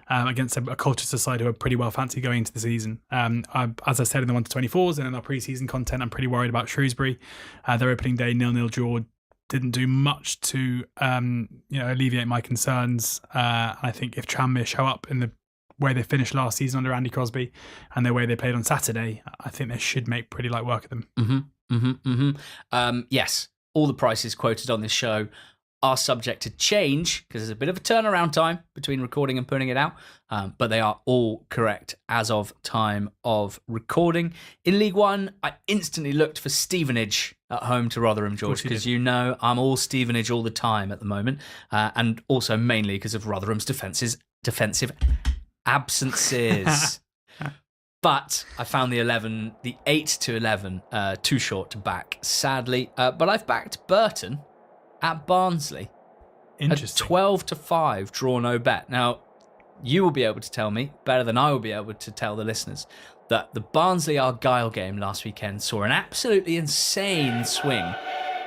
against a Colchester side who are pretty well fancy going into the season. As I said in the 1-24s and in our pre-season content, I'm pretty worried about Shrewsbury. Their opening day 0-0 draw didn't do much to alleviate my concerns. I think if Tranmere show up in the way they finished last season under Andy Crosby and the way they played on Saturday, I think they should make pretty light work of them. Yes, all the prices quoted on this show are subject to change because there's a bit of a turnaround time between recording and putting it out, but they are all correct as of time of recording. In League One, I instantly looked for Stevenage at home to Rotherham, George, because you know I'm all Stevenage all the time at the moment, and also mainly because of Rotherham's defensive absences. But I found the 8-11 too short to back, sadly. But I've backed Burton at Barnsley. Interesting. A 12-5 draw no bet. Now, you will be able to tell me, better than I will be able to tell the listeners, that the Barnsley-Argyle game last weekend saw an absolutely insane swing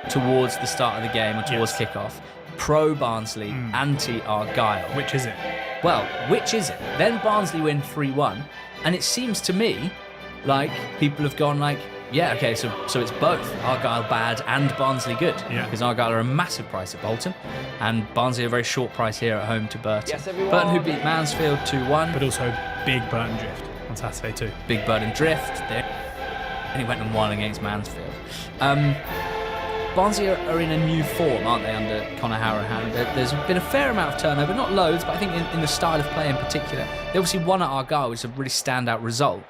towards the start of the game or towards kickoff. Pro-Barnsley, anti-Argyle. Which is it? Well, which is it? Then Barnsley win 3-1. And it seems to me like people have gone like, yeah, okay, so it's both Argyle bad and Barnsley good. Yeah. Because Argyle are a massive price at Bolton, and Barnsley are a very short price here at home to Burton. Yes, everyone. Burton who beat Mansfield 2-1. But also big Burton drift on Saturday too. Big Burton drift. And he went and won against Mansfield. Barnsley are in a new form, aren't they, under Conor Hourihane? There's been a fair amount of turnover, not loads, but I think in the style of play in particular. They obviously won at Argyle, which is a really standout result.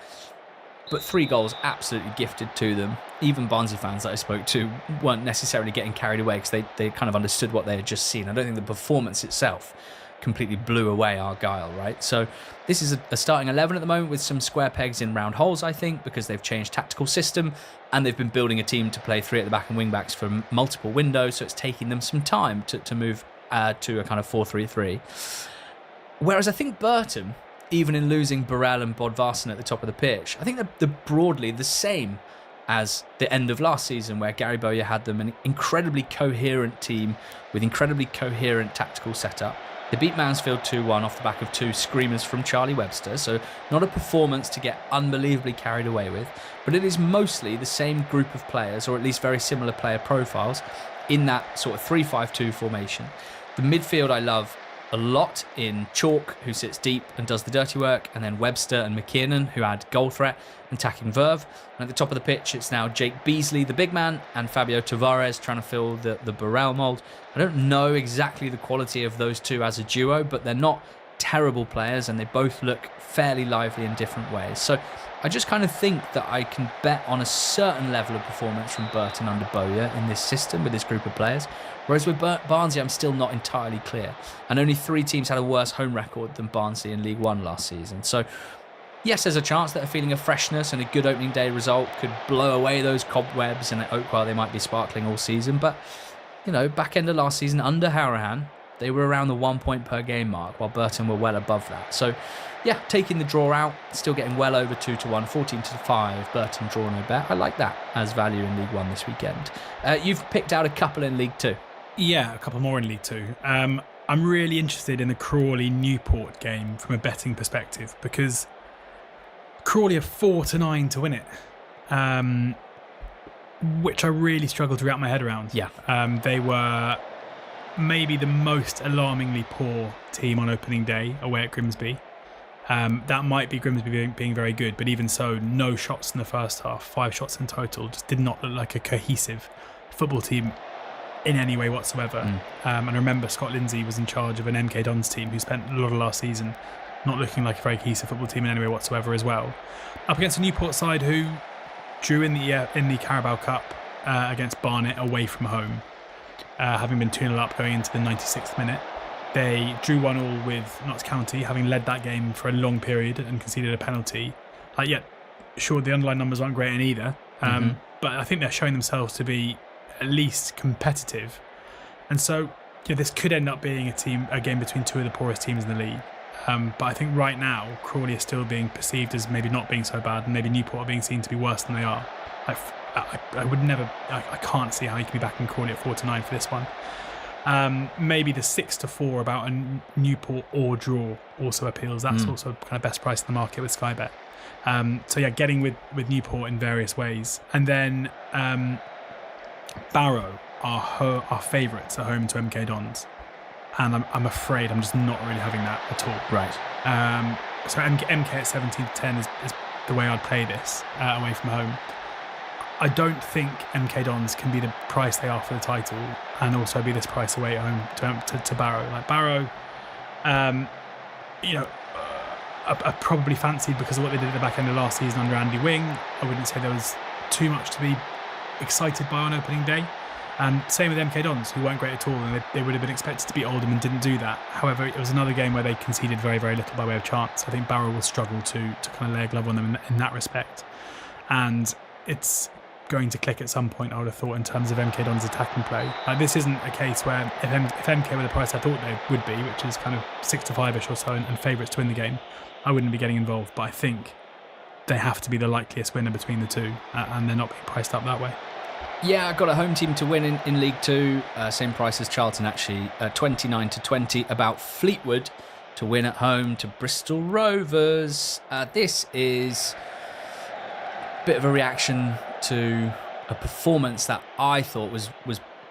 But 3 goals absolutely gifted to them. Even Barnsley fans that I spoke to weren't necessarily getting carried away because they kind of understood what they had just seen. I don't think the performance itself completely blew away Argyle, right? So this is a starting 11 at the moment with some square pegs in round holes, I think, because they've changed tactical system and they've been building a team to play 3 at the back and wing backs for multiple windows, so it's taking them some time to move to a kind of 4-3-3. Whereas I think Burton, even in losing Burrell and Bodvarsson at the top of the pitch, I think they're broadly the same as the end of last season, where Gary Bowyer had them an incredibly coherent team with incredibly coherent tactical setup. They beat Mansfield 2-1 off the back of 2 screamers from Charlie Webster, so not a performance to get unbelievably carried away with, but it is mostly the same group of players, or at least very similar player profiles, in that sort of 3-5-2 formation. The midfield I love a lot in Chalk, who sits deep and does the dirty work, and then Webster and McKiernan, who add goal threat and attacking verve. And at the top of the pitch, it's now Jake Beasley, the big man, and Fabio Tavares trying to fill the Burrell mould. I don't know exactly the quality of those two as a duo, but they're not terrible players, and they both look fairly lively in different ways. So I just kind of think that I can bet on a certain level of performance from Burton under Bowyer in this system with this group of players. Whereas with Barnsley, I'm still not entirely clear. And only 3 teams had a worse home record than Barnsley in League One last season. So yes, there's a chance that a feeling of freshness and a good opening day result could blow away those cobwebs, and at Oakwell they might be sparkling all season. But, you know, back end of last season under Hourihane, they were around the 1 point per game mark, while Burton were well above that. So yeah, taking the draw out, still getting well over 2-1, 14-5, Burton draw no bet. I like that as value in League One this weekend. You've picked out a couple in League Two. Yeah, a couple more in League Two. I'm really interested in the Crawley-Newport game from a betting perspective, because Crawley are 4-9 to win it, which I really struggled to wrap my head around. Yeah. They were maybe the most alarmingly poor team on opening day away at Grimsby. That might be Grimsby being very good, but even so, no shots in the first half, 5 shots in total. Just did not look like a cohesive football team in any way whatsoever. And I remember Scott Lindsay was in charge of an MK Dons team who spent a lot of last season not looking like a very cohesive football team in any way whatsoever as well. Up against a Newport side who drew in the Carabao Cup against Barnet away from home, having been 2-0 up going into the 96th minute. They drew 1-1 with Notts County, having led that game for a long period and conceded a penalty. Yet, sure, the underlying numbers aren't great in either, but I think they're showing themselves to be at least competitive. And so, this could end up being a game between 2 of the poorest teams in the league. But I think right now, Crawley are still being perceived as maybe not being so bad, and maybe Newport are being seen to be worse than they are. I would never, I can't see how you can be backing Crawley at 4-9 for this one. Maybe the 6-4 about a Newport or draw also appeals. That's also kind of best price in the market with Sky Bet. So yeah, getting with Newport in various ways. And then Barrow are favourites at home to MK Dons. And I'm afraid I'm just not really having that at all. Right. So MK at 17-10 is the way I'd play this away from home. I don't think MK Dons can be the price they are for the title and also be this price away at home to Barrow. Like Barrow, are probably fancied because of what they did at the back end of last season under Andy Wing. I wouldn't say there was too much to be excited by on opening day. Same with MK Dons, who weren't great at all, and they would have been expected to beat Oldham and didn't do that. However, it was another game where they conceded very, very little by way of chance. I think Barrow will struggle to kind of lay a glove on them in that respect. And it's going to click at some point, I would have thought, in terms of MK Dons' attacking play. This isn't a case where if MK were the price I thought they would be, which is kind of 6-5-ish or so, and favourites to win the game, I wouldn't be getting involved. But I think they have to be the likeliest winner between the two, and they're not being priced up that way. Yeah, I got a home team to win in League Two, same price as Charlton actually, 29-20, about Fleetwood, to win at home to Bristol Rovers. This is a bit of a reaction to a performance that I thought was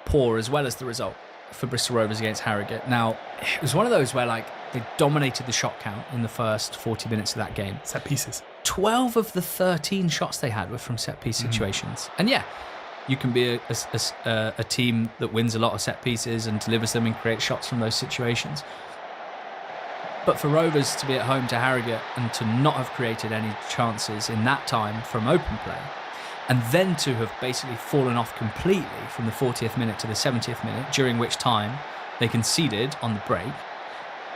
poor, as well as the result for Bristol Rovers against Harrogate. Now, it was one of those where they dominated the shot count in the first 40 minutes of that game. Set pieces. 12 of the 13 shots they had were from set piece situations. And yeah, you can be a team that wins a lot of set pieces and delivers them and creates shots from those situations. But for Rovers to be at home to Harrogate and to not have created any chances in that time from open play, and then to have basically fallen off completely from the 40th minute to the 70th minute, during which time they conceded on the break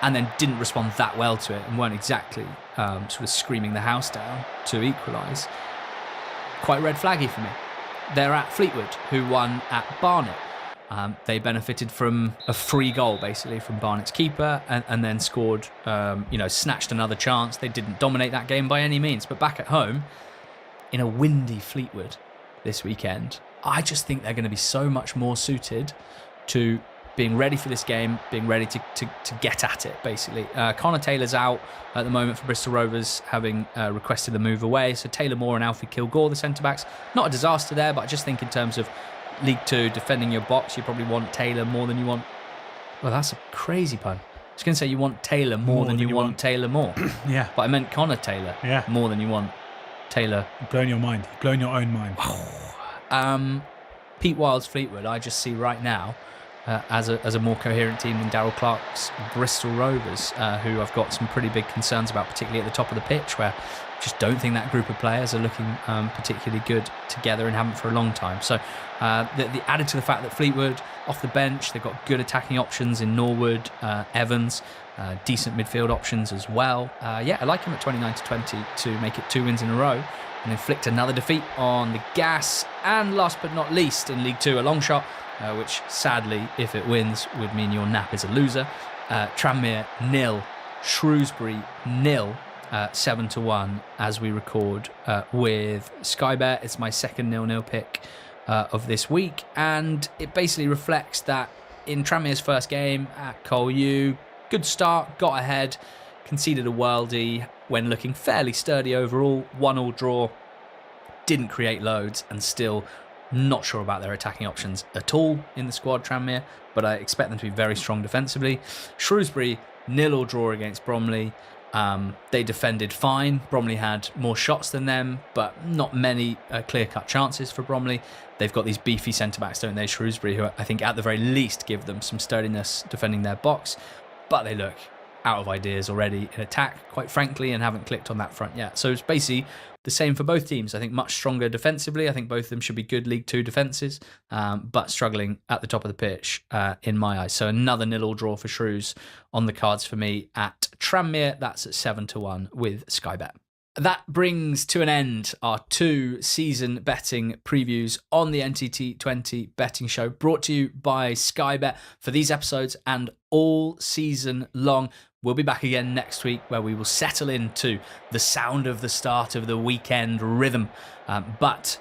and then didn't respond that well to it and weren't exactly sort of screaming the house down to equalise, quite red flaggy for me. They're at Fleetwood, who won at Barnet. They benefited from a free goal, basically, from Barnet's keeper, and then scored, snatched another chance. They didn't dominate that game by any means, but back at home, in a windy Fleetwood this weekend, I just think they're going to be so much more suited to being ready for this game, being ready to get at it, basically. Connor Taylor's out at the moment for Bristol Rovers, having requested a move away. So Taylor Moore and Alfie Kilgore, the centre-backs. Not a disaster there, but I just think in terms of League Two, defending your box, you probably want Taylor more than you want... Well, that's a crazy pun. I was going to say you want Taylor more than you want Taylor Moore. Yeah. But I meant Connor Taylor more than you want Taylor. You've blown your mind. You've blown your own mind. Pete Wild's Fleetwood, I just see right now as a more coherent team than Darryl Clark's Bristol Rovers, who I've got some pretty big concerns about, particularly at the top of the pitch, where I just don't think that group of players are looking particularly good together and haven't for a long time. So the added to the fact that Fleetwood, off the bench, they've got good attacking options in Norwood, Evans, decent midfield options as well. I like him at 29-20 to make it 2 wins in a row and inflict another defeat on the gas. And last but not least, in League Two, a long shot, which sadly, if it wins, would mean your nap is a loser. Tranmere 0, Shrewsbury 0, 7-1 as we record with Sky Bet. It's my second 0-0 pick of this week, and it basically reflects that in Tranmere's first game at Col U, good start, got ahead, conceded a worldie when looking fairly sturdy overall, 1-1 draw, didn't create loads, and still not sure about their attacking options at all in the squad, Tranmere, but I expect them to be very strong defensively. Shrewsbury 0-0 draw against Bromley. They defended fine. Bromley had more shots than them, but not many clear-cut chances for Bromley. They've got these beefy centre-backs, don't they, Shrewsbury, who I think at the very least give them some sturdiness defending their box, but they look out of ideas already in attack, quite frankly, and haven't clicked on that front yet. So it's basically the same for both teams. I think much stronger defensively. I think both of them should be good League Two defences, but struggling at the top of the pitch in my eyes. So another 0-0 draw for Shrews on the cards for me at Tranmere. That's at 7-1 with Sky Bet. That brings to an end our 2 season betting previews on the NTT20 betting show, brought to you by Sky Bet for these episodes and all season long. We'll be back again next week, where we will settle into the sound of the start of the weekend rhythm. But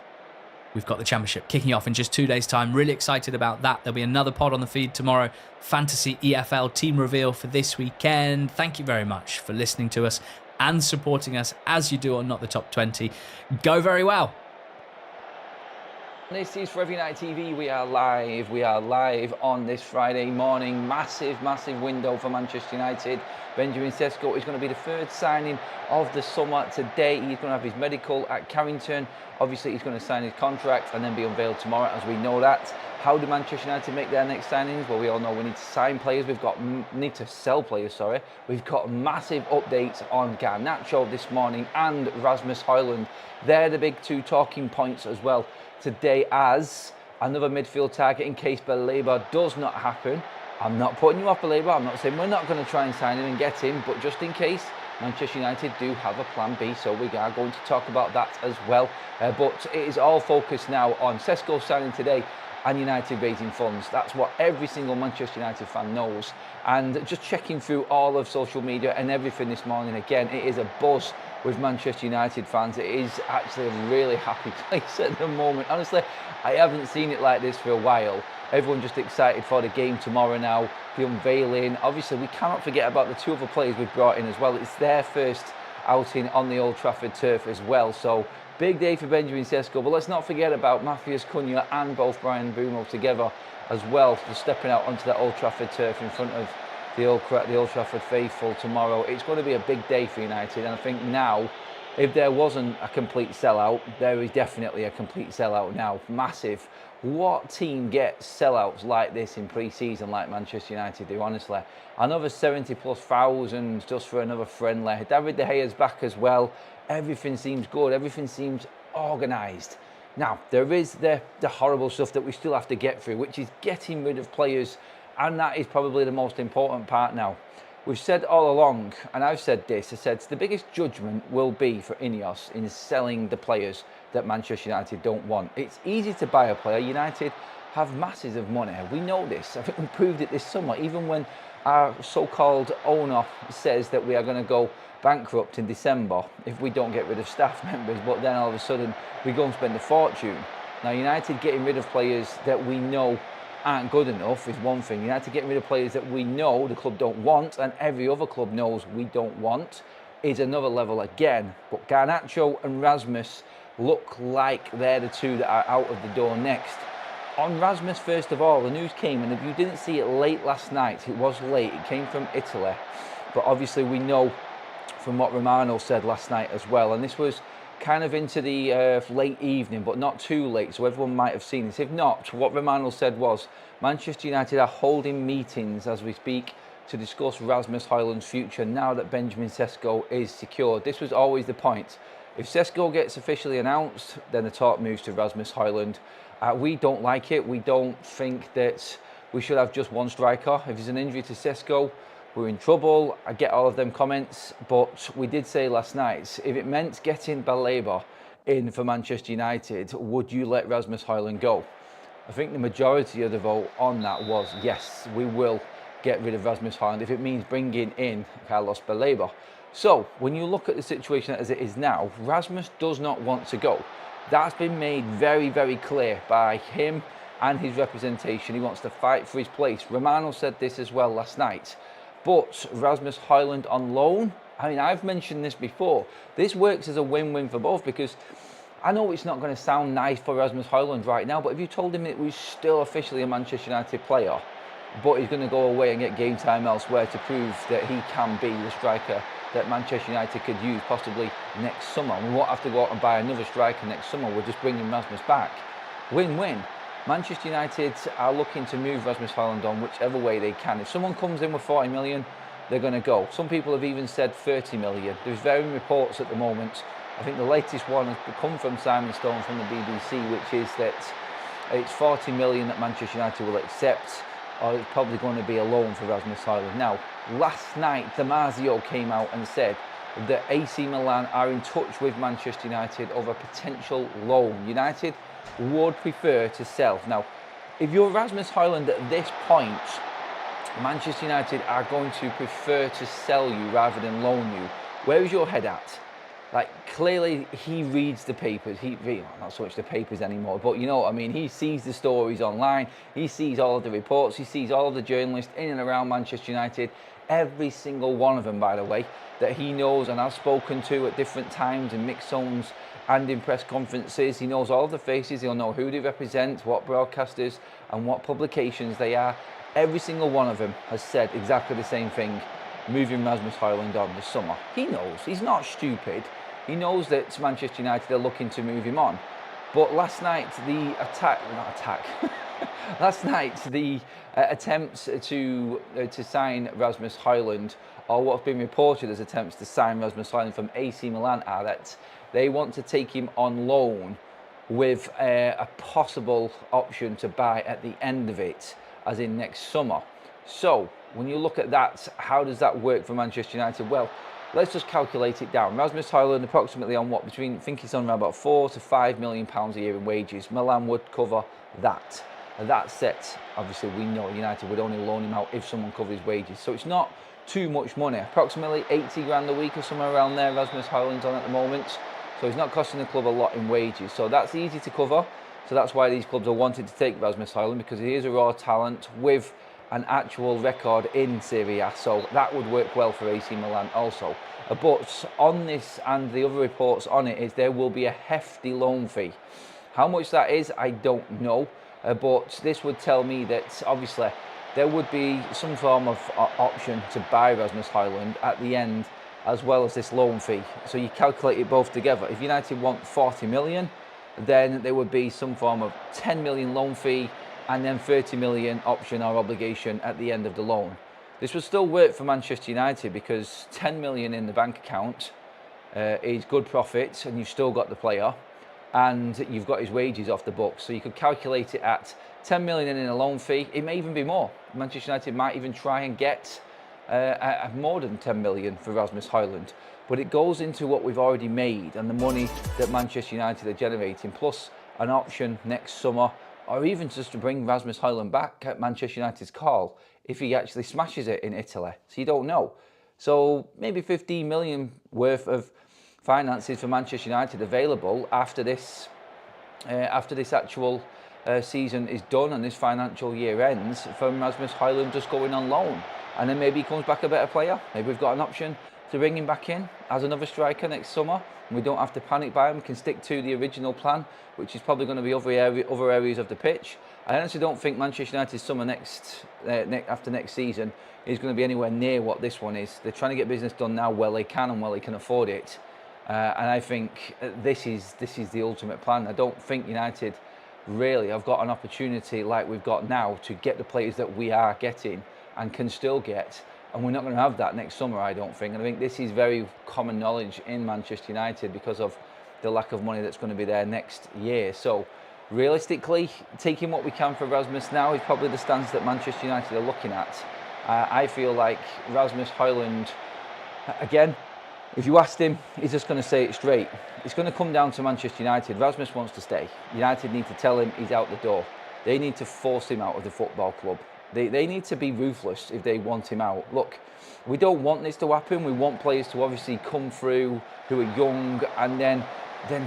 we've got the championship kicking off in just 2 days' time. Really excited about that. There'll be another pod on the feed tomorrow. Fantasy EFL team reveal for this weekend. Thank you very much for listening to us and supporting us as you do on Not the Top 20. Go very well. This is Forever United TV. We are live on this Friday morning. Massive window for Manchester United. Benjamin Sesko is going to be the third signing of the summer today. He's going to have his medical at Carrington. Obviously, he's going to sign his contract and then be unveiled tomorrow, as we know that. How do Manchester United make their next signings? Well, we all know we need to sign players. Need to sell players, sorry. We've got massive updates on Garnacho this morning and Rasmus Højlund. They're the big 2 talking points as well today, as another midfield target in case Baleba does not happen. I'm not putting you off Baleba. I'm not saying we're not going to try and sign him and get him, but just in case, Manchester United do have a plan B, so we are going to talk about that as well. But it is all focused now on Sesko signing today and United raising funds. That's what every single Manchester United fan knows. And just checking through all of social media and everything this morning, again, it is a buzz with Manchester United fans. It is actually a really happy place at the moment. Honestly, I haven't seen it like this for a while. Everyone just excited for the game tomorrow now, the unveiling. Obviously, we cannot forget about the two other players we've brought in as well. It's their first outing on the Old Trafford turf as well. So big day for Benjamin Sesko. But let's not forget about Matheus Cunha and both Bryan Mbeumo together as well, just stepping out onto that Old Trafford turf in front of the Old Trafford faithful tomorrow. It's going to be a big day for United, and I think now, if there wasn't a complete sellout, there is definitely a complete sellout now. Massive. What team gets sellouts like this in pre-season like Manchester United do, honestly? Another 70,000+ just for another friendly. David De Gea's back as well. Everything seems good. Everything seems organised. Now, there is the horrible stuff that we still have to get through, which is getting rid of players, and that is probably the most important part now. We've said all along, and I've said this, I said the biggest judgment will be for Ineos in selling the players that Manchester United don't want. It's easy to buy a player. United have masses of money. We know this. I think we proved it this summer, even when our so-called owner says that we are going to go bankrupt in December if we don't get rid of staff members, but then all of a sudden we go and spend a fortune. Now, United getting rid of players that we know aren't good enough is one thing. United getting rid of players that we know the club don't want and every other club knows we don't want is another level again. But Garnacho and Rasmus look like they're the two that are out of the door next. On Rasmus, first of all, the news came, and if you didn't see it late last night, it was late, it came from Italy, but obviously we know from what Romano said last night as well, and this was kind of into the late evening, but not too late, so everyone might have seen this. If not, what Romano said was Manchester United are holding meetings as we speak to discuss Rasmus Højlund's future now that Benjamin Sesko is secured. This was always the point. If Sesko gets officially announced, then the talk moves to Rasmus Højlund. We don't like it. We don't think that we should have just one striker. If there's an injury to Sesko, we're in trouble. I get all of them comments, but we did say last night, if it meant getting Baleba in for Manchester United, would you let Rasmus Højlund go? I think the majority of the vote on that was yes, we will get rid of Rasmus Højlund if it means bringing in Carlos Baleba. So when you look at the situation as it is now, Rasmus does not want to go. That's been made very, very clear by him and his representation. He wants to fight for his place. Romano said this as well last night. But Rasmus Højlund on loan, I mean, I've mentioned this before. This works as a win-win for both, because I know it's not going to sound nice for Rasmus Højlund right now, but if you told him it was still officially a Manchester United player, but he's going to go away and get game time elsewhere to prove that he can be the striker that Manchester United could use possibly next summer. We won't have to go out and buy another striker next summer. We're just bringing Rasmus back. Win-win. Manchester United are looking to move Rasmus Højlund on whichever way they can. If someone comes in with 40 million, they're going to go. Some people have even said 30 million. There's varying reports at the moment. I think the latest one has come from Simon Stone from the BBC, which is that it's 40 million that Manchester United will accept, or it's probably going to be a loan for Rasmus Højlund. Now, last night, Damasio came out and said that AC Milan are in touch with Manchester United over a potential loan. United would prefer to sell. Now, if you're Rasmus Højlund at this point, Manchester United are going to prefer to sell you rather than loan you. Where is your head at? Like, clearly he reads the papers. Not so much the papers anymore, but you know what I mean. He sees the stories online. He sees all of the reports. He sees all of the journalists in and around Manchester United. Every single one of them, by the way, that he knows and has spoken to at different times in mixed zones and in press conferences. He knows all of the faces. He'll know who they represent, what broadcasters and what publications they are. Every single one of them has said exactly the same thing, moving Rasmus Højlund on this summer. He knows. He's not stupid. He knows that Manchester United are looking to move him on. But last night, last night, the attempts to sign Rasmus Højlund, or what have been reported as attempts to sign Rasmus Højlund from AC Milan, are that they want to take him on loan with a possible option to buy at the end of it, as in next summer. So when you look at that, how does that work for Manchester United? Well, let's just calculate it down. Rasmus Højlund approximately on what, between, I think he's on around about £4 to £5 million a year in wages. Milan would cover that. And that set, obviously we know United would only loan him out if someone covered his wages. So it's not too much money. Approximately 80 grand a week or somewhere around there Rasmus Højlund's on at the moment. So he's not costing the club a lot in wages. So that's easy to cover. So that's why these clubs are wanting to take Rasmus Højlund, because he is a raw talent with an actual record in Serie A. So that would work well for AC Milan also. But on this and the other reports on it is there will be a hefty loan fee. How much that is, I don't know. But this would tell me that obviously there would be some form of option to buy Rasmus Højlund at the end, as well as this loan fee. So you calculate it both together. If United want 40 million, then there would be some form of 10 million loan fee and then 30 million option or obligation at the end of the loan. This would still work for Manchester United, because 10 million in the bank account is good profit, and you've still got the player and you've got his wages off the books. So you could calculate it at 10 million in a loan fee. It may even be more. Manchester United might even try and get more than 10 million for Rasmus Højlund. But it goes into what we've already made and the money that Manchester United are generating, plus an option next summer, or even just to bring Rasmus Højlund back at Manchester United's call if he actually smashes it in Italy. So you don't know. So maybe 15 million worth of finances for Manchester United available after this actual season is done and this financial year ends, from Rasmus Højlund just going on loan. And then maybe he comes back a better player. Maybe we've got an option to bring him back in as another striker next summer. And we don't have to panic buy him. We can stick to the original plan, which is probably going to be other areas of the pitch. I honestly don't think Manchester United's summer after next season is going to be anywhere near what this one is. They're trying to get business done now while they can and while they can afford it. And I think this is the ultimate plan. I don't think United really have got an opportunity like we've got now to get the players that we are getting and can still get. And we're not going to have that next summer, I don't think. And I think this is very common knowledge in Manchester United because of the lack of money that's going to be there next year. So realistically, taking what we can for Rasmus now is probably the stance that Manchester United are looking at. I feel like Rasmus Højlund, again, if you asked him, he's just going to say it straight. It's going to come down to Manchester United. Rasmus wants to stay. United need to tell him he's out the door. They need to force him out of the football club. They need to be ruthless if they want him out. Look, we don't want this to happen. We want players to obviously come through who are young and then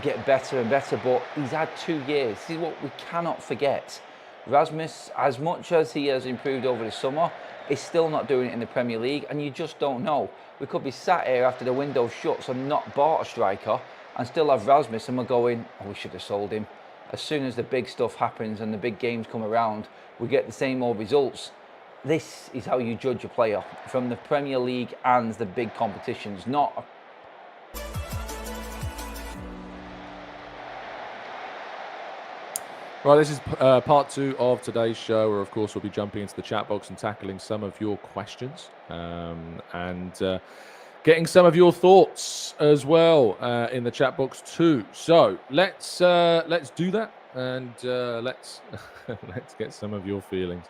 get better and better. But he's had 2 years. This is what we cannot forget. Rasmus, as much as he has improved over the summer, is still not doing it in the Premier League, and you just don't know. We could be sat here after the window shuts and not bought a striker and still have Rasmus, and we're going, oh, we should have sold him. As soon as the big stuff happens and the big games come around, we get the same old results. This is how you judge a player from the Premier League and the big competitions, not Right, this is part 2 of today's show, where of course we'll be jumping into the chat box and tackling some of your questions and getting some of your thoughts as well in the chat box too. So let's do that, and let's let's get some of your feelings.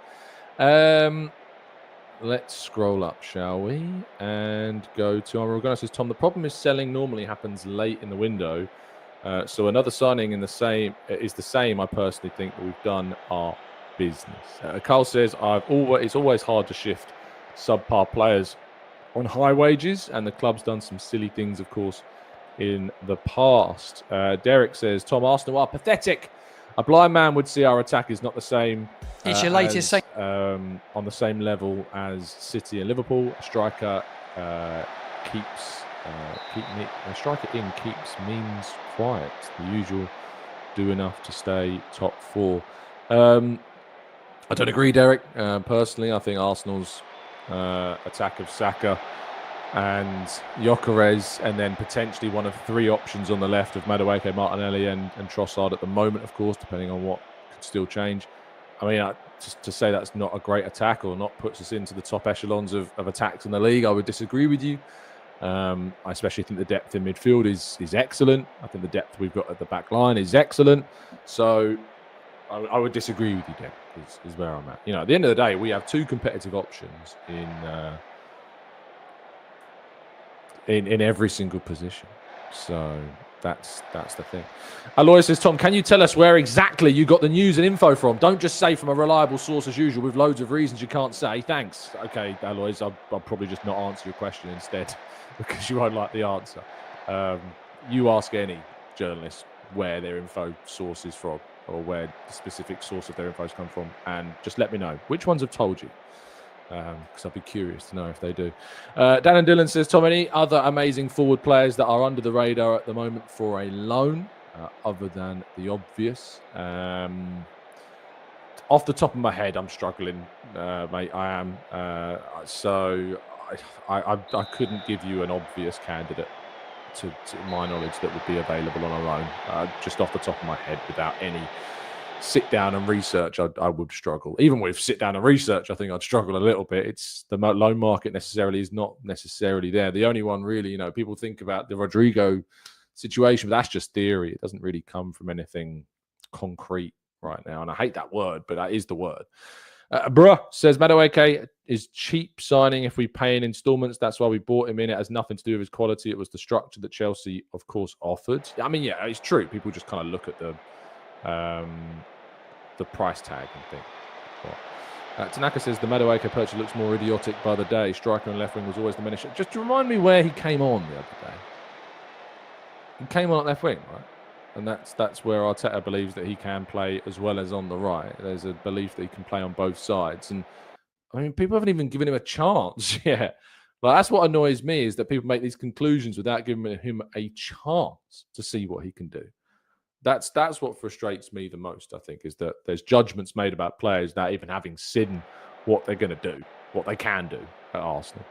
Let's scroll up, shall we, and go to our organizer. Says Tom, the problem is selling normally happens late in the window. So another signing is the same. I personally think that we've done our business. Carl says it's always hard to shift subpar players on high wages, and the club's done some silly things, of course, in the past. Derek says, Tom, Arsenal are pathetic. A blind man would see our attack is not the same. It's your latest on the same level as City and Liverpool. A striker keeps means quiet. The usual, do enough to stay top 4. I don't agree, Derek. Personally, I think Arsenal's attack of Saka and Gyökeres, and then potentially one of 3 options on the left of Madueke, Martinelli, and Trossard at the moment, of course, depending on what could still change. I mean, just to say that's not a great attack or not puts us into the top echelons of attacks in the league, I would disagree with you. I especially think the depth in midfield is excellent. I think the depth we've got at the back line is excellent. So I would disagree with you, Derek, is where I'm at. You know, at the end of the day, we have 2 competitive options in every single position. So That's the thing. Aloy says, Tom, can you tell us where exactly you got the news and info from? Don't just say from a reliable source as usual with loads of reasons you can't say. Thanks. Okay, Aloy, I'll probably just not answer your question instead because you won't like the answer. You ask any journalist where their info source is from or where the specific source of their info has come from, and just let me know which ones have told you. Because I'd be curious to know if they do. Dan and Dylan says, Tom, any other amazing forward players that are under the radar at the moment for a loan, other than the obvious? Off the top of my head, I'm struggling, mate. I am. So I couldn't give you an obvious candidate to my knowledge that would be available on a loan. Just off the top of my head, without any sit down and research, I would struggle. Even with sit down and research, I think I'd struggle a little bit. It's the loan market necessarily is not necessarily there. The only one really, people think about the Rodrigo situation, but that's just theory. It doesn't really come from anything concrete right now. And I hate that word, but that is the word. Bruh says, Madueke is cheap signing if we pay in installments. That's why we bought him in. It has nothing to do with his quality. It was the structure that Chelsea, of course, offered. I mean, yeah, it's true. People just kind of look at the price tag and think. Tanaka says the Madueke purchase looks more idiotic by the day. Striker and left wing was always the main issue. Just to remind me where he came on the other day. He came on at left wing, right? And that's where Arteta believes that he can play as well as on the right. There's a belief that he can play on both sides. And I mean, people haven't even given him a chance yet. Like, that's what annoys me, is that people make these conclusions without giving him a chance to see what he can do. That's what frustrates me the most, I think, is that there's judgments made about players without even having seen what they're going to do, what they can do at Arsenal.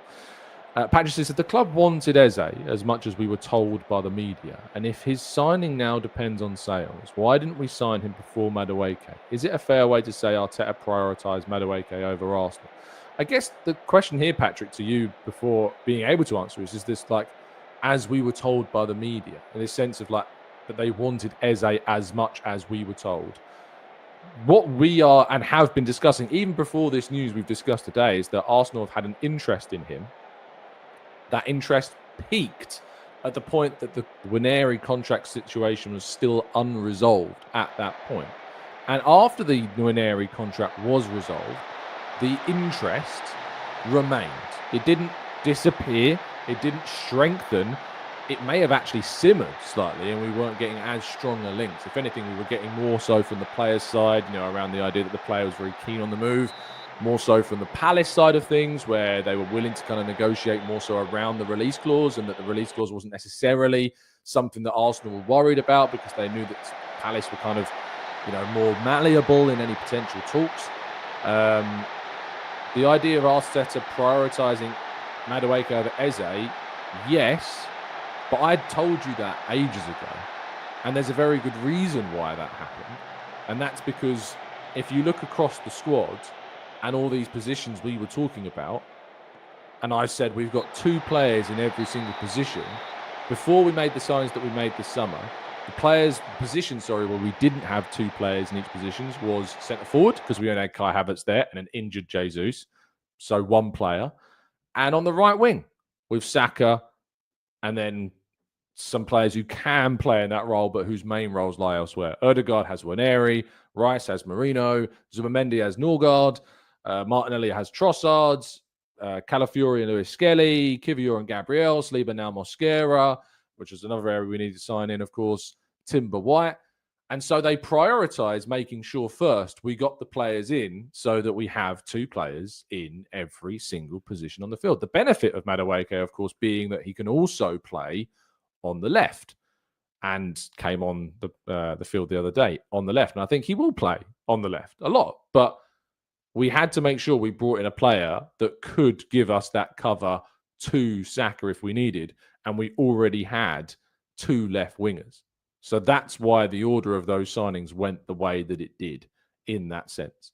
Patrick says that the club wanted Eze as much as we were told by the media, and if his signing now depends on sales, why didn't we sign him before Madueke? Is it a fair way to say Arteta prioritised Madueke over Arsenal? I guess the question here, Patrick, to you before being able to answer is this like, as we were told by the media, in this sense of like, that they wanted Eze as much as we were told. What we are and have been discussing, even before this news we've discussed today, is that Arsenal have had an interest in him. That interest peaked at the point that the Nwaneri contract situation was still unresolved at that point. And after the Nwaneri contract was resolved, the interest remained. It didn't disappear. It didn't strengthen. It may have actually simmered slightly, and we weren't getting as strong a links. If anything, we were getting more so from the players' side, around the idea that the player was very keen on the move. More so from the Palace side of things, where they were willing to kind of negotiate more so around the release clause, and that the release clause wasn't necessarily something that Arsenal were worried about because they knew that Palace were kind of, more malleable in any potential talks. The idea of Arteta prioritising Madueke over Eze, yes. But I told you that ages ago. And there's a very good reason why that happened. And that's because if you look across the squad and all these positions we were talking about, and I said we've got 2 players in every single position, before we made the signings that we made this summer, the position where we didn't have 2 players in each position was centre forward, because we only had Kai Havertz there and an injured Jesus. So 1 player. And on the right wing with Saka, and then some players who can play in that role, but whose main roles lie elsewhere. Ødegaard has Nwaneri, Rice has Marino, Zubimendi has Norgard, Martinelli has Trossard, Calafiori and Lewis Skelly, Kivior and Gabriel, Saliba now Mosquera, which is another area we need to sign in, of course, Timber White. And so they prioritise making sure first we got the players in so that we have 2 players in every single position on the field. The benefit of Madueke, of course, being that he can also play on the left, and came on the field the other day on the left. And I think he will play on the left a lot. But we had to make sure we brought in a player that could give us that cover to Saka if we needed. And we already had 2 left wingers. So that's why the order of those signings went the way that it did in that sense.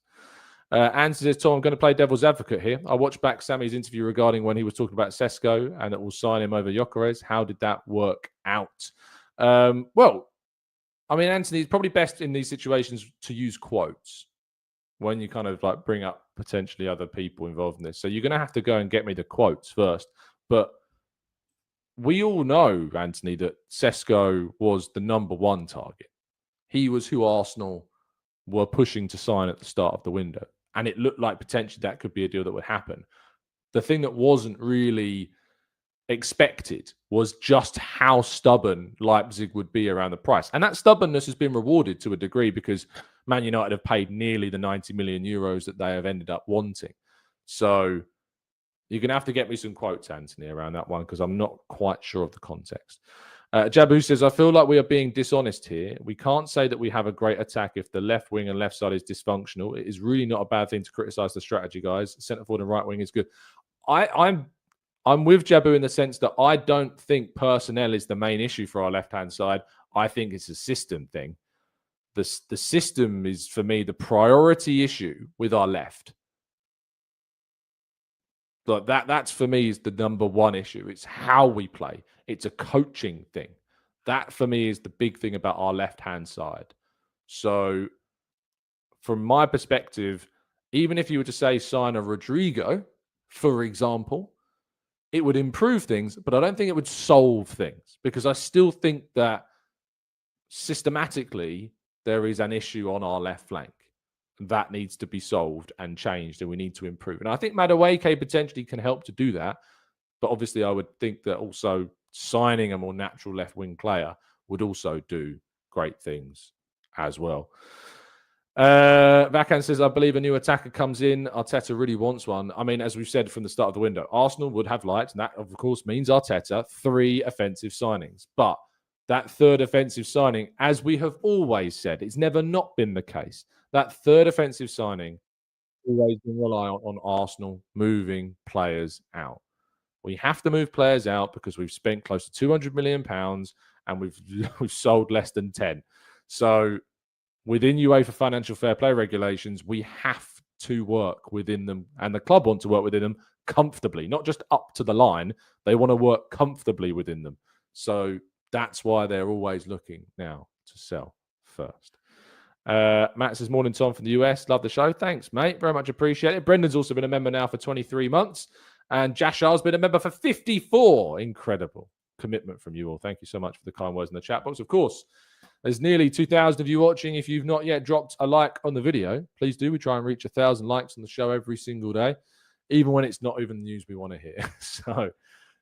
Anne says, Tom, I'm going to play devil's advocate here. I watched back Sammy's interview regarding when he was talking about Sesko and that we'll sign him over Gyökeres. How did that work out? Well, I mean, Anthony, it's probably best in these situations to use quotes when you kind of like bring up potentially other people involved in this. So you're going to have to go and get me the quotes first. But we all know, Anthony, that Sesko was the number one target. He was who Arsenal were pushing to sign at the start of the window. And it looked like potentially that could be a deal that would happen. The thing that wasn't really expected was just how stubborn Leipzig would be around the price. And that stubbornness has been rewarded to a degree because Man United have paid nearly the 90 million euros that they have ended up wanting. So you're going to have to get me some quotes, Anthony, around that one because I'm not quite sure of the context. Jabu says, I feel like we are being dishonest here. We can't say that we have a great attack if the left wing and left side is dysfunctional. It is really not a bad thing to criticise the strategy, guys. Centre forward and right wing is good. I'm with Jabu in the sense that I don't think personnel is the main issue for our left-hand side. I think it's a system thing. The system is, for me, the priority issue with our left. But that's for me is the number one issue. It's how we play. It's a coaching thing. That for me is the big thing about our left-hand side. So from my perspective, even if you were to say sign a Rodrigo, for example, it would improve things, but I don't think it would solve things because I still think that systematically there is an issue on our left flank. That needs to be solved and changed, and we need to improve. And I think Madueke potentially can help to do that. But obviously, I would think that also signing a more natural left-wing player would also do great things as well. Vacan says, I believe a new attacker comes in. Arteta really wants one. I mean, as we've said from the start of the window, Arsenal would have liked, and that, of course, means Arteta, 3 offensive signings. But that third offensive signing, as we have always said, it's never not been the case. That third offensive signing always been reliant on Arsenal moving players out. We have to move players out because we've spent close to £200 million and we've sold less than 10. So within UEFA financial fair play regulations, we have to work within them, and the club want to work within them comfortably, not just up to the line. They want to work comfortably within them. So that's why they're always looking now to sell first. Matt says, morning, Tom from the US. Love the show. Thanks, mate. Very much appreciated. Brendan's also been a member now for 23 months. And Jashar's been a member for 54. Incredible commitment from you all. Thank you so much for the kind words in the chat box. Of course, there's nearly 2,000 of you watching. If you've not yet dropped a like on the video, please do. We try and reach 1,000 likes on the show every single day, even when it's not even the news we want to hear. So,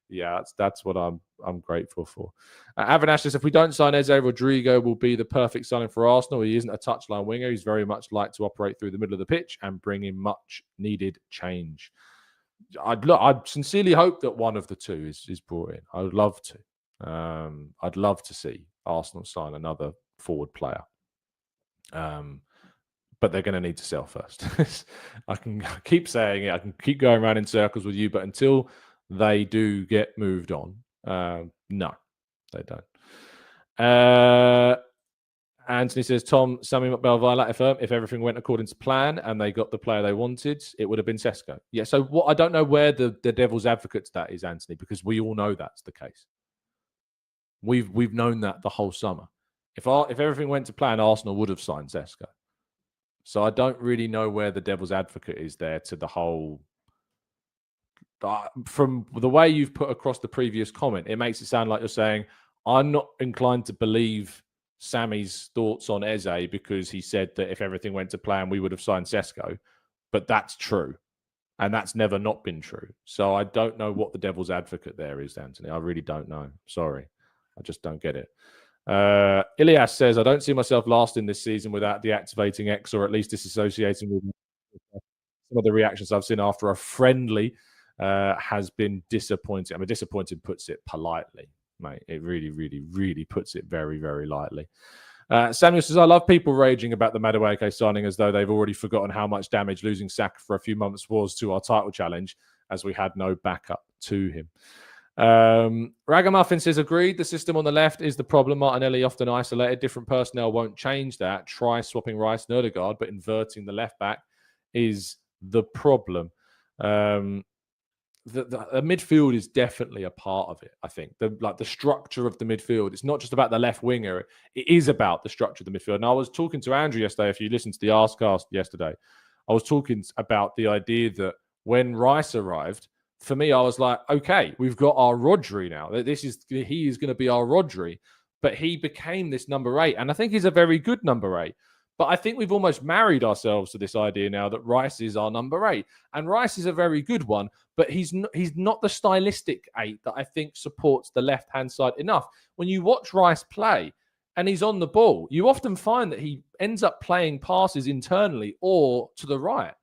yeah, that's what I'm grateful for. Avinash says, if we don't sign Eze, Rodrigo will be the perfect signing for Arsenal. He isn't a touchline winger. He's very much like to operate through the middle of the pitch and bring in much needed change. I'd sincerely hope that one of the two is brought in. I would love to. I'd love to see Arsenal sign another forward player. But they're going to need to sell first. I can keep saying it. I can keep going around in circles with you, but until they do get moved on, no, they don't. Anthony says, Tom, Sammy McBell, if everything went according to plan and they got the player they wanted, it would have been Sesko. Yeah, so what I don't know where the devil's advocate to that is, Anthony, because we all know that's the case. We've known that the whole summer. If everything went to plan, Arsenal would have signed Sesko. So I don't really know where the devil's advocate is there to the whole. From the way you've put across the previous comment, it makes it sound like you're saying, I'm not inclined to believe Sammy's thoughts on Eze because he said that if everything went to plan, we would have signed Sesko. But that's true. And that's never not been true. So I don't know what the devil's advocate there is, Anthony. I really don't know. Sorry. I just don't get it. Ilias says, I don't see myself lasting this season without deactivating X or at least disassociating with some of the reactions I've seen after a friendly has been disappointing. I mean, disappointed puts it politely, mate. It really, really, really puts it very, very lightly. Samuel says, I love people raging about the Madueke signing as though they've already forgotten how much damage losing Saka for a few months was to our title challenge, as we had no backup to him. Ragamuffin says, agreed, the system on the left is the problem. Martinelli often isolated. Different personnel won't change that. Try swapping Rice and Ødegaard, but inverting the left back is the problem. The midfield is definitely a part of it, I think. The structure of the midfield. It's not just about the left winger. It is about the structure of the midfield. And I was talking to Andrew yesterday, if you listened to the Arscast yesterday, I was talking about the idea that when Rice arrived, for me, I was like, okay, we've got our Rodri now. He is going to be our Rodri, but he became this number 8, and I think he's a very good number 8. But I think we've almost married ourselves to this idea now that Rice is our number 8, and Rice is a very good one, but he's not the stylistic 8 that I think supports the left-hand side enough. When you watch Rice play and he's on the ball, you often find that he ends up playing passes internally or to the right.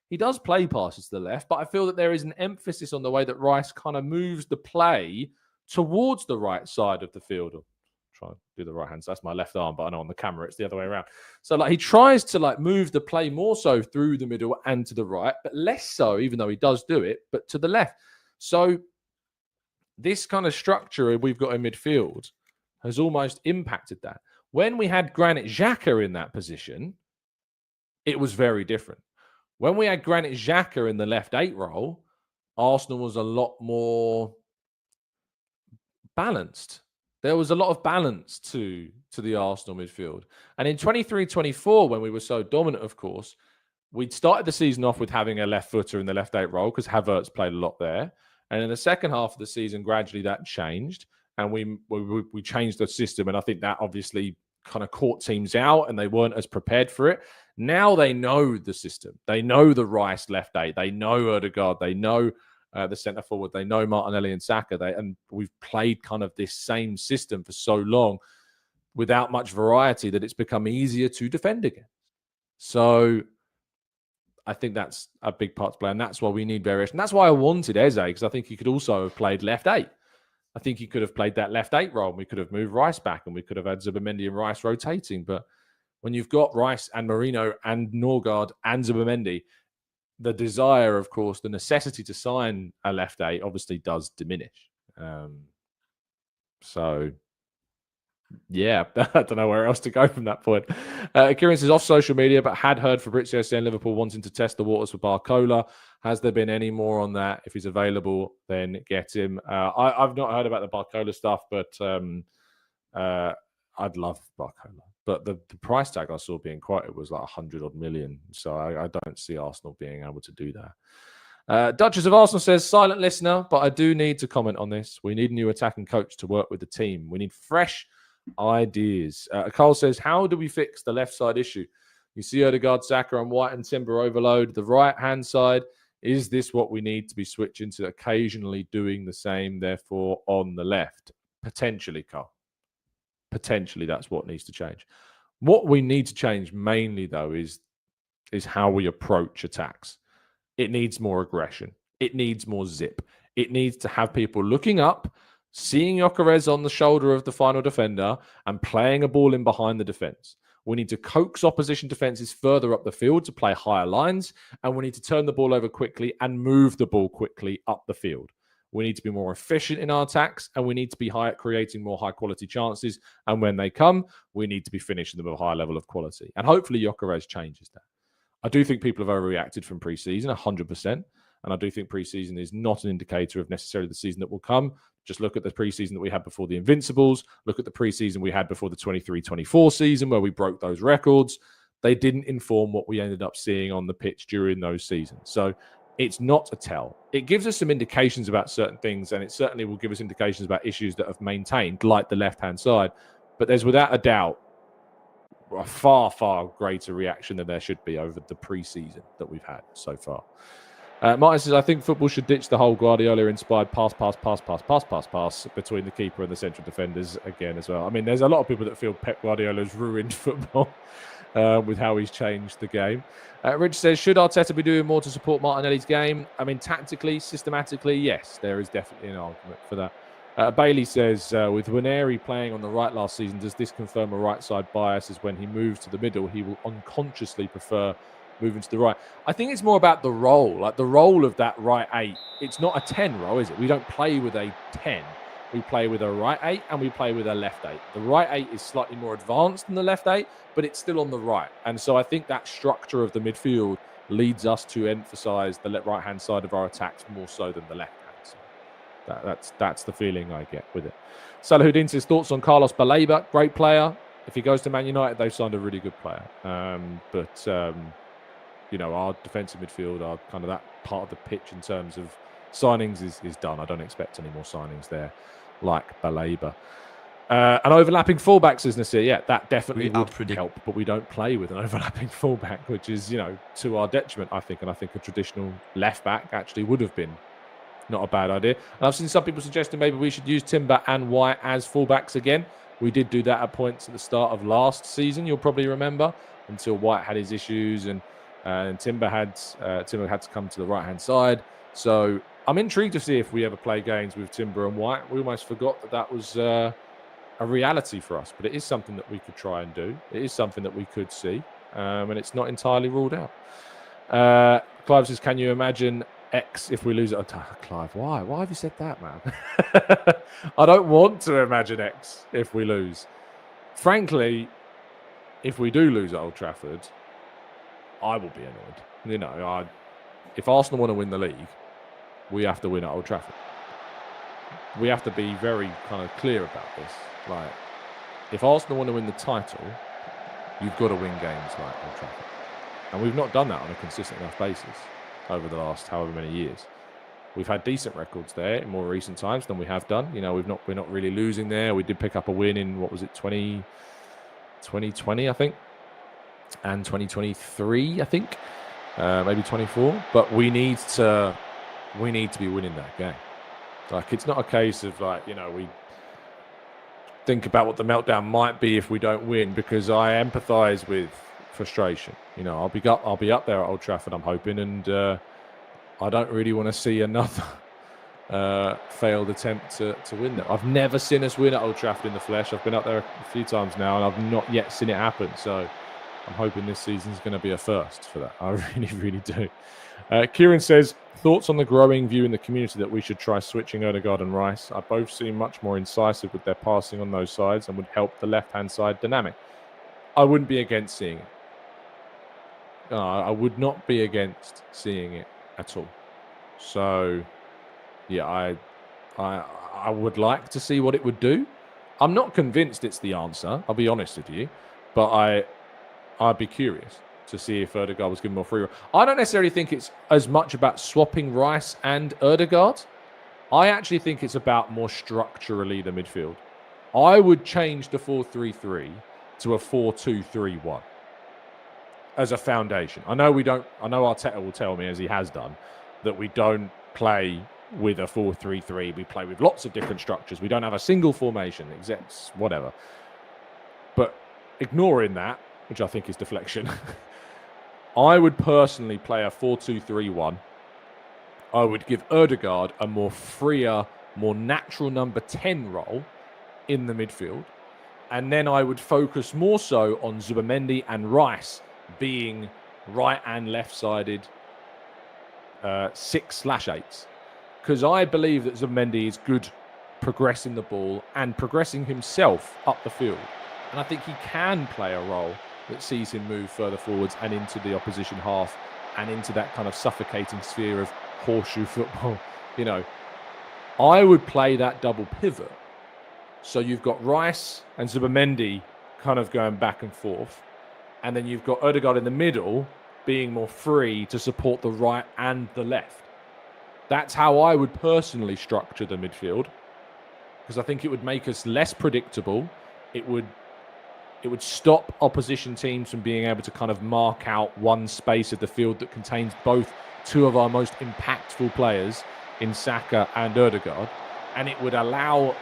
He does play passes to the left, but I feel that there is an emphasis on the way that Rice kind of moves the play towards the right side of the field. Try and do the right hand. So that's my left arm, but I know on the camera it's the other way around. So like he tries to like move the play more so through the middle and to the right, but less so, even though he does do it, but to the left. So this kind of structure we've got in midfield has almost impacted that. When we had Granit Xhaka in that position, it was very different. When we had Granit Xhaka in the left 8 role, Arsenal was a lot more balanced. There was a lot of balance to the Arsenal midfield. And in 23-24, when we were so dominant, of course, we'd started the season off with having a left footer in the left 8 role because Havertz played a lot there. And in the second half of the season, gradually that changed. And we changed the system. And I think that obviously kind of caught teams out and they weren't as prepared for it. Now they know the system. They know the Rice left 8. They know Odegaard. They know the centre forward. They know Martinelli and Saka. And we've played kind of this same system for so long without much variety that it's become easier to defend against. So I think that's a big part to play. And that's why we need variation. That's why I wanted Eze, because I think he could also have played left 8. I think he could have played that left 8 role and we could have moved Rice back and we could have had Zubimendi and Rice rotating. But when you've got Rice and Marino and Norgard and Zubimendi, the desire, of course, the necessity to sign a left 8 obviously does diminish. So, yeah, I don't know where else to go from that point. Kieran says off social media, but had heard Fabrizio saying Liverpool wanting to test the waters for Barcola. Has there been any more on that? If he's available, then get him. I've not heard about the Barcola stuff, but I'd love Barcola. But the price tag I saw being quoted was like 100 odd million. So I don't see Arsenal being able to do that. Duchess of Arsenal says, silent listener, but I do need to comment on this. We need a new attacking coach to work with the team. We need fresh ideas. Carl says, how do we fix the left side issue? You see Odegaard, Saka and White and Timber overload. The right-hand side, is this what we need to be switching to occasionally doing the same, therefore, on the left? Potentially, Carl. Potentially, that's what needs to change. What we need to change mainly, though, is how we approach attacks. It needs more aggression. It needs more zip. It needs to have people looking up, seeing Gyökeres on the shoulder of the final defender and playing a ball in behind the defence. We need to coax opposition defences further up the field to play higher lines, and we need to turn the ball over quickly and move the ball quickly up the field. We need to be more efficient in our attacks, and we need to be high at creating more high-quality chances. And when they come, we need to be finishing them with a higher level of quality. And hopefully Gyökeres changes that. I do think people have overreacted from pre-season, 100%. And I do think pre-season is not an indicator of necessarily the season that will come. Just look at the pre-season that we had before the Invincibles. Look at the pre-season we had before the 23-24 season where we broke those records. They didn't inform what we ended up seeing on the pitch during those seasons. So it's not a tell. It gives us some indications about certain things, and it certainly will give us indications about issues that have maintained, like the left-hand side. But there's without a doubt a far, far greater reaction than there should be over the pre-season that we've had so far. Martin says, I think football should ditch the whole Guardiola-inspired pass between the keeper and the central defenders again as well. I mean, there's a lot of people that feel Pep Guardiola's ruined football with how he's changed the game. Rich says, should Arteta be doing more to support Martinelli's game? I mean, tactically, systematically, yes, there is definitely an argument for that. Bailey says, with Waneri playing on the right last season, does this confirm a right-side bias as when he moves to the middle, he will unconsciously prefer moving to the right? I think it's more about the role, like the role of that right 8. It's not a 10 role, is it? We don't play with a 10. We play with a right 8 and we play with a left 8. The right 8 is slightly more advanced than the left 8, but it's still on the right. And so I think that structure of the midfield leads us to emphasise the right-hand side of our attacks more so than the left-hand side. That's the feeling I get with it. Salahuddin says, thoughts on Carlos Baleba? Great player. If he goes to Man United, they've signed a really good player. You know, our defensive midfield are kind of that part of the pitch in terms of signings is done. I don't expect any more signings there, like Baleba. An overlapping fullback, says Nasir. Yeah, that definitely would help, but we don't play with an overlapping fullback, which is, to our detriment, I think. And I think a traditional left back actually would have been not a bad idea. And I've seen some people suggesting maybe we should use Timber and White as fullbacks again. We did do that at points at the start of last season, you'll probably remember, until White had his issues and Timber had to come to the right-hand side. So I'm intrigued to see if we ever play games with Timber and White. We almost forgot that was a reality for us, but it is something that we could try and do. It is something that we could see, and it's not entirely ruled out. Clive says, can you imagine X if we lose it? Oh, Clive, why? Why have you said that, man? I don't want to imagine X if we lose. Frankly, if we do lose at Old Trafford, I will be annoyed. If Arsenal want to win the league, we have to win at Old Trafford. We have to be very kind of clear about this. Like, if Arsenal want to win the title, you've got to win games like Old Trafford. And we've not done that on a consistent enough basis over the last however many years. We've had decent records there in more recent times than we have done. We're not really losing there. We did pick up a win in, 2020, I think, and 2023, I think, maybe 24. But we need to be winning that game. Like, it's not a case of we think about what the meltdown might be if we don't win, because I empathise with frustration. I'll be up there at Old Trafford, I'm hoping, and I don't really want to see another failed attempt to win that. I've never seen us win at Old Trafford in the flesh. I've been up there a few times now, and I've not yet seen it happen. So I'm hoping this season's going to be a first for that. I really, really do. Kieran says, thoughts on the growing view in the community that we should try switching Odegaard and Rice. I both seem much more incisive with their passing on those sides and would help the left-hand side dynamic. I wouldn't be against seeing it. I would not be against seeing it at all. So, yeah, I would like to see what it would do. I'm not convinced it's the answer, I'll be honest with you, but I'd be curious to see if Odegaard was given more free roam. I don't necessarily think it's as much about swapping Rice and Odegaard. I actually think it's about more structurally the midfield. I would change the 4-3-3 to a 4-2-3-1 as a foundation. I know Arteta will tell me, as he has done, that we don't play with a 4-3-3. We play with lots of different structures. We don't have a single formation, except whatever. But ignoring that, which I think is deflection, I would personally play a 4-2-3-1. I would give Odegaard a more freer, more natural number 10 role in the midfield. And then I would focus more so on Zubimendi and Rice being right and left-sided 6/8s. Because I believe that Zubimendi is good progressing the ball and progressing himself up the field. And I think he can play a role that sees him move further forwards and into the opposition half and into that kind of suffocating sphere of horseshoe football. I would play that double pivot. So you've got Rice and Zubimendi kind of going back and forth. And then you've got Odegaard in the middle being more free to support the right and the left. That's how I would personally structure the midfield, because I think it would make us less predictable. It would stop opposition teams from being able to kind of mark out one space of the field that contains both two of our most impactful players in Saka and Odegaard. And it would allow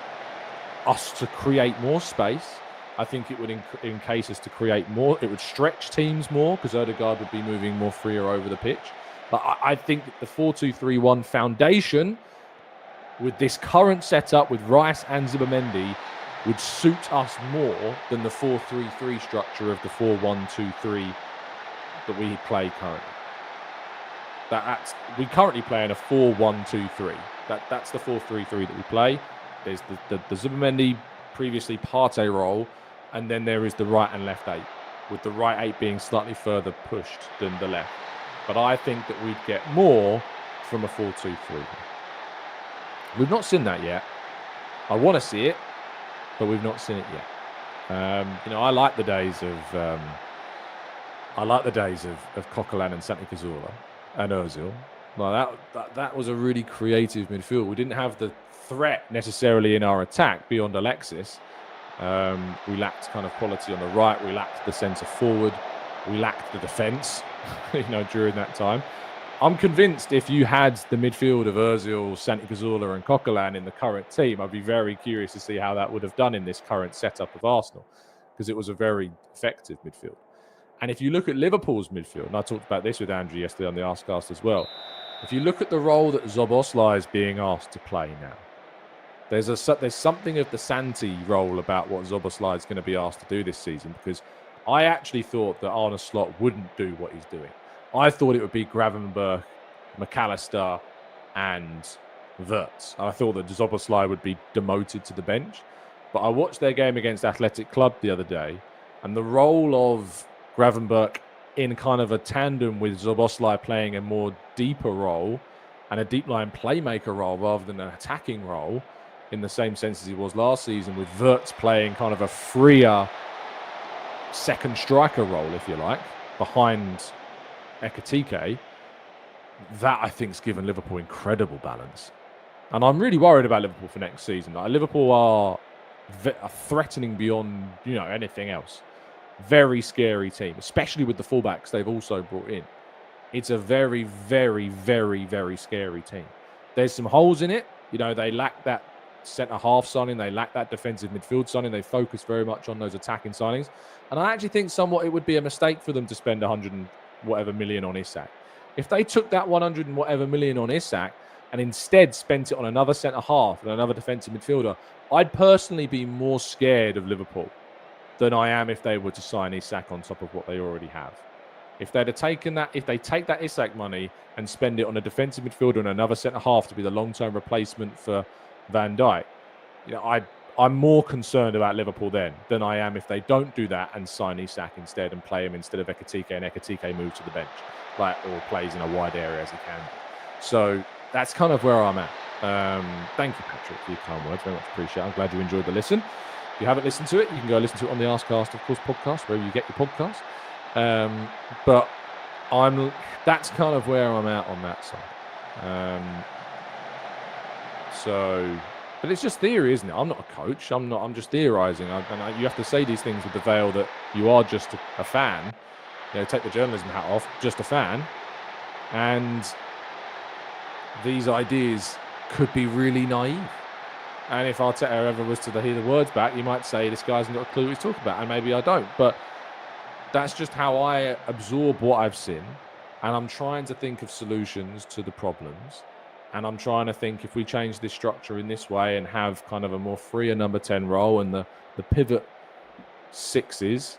us to create more space. I think it would encase us to create more. It would stretch teams more because Odegaard would be moving more freer over the pitch. But I think that the 4-2-3-1 foundation with this current setup with Rice and Zubimendi would suit us more than the 4-3-3 structure of the 4-1-2-3 that we play currently. We currently play in a 4-1-2-3. That's the 4-3-3 that we play. There's the Zubimendi, previously Partey role, and then there is the right and left 8, with the right 8 being slightly further pushed than the left. But I think that we'd get more from a 4-2-3. We've not seen that yet. I want to see it, but we've not seen it yet. I like the days of Coquelin and Santi Cazorla and Ozil. Like that was a really creative midfield. We didn't have the threat necessarily in our attack beyond Alexis. We lacked kind of quality on the right. We lacked the centre forward. We lacked the defence, during that time. I'm convinced if you had the midfield of Ozil, Santi Cazorla and Coquelin in the current team, I'd be very curious to see how that would have done in this current setup of Arsenal, because it was a very effective midfield. And if you look at Liverpool's midfield, and I talked about this with Andrew yesterday on the Arscast as well, if you look at the role that Szoboszlai is being asked to play now, there's something of the Santi role about what Szoboszlai is going to be asked to do this season, because I actually thought that Arne Slot wouldn't do what he's doing. I thought it would be Gravenberch, McAllister and Wirtz. I thought that Szoboszlai would be demoted to the bench. But I watched their game against Athletic Club the other day, and the role of Gravenberch in kind of a tandem with Szoboszlai playing a more deeper role and a deep line playmaker role rather than an attacking role, in the same sense as he was last season, with Wirtz playing kind of a freer second striker role, if you like, behind Ekitike, that I think has given Liverpool incredible balance. And I'm really worried about Liverpool for next season. Like, Liverpool are threatening beyond anything else. Very scary team, especially with the fullbacks they've also brought in. It's a very, very, very, very scary team. There's some holes in it. They lack that centre-half signing. They lack that defensive midfield signing. They focus very much on those attacking signings. And I actually think somewhat it would be a mistake for them to spend 100 and whatever million on Isak. If they took that 100 and whatever million on Isak and instead spent it on another centre-half and another defensive midfielder, I'd personally be more scared of Liverpool than I am if they were to sign Isak on top of what they already have. If they'd have taken that, if they take that Isak money and spend it on a defensive midfielder and another centre-half to be the long-term replacement for Van Dijk, I'm more concerned about Liverpool then than I am if they don't do that and sign Isak instead and play him instead of Ekitike, and Ekitike moves to the bench, or plays in a wide area as he can do. So that's kind of where I'm at. Thank you, Patrick, for your kind words. Very much appreciate it. I'm glad you enjoyed the listen. If you haven't listened to it, you can go listen to it on the Arscast, of course, podcast, wherever you get your podcast. But that's kind of where I'm at on that side. But it's just theory, isn't it? I'm not a coach. I'm just theorising. And you have to say these things with the veil that you are just a fan. Take the journalism hat off, just a fan. And these ideas could be really naive. And if Arteta ever was to hear the words back, you might say this guy hasn't got a clue what he's talking about, and maybe I don't. But that's just how I absorb what I've seen, and I'm trying to think of solutions to the problems. And I'm trying to think, if we change this structure in this way and have kind of a more freer number 10 role and the pivot sixes,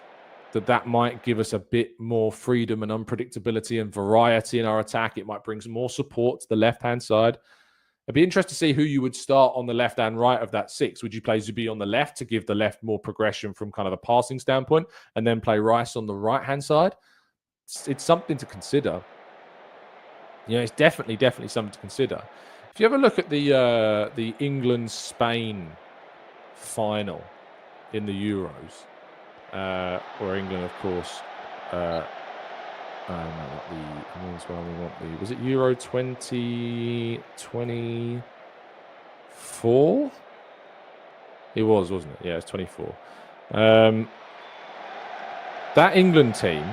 that might give us a bit more freedom and unpredictability and variety in our attack. It might bring some more support to the left-hand side. It'd be interesting to see who you would start on the left and right of that six. Would you play Zubi on the left to give the left more progression from kind of a passing standpoint, and then play Rice on the right-hand side? It's something to consider. It's definitely something to consider. If you ever look at the England-Spain final in the Euros, or England, of course, was it Euro 2024? It was, wasn't it? Yeah, it was 24. That England team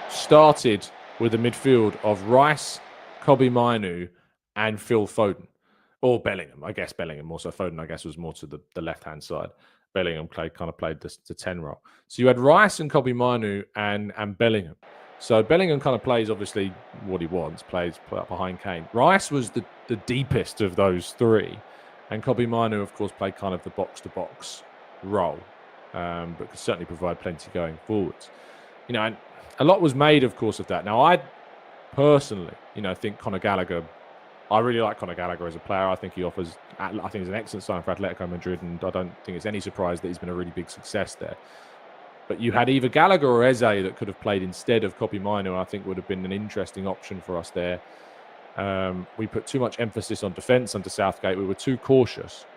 started with a midfield of Rice, Kobbie Mainoo, and Phil Foden. Or Bellingham. I guess Bellingham more so. Foden, I guess, was more to the left-hand side. Bellingham played the 10 role. So you had Rice and Kobbie Mainoo and Bellingham. So Bellingham kind of plays, obviously, what he wants, plays behind Kane. Rice was the deepest of those three. And Kobbie Mainoo, of course, played kind of the box-to-box role. But could certainly provide plenty going forwards. And a lot was made, of course, of that. Now, I personally, think Conor Gallagher, I really like Conor Gallagher as a player. I think I think he's an excellent sign for Atletico Madrid, and I don't think it's any surprise that he's been a really big success there. But you had either Gallagher or Eze that could have played instead of Kobbie Mainoo. I think would have been an interesting option for us there. We put too much emphasis on defence under Southgate. We were too cautious,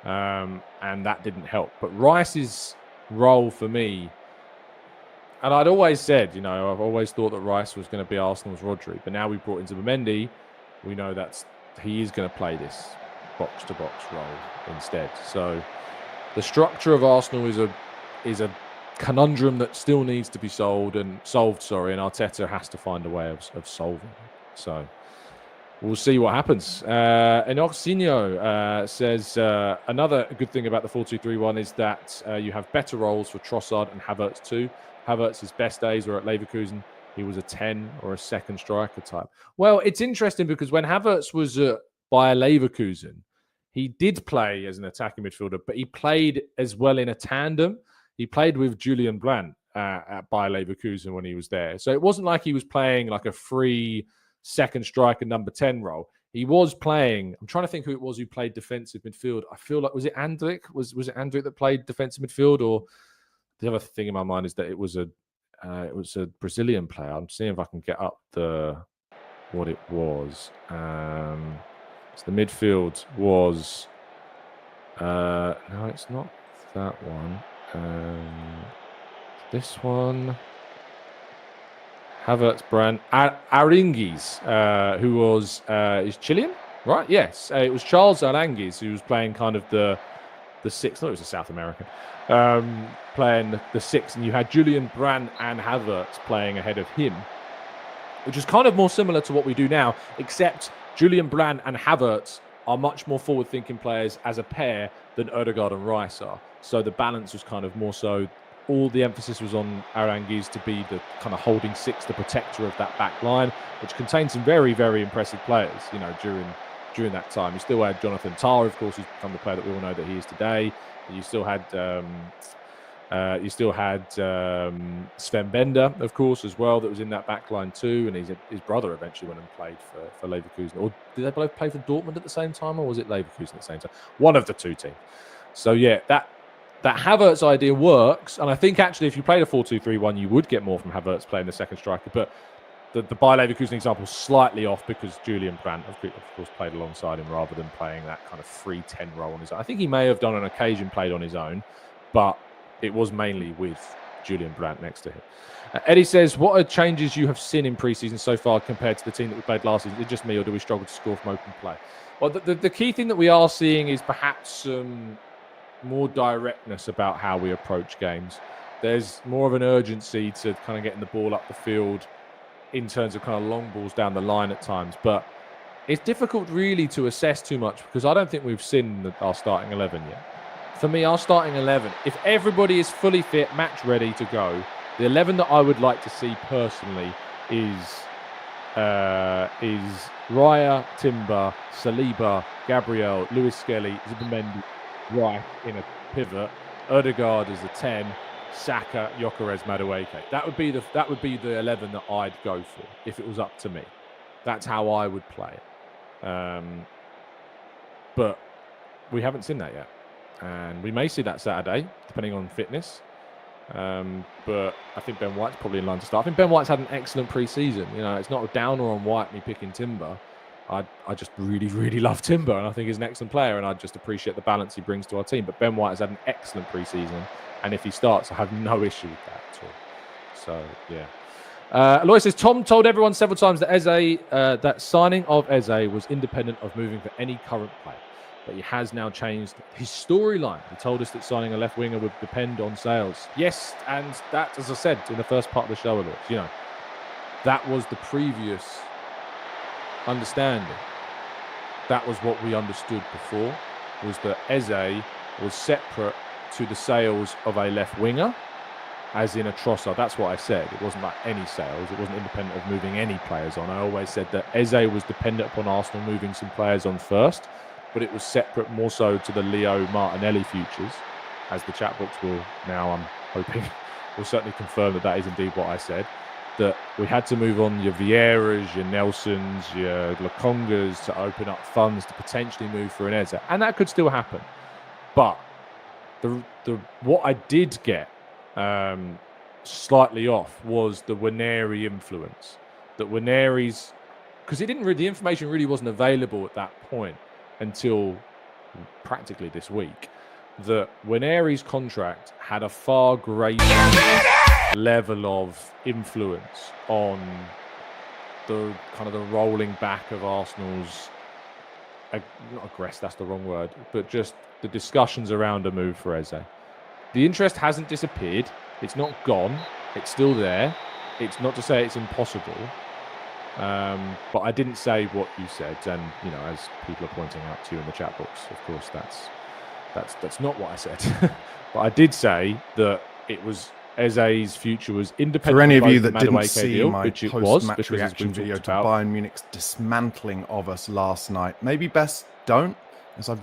and that didn't help. But Rice's role for me, And I'd always said, you know, I've always thought that Rice was going to be Arsenal's Rodri, but now we've brought in Zubimendi, we know he is going to play this box-to-box role instead. So the structure of Arsenal is a conundrum that still needs to be solved, and Arteta has to find a way of solving it. So we'll see what happens. Enoxinho says another good thing about the 4-2-3-1 is that you have better roles for Trossard and Havertz too. Havertz's best days were at Leverkusen. He was a 10 or a second striker type. Well, it's interesting because when Havertz was at Bayer Leverkusen, he did play as an attacking midfielder, but he played as well in a tandem. He played with Julian Brandt at Bayer Leverkusen when he was there. So it wasn't like he was playing like a free second striker number 10 role. He was playing, I'm trying to think who it was who played defensive midfield. I feel like, was it Andrić? Was it Andrić that played defensive midfield? Or the other thing in my mind is that it was a Brazilian player. I'm seeing if I can get up what it was. So the midfield was no, it's not that one. This one, Havertz, Brandt, Aranguiz, who was is Chilean, right? Yes, it was Charles Aranguiz who was playing kind of the six. No, it was a South American playing the six, and you had Julian Brandt and Havertz playing ahead of him, which is kind of more similar to what we do now, except Julian Brandt and Havertz are much more forward-thinking players as a pair than Ødegaard and Rice are. So the balance was kind of more so, all the emphasis was on Aranguiz to be the kind of holding six, the protector of that back line, which contained some very, very impressive players, you know, during that time. You still had Jonathan Tah, of course, who's become the player that we all know that he is today. You still had Sven Bender, of course, as well, that was in that back line too, and his brother eventually went and played for Leverkusen. Or did they both play for Dortmund at the same time, or was it Leverkusen at the same time? One of the two teams. So yeah, that Havertz idea works, and I think actually if you played a 4-2-3-1, you would get more from Havertz playing the second striker, but the Bayer Leverkusen example is slightly off because Julian Brandt, of course, played alongside him rather than playing that kind of free 10 role on his own. I think he may have done on occasion played on his own, but it was mainly with Julian Brandt next to him. Eddie says, what are changes you have seen in pre-season so far compared to the team that we played last season? Is it just me, or do we struggle to score from open play? Well, the key thing that we are seeing is perhaps more directness about how we approach games. There's more of an urgency to kind of getting the ball up the field in terms of kind of long balls down the line at times. But it's difficult really to assess too much because I don't think we've seen our starting 11 yet. For me, our starting 11, if everybody is fully fit, match ready to go, the 11 that I would like to see personally is Raya, Timber, Saliba, Gabriel, Lewis Skelly, Zubimendi, Rice in a pivot, Ødegaard as a 10, Saka, Gyökeres, Madueke. That would be the 11 that I'd go for if it was up to me. That's how I would play it. But we haven't seen that yet. And we may see that Saturday, depending on fitness. But I think Ben White's probably in line to start. I think Ben White's had an excellent pre-season. You know, it's not a downer on White, me picking Timber. I just really, really love Timber, and I think he's an excellent player, and I just appreciate the balance he brings to our team. But Ben White has had an excellent pre-season, and if he starts, I have no issue with that at all. So, yeah. Aloy says, Tom told everyone several times that that signing of Eze was independent of moving for any current player. But he has now changed his storyline. He told us that signing a left winger would depend on sales. Yes, and that, as I said in the first part of the show, you know, that was the previous understanding. That was what we understood before, was that Eze was separate to the sales of a left winger, as in a Trossard. That's what I said. It wasn't like any sales. It wasn't independent of moving any players on. I always said that Eze was dependent upon Arsenal moving some players on first, but it was separate more so to the Leo Martinelli futures, as the chat box will now, I'm hoping, will certainly confirm that that is indeed what I said, that we had to move on your Vieiras, your Nelsons, your Lokongas to open up funds to potentially move for an Eze. And that could still happen. But what I did get slightly off was the Nwaneri influence. That Nwaneri's, because the information really wasn't available at that point until practically this week, that Nwaneri's contract had a far greater level of influence on the kind of the rolling back of Arsenal's not aggress, that's the wrong word, but just the discussions around a move for Eze. The interest hasn't disappeared. It's not gone. It's still there. It's not to say it's impossible. But I didn't say what you said, and as people are pointing out to you in the chat box, of course, that's not what I said. But I did say that it was Eze's future was independent. For any of you the that didn't Madueke see deal, my which it was, post-match because it's reaction been video talked to about. Bayern Munich's dismantling of us last night, maybe best don't, as I've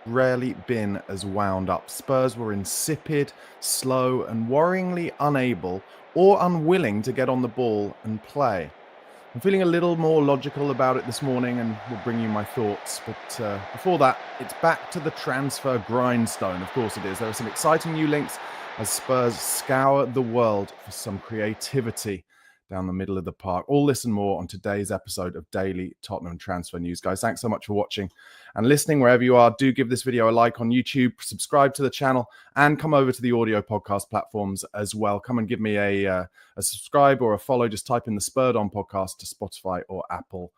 rarely been as wound up. Spurs were insipid, slow, and worryingly unable or unwilling to get on the ball and play. I'm feeling a little more logical about it this morning and will bring you my thoughts. But before that, it's back to the transfer grindstone. Of course it is. There are some exciting new links as Spurs scour the world for some creativity down the middle of the park. All this and more on today's episode of Daily Tottenham Transfer News. Guys, thanks so much for watching and listening wherever you are. Do give this video a like on YouTube, subscribe to the channel, and come over to the audio podcast platforms as well. Come and give me a subscribe or a follow. Just type in the Spurred On podcast to Spotify or Apple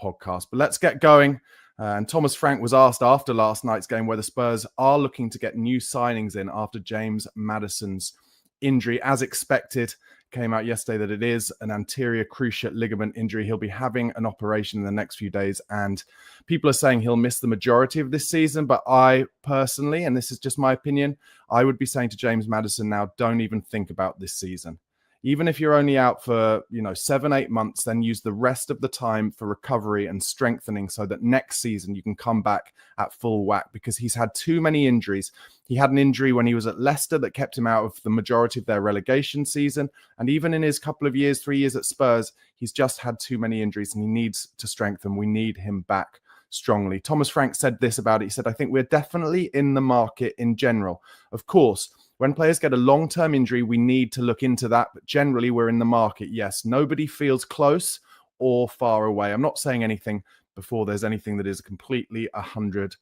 Podcast. But let's get going. And Thomas Frank was asked after last night's game whether Spurs are looking to get new signings in after James Maddison's injury. As expected, came out yesterday that it is an anterior cruciate ligament injury. He'll be having an operation in the next few days, and people are saying he'll miss the majority of this season. But I personally, and this is just my opinion, I would be saying to James Maddison now, don't even think about this season. Even if you're only out for 7-8 months, then use the rest of the time for recovery and strengthening so that next season you can come back at full whack, because he's had too many injuries. He had an injury when he was at Leicester that kept him out of the majority of their relegation season. And even in his couple of years, 3 years at Spurs, he's just had too many injuries and he needs to strengthen. We need him back strongly. Thomas Frank said this about it. He said, I think we're definitely in the market in general. Of course, when players get a long-term injury, we need to look into that. But generally, we're in the market. Yes, nobody feels close or far away. I'm not saying anything before there's anything that is completely 100%.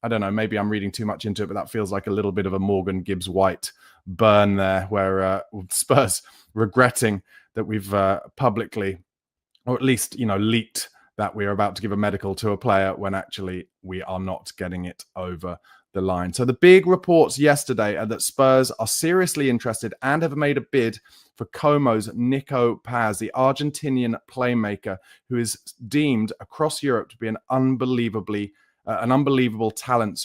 I don't know, maybe I'm reading too much into it, but that feels like a little bit of a Morgan Gibbs-White burn there, where Spurs regretting that we've publicly, or at least, leaked that we're about to give a medical to a player when actually we are not getting it over the line. So the big reports yesterday are that Spurs are seriously interested and have made a bid for Como's Nico Paz, the Argentinian playmaker who is deemed across Europe to be an unbelievable talent.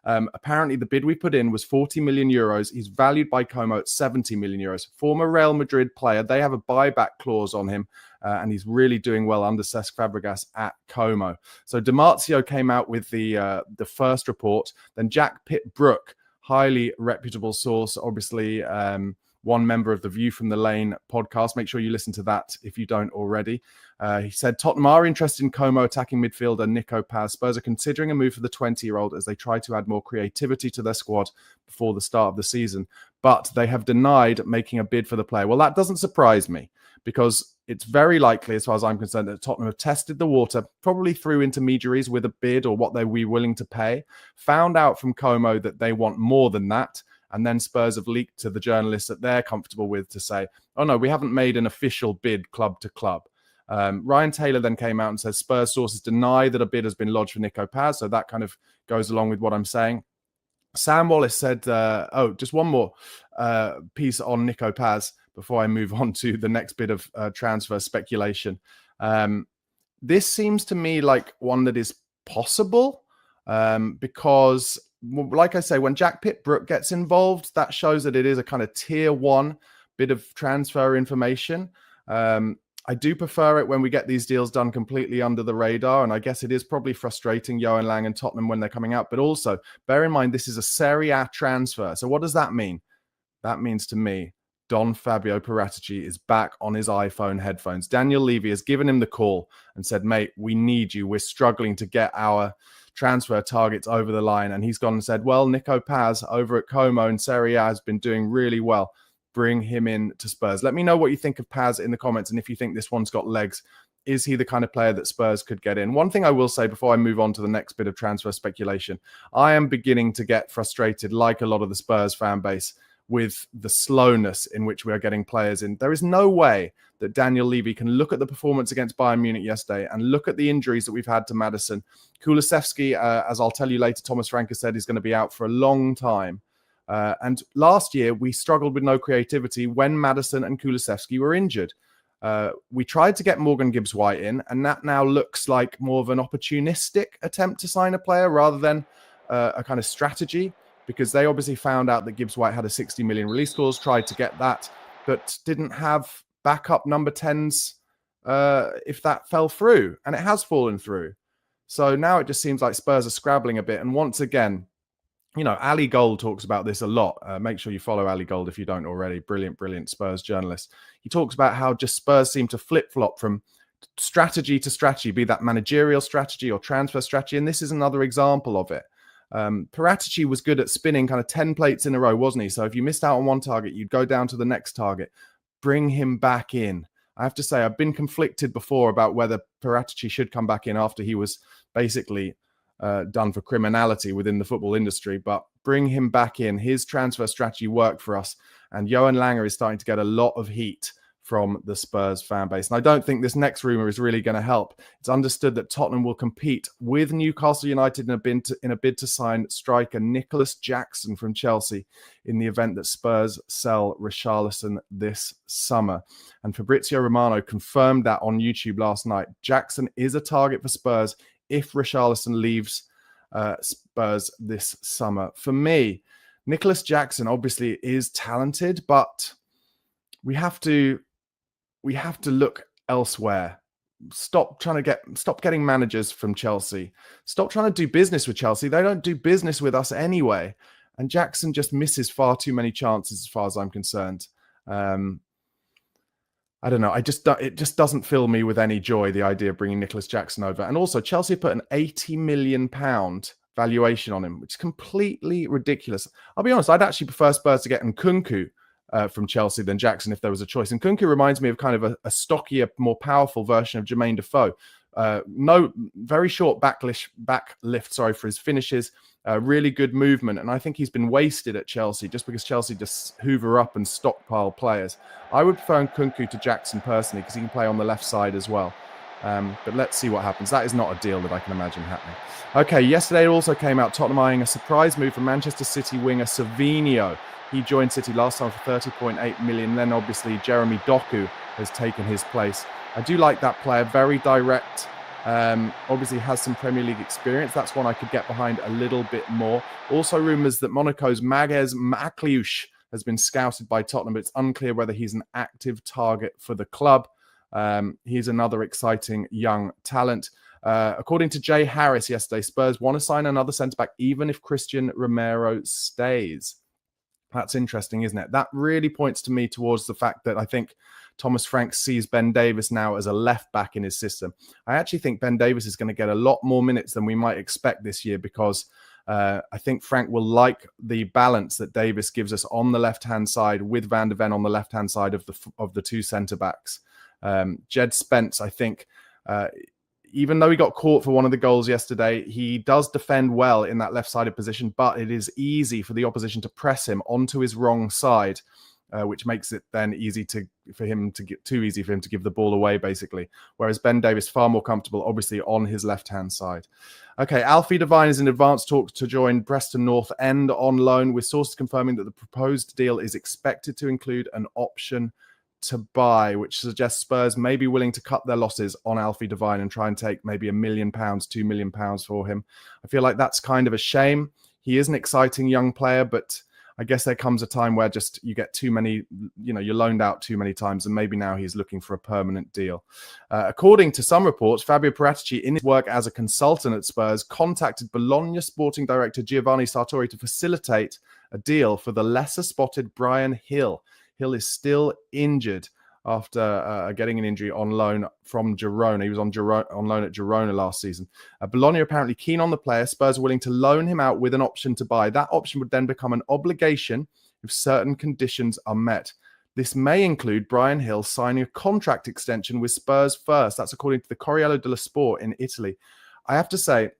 Apparently the bid we put in was 40 million euros. He's valued by Como at 70 million euros. Former Real Madrid player. They have a buyback clause on him, and he's really doing well under Cesc Fabregas at Como. So DiMarzio came out with the first report. Then Jack Pitt-Brooke, highly reputable source, obviously one member of the View from the Lane podcast. Make sure you listen to that if you don't already. He said Tottenham are interested in Como attacking midfielder Nico Paz. Spurs are considering a move for the 20-year-old as they try to add more creativity to their squad before the start of the season. But they have denied making a bid for the player. Well, that doesn't surprise me, because it's very likely, as far as I'm concerned, that Tottenham have tested the water, probably through intermediaries with a bid or what they were willing to pay, found out from Como that they want more than that, and then Spurs have leaked to the journalists that they're comfortable with to say, oh no, we haven't made an official bid club to club. Ryan Taylor then came out and says Spurs sources deny that a bid has been lodged for Nico Paz, so that kind of goes along with what I'm saying. Sam Wallace said, just one more piece on Nico Paz before I move on to the next bit of transfer speculation. This seems to me like one that is possible because, like I say, when Jack Pitt-Brooke gets involved, that shows that it is a kind of tier one bit of transfer information. I do prefer it when we get these deals done completely under the radar, and I guess it is probably frustrating Johan Lang and Tottenham when they're coming out. But also, bear in mind, this is a Serie A transfer. So what does that mean? That means to me, Don Fabio Paratici is back on his iPhone headphones. Daniel Levy has given him the call and said, mate, we need you. We're struggling to get our transfer targets over the line. And he's gone and said, well, Nico Paz over at Como and Serie A has been doing really well. Bring him in to Spurs. Let me know what you think of Paz in the comments, and if you think this one's got legs Is he the kind of player that Spurs could get in? One thing I will say before I move on to the next bit of transfer speculation, I am beginning to get frustrated, like a lot of the Spurs fan base, with the slowness in which we are getting players in. There is no way that Daniel Levy can look at the performance against Bayern Munich yesterday and look at the injuries that we've had to Maddison. Kulusevski, as I'll tell you later, Thomas Frank has said, is going to be out for a long time. And last year, we struggled with no creativity when Maddison and Kulusevski were injured. We tried to get Morgan Gibbs-White in, and that now looks like more of an opportunistic attempt to sign a player rather than a kind of strategy, because they obviously found out that Gibbs-White had a 60 million release clause, tried to get that, but didn't have backup number 10s if that fell through, and it has fallen through. So now it just seems like Spurs are scrabbling a bit. And once again, you know, Ali Gold talks about this a lot. Make sure you follow Ali Gold if you don't already. Brilliant, brilliant Spurs journalist. He talks about how just Spurs seem to flip-flop from strategy to strategy, be that managerial strategy or transfer strategy. And this is another example of it. Paratici was good at spinning kind of 10 plates in a row, wasn't he? So if you missed out on one target, you'd go down to the next target. Bring him back in. I have to say, I've been conflicted before about whether Paratici should come back in after he was basically done for criminality within the football industry, but bring him back in. His transfer strategy worked for us, and Johan Langer is starting to get a lot of heat from the Spurs fan base. And I don't think this next rumour is really going to help. It's understood that Tottenham will compete with Newcastle United in a bid to sign striker Nicholas Jackson from Chelsea in the event that Spurs sell Richarlison this summer. And Fabrizio Romano confirmed that on YouTube last night. Jackson is a target for Spurs if Richarlison leaves Spurs this summer. For me, Nicholas Jackson obviously is talented, but we have to look elsewhere. Stop getting managers from Chelsea. Stop trying to do business with Chelsea. They don't do business with us anyway. And Jackson just misses far too many chances as far as I'm concerned. I don't know. It just doesn't fill me with any joy, the idea of bringing Nicholas Jackson over. And also, Chelsea put an £80 million valuation on him, which is completely ridiculous. I'll be honest, I'd actually prefer Spurs to get Nkunku from Chelsea than Jackson if there was a choice. Nkunku reminds me of kind of a stockier, more powerful version of Jermaine Defoe. No, very short backlift for his finishes. Really good movement, and I think he's been wasted at Chelsea just because Chelsea just hoover up and stockpile players. I would prefer Nkunku to Jackson personally because he can play on the left side as well. But let's see what happens. That is not a deal that I can imagine happening. Okay, yesterday it also came out Tottenham eyeing a surprise move from Manchester City winger Savinho. He joined City last time for 30.8 million. Then obviously Jeremy Doku has taken his place. I do like that player, very direct. Obviously has some Premier League experience. That's one I could get behind a little bit more. Also rumours that Monaco's Magez Makliush has been scouted by Tottenham, but it's unclear whether he's an active target for the club. He's another exciting young talent. According to Jay Harris yesterday, Spurs want to sign another centre-back even if Christian Romero stays. That's interesting, isn't it? That really points to me towards the fact that I think Thomas Frank sees Ben Davis now as a left back in his system. I actually think Ben Davis is going to get a lot more minutes than we might expect this year because I think Frank will like the balance that Davis gives us on the left-hand side with Van de Ven on the left-hand side of the two centre-backs. Jed Spence, I think, even though he got caught for one of the goals yesterday, he does defend well in that left-sided position, but it is easy for the opposition to press him onto his wrong side, which makes it then too easy for him to give the ball away, basically. Whereas Ben Davis, far more comfortable, obviously, on his left-hand side. Okay, Alfie Devine is in advanced talks to join Preston North End on loan, with sources confirming that the proposed deal is expected to include an option to buy, which suggests Spurs may be willing to cut their losses on Alfie Devine and try and take maybe £1 million, £2 million for him. I feel like that's kind of a shame. He is an exciting young player, but I guess there comes a time where just you get too many, you're loaned out too many times, and maybe now he's looking for a permanent deal. According to some reports, Fabio Paratici, in his work as a consultant at Spurs, contacted Bologna sporting director Giovanni Sartori to facilitate a deal for the lesser-spotted Brian Hill. Hill is still injured after getting an injury on loan from Girona. He was on loan at Girona last season. Bologna are apparently keen on the player. Spurs are willing to loan him out with an option to buy. That option would then become an obligation if certain conditions are met. This may include Bryan Hill signing a contract extension with Spurs first. That's according to the Corriere dello Sport in Italy. I have to say,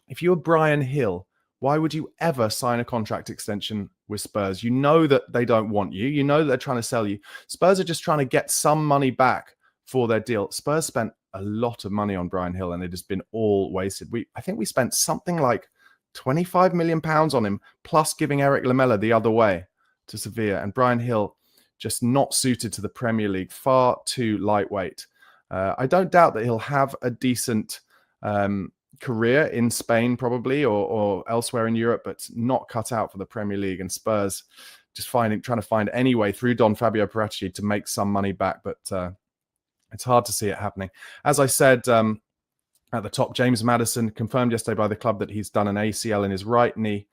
if you were Bryan Hill, why would you ever sign a contract extension with Spurs? You know that they don't want you. You know that they're trying to sell you. Spurs are just trying to get some money back for their deal. Spurs spent a lot of money on Bryan Hill and it has been all wasted. I think we spent something like £25 million on him, plus giving Eric Lamela the other way to Sevilla. And Bryan Hill just not suited to the Premier League, far too lightweight. I don't doubt that he'll have a decent career in Spain probably or elsewhere in Europe, but not cut out for the Premier League. And Spurs just trying to find any way through Don Fabio Paratici to make some money back, but it's hard to see it happening. As I said at the top, James Maddison confirmed yesterday by the club that he's done an ACL in his right knee.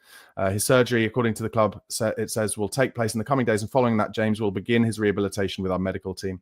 His surgery, according to the club, it says will take place in the coming days, and following that, James will begin his rehabilitation with our medical team.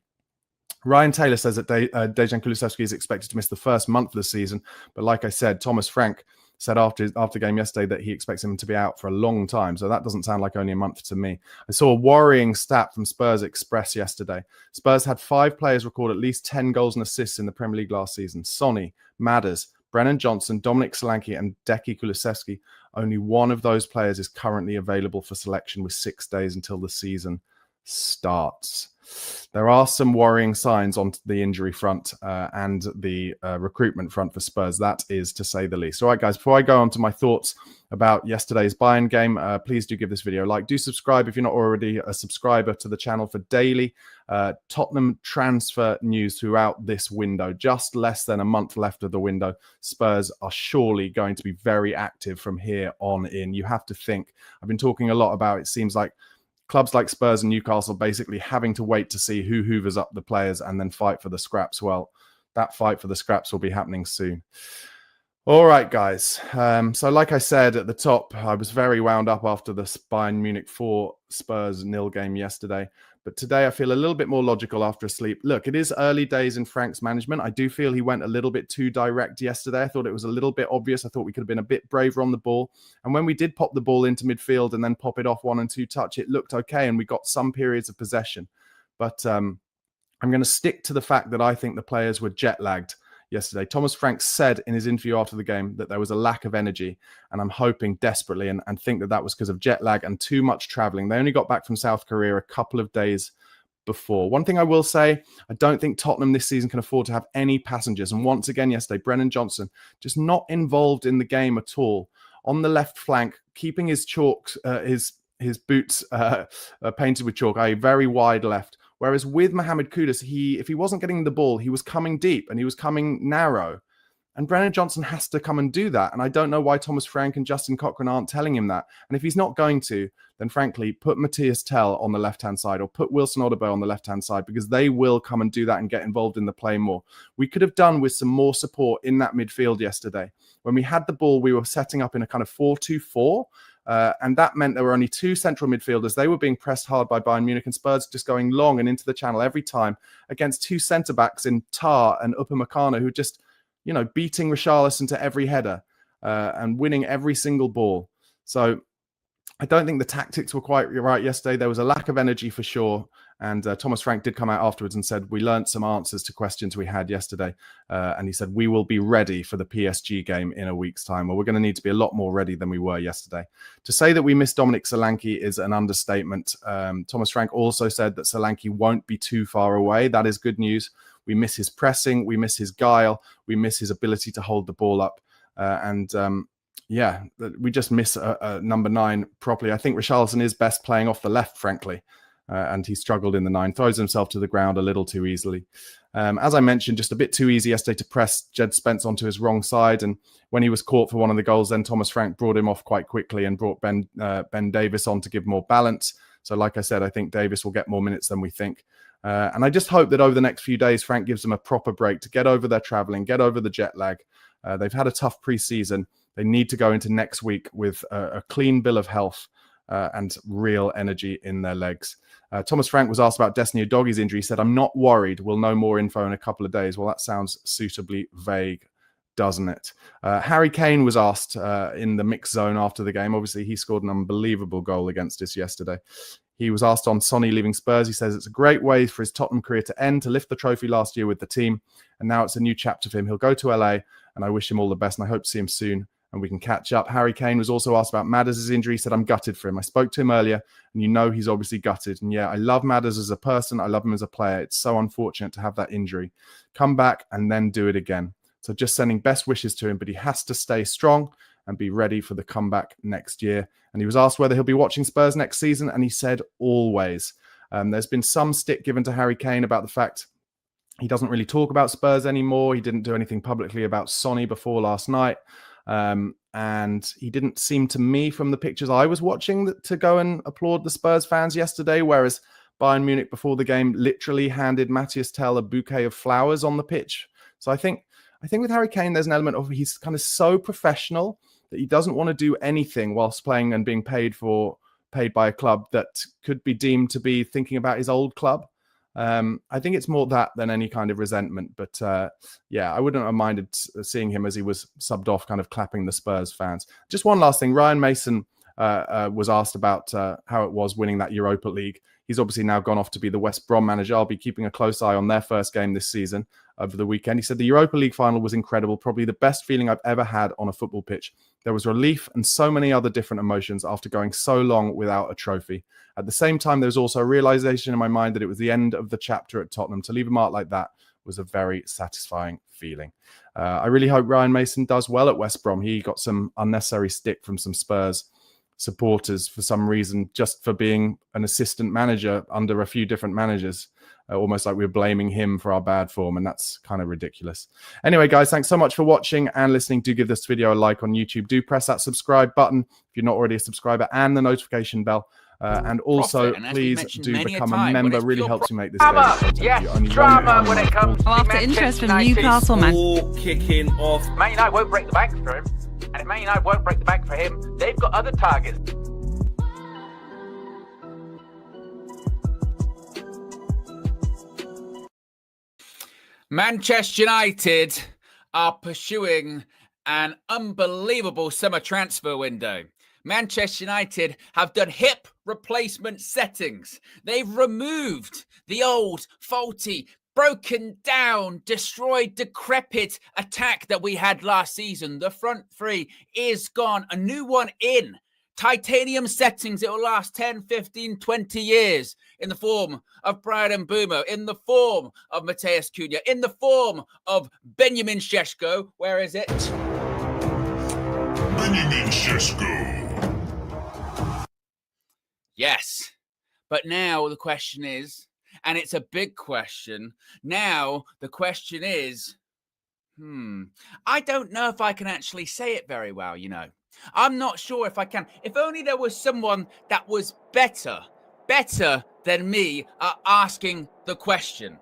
Ryan Taylor says that Dejan Kulusevski is expected to miss the first month of the season, but like I said, Thomas Frank said after the game yesterday that he expects him to be out for a long time, so that doesn't sound like only a month to me. I saw a worrying stat from Spurs Express yesterday. Spurs had 5 players record at least 10 goals and assists in the Premier League last season. Sonny, Madders, Brennan Johnson, Dominic Solanke and Decky Kulusevski. Only one of those players is currently available for selection with 6 days until the season starts. There are some worrying signs on the injury front and the recruitment front for Spurs. That is to say the least. All right, guys, before I go on to my thoughts about yesterday's Bayern game, please do give this video a like. Do subscribe if you're not already a subscriber to the channel for daily Tottenham transfer news throughout this window. Just less than a month left of the window. Spurs are surely going to be very active from here on in. You have to think. I've been talking a lot about it seems like clubs like Spurs and Newcastle basically having to wait to see who hoovers up the players and then fight for the scraps. Well, that fight for the scraps will be happening soon. All right, guys. So like I said at the top, I was very wound up after the Bayern Munich 4 Spurs 0 game yesterday. But today I feel a little bit more logical after a sleep. Look, it is early days in Frank's management. I do feel he went a little bit too direct yesterday. I thought it was a little bit obvious. I thought we could have been a bit braver on the ball. And when we did pop the ball into midfield and then pop it off 1 and 2 touch, it looked okay. And we got some periods of possession. But I'm going to stick to the fact that I think the players were jet lagged yesterday. Thomas Frank said in his interview after the game that there was a lack of energy, and I'm hoping desperately and think that that was because of jet lag and too much traveling. They only got back from South Korea a couple of days before. One thing I will say, I don't think Tottenham this season can afford to have any passengers. And once again yesterday, Brennan Johnson just not involved in the game at all. On the left flank, keeping his chalk, his boots painted with chalk, a very wide left. Whereas with Mohamed Kudus, if he wasn't getting the ball, he was coming deep and he was coming narrow. And Brennan Johnson has to come and do that. And I don't know why Thomas Frank and Justin Cochran aren't telling him that. And if he's not going to, then frankly, put Matthias Tell on the left-hand side or put Wilson Odobert on the left-hand side, because they will come and do that and get involved in the play more. We could have done with some more support in that midfield yesterday. When we had the ball, we were setting up in a kind of 4-2-4. And that meant there were only 2 central midfielders. They were being pressed hard by Bayern Munich, and Spurs just going long and into the channel every time against 2 centre-backs in Tar and Upamecano, who just, beating Richarlison to every header and winning every single ball. So I don't think the tactics were quite right yesterday. There was a lack of energy for sure. And Thomas Frank did come out afterwards and said, we learned some answers to questions we had yesterday. And he said, we will be ready for the PSG game in a week's time. Well, we're going to need to be a lot more ready than we were yesterday. To say that we missed Dominic Solanke is an understatement. Thomas Frank also said that Solanke won't be too far away. That is good news. We miss his pressing. We miss his guile. We miss his ability to hold the ball up. We just miss a number 9 properly. I think Richarlison is best playing off the left, frankly. And he struggled in the 9, throws himself to the ground a little too easily. As I mentioned, just a bit too easy yesterday to press Jed Spence onto his wrong side. And when he was caught for one of the goals, then Thomas Frank brought him off quite quickly and brought Ben Davis on to give more balance. So like I said, I think Davis will get more minutes than we think. And I just hope that over the next few days, Frank gives them a proper break to get over their traveling, get over the jet lag. They've had a tough pre-season. They need to go into next week with a clean bill of health and real energy in their legs. Thomas Frank was asked about Destiny Udogi's injury. He said, I'm not worried. We'll know more info in a couple of days. Well, that sounds suitably vague, doesn't it? Harry Kane was asked in the mix zone after the game. Obviously, he scored an unbelievable goal against us yesterday. He was asked on Sonny leaving Spurs. He says it's a great way for his Tottenham career to end, to lift the trophy last year with the team. And now it's a new chapter for him. He'll go to LA, and I wish him all the best. And I hope to see him soon and we can catch up. Harry Kane was also asked about Madders' injury. He said, I'm gutted for him. I spoke to him earlier, and you know he's obviously gutted. And yeah, I love Madders as a person. I love him as a player. It's so unfortunate to have that injury. Come back and then do it again. So just sending best wishes to him, but he has to stay strong and be ready for the comeback next year. And he was asked whether he'll be watching Spurs next season, and he said always. There's been some stick given to Harry Kane about the fact he doesn't really talk about Spurs anymore. He didn't do anything publicly about Sonny before last night. And he didn't seem to me from the pictures I was watching to go and applaud the Spurs fans yesterday, whereas Bayern Munich before the game literally handed Matthias Tell a bouquet of flowers on the pitch. So I think with Harry Kane, there's an element of he's kind of so professional that he doesn't want to do anything whilst playing and being paid by a club that could be deemed to be thinking about his old club. I think it's more that than any kind of resentment. But yeah, I wouldn't have minded seeing him as he was subbed off, kind of clapping the Spurs fans. Just one last thing. Ryan Mason was asked about how it was winning that Europa League. He's obviously now gone off to be the West Brom manager. I'll be keeping a close eye on their first game this season over the weekend. He said the Europa League final was incredible, probably the best feeling I've ever had on a football pitch. There was relief and so many other different emotions after going so long without a trophy. At the same time, there was also a realization in my mind that it was the end of the chapter at Tottenham. To leave a mark like that was a very satisfying feeling. I really hope Ryan Mason does well at West Brom. He got some unnecessary stick from some Spurs supporters for some reason, just for being an assistant manager under a few different managers, almost like we're blaming him for our bad form, and that's kind of ridiculous. Anyway, guys, thanks so much for watching and listening. Do give this video a like on YouTube. Do press that subscribe button if you're not already a subscriber, and the notification bell. And also, please do become a member. Really helps me make this video. Yes, drama when it comes to After interest from Newcastle, man. Kicking off. Man United won't break the bank for him. And if Man United won't break the bank for him, they've got other targets. Manchester United are pursuing an unbelievable summer transfer window. Manchester United have done hip replacement settings. They've removed the old, faulty, broken down, destroyed, decrepit attack that we had last season. The front three is gone. A new one in. Titanium settings. It will last 10, 15, 20 years in the form of Bryan Mbeumo, in the form of Matheus Cunha, in the form of Benjamin Šeško. Where is it? Benjamin Šeško. Yes. But now the question is, and it's a big question, now the question is, I don't know if I can actually say it very well, you know. I'm not sure if I can. If only there was someone that was better than me at asking the question.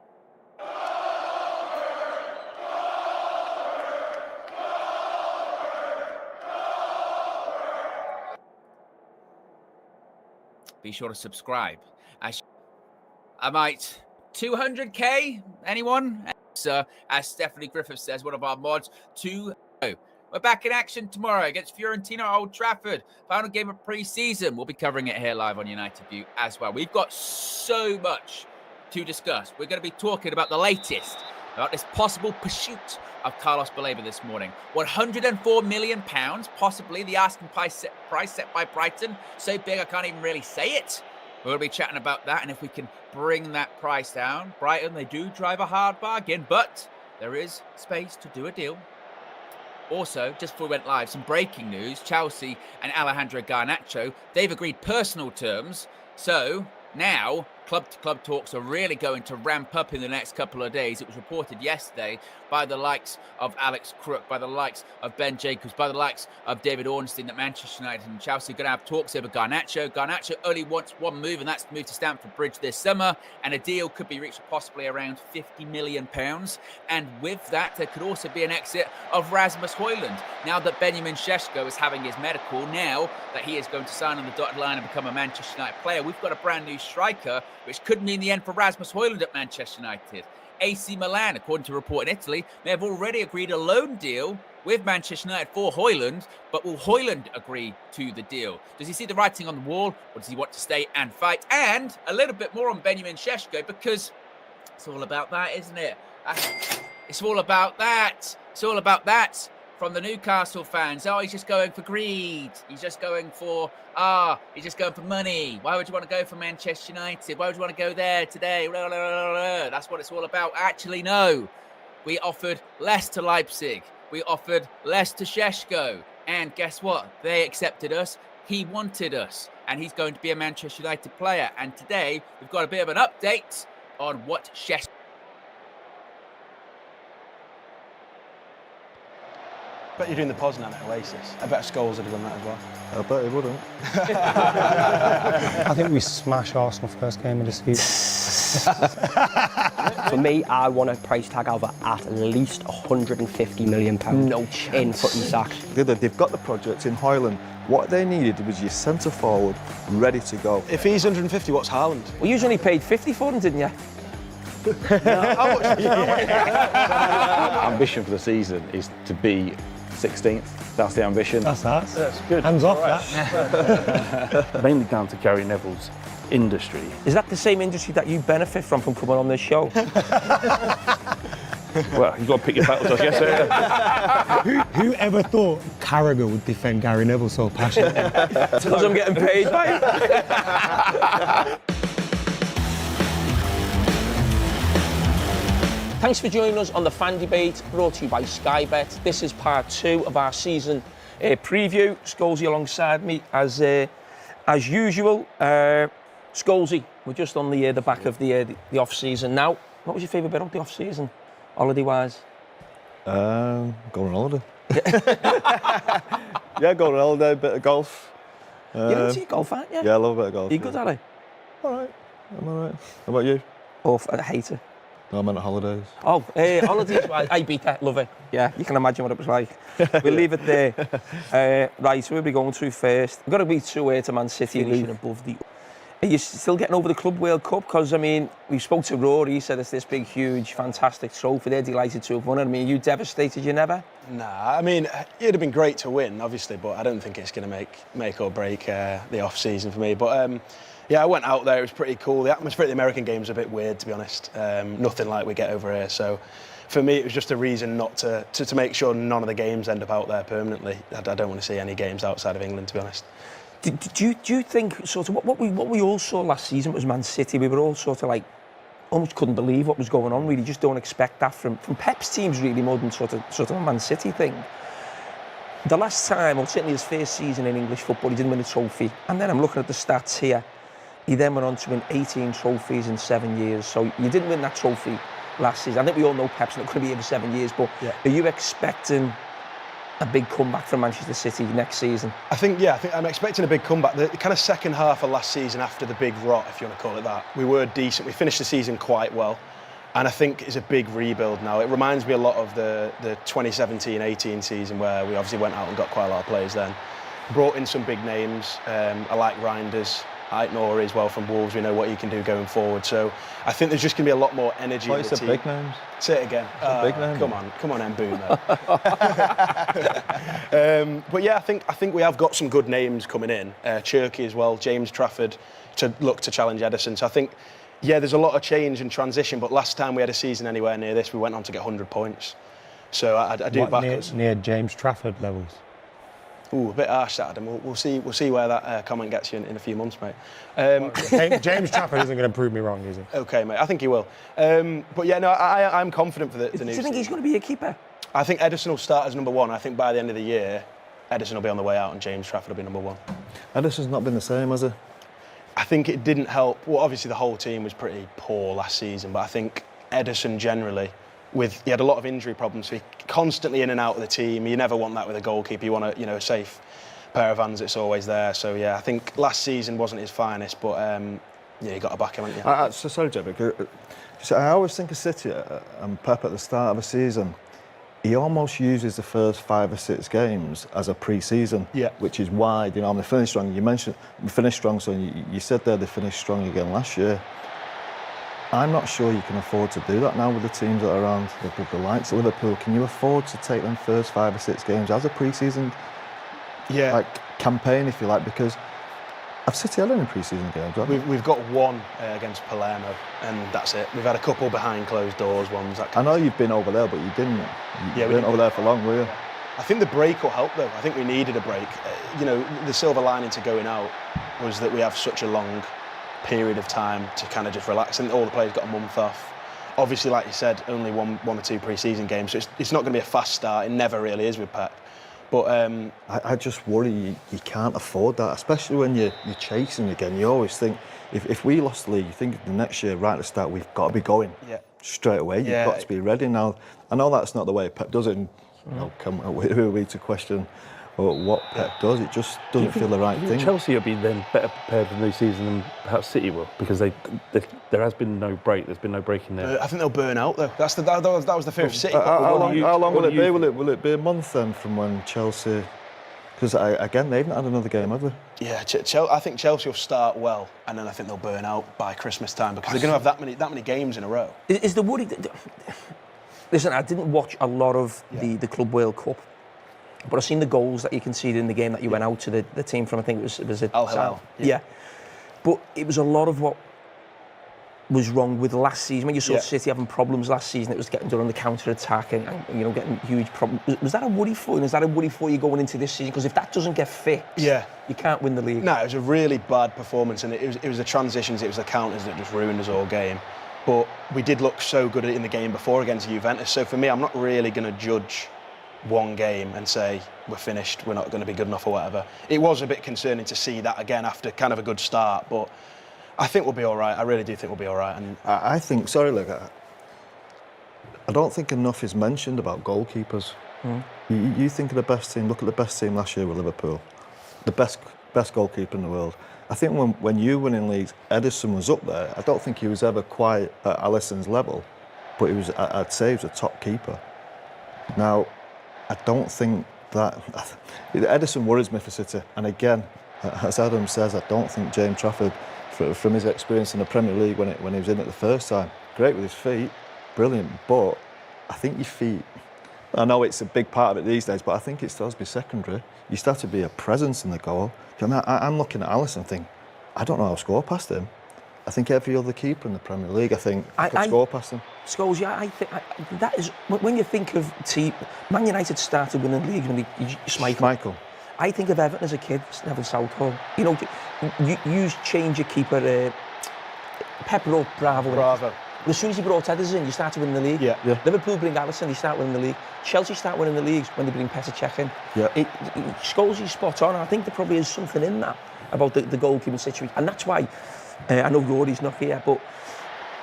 Be sure to subscribe. I might 200k. Anyone? As Stephanie Griffith says, one of our mods. We're back in action tomorrow against Fiorentina at Old Trafford. Final game of pre-season. We'll be covering it here live on United View as well. We've got so much to discuss. We're going to be talking about the latest, about this possible pursuit of Carlos Baleba this morning. £104 million, possibly the asking price set by Brighton. So big I can't even really say it. We're going to be chatting about that, and if we can bring that price down. Brighton, they do drive a hard bargain, but there is space to do a deal. Also, just before we went live, some breaking news. Chelsea and Alejandro Garnacho, they've agreed personal terms. So now club-to-club talks are really going to ramp up in the next couple of days. It was reported yesterday by the likes of Alex Crook, by the likes of Ben Jacobs, by the likes of David Ornstein that Manchester United and Chelsea are going to have talks over Garnacho. Garnacho only wants one move, and that's to move to Stamford Bridge this summer, and a deal could be reached possibly around £50 million. And with that, there could also be an exit of Rasmus Højlund. Now that Benjamin Šeško is having his medical, now that he is going to sign on the dotted line and become a Manchester United player, we've got a brand new striker, which could mean the end for Rasmus Højlund at Manchester United. AC Milan, according to a report in Italy, may have already agreed a loan deal with Manchester United for Højlund, but will Højlund agree to the deal? Does he see the writing on the wall, or does he want to stay and fight? And a little bit more on Benjamin Šeško, because it's all about that, isn't it? It's all about that. It's all about that from the Newcastle fans. Oh, he's just going for greed. He's just going for, he's just going for money. Why would you want to go for Manchester United? Why would you want to go there today? That's what it's all about. Actually, no. We offered less to Leipzig. We offered less to Šeško. And guess what? They accepted us. He wanted us. And he's going to be a Manchester United player. And today, we've got a bit of an update on what Šeško... I bet you're doing the Poznan at Oasis. I bet Scholes would have done that as well. I bet he wouldn't. I think we smash Arsenal first game of the season. For me, I want a price tag over at least £150 million. No chance. In for Isak. They've got the project in Højlund. What they needed was your centre forward ready to go. If he's 150, what's Haaland? Well, you only paid 50 for him, didn't you? Ambition for the season is to be 16th. That's the ambition. That's us. That's good. Hands off that. Mainly down to Gary Neville's industry. Is that the same industry that you benefit from coming on this show? Well, you've got to pick your battles, I guess. Who ever thought Carragher would defend Gary Neville so passionately? Because I'm getting paid by him. Thanks for joining us on the Fan Debate, brought to you by Sky Bet. This is part 2 of our season preview. Scholesy alongside me as usual. Scholesy, we're just on the back of the off season now. What was your favourite bit of the off season, holiday wise? Going on holiday. Yeah, going on holiday, bit of golf. You're into golf, aren't you? Yeah, I love a bit of golf. You good at it? All right, I'm all right. How about you? Oh, I hate it. No, I meant holidays. Oh, holidays. I beat that. Love it. Yeah, you can imagine what it was like. We'll leave it there. Right, so we'll be going through first. We've got to beat through to Man City, finishing above the... Are you still getting over the Club World Cup? Because, I mean, we spoke to Rory, he said it's this big, huge, fantastic trophy. They're delighted to have won it. I mean, are you devastated you never? Nah, I mean, it'd have been great to win, obviously, but I don't think it's going to make or break the off-season for me. But, yeah, I went out there, it was pretty cool. The atmosphere at the American Games was a bit weird, to be honest. Nothing like we get over here. So, for me, it was just a reason not to make sure none of the games end up out there permanently. I don't want to see any games outside of England, to be honest. Do you think sort of what we all saw last season was Man City? We were all sort of like almost couldn't believe what was going on. Really, just don't expect that from Pep's teams really more than sort of a Man City thing. The last time, or certainly his first season in English football, he didn't win a trophy. And then I'm looking at the stats here. He then went on to win 18 trophies in 7 years. So you didn't win that trophy last season. I think we all know Pep's not going to be here for 7 years. But are you expecting a big comeback from Manchester City next season? I think I'm expecting a big comeback. The kind of second half of last season, after the big rot, if you want to call it that, we were decent. We finished the season quite well. And I think it's a big rebuild now. It reminds me a lot of the 2017-18 season where we obviously went out and got quite a lot of players then. Brought in some big names. I like Reinders. Aït-Nouri as well from Wolves, we know what he can do going forward. So I think there's just going to be a lot more energy in the team. Big names. Say it again. Big names. Come on, Mboum. But yeah, I think we have got some good names coming in. Cherki as well, James Trafford to look to challenge Ederson. So I think, yeah, there's a lot of change and transition. But last time we had a season anywhere near this, we went on to get 100 points. So I do back us. Near James Trafford levels. Ooh, a bit harsh that, Adam. We'll see where that comment gets you in a few months, mate. James Trafford isn't going to prove me wrong, is he? Okay, mate. I think he will. But yeah, no, I'm confident for the new. Do you think he's going to be a keeper? I think Ederson will start as number one. I think by the end of the year, Ederson will be on the way out and James Trafford will be number one. Ederson's not been the same, has he? I think it didn't help. Well, obviously the whole team was pretty poor last season, but I think Ederson generally, he had a lot of injury problems. So he constantly in and out of the team. You never want that with a goalkeeper. You want a safe pair of hands. It's always there. So yeah, I think last season wasn't his finest, but yeah, you got to back him, haven't you? So sorry, Joe, because I always think of City and Pep at the start of a season. He almost uses the first 5 or 6 games as a pre-season, which is why they finished strong. You mentioned finished strong, so you said there they finished strong again last year. I'm not sure you can afford to do that now with the teams that are around, the likes of Liverpool. Can you afford to take them first 5 or 6 games as a pre-season campaign, if you like? Because have City had any pre-season games? We've got one against Palermo, and that's it. We've had a couple behind closed doors ones. I know you've been over there, but you didn't. You weren't over there for long, were you? I think the break will help, though. I think we needed a break. The silver lining to going out was that we have such a long period of time to kind of just relax, and all the players got a month off. Obviously, like you said, only one or two pre-season games, so it's not going to be a fast start. It never really is with Pep. But I just worry you can't afford that, especially when you're chasing again. You always think, if we lost the league, you think the next year, right at the start, we've got to be going straight away. You've got to be ready now. I know that's not the way Pep does it. And, who are we to question what Pep does? It just doesn't feel the right thing. Chelsea will be then better prepared for the new season than perhaps City will, because there has been no break. There's been no break in there. I think they'll burn out, though. That was the fear of City. How long will it be? Will it be a month then from when Chelsea? Because again, they haven't had another game, have they? Yeah, I think Chelsea will start well, and then I think they'll burn out by Christmas time because they're going to have that many games in a row. Is the worry? Listen, I didn't watch a lot of the Club World Cup, but I've seen the goals that you conceded in the game that you went out to the team from. I think it was Al Hilal. Yeah, but it was a lot of what was wrong with last season. When you saw City having problems last season, it was getting done on the counter attack and getting huge problems. Was that a worry for you? Is that a worry for you going into this season? Because if that doesn't get fixed, you can't win the league. No, it was a really bad performance, and it was the transitions, it was the counters that just ruined us all game. But we did look so good in the game before against Juventus. So for me, I'm not really going to judge one game and say we're finished, we're not going to be good enough or whatever. It was a bit concerning to see that again after kind of a good start, but I think we'll be all right. I really do think we'll be all right. And I think, sorry, look, I don't think enough is mentioned about goalkeepers. You think of the best team, look at the best team last year with Liverpool, the best goalkeeper in the world. I think when you were in leagues, Ederson was up there. I don't think he was ever quite at Alisson's level, but I'd say he was a top keeper. Now, I don't think that... Ederson worries me for City. And again, as Adam says, I don't think James Trafford, from his experience in the Premier League when he was in it the first time, great with his feet, brilliant, but I think your feet... I know it's a big part of it these days, but I think it still has to be secondary. You start to be a presence in the goal. I'm looking at Alisson and think, I don't know how to score past him. I think every other keeper in the Premier League, I could score past him. Scholes, I think that is... When you think of team... Man United started winning the league when Schmeichel. I think of Everton as a kid, Neville Southall. You change your keeper... Pep wrote Bravo. But as soon as he brought Ederson in, you started winning the league. Yeah. Liverpool bring Alisson, you start winning the league. Chelsea start winning the leagues when they bring Petr Cech in. Scholes is spot on. I think there probably is something in that about the goalkeeping situation. And that's why, I know Rory's not here, but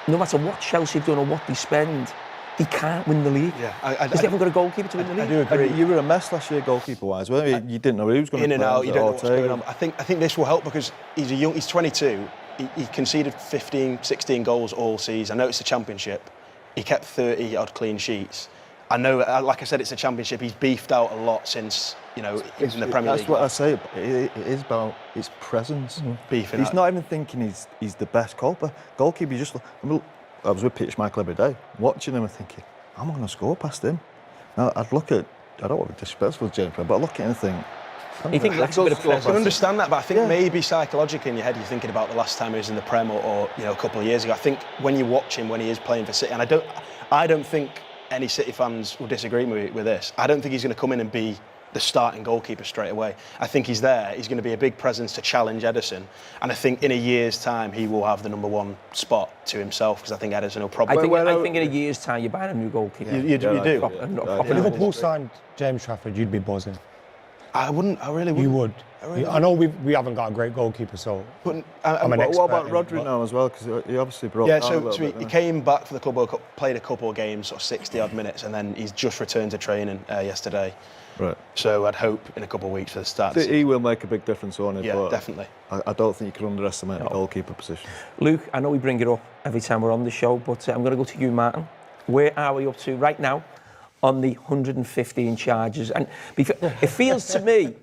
no matter what Chelsea have done or what they spend, they can't win the league. Because they haven't got a goalkeeper to win the league. I do agree. You were a mess last year goalkeeper-wise, weren't you? You didn't know who was going to play. In and out, you don't know what's going on. I think this will help because he's 22. He conceded 15, 16 goals all season. I know it's a championship. He kept 30-odd clean sheets. I know, like I said, it's a championship. He's beefed out a lot since, he was in the Premier League. That's what I say. It is about his presence. Beefing He's out. not even thinking he's the best goalkeeper. I was with Peter Schmeichel every day, watching him and thinking, I'm not going to score past him. Now, I'd look at, I don't want to be disrespectful to James, but I look at him and think, you think that's a bit of I can understand that, but I think maybe psychologically in your head you're thinking about the last time he was in the Prem or a couple of years ago. I think when you watch him when he is playing for City, and I don't think any City fans will disagree with this. I don't think he's going to come in and be the starting goalkeeper straight away. I think he's there. He's going to be a big presence to challenge Ederson, and I think in a year's time he will have the number one spot to himself because I think Ederson will probably. I think in a year's time you're buying a new goalkeeper. You do. If Liverpool signed James Trafford, you'd be buzzing. I wouldn't. I really wouldn't. You would. I know we haven't got a great goalkeeper, so I'm an expert. What about Rodri now as well? Because he obviously broke down a little bit. He came back for the Club World Cup, played a couple of games, sort of 60-odd minutes, and then he's just returned to training yesterday. Right. So I'd hope in a couple of weeks for the start. He will make a big difference on it. Yeah, but definitely. I don't think you can underestimate the goalkeeper position. Luke, I know we bring it up every time we're on the show, but I'm going to go to you, Martin. Where are we up to right now on the 115 charges? And it feels to me,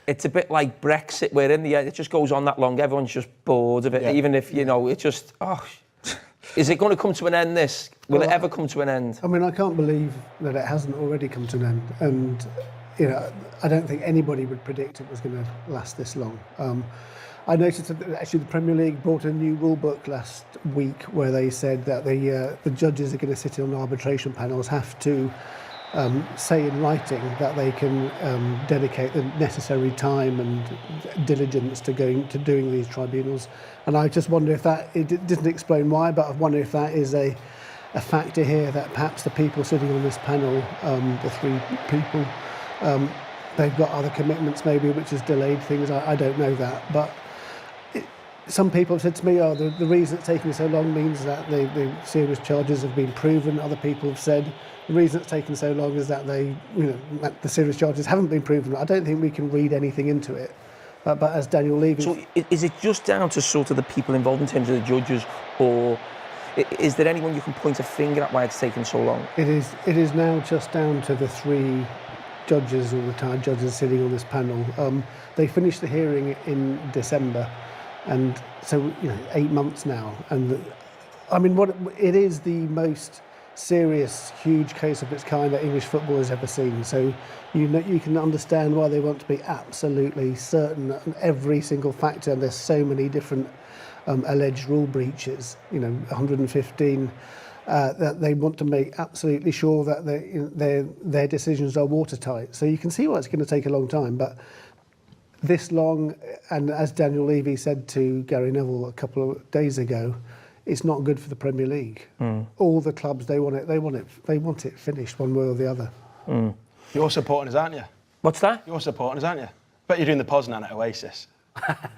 it's a bit like Brexit, where in the end it just goes on that long. Everyone's just bored of it, even if, it just, Is it going to come to an end, this? Will it ever come to an end? I mean, I can't believe that it hasn't already come to an end. And, you know, I don't think anybody would predict it was going to last this long. I noticed that actually the Premier League brought a new rule book last week where they said that the judges are going to sit on arbitration panels have to say in writing that they can dedicate the necessary time and diligence to doing these tribunals. And I just wonder if that, it didn't explain why, but I wonder if that is a factor here, that perhaps the people sitting on this panel, the three people, they've got other commitments maybe which has delayed things. I don't know that, but some people have said to me, the reason it's taking so long means that the serious charges have been proven. Other people have said the reason it's taken so long is that that the serious charges haven't been proven. I don't think we can read anything into it. But as Daniel Levy... So is it just down to sort of the people involved in terms of the judges, or is there anyone you can point a finger at why it's taken so long? It is now just down to the three judges or retired judges sitting on this panel. They finished the hearing in December. And so, 8 months now. And I mean, it is the most serious, huge case of its kind that English football has ever seen. So, you can understand why they want to be absolutely certain on every single factor. And there's so many different alleged rule breaches, 115, that they want to make absolutely sure that their decisions are watertight. So you can see why it's going to take a long time. But this long, and as Daniel Levy said to Gary Neville a couple of days ago, it's not good for the Premier League. All the clubs, they want it finished one way or the other. You're supporting us, aren't you? What's that? You're supporting us, aren't you? Bet you're doing the Poznan at Oasis.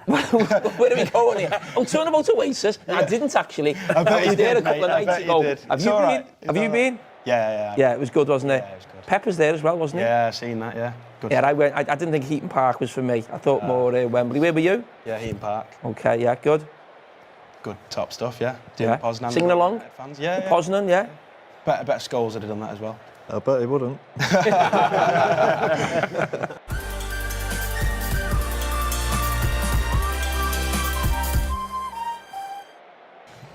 Where are we going here? Oh, talking about Oasis. Yeah. I didn't actually. I was there a couple of nights ago. Have you been? Have you been? Yeah. Yeah, it was good, wasn't it? Yeah, it was good. Pepper's there as well, wasn't he? Yeah, I've seen that, yeah. Good. Yeah, I went. I didn't think Heaton Park was for me. I thought more Wembley. Where were you? Yeah, Heaton Park. Okay, yeah, good. Good, top stuff, yeah. Doing Poznan. Singing along? Fans, yeah. Poznan, yeah. Better Scholes would have done that as well. I bet he wouldn't.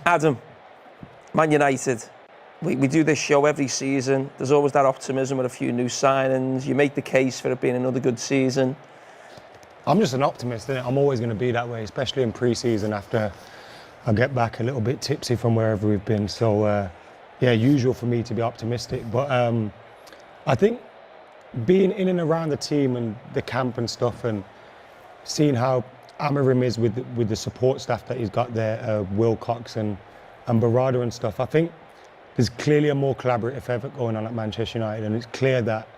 Adam, Man United. We do this show every season. There's always that optimism with a few new signings. You make the case for it being another good season. I'm just an optimist, innit? I'm always going to be that way, especially in pre-season after I get back a little bit tipsy from wherever we've been. So, yeah, usual for me to be optimistic. But I think being in and around the team and the camp and stuff, and seeing how Amorim is with the support staff that he's got there, Wilcox and Barada and stuff, I think there's clearly a more collaborative effort going on at Manchester United, and it's clear that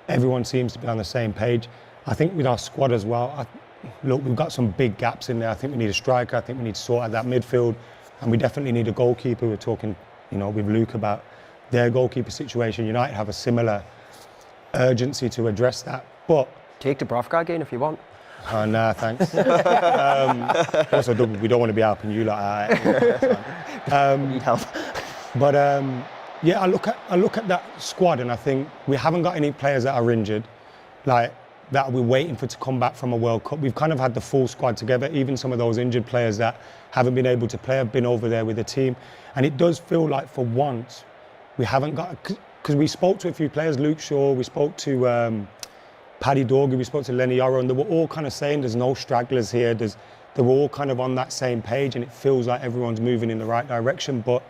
everyone seems to be on the same page. I think with our squad as well, look, we've got some big gaps in there. I think we need a striker. I think we need to sort out that midfield, and we definitely need a goalkeeper. We're talking, with Luke about their goalkeeper situation. United have a similar urgency to address that, but take the Dubravka again if you want. Oh, nah, thanks. Also, we don't want to be helping you like that. Need help. But yeah, I look at that squad and I think we haven't got any players that are injured, like that we're waiting for to come back from a World Cup. We've kind of had the full squad together. Even some of those injured players that haven't been able to play have been over there with the team. And it does feel like for once we haven't got, because we spoke to a few players, Luke Shaw, we spoke to Paddy Dorgu, we spoke to Lenny Yoro, and they were all kind of saying there's no stragglers here. They were all kind of on that same page, and it feels like everyone's moving in the right direction. But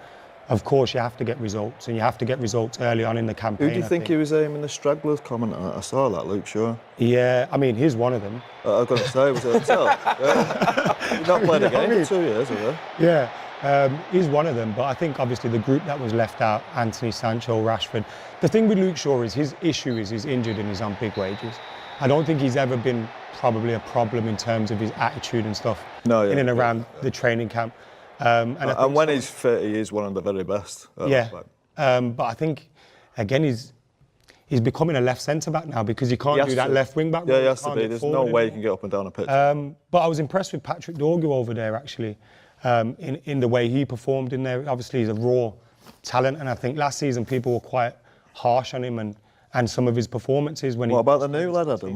of course, you have to get results, and you have to get results early on in the campaign. Who do you think he was aiming the stragglers comment at? I saw that, Luke Shaw. Yeah, I mean, he's one of them. I've got to say, was it himself? Yeah. You've not played a game for 2 years, have you? Yeah, he's one of them. But I think obviously the group that was left out, Anthony, Sancho, Rashford. The thing with Luke Shaw is his issue is he's injured and he's on big wages. I don't think he's ever been probably a problem in terms of his attitude and stuff in and around the training camp. And when he's fit, he is one of the very best. Yeah, but I think, again, he's becoming a left centre-back now because he can't do that left wing-back. Yeah, he has to be. There's no way he can get up and down a pitch. But I was impressed with Patrick Dorgu over there, actually, in the way he performed in there. Obviously, he's a raw talent, and I think last season people were quite harsh on him and some of his performances. What about the new lad, Adam?